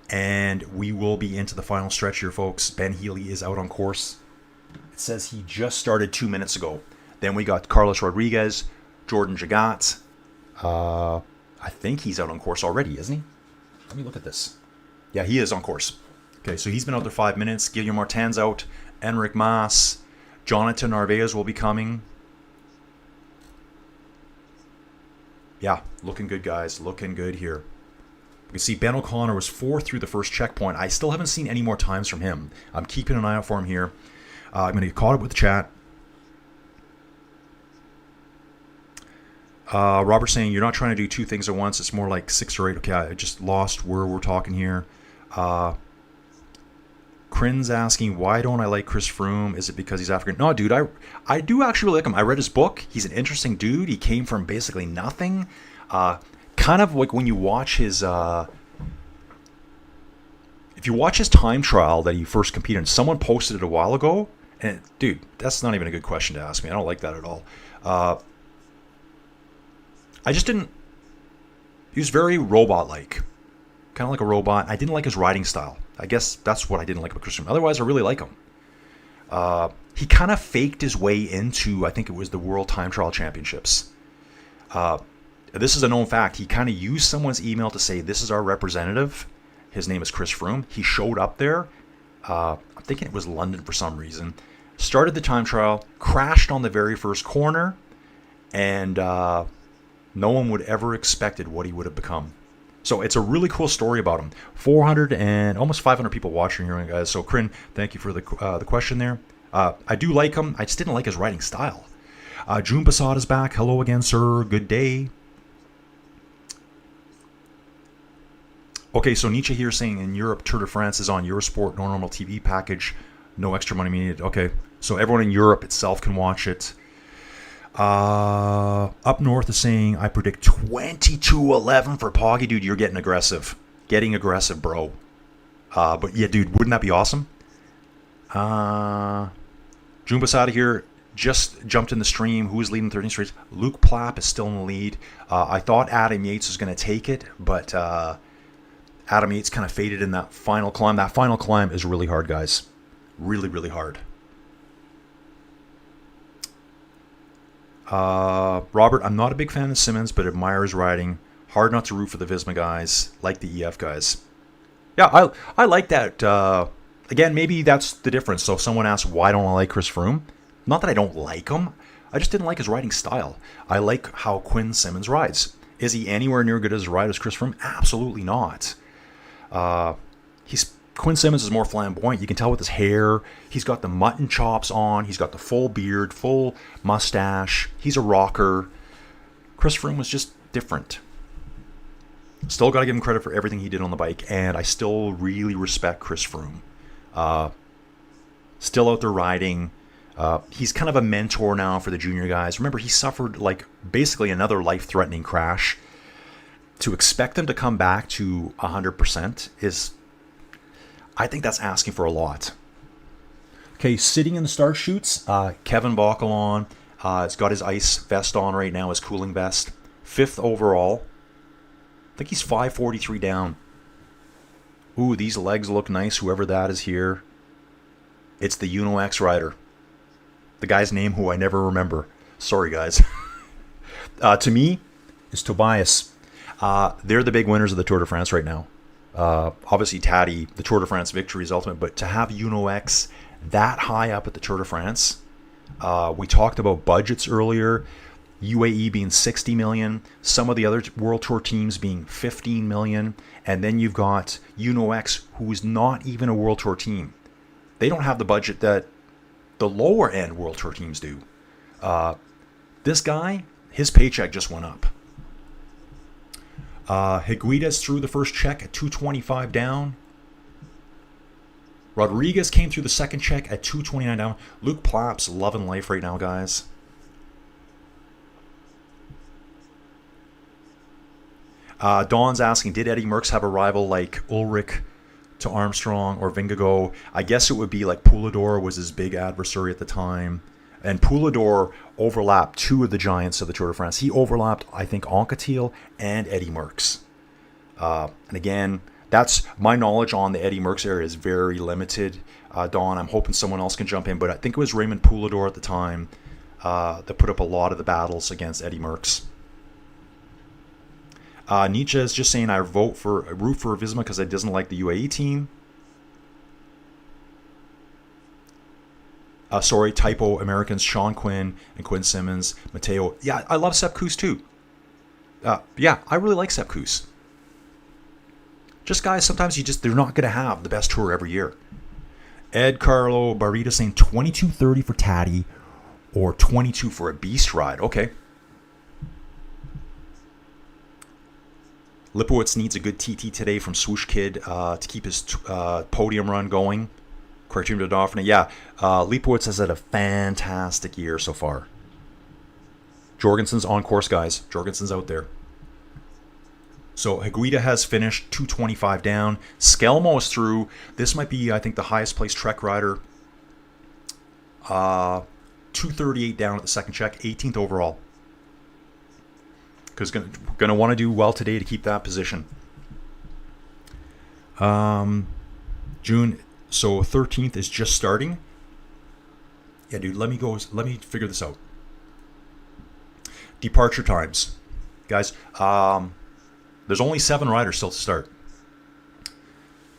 And we will be into the final stretch here, folks. Ben Healy is out on course. It says he just started 2 minutes ago. Then we got Carlos Rodriguez, Jordan Jagat. I think he's out on course already, isn't he? Let me look at this. Yeah, he is on course. Okay, so he's been out there 5 minutes. Guillaume Martin's out. Enric Mas. Jonathan Narvaez will be coming. Yeah, looking good, guys. Looking good here. You can see Ben O'Connor was 4th through the first checkpoint. I still haven't seen any more times from him. I'm keeping an eye out for him here. I'm going to get caught up with the chat. Robert saying, you're not trying to do two things at once. It's more like 6 or 8. Okay, I just lost where we're talking here. Crin's asking, why don't I like Chris Froome? Is it because he's African? No, dude, I do actually like him. I read his book. He's an interesting dude. He came from basically nothing. Kind of like when you watch his... if you watch his time trial that he first competed in, someone posted it a while ago. And, dude, that's not even a good question to ask me. I don't like that at all. I just didn't... He was very robot-like. Kind of like a robot. I didn't like his riding style. I guess that's what I didn't like about Chris Froome. Otherwise, I really like him. He kind of faked his way into, I think it was the World Time Trial Championships. This is a known fact. He kind of used someone's email to say, this is our representative. His name is Chris Froome. He showed up there. I'm thinking it was London for some reason. Started the time trial, crashed on the very first corner, and no one would ever expected what he would have become. So it's a really cool story about him. 400 and almost 500 people watching here, guys. So Crin, thank you for the question there. I do like him. I just didn't like his riding style. June Passat is back. Hello again, sir. Good day. Okay, so Nietzsche here saying in Europe, Tour de France is on Eurosport, no normal TV package, no extra money needed. Okay, so everyone in Europe itself can watch it. Up north is saying, I predict 22:11 for Pogi. Dude, you're getting aggressive. Getting aggressive, bro. But yeah, dude, wouldn't that be awesome? June Passat here just jumped in the stream. Who is leading 13th straight? Luke Plapp is still in the lead. I thought Adam Yates was going to take it, but Adam Yates kind of faded in that final climb. That final climb is really hard, guys. Really, really hard. Robert, I'm not a big fan of Simmons, but admire his riding. Hard not to root for the Visma guys, like the EF guys. Yeah, I like that. Again, maybe that's the difference. So if someone asks, why don't I like Chris Froome? Not that I don't like him. I just didn't like his riding style. I like how Quinn Simmons rides. Is he anywhere near good as a rider as Chris Froome? Absolutely not. Quinn Simmons is more flamboyant. You can tell with his hair. He's got the mutton chops on. He's got the full beard, full mustache. He's a rocker. Chris Froome was just different. Still got to give him credit for everything he did on the bike, and I still really respect Chris Froome. Still out there riding. He's kind of a mentor now for the junior guys. Remember, he suffered like basically another life-threatening crash. To expect him to come back to 100% is I think that's asking for a lot. Okay, sitting in the start chutes, Kevin Bockelon has got his ice vest on right now, his cooling vest. 5th overall. I think he's 5:43 down. Ooh, these legs look nice, whoever that is here. It's the UnoX rider. The guy's name who I never remember. Sorry, guys. To me, is Tobias. They're the big winners of the Tour de France right now. Obviously, Taddy, the Tour de France victory is ultimate, but to have UnoX that high up at the Tour de France, we talked about budgets earlier. UAE being 60 million, some of the other World Tour teams being 15 million, and then you've got UnoX, who is not even a World Tour team. They don't have the budget that the lower end World Tour teams do. This guy, his paycheck just went up. Higuita's threw the first check at 225 down. Rodriguez came through the second check at 229 down. Luke Plapp's loving life right now, guys. Dawn's asking, did Eddie Merckx have a rival like Ulrich to Armstrong or Vingegaard? I guess it would be like Poulador was his big adversary at the time. And Poulador overlapped 2 of the giants of the Tour de France. He overlapped, I think, Anquetil and Eddie Merckx. And again, that's my knowledge on the Eddie Merckx area is very limited. Dawn, I'm hoping someone else can jump in, but I think it was Raymond Poulador at the time that put up a lot of the battles against Eddie Merckx. Nietzsche is just saying I root for Visma because I doesn't like the UAE team. Sorry, typo, Americans, Sean Quinn and Quinn Simmons, Matteo. Yeah, I love Sepp Kuss too. Yeah, I really like Sepp Kuss. Just guys, sometimes they're not going to have the best tour every year. Ed Carlo Barita saying 22.30 for Taddy or 22 for a beast ride. Okay. Lipowitz needs a good TT today from Swoosh Kid to keep his podium run going. Criterium de Dauphiné. Yeah, Lipowitz has had a fantastic year so far. Jorgensen's on course, guys. Jorgensen's out there. So Higuita has finished 225 down. Skelmo is through. This might be, I think, the highest placed Trek rider. 238 down at the second check. 18th overall. Because going to want to do well today to keep that position. June, so 13th is just starting. Yeah, dude, let me figure this out. Departure times. Guys, there's only 7 riders still to start.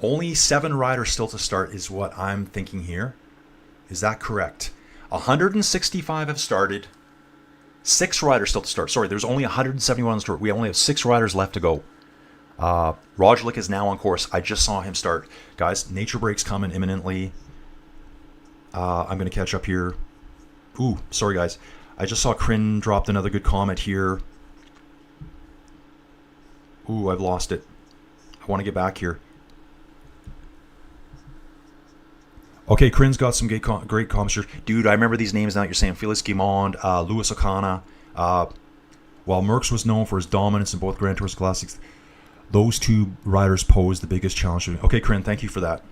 Only 7 riders still to start is what I'm thinking here. Is that correct? 165 have started. 6 riders still to start. Sorry, there's only 171 on the start. We only have 6 riders left to go. Roglic is now on course. I just saw him start. Guys, nature break's coming imminently. I'm going to catch up here. Ooh, sorry guys. I just saw Kryn dropped another good comment here. Ooh, I've lost it. I want to get back here. Okay, Kryn's got some great comments here. Dude, I remember these names now that you're saying. Felix Guimond, Louis O'Connor. While Merckx was known for his dominance in both Grand Tours Classics, those 2 riders pose the biggest challenge. Okay, Kryn, thank you for that.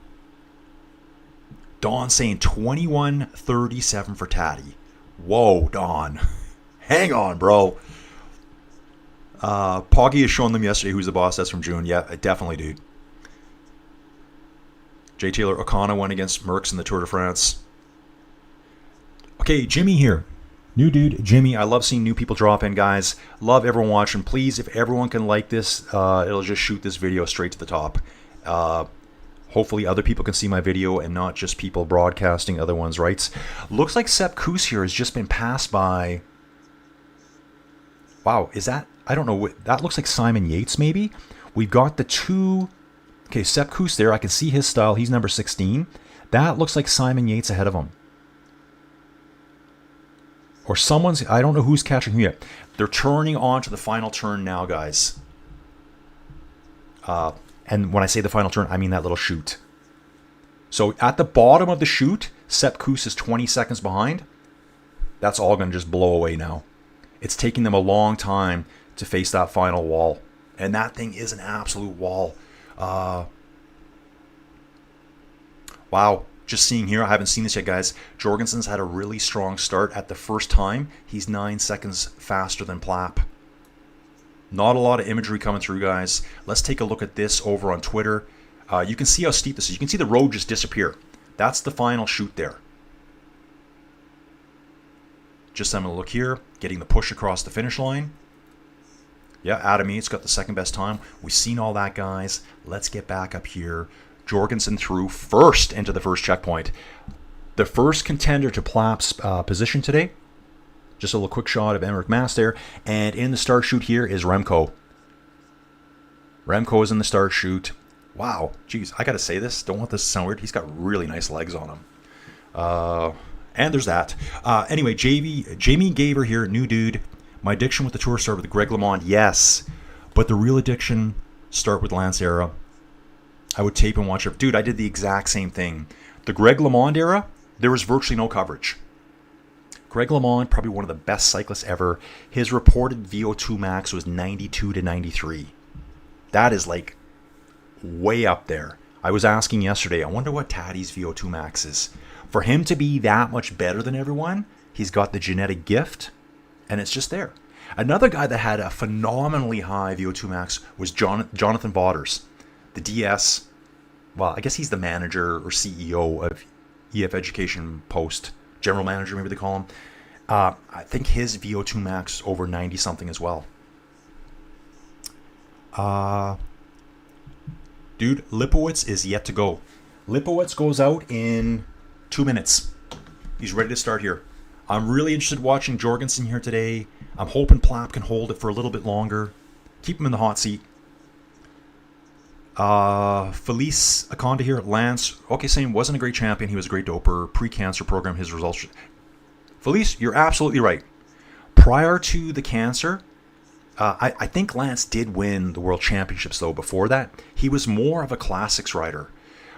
Don saying 21:37 for Taddy. Whoa, Don. Hang on, bro. Pogi has shown them yesterday who's the boss. That's from June. Yeah, definitely, dude. J. Taylor O'Connor went against Merckx in the Tour de France. Okay, Jimmy here. New dude, Jimmy. I love seeing new people drop in, guys. Love everyone watching. Please, if everyone can like this, it'll just shoot this video straight to the top. Hopefully other people can see my video and not just people broadcasting other ones' rights. Looks like Sepp Kuss here has just been passed by... Wow, is that... I don't know. That looks like Simon Yates, maybe? We've got the 2... Okay, Sepp Kuss there. I can see his style. He's number 16. That looks like Simon Yates ahead of him. Or someone's... I don't know who's catching who yet. They're turning on to the final turn now, guys. And when I say the final turn, I mean that little chute. So at the bottom of the chute, Sepp Kuss is 20 seconds behind. That's all going to just blow away now. It's taking them a long time to face that final wall. And that thing is an absolute wall. Wow. Just seeing here, I haven't seen this yet, guys. Jorgensen's had a really strong start at the first time. He's 9 seconds faster than Plap. Not a lot of imagery coming through, guys. Let's take a look at this over on Twitter. You can see how steep this is. You can see the road just disappear. That's the final shoot there. Just having a look here, getting the push across the finish line. Yeah, Adam Eads got the second best time. We've seen all that, guys. Let's get back up here. Jorgensen through first into the first checkpoint. The first contender to Plap's position today. Just a little quick shot of Enric Mas there. And in the start chute here is Remco. Remco is in the start chute. Wow, geez, I gotta say this. Don't want this to sound weird. He's got really nice legs on him. And there's that. Anyway, Jamie Gaver here, new dude. My addiction with the tour started with Greg LeMond. Yes, but the real addiction start with Lance era. I would tape and watch it. Dude, I did the exact same thing. The Greg LeMond era, there was virtually no coverage. Greg LeMond, probably one of the best cyclists ever. His reported VO2 max was 92 to 93. That is like way up there. I was asking yesterday, I wonder what Taddy's VO2 max is. For him to be that much better than everyone, he's got the genetic gift, and it's just there. Another guy that had a phenomenally high VO2 max was Jonathan Vaughters, the DS. Well, I guess he's the manager or CEO of EF Education Post. General manager, maybe they call him. I think his VO2 max over 90 something as well. Dude, Lipowitz is yet to go. Lipowitz goes out in 2 minutes. He's ready to start here. I'm really interested in watching Jorgensen here today. I'm hoping Plap can hold it for a little bit longer. Keep him in the hot seat. Felice Akonda here. Lance, okay, saying wasn't a great champion. He was a great doper. Pre-cancer program, his results. Felice, you're absolutely right. Prior to the cancer, I think Lance did win the World Championships, though. Before that, he was more of a classics rider.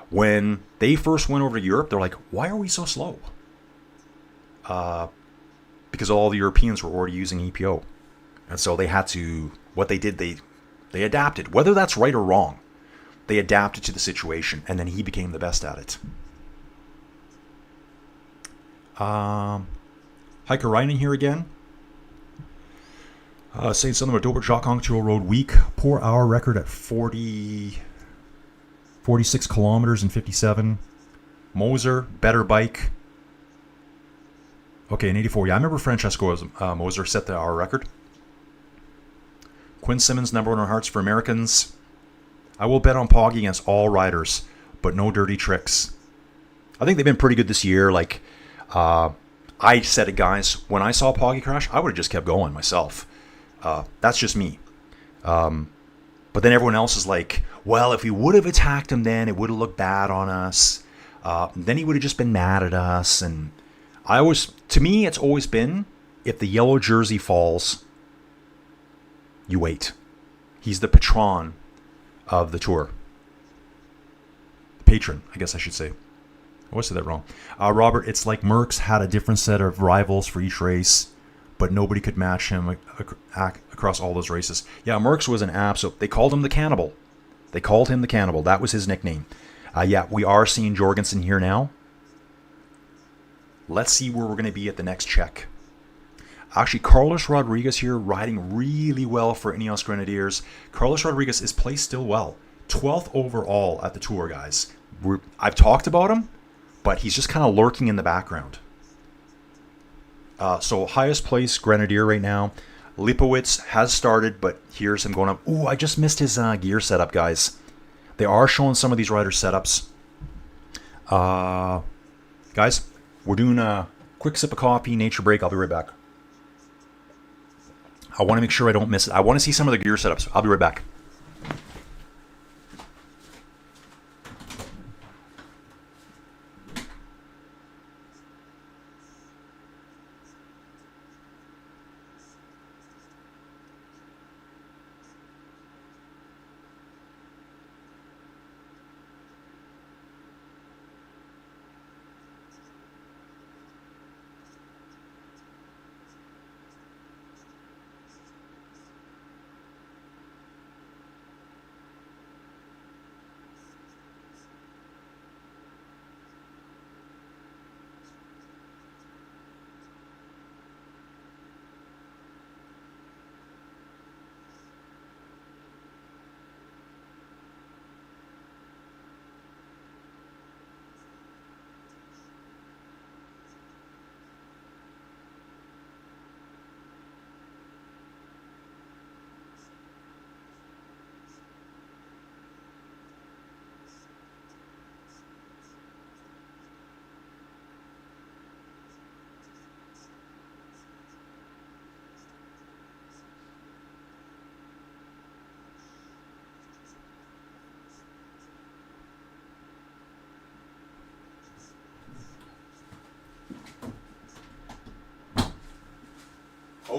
When they first went over to Europe, they're like, why are we so slow? Because all the Europeans were already using EPO. And so they had to, what they did, they adapted. Whether that's right or wrong, they adapted to the situation, and then he became the best at it. Heike Reinen here again. Saying something about Dober Jacques Anquetil Road week. Poor hour record at 46 kilometers and 57. Moser, better bike. Okay, in 84. Yeah, I remember Francesco Moser set the hour record. Quinn Simmons, number 1 on hearts for Americans. I will bet on Pogi against all riders, but no dirty tricks. I think they've been pretty good this year. Like, I said it, guys. When I saw Pogi crash, I would have just kept going myself. That's just me. But then everyone else is like, well, if we would have attacked him then, it would have looked bad on us. Then he would have just been mad at us. And to me, it's always been, if the yellow jersey falls, you wait. He's the patron of the tour. Patron, I guess I should say. I always said that wrong. Robert, it's like Merckx had a different set of rivals for each race, but nobody could match him across all those races. Yeah, Merckx was an absolute. They called him the Cannibal. That was his nickname. Yeah, we are seeing Jorgensen here now. Let's see where we're going to be at the next check. Actually, Carlos Rodriguez here riding really well for Ineos Grenadiers. Carlos Rodriguez is placed still well. 12th overall at the Tour, guys. I've talked about him, but he's just kind of lurking in the background. So highest place Grenadier right now. Lipowitz has started, but here's him going up. Ooh, I just missed his gear setup, guys. They are showing some of these riders' setups. Guys, we're doing a quick sip of coffee, nature break. I'll be right back. I want to make sure I don't miss it. I want to see some of the gear setups. I'll be right back.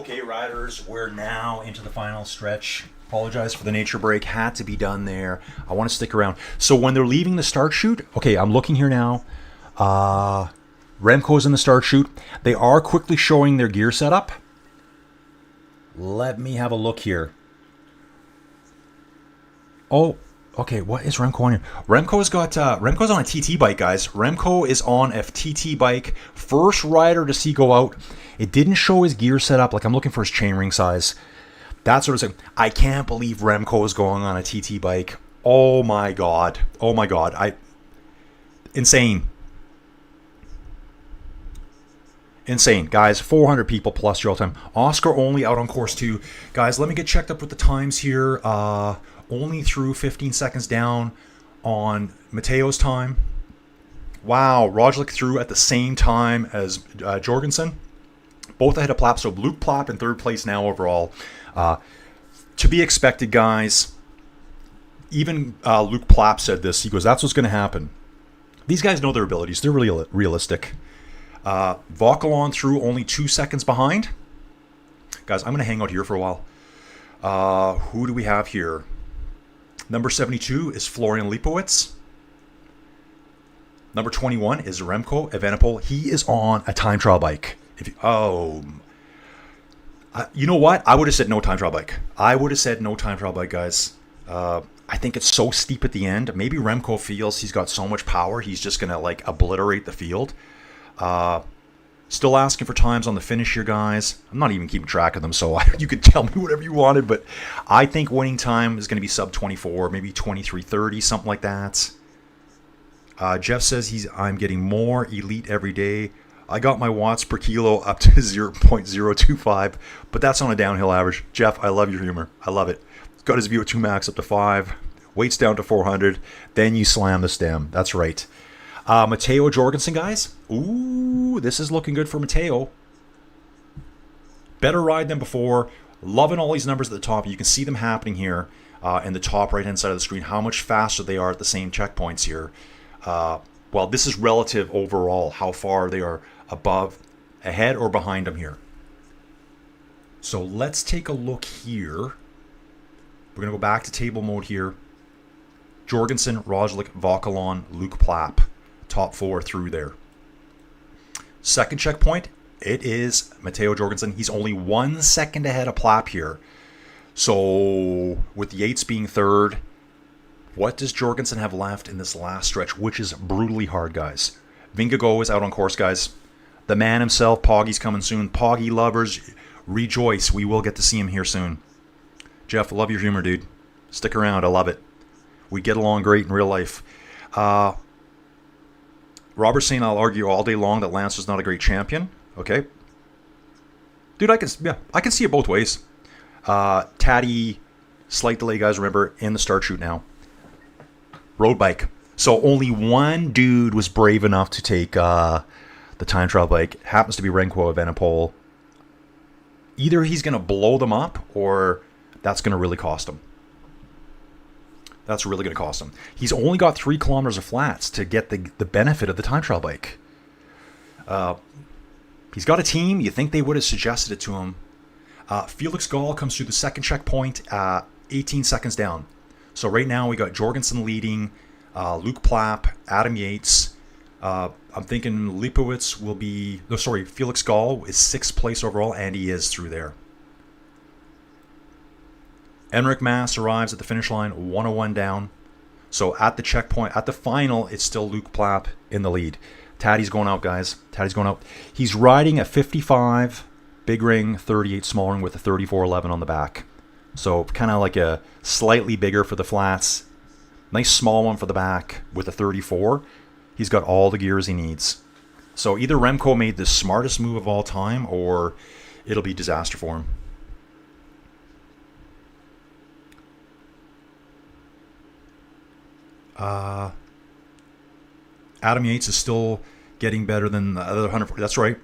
Okay, riders, we're now into the final stretch. Apologize for the nature break. Had to be done there. I want to stick around. So when they're leaving the start chute, okay, I'm looking here now. Remco's in the start chute. They are quickly showing their gear setup. Let me have a look here. Oh, okay, what is Remco on here? Remco's on a TT bike, guys. Remco is on a TT bike. First rider to see go out. It didn't show his gear setup. Like, I'm looking for his chainring size. That sort of thing. I can't believe Remco is going on a TT bike. Oh my god. Oh my god. Insane. Insane. Guys, 400 people plus your all-time. Oscar only out on course 2. Guys, let me get checked up with the times here. Only through 15 seconds down on Mateo's time. Wow, Roglic through at the same time as Jorgensen. Both ahead of Plapp, so Luke Plapp in third place now overall. To be expected, guys. Even Luke Plapp said this. He goes, that's what's going to happen. These guys know their abilities. They're really realistic. Vauquelin through only 2 seconds behind. Guys, I'm going to hang out here for a while. Who do we have here? Number 72 is Florian Lipowitz. Number 21 is Remco Evenepoel. He is on a time trial bike. You know what? I would have said no time trial bike. I would have said no time trial bike, guys. I think it's so steep at the end. Maybe Remco feels he's got so much power, he's just going to like obliterate the field. Still asking for times on the finish here, guys. I'm not even keeping track of them, so you could tell me whatever you wanted, but I think winning time is going to be sub 24, maybe 23:30, something like that. Jeff says I'm getting more elite every day. I got my watts per kilo up to 0.025, but that's on a downhill average. Jeff, I love your humor. I love it. Got his VO2 max up to 5, weights down to 400, then you slam the stem. That's right. Matteo Jorgensen, guys. Ooh, this is looking good for Matteo. Better ride than before. Loving all these numbers at the top. You can see them happening here in the top right-hand side of the screen, how much faster they are at the same checkpoints here. Well, this is relative overall, how far they are above, ahead, or behind them here. So let's take a look here. We're going to go back to table mode here. Jorgensen, Roglic, Vauquelin, Luke Plapp. Top 4 through there. Second checkpoint, it is Matteo Jorgensen. He's only 1 second ahead of Plapp here. So with the Yates being third, what does Jorgensen have left in this last stretch, which is brutally hard, guys? Vingegaard is out on course, guys. The man himself, Pogi's coming soon. Pogi lovers, rejoice. We will get to see him here soon. Jeff, I love your humor, dude. Stick around. I love it. We get along great in real life. Robert's saying I'll argue all day long that Lance was not a great champion. Okay. Dude, I can see it both ways. Taddy, slight delay, guys. Remember, in the start chute now. Road bike. So only one dude was brave enough to take the time trial bike. Happens to be Remco Evenepoel. Either he's going to blow them up, or that's going to really cost him. That's really going to cost him. He's only got 3 kilometers of flats to get the benefit of the time trial bike. He's got a team. You think they would have suggested it to him. Felix Gall comes through the second checkpoint, 18 seconds down. So right now we got Jorgensen leading, Luke Plapp, Adam Yates. I'm thinking Lipowitz will be... No, sorry, Felix Gall is 6th place overall, and he is through there. Enric Mas arrives at the finish line, 101 down. So at the checkpoint, at the final, it's still Luke Plapp in the lead. Taddy's going out, guys. Taddy's going out. He's riding a 55 big ring, 38 small ring with a 3411 on the back. So kind of like a slightly bigger for the flats. Nice small one for the back with a 34. He's got all the gears he needs. So either Remco made the smartest move of all time, or it'll be disaster for him. Adam Yates is still getting better than the other 100. That's right.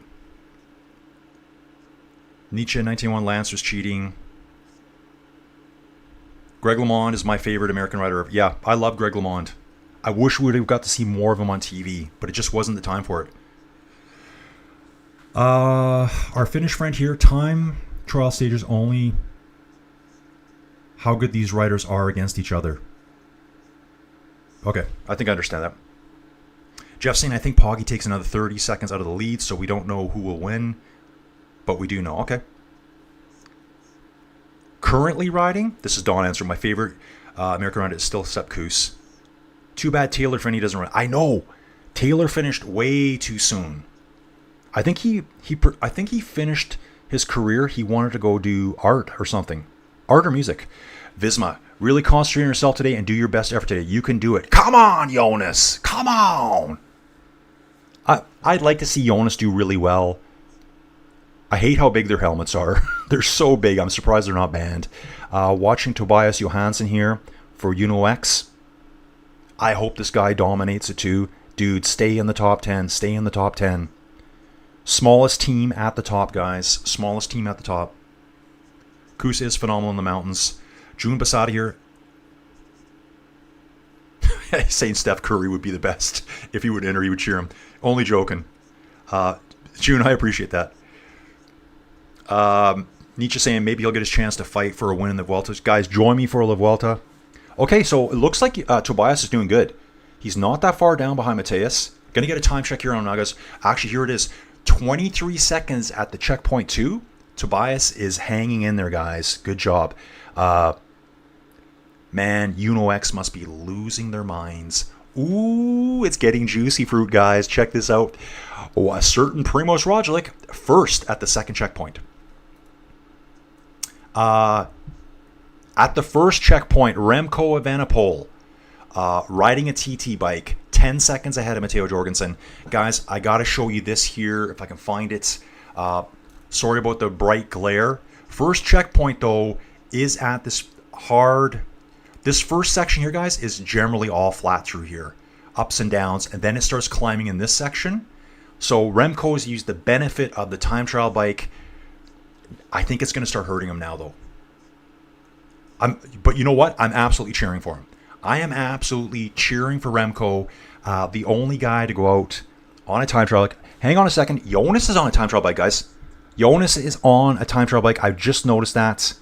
Nietzsche 1901 Lance was cheating. Greg LeMond is my favorite American rider. Yeah, I love Greg LeMond. I wish we would have got to see more of him on TV, but it just wasn't the time for it. Our Finnish friend here, time trial stages only how good these riders are against each other. Okay, I think I understand that. Jeff saying, I think Pogi takes another 30 seconds out of the lead, so we don't know who will win, but we do know. Okay. Currently riding, this is Don answering, my favorite American rider is still Sepp Kuss. Too bad Taylor Phinney doesn't run. I know. Taylor finished way too soon. I think he finished his career. He wanted to go do art or something. Art or music. Visma, really concentrate on yourself today and do your best effort today. You can do it. Come on, Jonas. Come on. I'd like to see Jonas do really well. I hate how big their helmets are. They're so big. I'm surprised they're not banned. Watching Tobias Johansson here for UNOX. I hope this guy dominates it too. Dude, stay in the top 10. Stay in the top 10. Smallest team at the top, guys. Smallest team at the top. Kuss is phenomenal in the mountains. June Basada here. Saying Steph Curry would be the best. If he would enter, he would cheer him. Only joking. June, I appreciate that. Nietzsche saying maybe he'll get his chance to fight for a win in the Vuelta. Guys, join me for La Vuelta. Okay, so it looks like Tobias is doing good. He's not that far down behind Mateus. Going to get a time check here on Nagas. Actually, here it is. 23 seconds at the checkpoint 2. Tobias is hanging in there, guys. Good job. Man, UNOX must be losing their minds. Ooh, it's getting juicy fruit, guys. Check this out. Oh, a certain Primož Roglič first at the second checkpoint. At the first checkpoint, Remco Evenepoel riding a TT bike, 10 seconds ahead of Matteo Jorgensen. Guys, I got to show you this here if I can find it. Sorry about the bright glare. First checkpoint, though, is at this hard... This first section here, guys, is generally all flat through here. Ups and downs, and then it starts climbing in this section. So Remco's used the benefit of the time trial bike. I think it's going to start hurting him now, though. But you know what? I'm absolutely cheering for him. I am absolutely cheering for Remco, the only guy to go out on a time trial bike. Hang on a second. Jonas is on a time trial bike, guys. Jonas is on a time trial bike. I've just noticed that.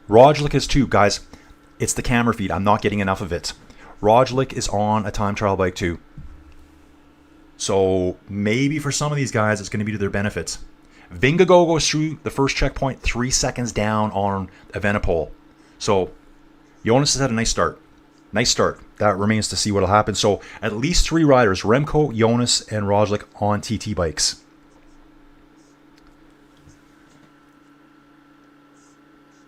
Roglič is too, guys. It's the camera feed. I'm not getting enough of it. Roglič is on a time trial bike too. So maybe for some of these guys, it's going to be to their benefits. Vingegaard goes through the first checkpoint 3 seconds down on Evenepoel. So Jonas has had a nice start. Nice start. That remains to see what will happen. So at least 3 riders, Remco, Jonas, and Roglič on TT bikes.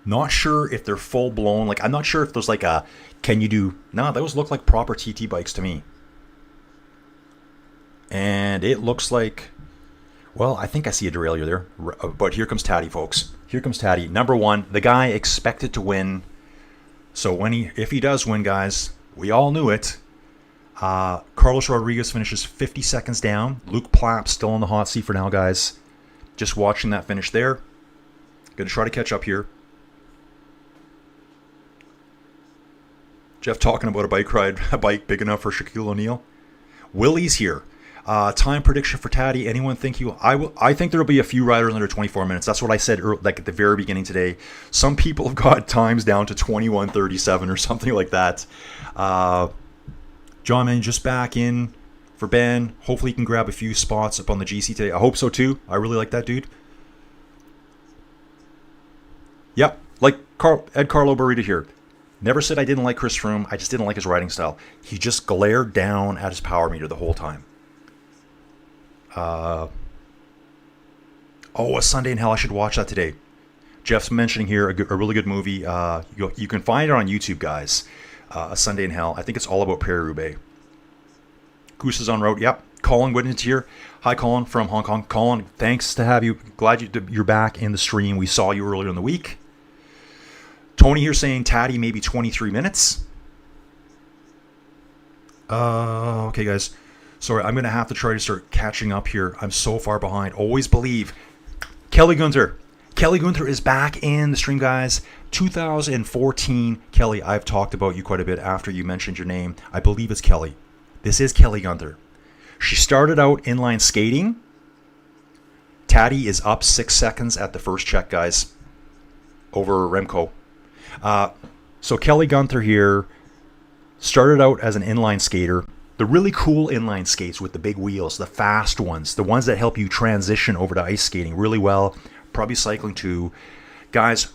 Not sure if they're full blown. Like, I'm not sure if there's like a, can you do, no, those look like proper TT bikes to me. And it looks like, well, I think I see a derailleur there. But here comes Taddy, folks. Here comes Taddy. Number 1, the guy expected to win. So if he does win, guys, we all knew it. Carlos Rodriguez finishes 50 seconds down. Luke Plapp still in the hot seat for now, guys. Just watching that finish there. Going to try to catch up here. Jeff talking about a bike ride, a bike big enough for Shaquille O'Neal. Willie's here. Time prediction for Taddy. Anyone think he will? I think there will be a few riders under 24 minutes. That's what I said like at the very beginning today. Some people have got times down to 21:37 or something like that. John Man just back in for Ben. Hopefully he can grab a few spots up on the GC today. I hope so too. I really like that dude. Yep, like Ed Carlo Burrito here. Never said I didn't like Chris Froome. I just didn't like his riding style. He just glared down at his power meter the whole time. A Sunday in Hell. I should watch that today. Jeff's mentioning here a really good movie. You can find it on YouTube, guys. A Sunday in Hell. I think it's all about Peyragudes. Goose is on road. Yep. Colin Whitnett here. Hi, Colin from Hong Kong. Colin, thanks to have you. Glad you're back in the stream. We saw you earlier in the week. Tony here saying Taddy maybe 23 minutes. Okay, guys. Sorry, I'm going to have to try to start catching up here. I'm so far behind. Always believe. Kelly Gunther. Kelly Gunther is back in the stream, guys. 2014. Kelly, I've talked about you quite a bit after you mentioned your name. I believe it's Kelly. This is Kelly Gunther. She started out inline skating. Taddy is up 6 seconds at the first check, guys, over Remco. So Kelly Gunther here started out as an inline skater. The really cool inline skates with the big wheels, the fast ones, the ones that help you transition over to ice skating really well, probably cycling too. Guys,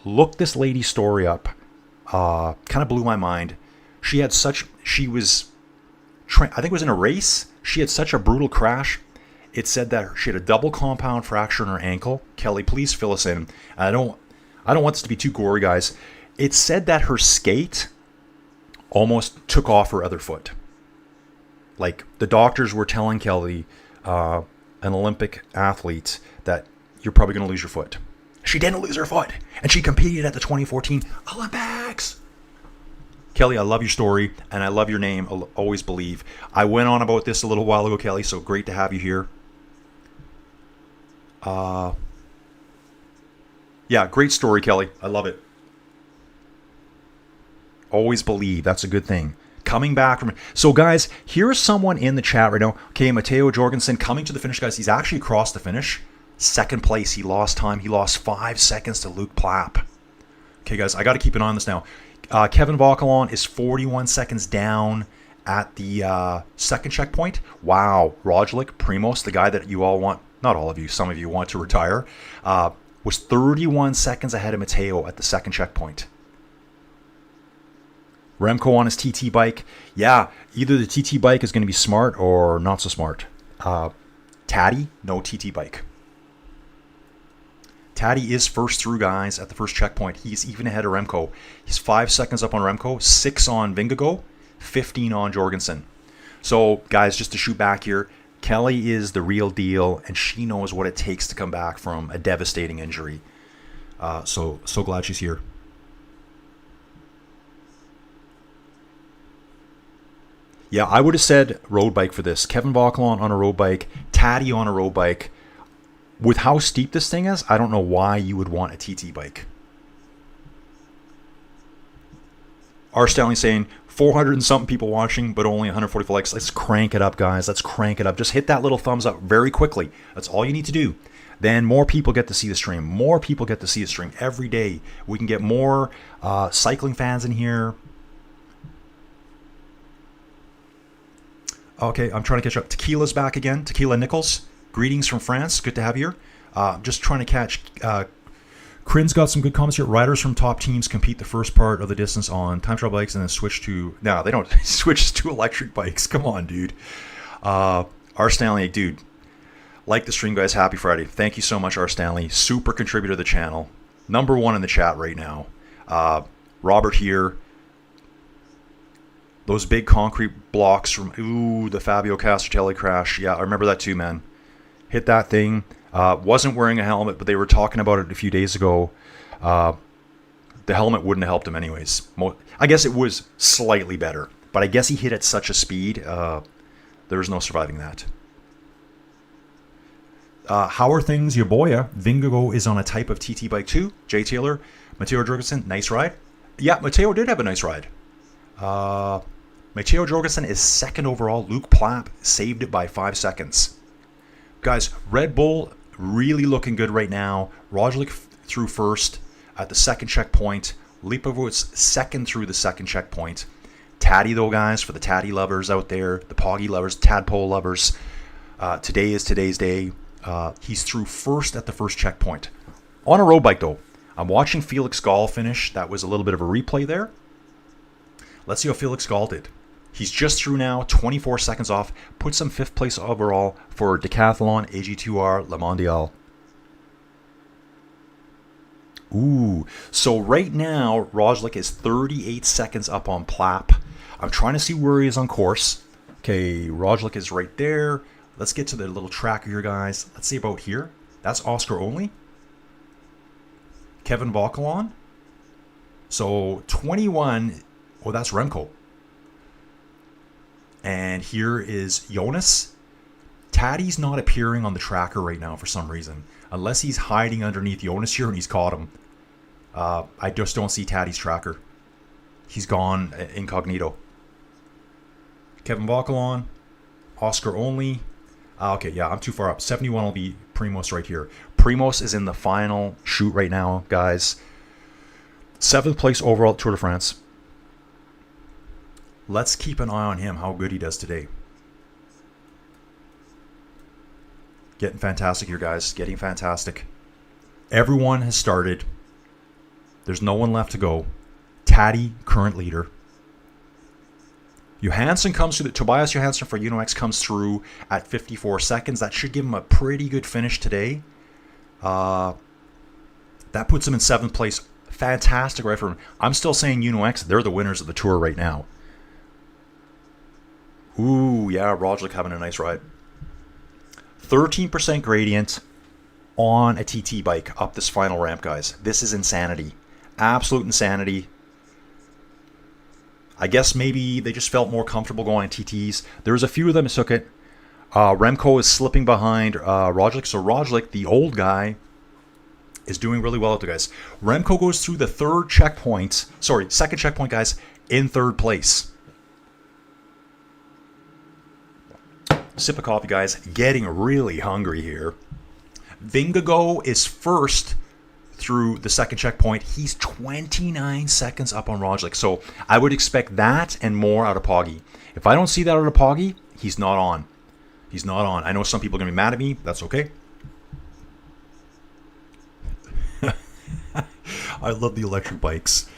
look this lady's story up. Kind of blew my mind. I think it was in a race. She had such a brutal crash. It said that she had a double compound fracture in her ankle. Kelly, please fill us in. I don't want this to be too gory, guys. It said that her skate almost took off her other foot. Like, the doctors were telling Kelly, an Olympic athlete, that you're probably going to lose your foot. She didn't lose her foot, and she competed at the 2014 Olympics. Kelly, I love your story, and I love your name. I'll always believe. I went on about this a little while ago, Kelly, so great to have you here. Yeah, great story, Kelly. I love it. Always believe. That's a good thing. Coming back from... So, guys, here's someone in the chat right now. Okay, Matteo Jorgensen coming to the finish, guys. He's actually across the finish. Second place. He lost time. He lost 5 seconds to Luke Plapp. Okay, guys, I got to keep an eye on this now. Kevin Vauquelin is 41 seconds down at the second checkpoint. Wow. Roglic, Primoz, the guy that you all want, not all of you, some of you want to retire, was 31 seconds ahead of Matteo at the second checkpoint. Remco on his TT bike. Yeah, either the TT bike is going to be smart or not so smart. Taddy, no TT bike. Taddy is first through, guys, at the first checkpoint. He's even ahead of Remco. He's 5 seconds up on Remco, 6 on Vingegaard, 15 on Jorgensen. So, guys, just to shoot back here, Kelly is the real deal, and she knows what it takes to come back from a devastating injury. So glad she's here. Yeah, I would have said road bike for this. Kevin Vauquelin on a road bike, Taddy on a road bike. With how steep this thing is, I don't know why you would want a TT bike. R. Stanley saying 400 and something people watching, but only 144 likes. Let's crank it up, guys. Let's crank it up. Just hit that little thumbs up very quickly. That's all you need to do. Then more people get to see the stream. More people get to see the stream every day. We can get more cycling fans in here. Okay, I'm trying to catch up. Tequila's back again. Tequila Nichols. Greetings from France. Good to have you here. Just trying to catch. Crin's got some good comments here. Riders from top teams compete the first part of the distance on time trial bikes and then switch to... No, they don't. Switch to electric bikes. Come on, dude. R. Stanley, dude. Like the stream, guys. Happy Friday. Thank you so much, R. Stanley. Super contributor to the channel. #1 in the chat right now. Robert here. Those big concrete blocks from... Ooh, the Fabio Castelli crash. Yeah, I remember that too, man. Hit that thing. Wasn't wearing a helmet, but they were talking about it a few days ago. The helmet wouldn't have helped him anyways. I guess it was slightly better, but I guess he hit at such a speed, there was no surviving that. How are things, your boy? Vingegaard is on a type of TT bike too. Jay Taylor, Matteo Jorgensen, nice ride. Yeah, Matteo did have a nice ride. Matteo Jorgensen is second overall. Luke Plapp saved it by 5 seconds. Guys, Red Bull really looking good right now. Roglic through first at the second checkpoint. Lipovitz second through the second checkpoint. Taddy, though, guys, for the Taddy lovers out there, the Pogi lovers, Tadpole lovers, today is today's day. He's through first at the first checkpoint. On a road bike, though, I'm watching Felix Gall finish. That was a little bit of a replay there. Let's see how Felix Gall did. He's just through now, 24 seconds off. Puts him 5th place overall for Decathlon AG2R Le Mondial. Ooh, so right now, Roglic is 38 seconds up on Plapp. I'm trying to see where he is on course. Okay, Roglic is right there. Let's get to the little tracker here, guys. Let's see about here. That's Oscar only. Kevin Vauquelin. So 21, oh, that's Remco. And here is Jonas. Taddy's not appearing on the tracker right now for some reason. Unless he's hiding underneath Jonas here and he's caught him. I just don't see Taddy's tracker. He's gone incognito. Kevin Vauquelin. Oscar only. Okay, yeah, I'm too far up. 71 will be Primoz right here. Primoz is in the final shoot right now, guys. 7th place overall at Tour de France. Let's keep an eye on him, how good he does today. Getting fantastic here, guys. Getting fantastic. Everyone has started. There's no one left to go. Taddy, current leader. Johansson comes through. Tobias Johansson for UnoX comes through at 54 seconds. That should give him a pretty good finish today. That puts him in 7th place. Fantastic right for him. I'm still saying UnoX, they're the winners of the Tour right now. Ooh, yeah, Roglic having a nice ride. 13% gradient on a TT bike up this final ramp, guys. This is insanity. Absolute insanity. I guess maybe they just felt more comfortable going on TTs. There's a few of them who took it. Remco is slipping behind Roglic. So Roglic, the old guy, is doing really well out there, guys. Remco goes through the second checkpoint, guys, in 3rd place. Sip of coffee, guys. Getting really hungry here. Vingegaard is 1st through the 2nd checkpoint. He's 29 seconds up on Roglic. So I would expect that and more out of Pogi. If I don't see that out of Pogi, he's not on. He's not on. I know some people are going to be mad at me. That's okay. I love the electric bikes.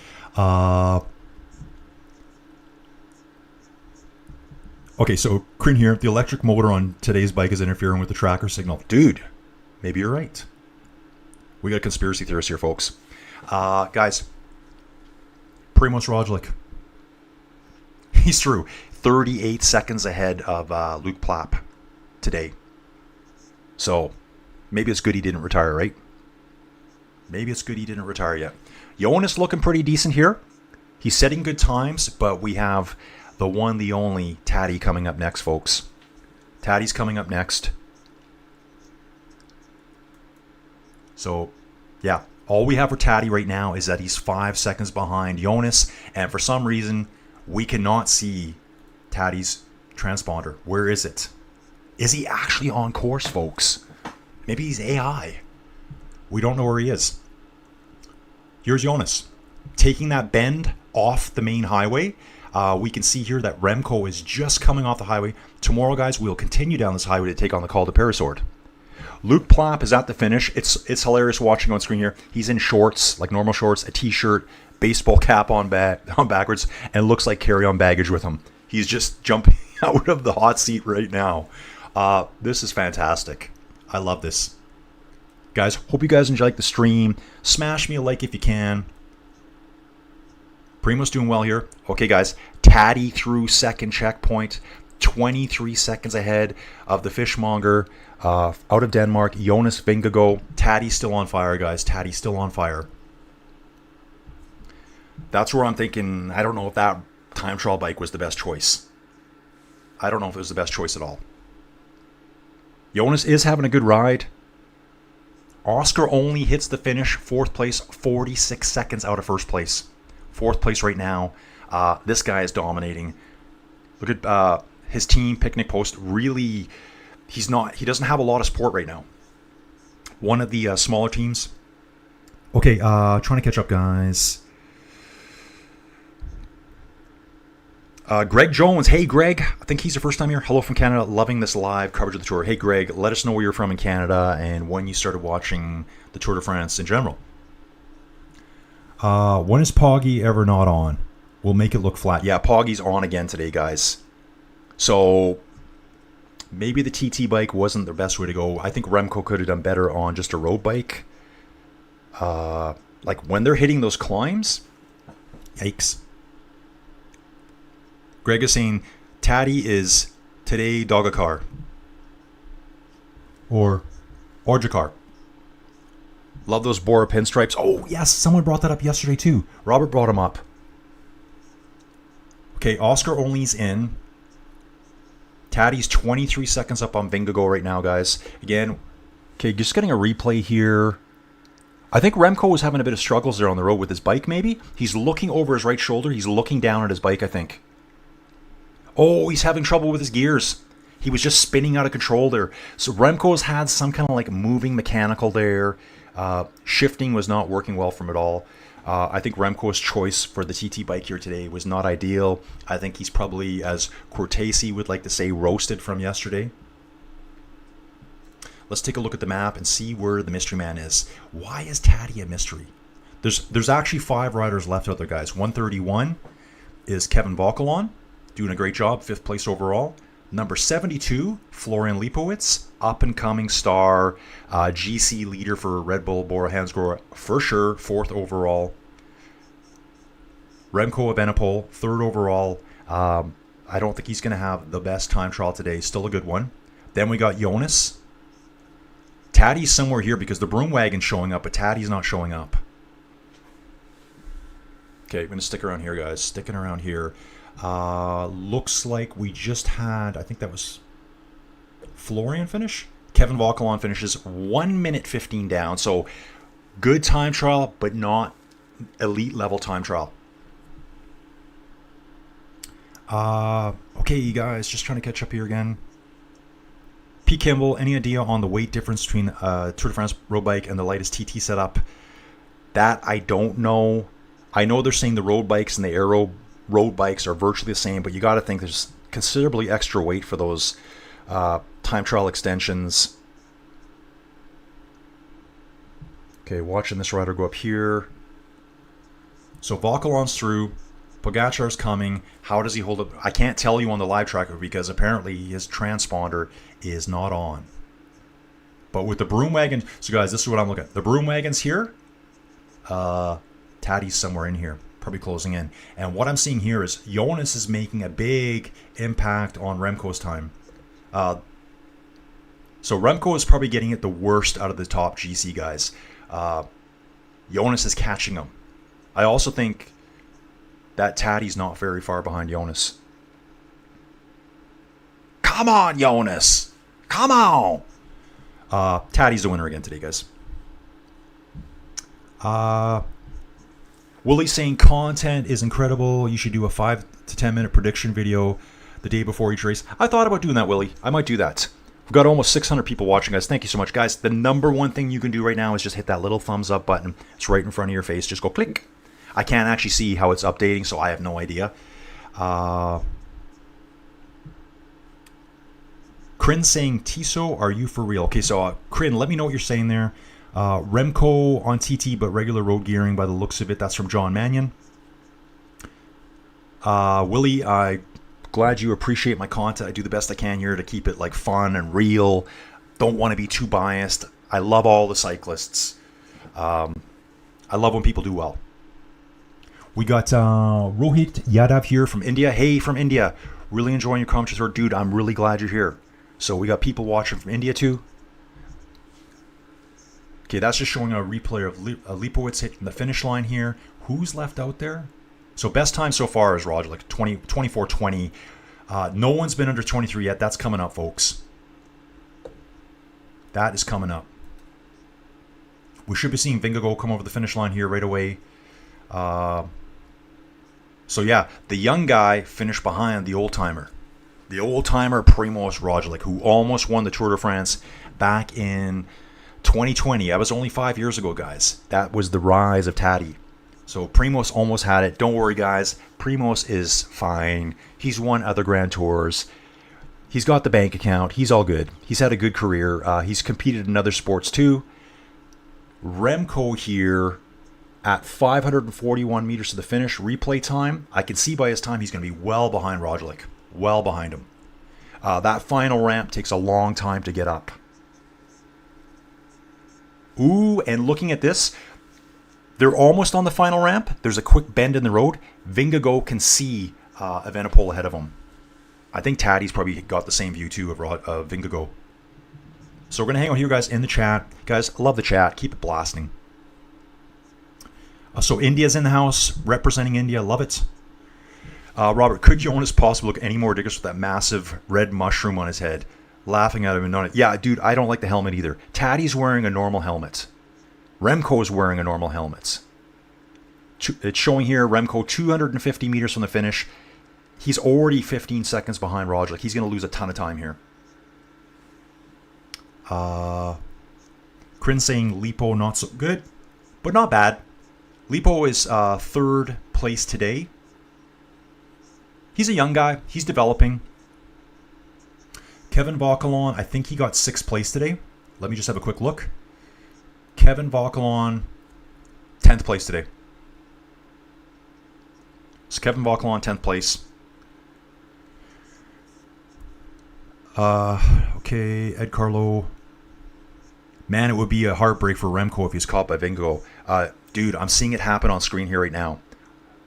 Okay, so Crin here. The electric motor on today's bike is interfering with the tracker signal. Dude, maybe you're right. We got conspiracy theorists here, folks. Guys, Primoz Roglic. He's through. 38 seconds ahead of Luke Plapp today. So, maybe it's good he didn't retire, right? Maybe it's good he didn't retire yet. Jonas looking pretty decent here. He's setting good times, but we have the one, the only Taddy coming up next, folks. Taddy's coming up next. So, yeah, all we have for Taddy right now is that he's 5 seconds behind Jonas, and for some reason, we cannot see Taddy's transponder. Where is it? Is he actually on course, folks? Maybe he's AI. We don't know where he is. Here's Jonas taking that bend off the main highway. We can see here that Remco is just coming off the highway. Tomorrow, guys, we'll continue down this highway to take on the Col de Peyragudes. Luke Plapp is at the finish. It's hilarious watching on screen here. He's in shorts, like normal shorts, a t-shirt, baseball cap on backwards, and looks like carry-on baggage with him. He's just jumping out of the hot seat right now. This is fantastic. I love this. Guys, hope you guys enjoyed the stream. Smash me a like if you can. Primo's doing well here. Okay, guys. Taddy through 2nd checkpoint. 23 seconds ahead of the fishmonger out of Denmark. Jonas Vingegaard. Taddy's still on fire, guys. Taddy's still on fire. That's where I'm thinking, I don't know if that time trial bike was the best choice. I don't know if it was the best choice at all. Jonas is having a good ride. Oscar only hits the finish, 4th place, 46 seconds out of 1st place. 4th place right now. This guy is dominating. Look at his team, Picnic Post. Really, he doesn't have a lot of support right now. One of the smaller teams. Okay, trying to catch up, guys. Greg Jones. Hey, Greg. I think he's the first time here. Hello from Canada. Loving this live coverage of the Tour. Hey, Greg, let us know where you're from in Canada and when you started watching the Tour de France in general. When is Pogi ever not on? We'll make it look flat. Yeah, Poggy's on again today, guys. So maybe the TT bike wasn't the best way to go. I think Remco could have done better on just a road bike. Like when they're hitting those climbs, yikes. Greg is saying Taddy is today Pogacar or Jakar. Love those Bora pinstripes. Oh, yes, someone brought that up yesterday too. Robert brought him up. Okay, Oscar only's in. Taddy's 23 seconds up on Vingegaard right now, guys. Again, okay, just getting a replay here. I think Remco was having a bit of struggles there on the road with his bike, maybe. He's looking over his right shoulder. He's looking down at his bike, I think. Oh, he's having trouble with his gears. He was just spinning out of control there. So Remco's had some kind of like moving mechanical there. Shifting was not working well for him at all. I think Remco's choice for the TT bike here today was not ideal. I think he's probably, as Cortese would like to say, roasted from yesterday. Let's take a look at the map and see where the mystery man is. Why is Taddy a mystery? There's actually 5 riders left out there, guys. 131 is Kevin Volkalon, doing a great job, 5th place overall. Number 72, Florian Lipowitz, up-and-coming star, GC leader for Red Bull Bora Hansgrohe, for sure, 4th overall. Remco Evenepoel, 3rd overall. I don't think he's going to have the best time trial today. Still a good one. Then we got Jonas. Taddy's somewhere here because the broom wagon's showing up, but Taddy's not showing up. Okay, I'm going to stick around here, guys. Sticking around here. Looks like we just had, I think that was Florian finish. Kevin Volkalon finishes 1 minute 15 down. So good time trial, but not elite level time trial. Okay, you guys, just trying to catch up here again. P. Kimball, any idea on the weight difference between Tour de France road bike and the lightest TT setup? That I don't know. I know they're saying the road bikes and the aero road bikes are virtually the same, but you got to think there's considerably extra weight for those time trial extensions. Okay, watching this rider go up here. So Volkalon's through. Pogacar's coming. How does he hold up? I can't tell you on the live tracker because apparently his transponder is not on. But with the broom wagon, so guys, this is what I'm looking at. The broom wagon's here. Taddy's somewhere in here, probably closing in. And what I'm seeing here is Jonas is making a big impact on Remco's time. So Remco is probably getting it the worst out of the top GC guys. Jonas is catching him. I also think that Taddy's not very far behind Jonas. Come on, Jonas! Come on! Taddy's the winner again today, guys. Willie's saying content is incredible. You should do a 5 to 10 minute prediction video the day before each race. I thought about doing that, Willie. I might do that. We've got almost 600 people watching, guys. Thank you so much, guys. The number one thing you can do right now is just hit that little thumbs up button. It's right in front of your face. Just go click. I can't actually see how it's updating, so I have no idea. Crin saying, Tiso, are you for real? Okay, so Crin, let me know what you're saying there. Remco on TT, but regular road gearing by the looks of it. That's from John Mannion. Willie, I'm glad you appreciate my content. I do the best I can here to keep it like fun and real. Don't want to be too biased. I love all the cyclists. I love when people do well. We got Rohit Yadav here from India. Hey, from India. Really enjoying your commentary. Dude, I'm really glad you're here. So we got people watching from India too. Okay, that's just showing a replay of Lipowitz hitting the finish line here. Who's left out there? So best time so far is Roger, like 24:20. No one's been under 23 yet. That's coming up, folks. That is coming up. We should be seeing Vingegaard come over the finish line here right away. So yeah, the young guy finished behind the old-timer. The old-timer Primož Roglič, who almost won the Tour de France back in 2020. That was only 5 years ago, guys. That was the rise of Taddy. So Primož almost had it. Don't worry, guys. Primož is fine. He's won other Grand Tours. He's got the bank account. He's all good. He's had a good career. He's competed in other sports too. Remco here at 541 meters to the finish. Replay time. I can see by his time he's going to be well behind Roglič. Well behind him. That final ramp takes a long time to get up. Ooh, and looking at this, they're almost on the final ramp. There's a quick bend in the road. Vingegaard can see Evenepoel ahead of him. I think Taddy's probably got the same view too of Vingegaard. So we're going to hang out here, guys, in the chat. Guys, I love the chat. Keep it blasting. So India's in the house, representing India. Love it. Robert, could Jonas possibly look any more ridiculous with that massive red mushroom on his head? Laughing at him and on it. Yeah, dude, I don't like the helmet either. Taddy's wearing a normal helmet. Remco's wearing a normal helmet. It's showing here, Remco 250 meters from the finish. He's already 15 seconds behind Roglič. He's going to lose a ton of time here. Crin saying Lipo not so good, but not bad. Lipo is third place today. He's a young guy. He's developing. Kevin Vauquelin, I think he got 6th place today. Let me just have a quick look. Kevin Vauquelin, 10th place today. So Kevin Vauquelin, 10th place. Okay, Ed Carlo. Man, it would be a heartbreak for Remco if he's caught by Vingegaard. Dude, I'm seeing it happen on screen here right now.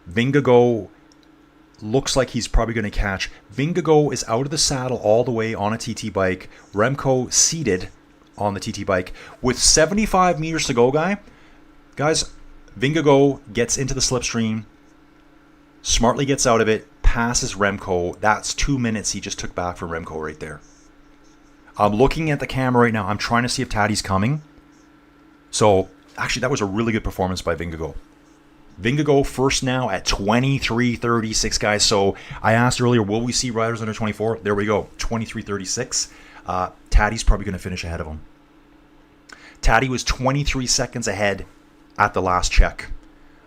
Vingegaard looks like he's probably going to catch. Vingegaard is out of the saddle all the way on a TT bike. Remco seated on the TT bike. With 75 meters to go, guys, Vingegaard gets into the slipstream, smartly gets out of it, passes Remco. That's 2 minutes he just took back from Remco right there. I'm looking at the camera right now. I'm trying to see if Taddy's coming. So, actually, that was a really good performance by Vingegaard. Vingegaard first now at 23:36, guys. So, I asked earlier, will we see riders under 24? There we go, 23:36. Taddy's probably going to finish ahead of him. Taddy was 23 seconds ahead at the last check.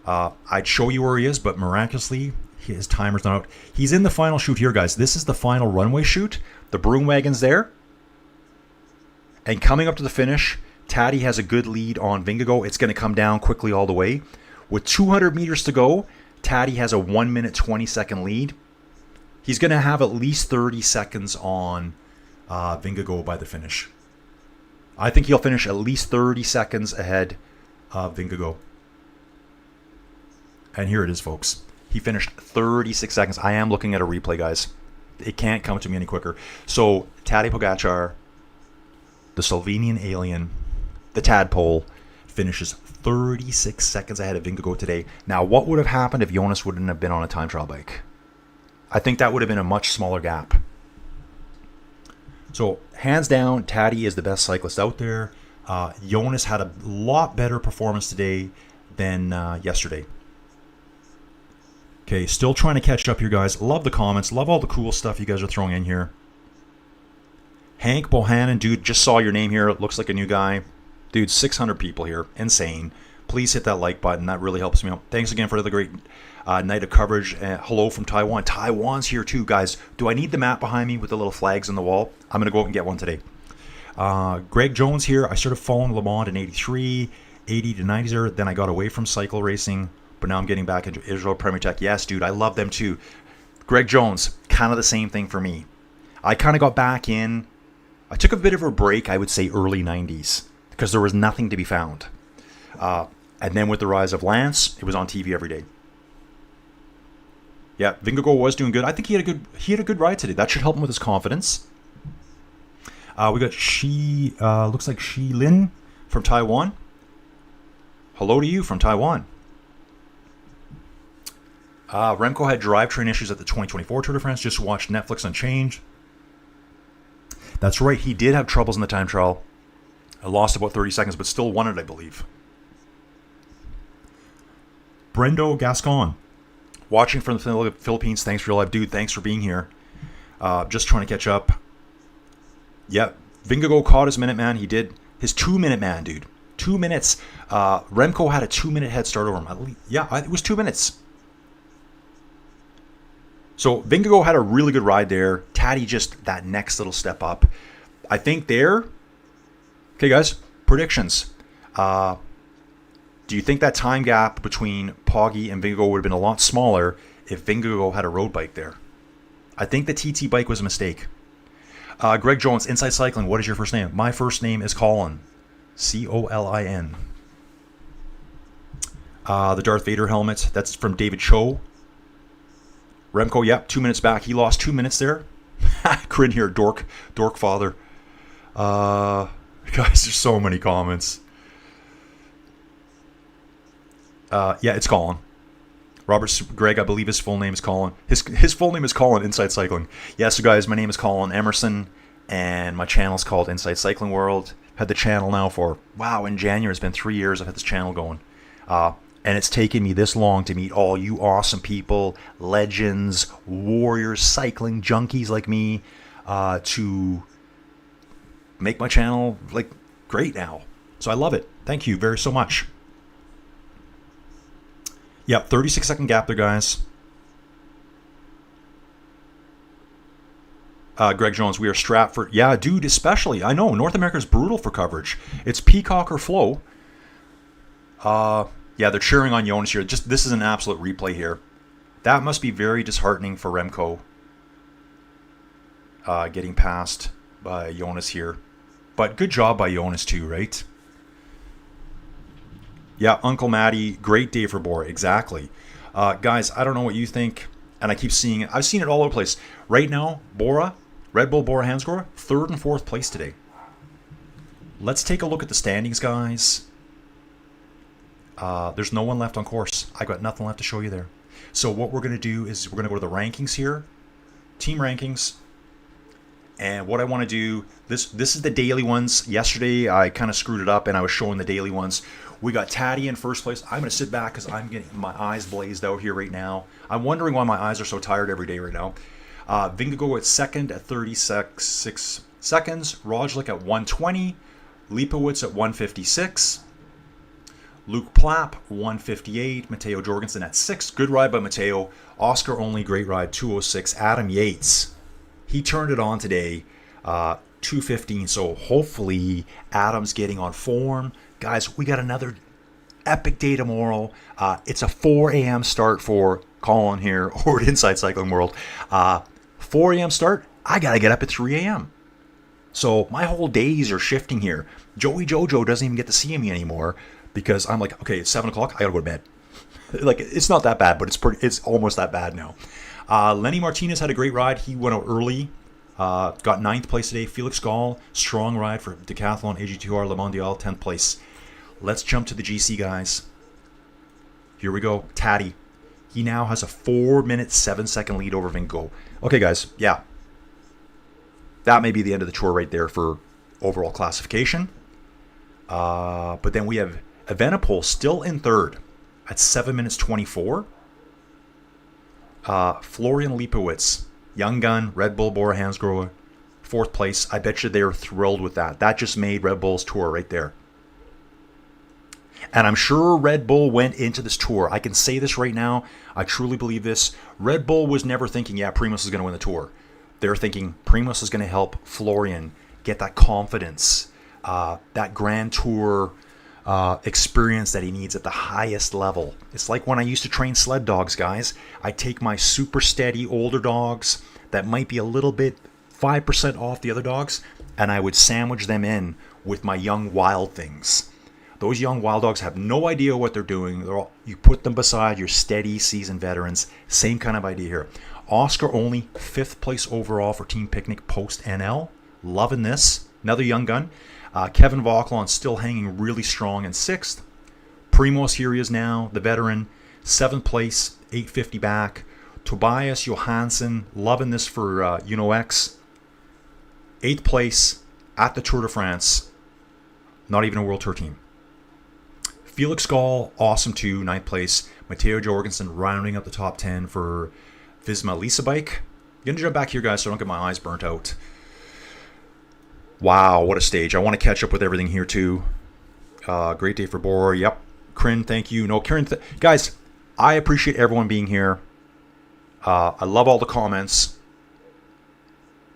I'd show you where he is, but miraculously, his timer's not out. He's in the final chute here, guys. This is the final runway chute. The broom wagon's there. And coming up to the finish, Taddy has a good lead on Vingegaard. It's going to come down quickly all the way. With 200 meters to go, Taddy has a 1 minute 20 second lead. He's going to have at least 30 seconds on Vingegaard by the finish. I think he'll finish at least 30 seconds ahead of Vingegaard. And here it is, folks. He finished 36 seconds. I am looking at a replay, guys. It can't come to me any quicker. So, Tadej Pogacar, the Slovenian alien, the tadpole, finishes 36 seconds ahead of Vingegaard today. Now, what would have happened if Jonas wouldn't have been on a time trial bike? I think that would have been a much smaller gap. So, hands down, Taddy is the best cyclist out there. Jonas had a lot better performance today than yesterday. Okay, still trying to catch up here, guys. Love the comments. Love all the cool stuff you guys are throwing in here. Hank Bohannon, dude, just saw your name here. It looks like a new guy. Dude, 600 people here. Insane. Please hit that like button. That really helps me out. Thanks again for the great night of coverage. Hello from Taiwan. Taiwan's here too, guys. Do I need the map behind me with the little flags on the wall? I'm going to go out and get one today. Greg Jones here. I started following Le Mans in 83, 80 to 90. Then I got away from cycle racing, but now I'm getting back into Israel Premier Tech. Yes, dude, I love them too. Greg Jones, kind of the same thing for me. I kind of got back in. I took a bit of a break, I would say early 90s, because there was nothing to be found. And then with the rise of Lance, it was on TV every day. Yeah, Vingegaard was doing good. I think he had a good ride today. That should help him with his confidence. We got looks like Shi Lin from Taiwan. Hello to you from Taiwan. Remco had drivetrain issues at the 2024 Tour de France. Just watched Netflix Unchanged. That's right, he did have troubles in the time trial. I lost about 30 seconds, but still won it, I believe. Brendo Gascon, watching from the Philippines. Thanks for your live, dude. Thanks for being here. Just trying to catch up. Yep, Vingegaard caught his minute man. He did his 2 minute man, dude. 2 minutes. Remco had a 2 minute head start over him. Yeah, it was 2 minutes. So Vingegaard had a really good ride there. Taddy just that next little step up. I think there. Okay, guys, predictions. Do you think that time gap between Pogi and Vingegaard would have been a lot smaller if Vingegaard had a road bike there? I think the TT bike was a mistake. Greg Jones, Inside Cycling, what is your first name? My first name is Colin. Colin. The Darth Vader helmet, that's from David Cho. Remco, yep, 2 minutes back. He lost 2 minutes there. Grin here, dork father. Guys, there's so many comments. Yeah, it's Colin. Greg, I believe his full name is Colin. His full name is Colin, Inside Cycling. Yeah, so guys, my name is Colin Emerson, and my channel is called Inside Cycling World. Had the channel now for, wow, in January, it's been 3 years I've had this channel going. And it's taken me this long to meet all you awesome people, legends, warriors, cycling junkies like me, to make my channel like great now. So I love it. Thank you very so much. Yep, 36-second gap there, guys. Greg Jones, we are strapped for... Yeah, dude, especially. I know, North America is brutal for coverage. It's Peacock or Flow. Yeah, they're cheering on Jonas here. This is an absolute replay here. That must be very disheartening for Remco. Getting passed by Jonas here. But good job by Jonas too, right? Yeah, Uncle Matty, great day for Bora. Exactly. Guys, I don't know what you think. And I keep seeing it. I've seen it all over the place. Right now, Bora, Red Bull Bora Hansgrohe, 3rd and 4th place today. Let's take a look at the standings, guys. There's no one left on course. I got nothing left to show you there. So what we're going to do is we're going to go to the rankings here. Team rankings. And what I want to do, this is the daily ones. Yesterday, I kind of screwed it up and I was showing the daily ones. We got Taddy in first place. I'm going to sit back because I'm getting my eyes blazed out here right now. I'm wondering why my eyes are so tired every day right now. Vingegaard at second at 36 seconds. Roglic at 120. Leipowitz at 156. Luke Plapp, 158. Matteo Jorgensen at 6th. Good ride by Matteo. Oscar only, great ride, 206. Adam Yates, he turned it on today, 215. So hopefully Adam's getting on form. Guys, we got another epic day tomorrow. It's a 4 a.m. start for Colin here over at Inside Cycling World. 4 a.m. start, I got to get up at 3 a.m. So my whole days are shifting here. Joey Jojo doesn't even get to see me anymore. Because I'm like, okay, it's 7 o'clock, I gotta go to bed. Like, it's not that bad, but it's almost that bad now. Lenny Martinez had a great ride. He went out early. Got 9th place today. Felix Gall, strong ride for Decathlon, AG2R, Le Mondial, 10th place. Let's jump to the GC, guys. Here we go. Taddy. He now has a 4-minute, 7-second lead over Vingegaard. Okay, guys, yeah. That may be the end of the tour right there for overall classification. But then we have Evenepoel still in 3rd at 7 minutes 24. Florian Leipowitz, young gun, Red Bull Bora Hansgrohe, 4th place. I bet you they're thrilled with that. That just made Red Bull's tour right there. And I'm sure Red Bull went into this tour. I can say this right now. I truly believe this. Red Bull was never thinking, yeah, Primoz is going to win the tour. They're thinking Primoz is going to help Florian get that confidence, that Grand Tour experience that he needs at the highest level. It's like when I used to train sled dogs, guys. I take my super steady older dogs that might be a little bit 5% off the other dogs, and I would sandwich them in with my young wild things. Those young wild dogs have no idea what they're doing. You put them beside your steady seasoned veterans. Same kind of idea here. Oscar only 5th place overall for Team Picnic post NL. Loving this. Another young gun. Kevin Vauquelin still hanging really strong in 6th. Primoz, here he is now, the veteran, 7th place, 850 back. Tobias Johansson, loving this for UNOX. 8th place at the Tour de France. Not even a World Tour team. Felix Gall, awesome too, 9th place. Matteo Jorgensen rounding up the top 10 for Visma Lisa Bike. I'm going to jump back here, guys, so I don't get my eyes burnt out. Wow, what a stage. I want to catch up with everything here, too. Great day for Bora. Yep. Kryn, thank you. No, Karen, guys, I appreciate everyone being here. I love all the comments.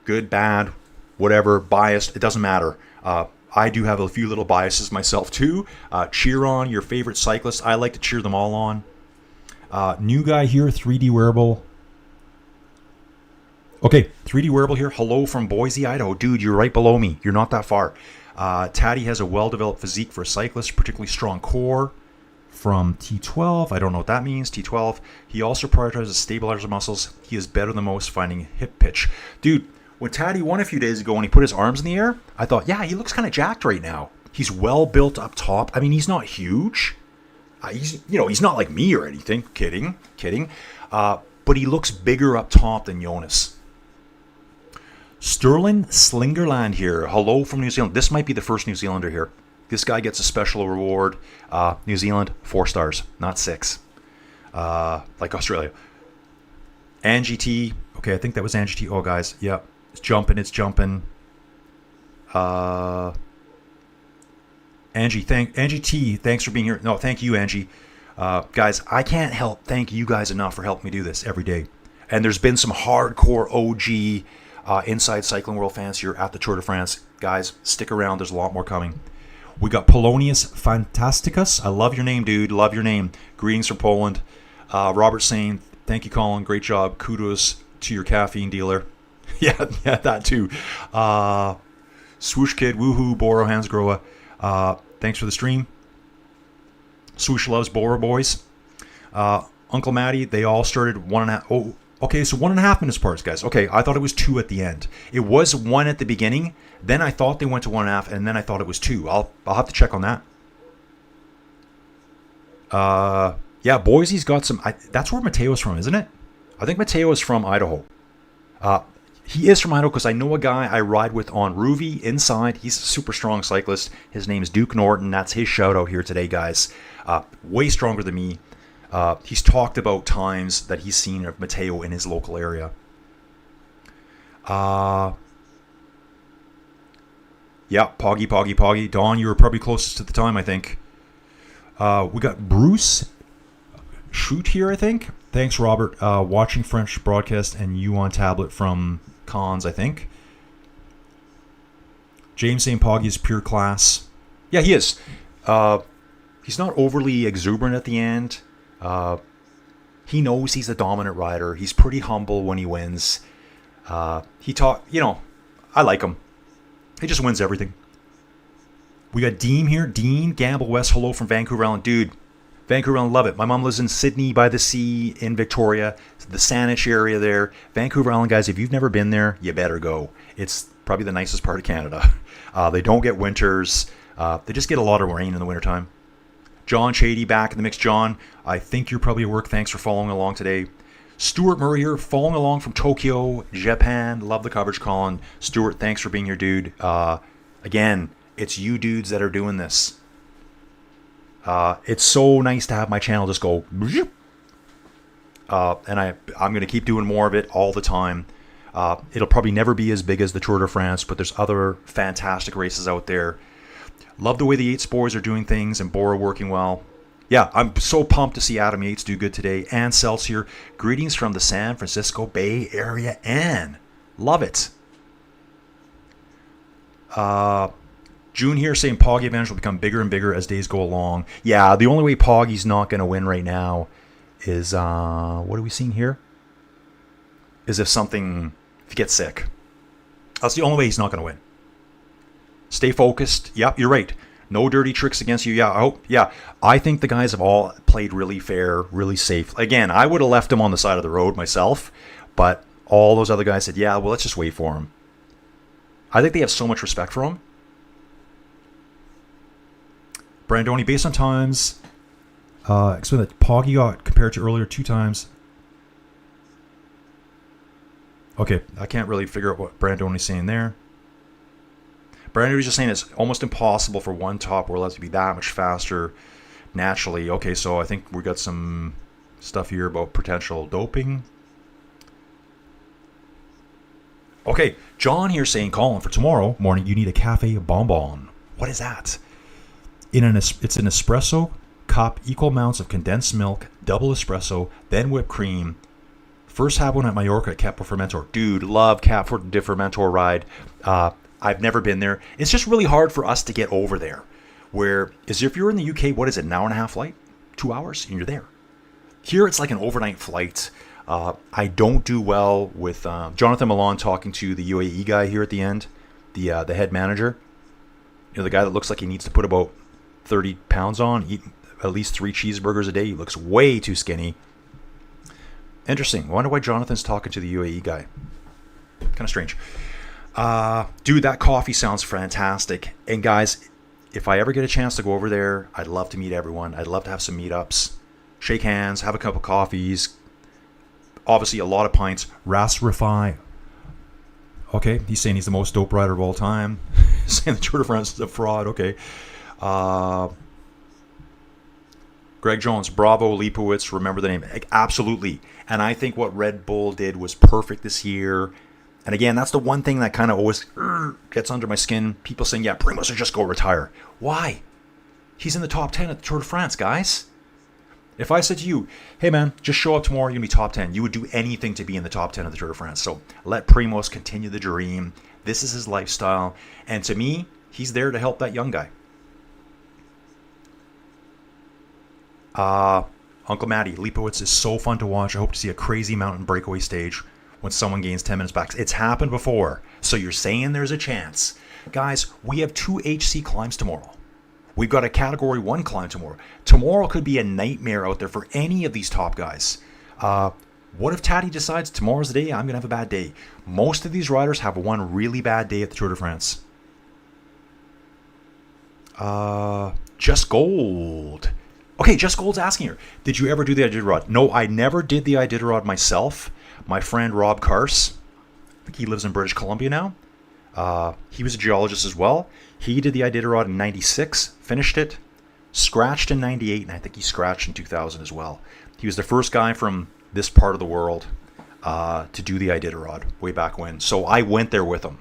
Good, bad, whatever, biased, it doesn't matter. I do have a few little biases myself, too. Cheer on your favorite cyclists. I like to cheer them all on. New guy here, 3D Wearable. Okay, 3D Wearable here. Hello from Boise, Idaho. Dude, you're right below me. You're not that far. Taddy has a well-developed physique for a cyclist, particularly strong core from T12. I don't know what that means, T12. He also prioritizes stabilizer muscles. He is better than most finding hip pitch. Dude, when Taddy won a few days ago and he put his arms in the air, I thought, yeah, he looks kind of jacked right now. He's well built up top. I mean, he's not huge. He's not like me or anything. Kidding. But he looks bigger up top than Jonas. Sterling Slingerland here. Hello from New Zealand. This might be the first New Zealander here. This guy gets a special reward. New Zealand, 4 stars, not 6. Like Australia. Angie T. Okay, I think that was Angie T. Oh, guys. Yep. It's jumping. Angie T, thanks for being here. No, thank you, Angie. Guys, I can't thank you guys enough for helping me do this every day. And there's been some hardcore OG Inside Cycling World fans here at the Tour de France. Guys, stick around. There's a lot more coming. We got Polonius Fantasticus. I love your name, dude. Love your name. Greetings from Poland. Robert saying, thank you, Colin. Great job. Kudos to your caffeine dealer. yeah, that too. Swoosh Kid, woohoo, Boro Hansgrohe. Thanks for the stream. Swoosh loves Boro boys. Uncle Matty, they all started 1.5. Oh, okay, so 1.5 minutes parts, guys. Okay, I thought it was 2 at the end. It was 1 at the beginning. Then I thought they went to 1.5, and then I thought it was 2. I'll have to check on that. Yeah, Boise's got some. That's where Mateo's from, isn't it? I think Mateo is from Idaho. He is from Idaho because I know a guy I ride with on Rouvy inside. He's a super strong cyclist. His name is Duke Norton. That's his shout out here today, guys. Way stronger than me. He's talked about times that he's seen of Mateo in his local area. Yeah, Pogi. Don, you were probably closest to the time, I think. We got Bruce Shoot here, I think. Thanks, Robert. Watching French broadcast and you on tablet from Cons, I think. James saying Pogi is pure class. Yeah, he is. He's not overly exuberant at the end. He knows he's a dominant rider. He's pretty humble when he wins. I like him. He just wins everything. We got Dean here. Dean, Gamble West, hello from Vancouver Island. Dude, Vancouver Island, love it. My mom lives in Sydney by the sea in Victoria, the Saanich area there. Vancouver Island, guys, if you've never been there, you better go. It's probably the nicest part of Canada. They don't get winters. They just get a lot of rain in the wintertime. John Shady back in the mix. John, I think you're probably at work. Thanks for following along today. Stuart Murray here, following along from Tokyo, Japan. Love the coverage, Colin. Stuart, thanks for being here, dude. Again, it's you dudes that are doing this. It's so nice to have my channel just go. And I'm going to keep doing more of it all the time. It'll probably never be as big as the Tour de France, but there's other fantastic races out there. Love the way the Yates boys are doing things and Bora working well. Yeah, I'm so pumped to see Adam Yates do good today. Ann Seltz here. Greetings from the San Francisco Bay Area. Ann, love it. June here saying Pogi advantage will become bigger and bigger as days go along. Yeah, the only way Pogi's not going to win right now is, what are we seeing here? Is if he gets sick. That's the only way he's not going to win. Stay focused. Yep, you're right. No dirty tricks against you. Yeah, I think the guys have all played really fair, really safe. Again, I would have left him on the side of the road myself, but all those other guys said, yeah, well, let's just wait for him. I think they have so much respect for him. Brandoni, based on times, explain that Pogi got compared to earlier 2 times. Okay, I can't really figure out what Brandoni's saying there. Brandon was just saying it's almost impossible for one top world to be that much faster naturally. Okay, so I think we got some stuff here about potential doping. Okay, John here saying, Colin, for tomorrow morning you need a cafe bonbon. What is that? It's an espresso cup, equal amounts of condensed milk, double espresso, then whipped cream. First have one at Mallorca at Cap Fermentor. Dude, love Cap Fermentor ride. I've never been there. It's just really hard for us to get over there. If you're in the UK, what is it, an hour and a half flight? 2 hours, and you're there. Here, it's like an overnight flight. I don't do well with Jonathan Milan talking to the UAE guy here at the end, the head manager. You know, the guy that looks like he needs to put about 30 pounds on, eat at least 3 cheeseburgers a day. He looks way too skinny. Interesting. I wonder why Jonathan's talking to the UAE guy. Kind of strange. Dude, that coffee sounds fantastic. And guys, if I ever get a chance to go over there, I'd love to meet everyone. I'd love to have some meetups, shake hands, have a couple coffees. Obviously, a lot of pints. Rasrify. Okay, he's saying he's the most dope rider of all time. Saying the Tour de France is a fraud. Okay. Greg Jones, bravo, Leipowitz, remember the name. Absolutely. And I think what Red Bull did was perfect this year. And again, that's the one thing that kind of always gets under my skin. People saying, yeah, Primoz should just go retire. Why? He's in the top 10 at the Tour de France, guys. If I said to you, hey man, just show up tomorrow, you're going to be top 10, you would do anything to be in the top 10 of the Tour de France. So let Primoz continue the dream. This is his lifestyle. And to me, he's there to help that young guy. Uncle Matty, Lipowitz is so fun to watch. I hope to see a crazy mountain breakaway stage when someone gains 10 minutes back. It's happened before. So you're saying there's a chance. Guys, we have 2 HC climbs tomorrow. We've got a Category 1 climb tomorrow. Tomorrow could be a nightmare out there for any of these top guys. What if Taddy decides tomorrow's the day I'm going to have a bad day? Most of these riders have one really bad day at the Tour de France. Just Gold. Okay, Just Gold's asking here, did you ever do the Iditarod? No, I never did the Iditarod myself. My friend Rob Carse, I think he lives in British Columbia now. He was a geologist as well. He did the Iditarod in 96, finished it, scratched in 98, and I think he scratched in 2000 as well. He was the first guy from this part of the world to do the Iditarod way back when. So I went there with him.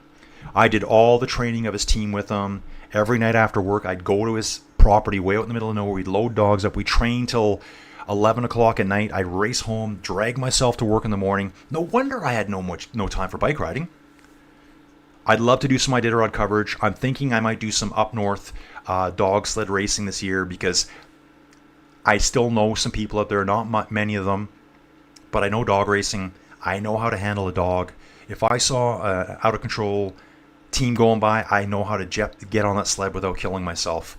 I did all the training of his team with him. Every night after work, I'd go to his property way out in the middle of nowhere. We'd load dogs up. We'd train till 11 o'clock at night. I'd race home, drag myself to work in the morning. No wonder I had no time for bike riding. I'd love to do some Iditarod coverage. I'm thinking I might do some up north dog sled racing this year because I still know some people out there, not many of them, but I know dog racing. I know how to handle a dog. If I saw an out of control team going by, I know how to get on that sled without killing myself.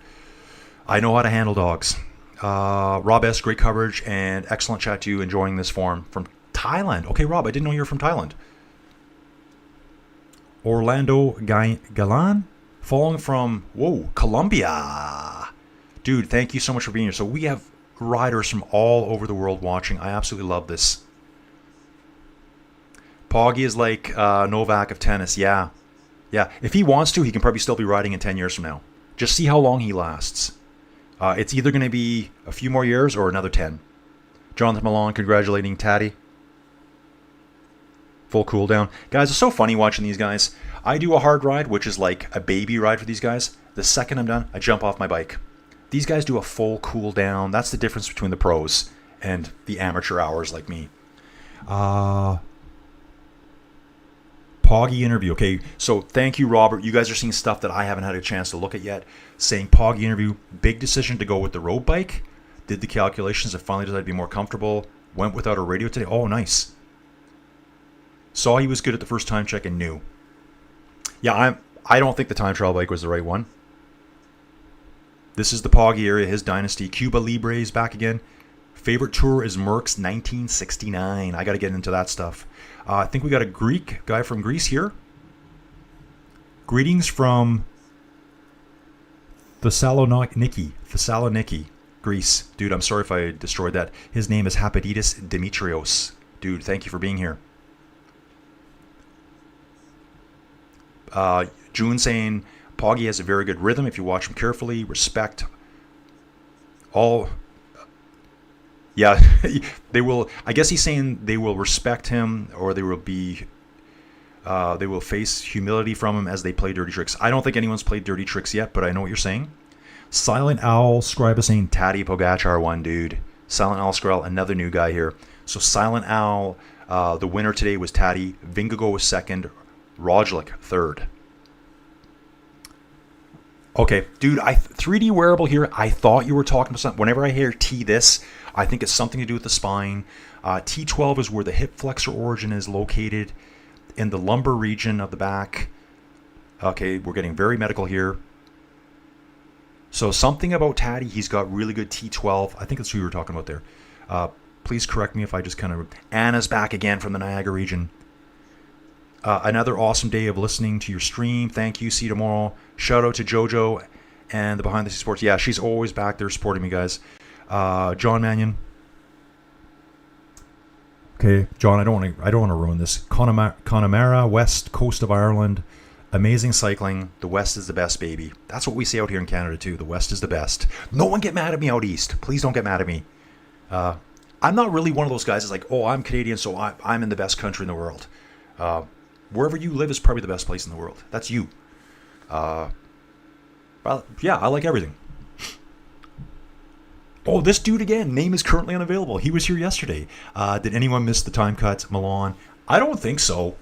I know how to handle dogs. Rob S., great coverage and excellent chat to you. Enjoying this form from Thailand. Okay, Rob, I didn't know you were from Thailand. Orlando Galan, following from, Colombia. Dude, thank you so much for being here. So we have riders from all over the world watching. I absolutely love this. Pogi is like Novak of tennis. Yeah. If he wants to, he can probably still be riding in 10 years from now. Just see how long he lasts. It's either going to be a few more years or another 10. Jonathan Milan congratulating Taddy. Full cooldown. Guys, it's so funny watching these guys. I do a hard ride, which is like a baby ride for these guys. The second I'm done, I jump off my bike. These guys do a full cooldown. That's the difference between the pros and the amateur hours like me. Pogi interview. Okay, so thank you, Robert. You guys are seeing stuff that I haven't had a chance to look at yet. Saying Pogi interview, big decision to go with the road bike. Did the calculations and finally decided to be more comfortable. Went without a radio today. Oh, nice. Saw he was good at the first time check and knew. Yeah, I don't think the time trial bike was the right one. This is the Pogi area, his dynasty. Cuba Libre is back again. Favorite tour is Merckx 1969. I got to get into that stuff. I think we got a Greek guy from Greece here. Greetings from Thessaloniki, Greece. Dude, I'm sorry if I destroyed that. His name is Hapaditis Dimitrios. Dude, thank you for being here. June saying Pogi has a very good rhythm if you watch him carefully. Respect all. Yeah, they will. I guess he's saying they will respect him, or they will be. They will face humility from him as they play dirty tricks. I don't think anyone's played dirty tricks yet, but I know what you're saying. Silent Owl Scribe is saying Taddy Pogacar won, dude. Silent Owl Scribe, another new guy here. So Silent Owl, the winner today was Taddy. Vingegaard was second. Roglic third. Okay, dude, 3D wearable here. I thought you were talking about something. Whenever I hear T this, I think it's something to do with the spine. T12 is where the hip flexor origin is located in the lumbar region of the back. Okay, we're getting very medical here. So something about Taddy, he's got really good T12. I think that's who you were talking about there. Please correct me if I just kind of... Anna's back again from the Niagara region. Another awesome day of listening to your stream. Thank you. See you tomorrow. Shout out to JoJo and the Behind the Scenes Sports. Yeah, she's always back there supporting me, guys. John Mannion. Okay, John, I don't want to ruin this. Connemara, west coast of Ireland. Amazing cycling. The West is the best, baby. That's what we say out here in Canada too. The West is the best. No one get mad at me out east. Please don't get mad at me. I'm not really one of those guys that's like, oh, I'm Canadian, so I'm in the best country in the world. wherever you live is probably the best place in the world. That's you. Well, yeah, I like everything. Oh, this dude again. Name is currently unavailable. He was here yesterday. Did anyone miss the time cut, Milan? I don't think so.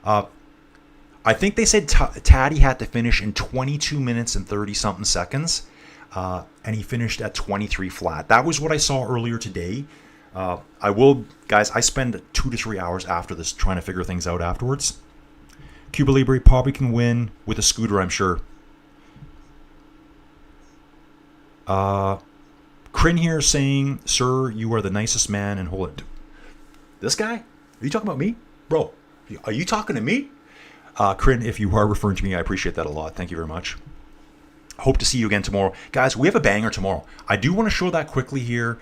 I think they said Taddy had to finish in 22 minutes and 30-something seconds. And he finished at 23 flat. That was what I saw earlier today. Guys, I spend 2 to 3 hours after this trying to figure things out afterwards. Cuba Libre probably can win with a scooter, I'm sure. Crin here saying, "Sir, you are the nicest man in Holland." This guy? Are you talking about me? Bro, are you talking to me? Crin, if you are referring to me, I appreciate that a lot. Thank you very much. Hope to see you again tomorrow. Guys, we have a banger tomorrow. I do want to show that quickly here.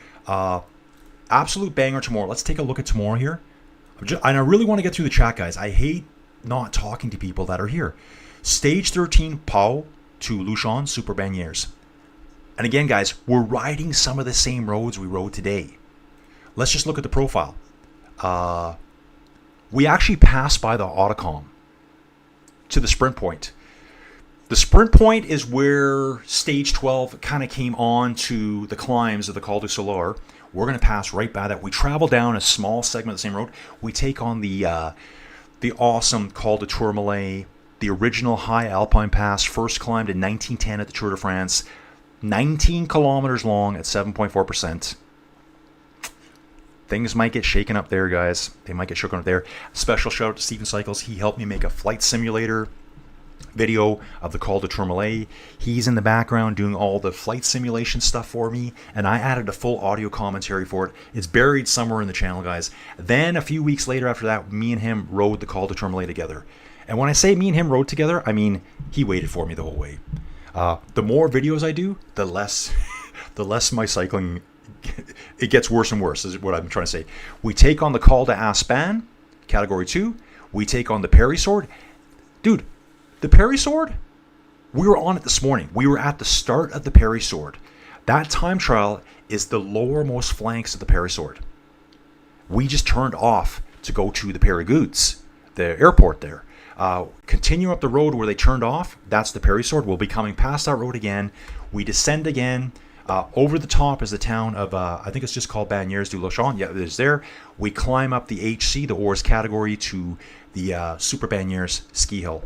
Absolute banger tomorrow. Let's take a look at tomorrow here. And I really want to get through the chat, guys. I hate not talking to people that are here. Stage 13, Pau to Luchon, Super Bagnières. And again, guys, we're riding some of the same roads we rode today. Let's just look at the profile. We actually passed by the Hautacam to the sprint point. The sprint point is where stage 12 kind of came on to the climbs of the Col du Solar. We're going to pass right by that. We travel down a small segment of the same road. We take on the awesome Col de Tourmalet, the original high alpine pass, first climbed in 1910 at the Tour de France. 19 kilometers long at 7.4%. Things might get shaken up there, guys. They might get shaken up there. Special shout out to Steven Cycles. He helped me make a flight simulator video of the Col de Tourmalet. He's in the background doing all the flight simulation stuff for me, and I added a full audio commentary for it. It's buried somewhere in the channel, guys. Then a few weeks later after that, me and him rode the Col de Tourmalet together. And when I say me and him rode together, I mean he waited for me the whole way. The more videos I do, the less my cycling, it gets worse and worse, is what I'm trying to say. We take on the Col de Aspan, Category 2. We take on the Peyragudes. Dude, the Peyragudes, we were on it this morning. We were at the start of the Peyragudes. That time trial is the lowermost flanks of the Peyragudes. We just turned off to go to the Peyragudes, the airport there. Continue up the road where they turned off. That's the Peyragudes. We'll be coming past that road again. We descend again. Over the top is the town of, I think it's just called Bagnières du Luchon. Yeah, it is there. We climb up the HC, the Ors category, to the Super Bagnières ski hill.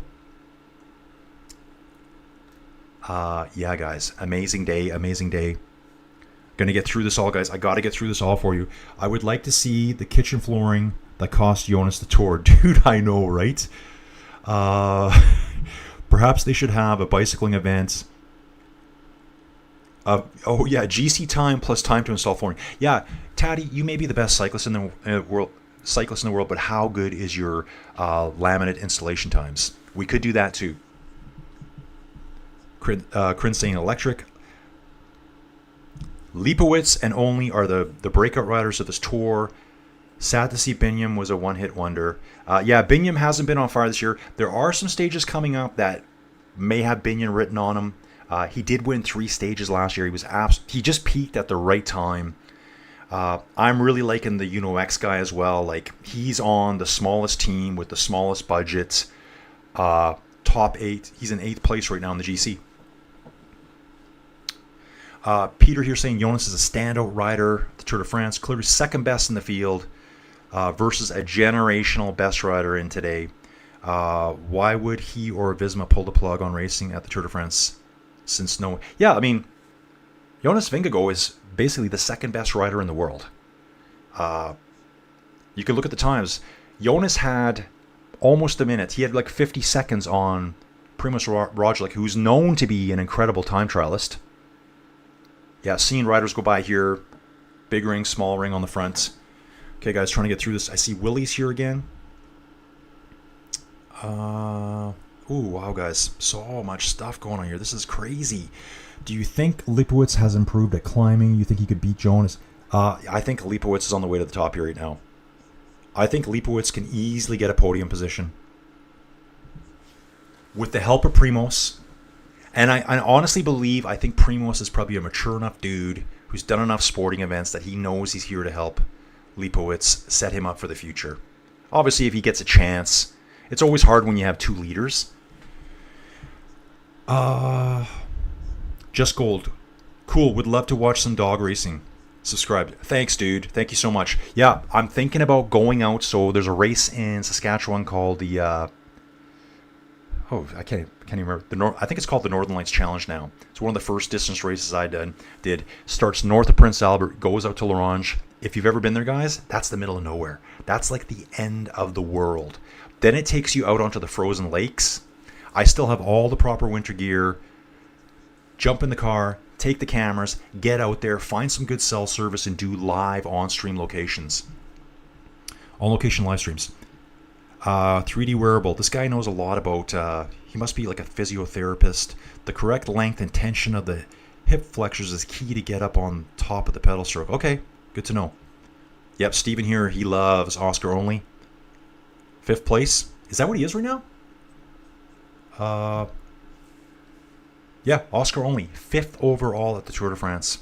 Yeah, guys. Amazing day. Amazing day. Gonna get through this all, guys. I gotta get through this all for you. I would like to see the kitchen flooring that cost Jonas the tour. Dude, I know, right? Perhaps they should have a bicycling event. Oh yeah, GC time plus time to install flooring. Yeah, Taddy, you may be the best cyclist in the world, but how good is your laminate installation times? We could do that too. Crin saying electric. Lipowitz and Only are the breakout riders of this tour. Sad to see Binyam was a one-hit wonder. Yeah, Binyam hasn't been on fire this year. There are some stages coming up that may have Binyam written on them. He did win 3 stages last year. He just peaked at the right time. I'm really liking the X guy as well. Like, he's on the smallest team with the smallest budget. Top 8. He's in 8th place right now in the GC. Peter here saying Jonas is a standout rider. The Tour de France, clearly second best in the field. Versus a generational best rider in today. Why would he or Visma pull the plug on racing at the Tour de France? Since no... Yeah, I mean, Jonas Vingegaard is basically the second best rider in the world. You can look at the times. Jonas had almost a minute. He had like 50 seconds on Primož Roglič, who's known to be an incredible time trialist. Yeah, seeing riders go by here. Big ring, small ring on the front. Okay, guys, trying to get through this. I see Willie's here again. Ooh, wow, guys. So much stuff going on here. This is crazy. Do you think Lipowitz has improved at climbing? You think he could beat Jonas? I think Lipowitz is on the way to the top here right now. I think Lipowitz can easily get a podium position. With the help of Primož. And I honestly believe, I think Primož is probably a mature enough dude who's done enough sporting events that he knows he's here to help Lipowitz set him up for the future. Obviously, if he gets a chance, It's always hard when you have two leaders. Just Gold. Cool. Would love to watch some dog racing. Subscribe. Thanks, dude. Thank you so much. Yeah, I'm thinking about going out. So there's a race in Saskatchewan called the I can't even remember. I think it's called the Northern Lights Challenge now. It's one of the first distance races I did. Starts north of Prince Albert, goes out to L'Orange. If you've ever been there, guys, that's the middle of nowhere. That's like the end of the world. Then it takes you out onto the frozen lakes. I still have all the proper winter gear. Jump in the car, take the cameras, get out there, find some good cell service, and do live on-stream locations. On-location live streams. 3D wearable. This guy knows a lot about, he must be like a physiotherapist. The correct length and tension of the hip flexors is key to get up on top of the pedal stroke. Okay, good to know. Yep, Steven here, he loves Oscar only. 5th place. Is that what he is right now? Yeah, Oscar only. 5th overall at the Tour de France.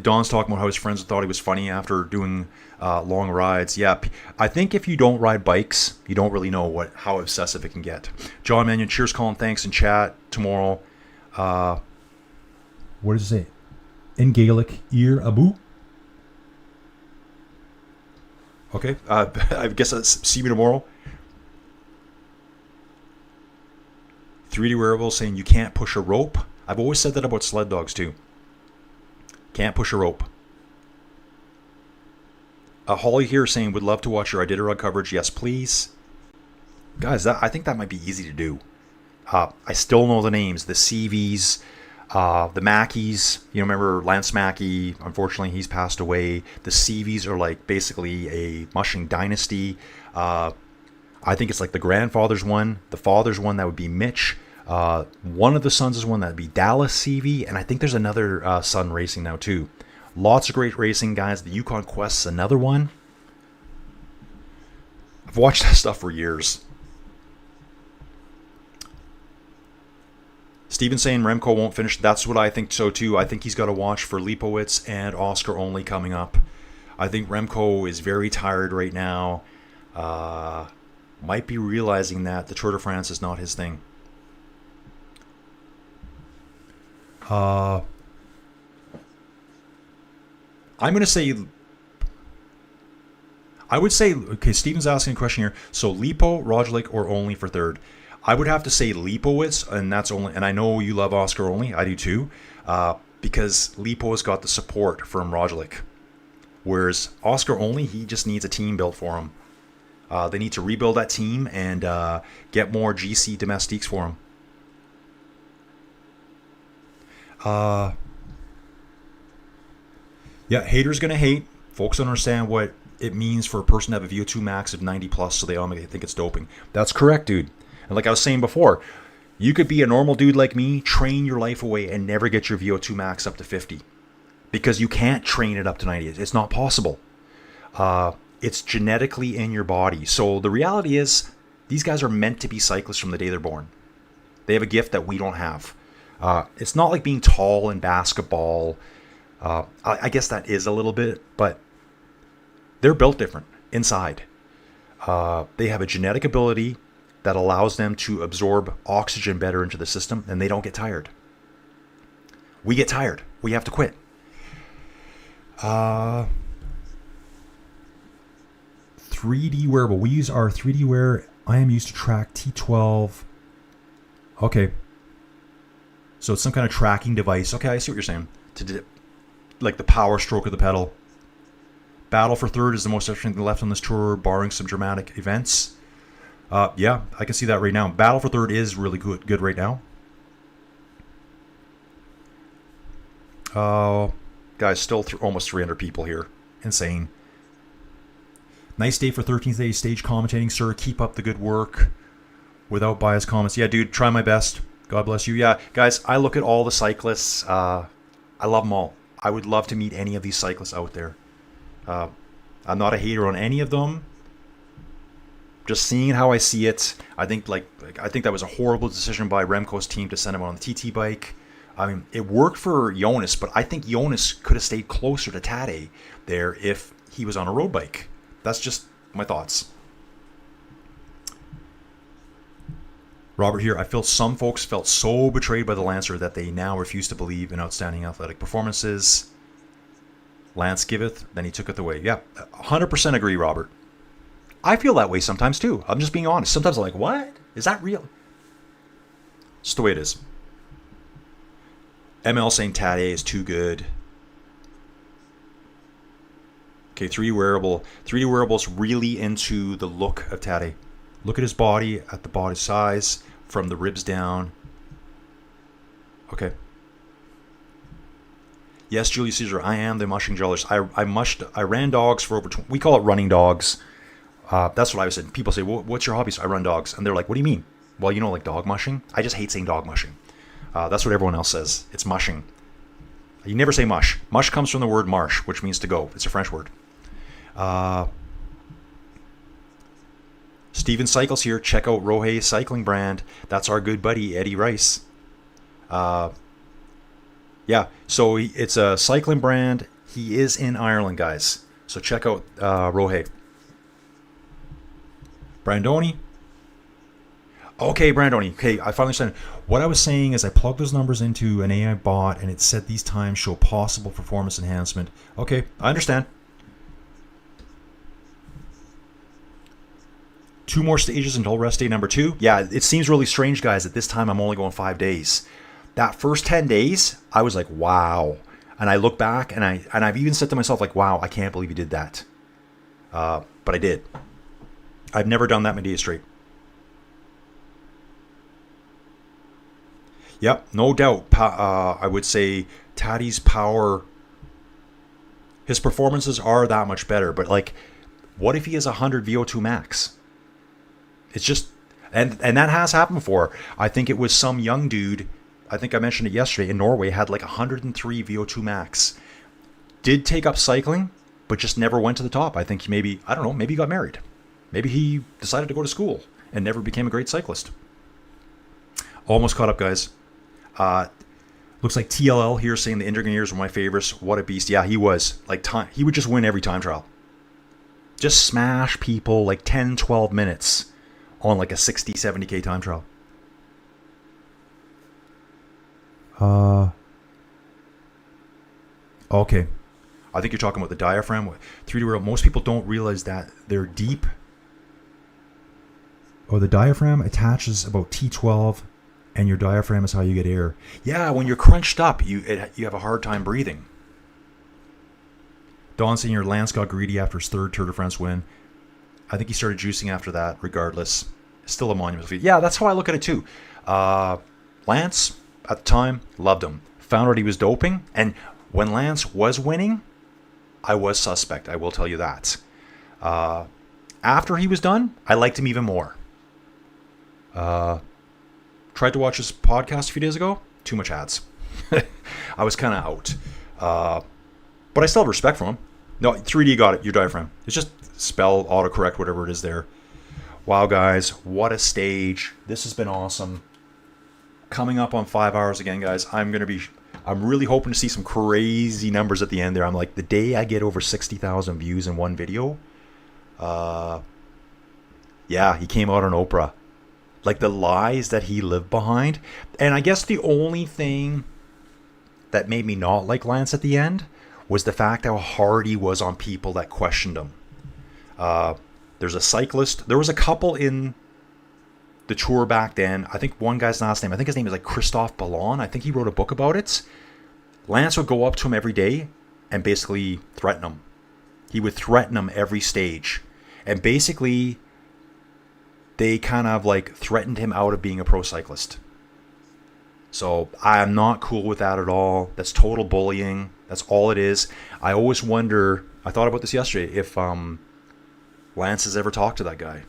Don's talking about how his friends thought he was funny after doing long rides. Yeah, I think if you don't ride bikes, you don't really know how obsessive it can get. John Mannion, cheers, Colin. Thanks in chat tomorrow. What does it say? In Gaelic, Ir Abu. Okay, I guess that's see me tomorrow. 3D wearable saying you can't push a rope. I've always said that about sled dogs too. Can't push a rope. Holly here saying would love to watch your Iditarod coverage. Yes, please. Guys, I think that might be easy to do. I still know the names. The CVs, the Mackeys. You know, remember Lance Mackey? Unfortunately, he's passed away. The CVs are like basically a mushing dynasty. I think it's like the grandfather's one. The father's one, that would be Mitch. One of the sons is one that would be Dallas CV, and I think there's another son racing now too. Lots of great racing, guys. The Yukon Quest's another one. I've watched that stuff for years. Steven saying Remco won't finish. That's what I think so too. I think he's got to watch for Lipowitz and Oscar only coming up. I think Remco is very tired right now. Might be realizing that the Tour de France is not his thing. I'm going to say, I would say, okay, Steven's asking a question here. So Lipo, Roglic, or only for third? I would have to say Lipowitz, and that's only, and I know you love Oscar only, I do too, because Lipo has got the support from Roglic. Whereas Oscar only, he just needs a team built for him. They need to rebuild that team and get more GC domestiques for him. Yeah, haters gonna hate. Folks don't understand what it means for a person to have a VO2 max of 90 plus, so they automatically think it's doping. That's correct, dude. And like I was saying before, you could be a normal dude like me, train your life away, and never get your VO2 max up to 50. Because you can't train it up to 90. It's not possible. It's genetically in your body. So the reality is, these guys are meant to be cyclists from the day they're born. They have a gift that we don't have. It's not like being tall in basketball. I guess that is a little bit, but they're built different inside. They have a genetic ability that allows them to absorb oxygen better into the system, and they don't get tired. We get tired. We have to quit. 3D wearable. We use our 3D wear. I am used to track T12. Okay. So it's some kind of tracking device. Okay, I see what you're saying. Like the power stroke of the pedal. Battle for third is the most interesting thing left on this tour, barring some dramatic events. Yeah, I can see that right now. Battle for third is really good right now. Guys, still almost 300 people here. Insane. Nice day for 13th day stage commentating, sir. Keep up the good work. Without biased comments. Yeah, dude, try my best. God bless you. Yeah, guys, I look at all the cyclists. I love them all. I would love to meet any of these cyclists out there. I'm not a hater on any of them. Just seeing how I see it, I think that was a horrible decision by Remco's team to send him on the TT bike. I mean, it worked for Jonas, but I think Jonas could have stayed closer to Tadej there if he was on a road bike. That's just my thoughts. Robert here, I feel some folks felt so betrayed by the Lancer that they now refuse to believe in outstanding athletic performances. Lance giveth, then he tooketh away. Yeah, 100% agree, Robert. I feel that way sometimes too. I'm just being honest. Sometimes I'm like, what? Is that real? It's the way it is. ML saying Tadej is too good. Okay, 3D wearable. 3D wearable's really into the look of Tadej. Look at his body, at the body size, from the ribs down. Okay. Yes, Julius Caesar, I am the mushing jealous. I ran dogs for over 20, we call it running dogs. That's what I was saying. People say, well, what's your hobby? So I run dogs. And they're like, what do you mean? Well, you know, like dog mushing. I just hate saying dog mushing. That's what everyone else says. It's mushing. You never say mush. Mush comes from the word marche, which means to go. It's a French word. Steven Cycles here. Check out Rohe's cycling brand. That's our good buddy, Eddie Rice. Yeah, so it's a cycling brand. He is in Ireland, guys. So check out Rohe. Brandoni. Okay, Brandoni. Okay, I finally understand. What I was saying is I plugged those numbers into an AI bot, and it said these times show possible performance enhancement. Okay, I understand. 2 more stages until rest day number 2. Yeah, it seems really strange, guys, that this time I'm only going 5 days. That first 10 days, I was like, wow. And I look back, and I've even said to myself, like, wow, I can't believe you did that. But I did. I've never done that many days straight. Yep, no doubt. I would say Taddy's power, his performances are that much better. But, like, what if he has 100 VO2 max? It's just, and that has happened before. I think it was some young dude, I think I mentioned it yesterday, in Norway, had like 103 VO2 max. Did take up cycling, but just never went to the top. I think he maybe, I don't know, maybe he got married. Maybe he decided to go to school and never became a great cyclist. Almost caught up, guys. Looks like TLL here saying the Engineers were my favorites. What a beast. Yeah, he was. Like, he would just win every time trial. Just smash people like 10, 12 minutes on like a 60, 70K time trial. Okay. I think you're talking about the diaphragm. 3D world. Most people don't realize that they're deep. Oh, the diaphragm attaches about T12, and your diaphragm is how you get air. Yeah, when you're crunched up, you have a hard time breathing. Don saying your Lance got greedy after his 3rd Tour de France win. I think he started juicing after that, regardless. Still a monumental feat. Yeah, that's how I look at it too. Lance, at the time, loved him. Found out he was doping. And when Lance was winning, I was suspect. I will tell you that. After he was done, I liked him even more. Tried to watch his podcast a few days ago. Too much ads. I was kind of out. But I still have respect for him. No, 3D got it. Your diaphragm. It's just spell, autocorrect, whatever it is there. Wow, guys. What a stage. This has been awesome. Coming up on 5 hours again, guys. I'm really hoping to see some crazy numbers at the end there. I'm like, the day I get over 60,000 views in one video. Yeah, he came out on Oprah. Like the lies that he lived behind. And I guess the only thing that made me not like Lance at the end was the fact how hard he was on people that questioned him. There's a cyclist. There was a couple in the tour back then. I think one guy's last name, I think his name is like Christophe Ballon. I think he wrote a book about it. Lance would go up to him every day and basically threaten him. He would threaten him every stage. And basically, they kind of like threatened him out of being a pro cyclist. So I am not cool with that at all. That's total bullying. That's all it is. I always wonder, I thought about this yesterday, if Lance has ever talked to that guy.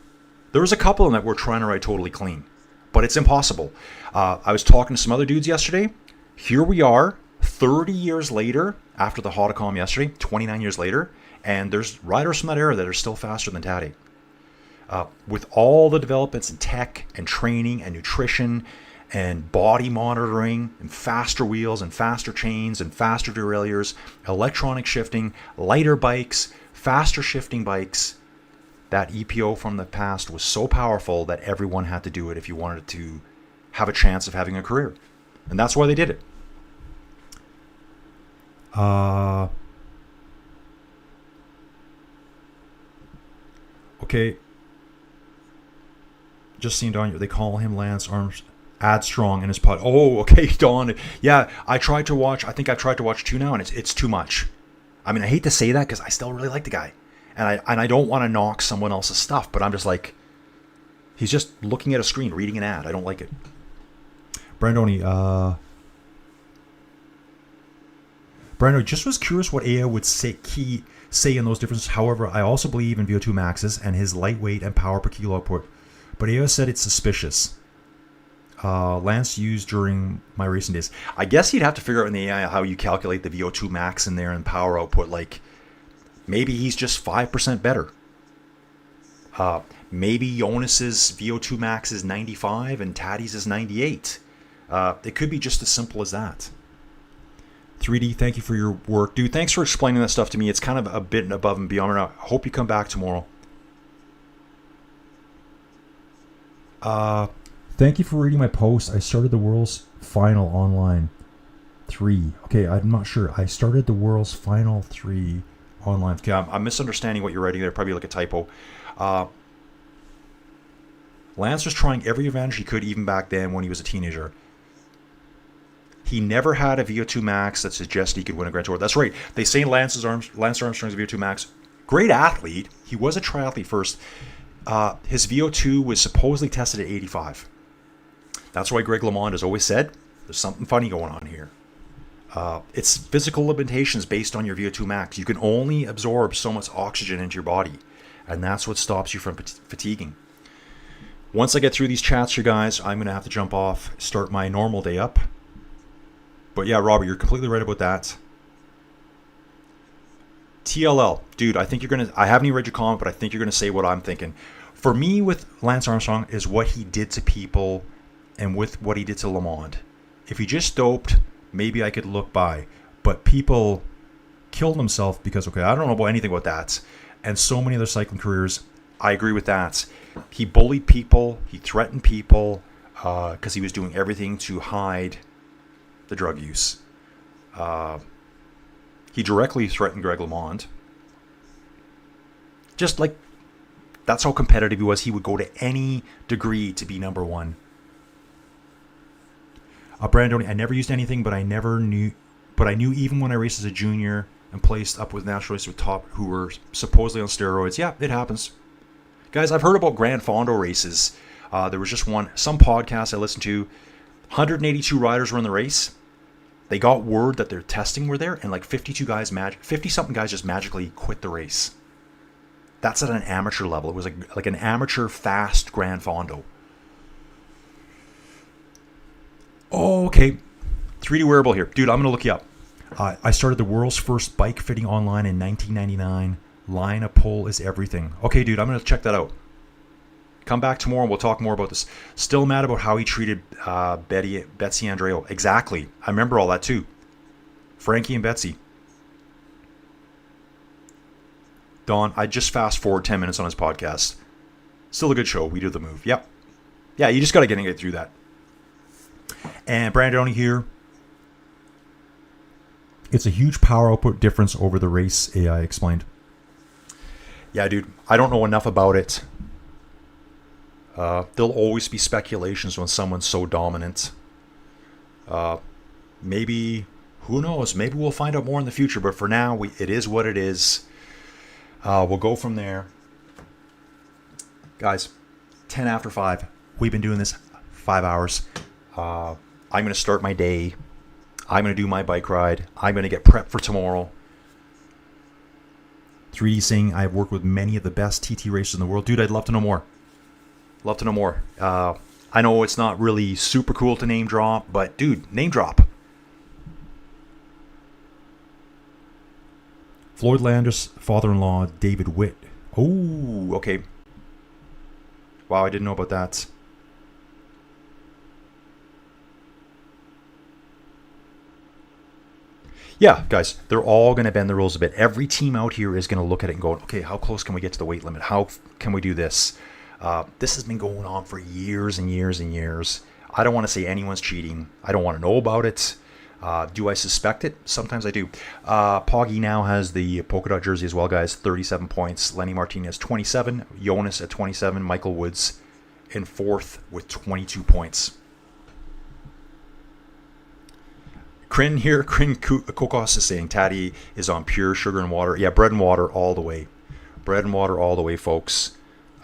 There was a couple of them that were trying to ride totally clean, but it's impossible. I was talking to some other dudes yesterday. Here we are, 30 years later, after the Hautacam yesterday, 29 years later, and there's riders from that era that are still faster than Tadej. With all the developments in tech and training and nutrition and body monitoring and faster wheels and faster chains and faster derailleurs, electronic shifting, lighter bikes, faster shifting bikes. That EPO from the past was so powerful that everyone had to do it if you wanted to have a chance of having a career. And that's why they did it. Okay. Just seen Don. They call him Lance Armstrong in his pod. Oh, okay, Don. Yeah, I tried to watch. I think I've tried to watch 2 now, and it's too much. I mean, I hate to say that because I still really like the guy, and I don't want to knock someone else's stuff, but I'm just like, he's just looking at a screen, reading an ad. I don't like it. Brandoni, just was curious what AI would say in those differences. However, I also believe in VO2 maxes and his lightweight and power per kilo output. But AI said it's suspicious. Lance used during my racing days. I guess you'd have to figure out in the AI how you calculate the VO2 max in there and power output. Like, maybe he's just 5% better. Maybe Jonas's VO2 max is 95 and Taddy's is 98. It could be just as simple as that. 3D, thank you for your work. Dude, thanks for explaining that stuff to me. It's kind of a bit above and beyond. I hope you come back tomorrow. Thank you for reading my post. I started the World's Final online 3. Okay, I'm not sure. I started the World's Final 3 online. Okay, I'm misunderstanding what you're writing there. Probably like a typo. Lance was trying every advantage he could even back then when he was a teenager. He never had a VO2 max that suggested he could win a Grand Tour. That's right. They say Lance Armstrong's VO2 max. Great athlete. He was a triathlete first. His VO2 was supposedly tested at 85. That's why Greg LeMond has always said there's something funny going on here. It's physical limitations based on your VO2 max. You can only absorb so much oxygen into your body, and that's what stops you from fatiguing. Once I get through these chats, you guys, I'm going to have to jump off, start my normal day up. But yeah, Robert, you're completely right about that. TLL, dude, I think you're going to, I haven't even read your comment, but I think you're going to say what I'm thinking. For me, with Lance Armstrong, is what he did to people and with what he did to LeMond. If he just doped, maybe I could look by. But people killed themselves because, okay, I don't know about anything about that. And so many other cycling careers, I agree with that. He bullied people, he threatened people, because he was doing everything to hide the drug use. He directly threatened Greg LeMond. Just like, that's how competitive he was. He would go to any degree to be number one. Brandon, I never used anything, but I knew even when I raced as a junior and placed up with national racers with top who were supposedly on steroids. Yeah, it happens. Guys, I've heard about Grand Fondo races. There was just some podcast I listened to. 182 riders were in the race. They got word that their testing were there, and like 50-something guys just magically quit the race. That's at an amateur level. It was like an amateur fast Grand Fondo. Oh, okay. 3D wearable here. Dude, I'm going to look you up. I started the world's first bike fitting online in 1999. Line of pull is everything. Okay, dude, I'm going to check that out. Come back tomorrow and we'll talk more about this. Still mad about how he treated Betsy Andreo. Exactly. I remember all that too. Frankie and Betsy. Don, I just fast forward 10 minutes on his podcast. Still a good show. We do the move. Yep. Yeah, you just got to get through that. And Brandon here. It's a huge power output difference over the race, AI explained. Yeah, dude. I don't know enough about it. There'll always be speculations when someone's so dominant. Maybe, who knows? Maybe we'll find out more in the future. But for now, it is what it is. We'll go from there. Guys, 10 after 5. We've been doing this 5 hours. I'm going to start my day. I'm going to do my bike ride. I'm going to get prepped for tomorrow. 3D saying I've worked with many of the best TT racers in the world. Dude, I'd love to know more. Love to know more. I know it's not really super cool to name drop, but dude, name drop. Floyd Landis' father-in-law, David Witt. Oh, okay. Wow, I didn't know about that. Yeah, guys, they're all going to bend the rules a bit. Every team out here is going to look at it and go, okay, how close can we get to the weight limit? How can we do this? This has been going on for years and years and years. I don't want to say anyone's cheating. I don't want to know about it. Do I suspect it? Sometimes I do. Pogi now has the polka dot jersey as well, guys. 37 points. Lenny Martinez, 27. Jonas at 27. Michael Woods in fourth with 22 points. Kryn Kokos is saying Taddy is on pure sugar and water. Yeah, bread and water all the way. Bread and water all the way, folks.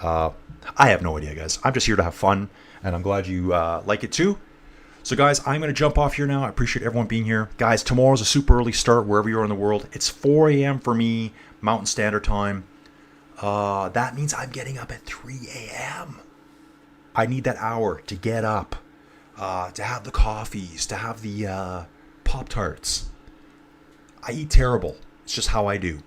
I have no idea, guys. I'm just here to have fun, and I'm glad you like it too. So, guys, I'm going to jump off here now. I appreciate everyone being here. Guys, tomorrow's a super early start wherever you are in the world. It's 4 a.m. for me, Mountain Standard Time. That means I'm getting up at 3 a.m. I need that hour to get up, to have the coffees, to have the Pop-Tarts. I eat terrible. It's just how I do.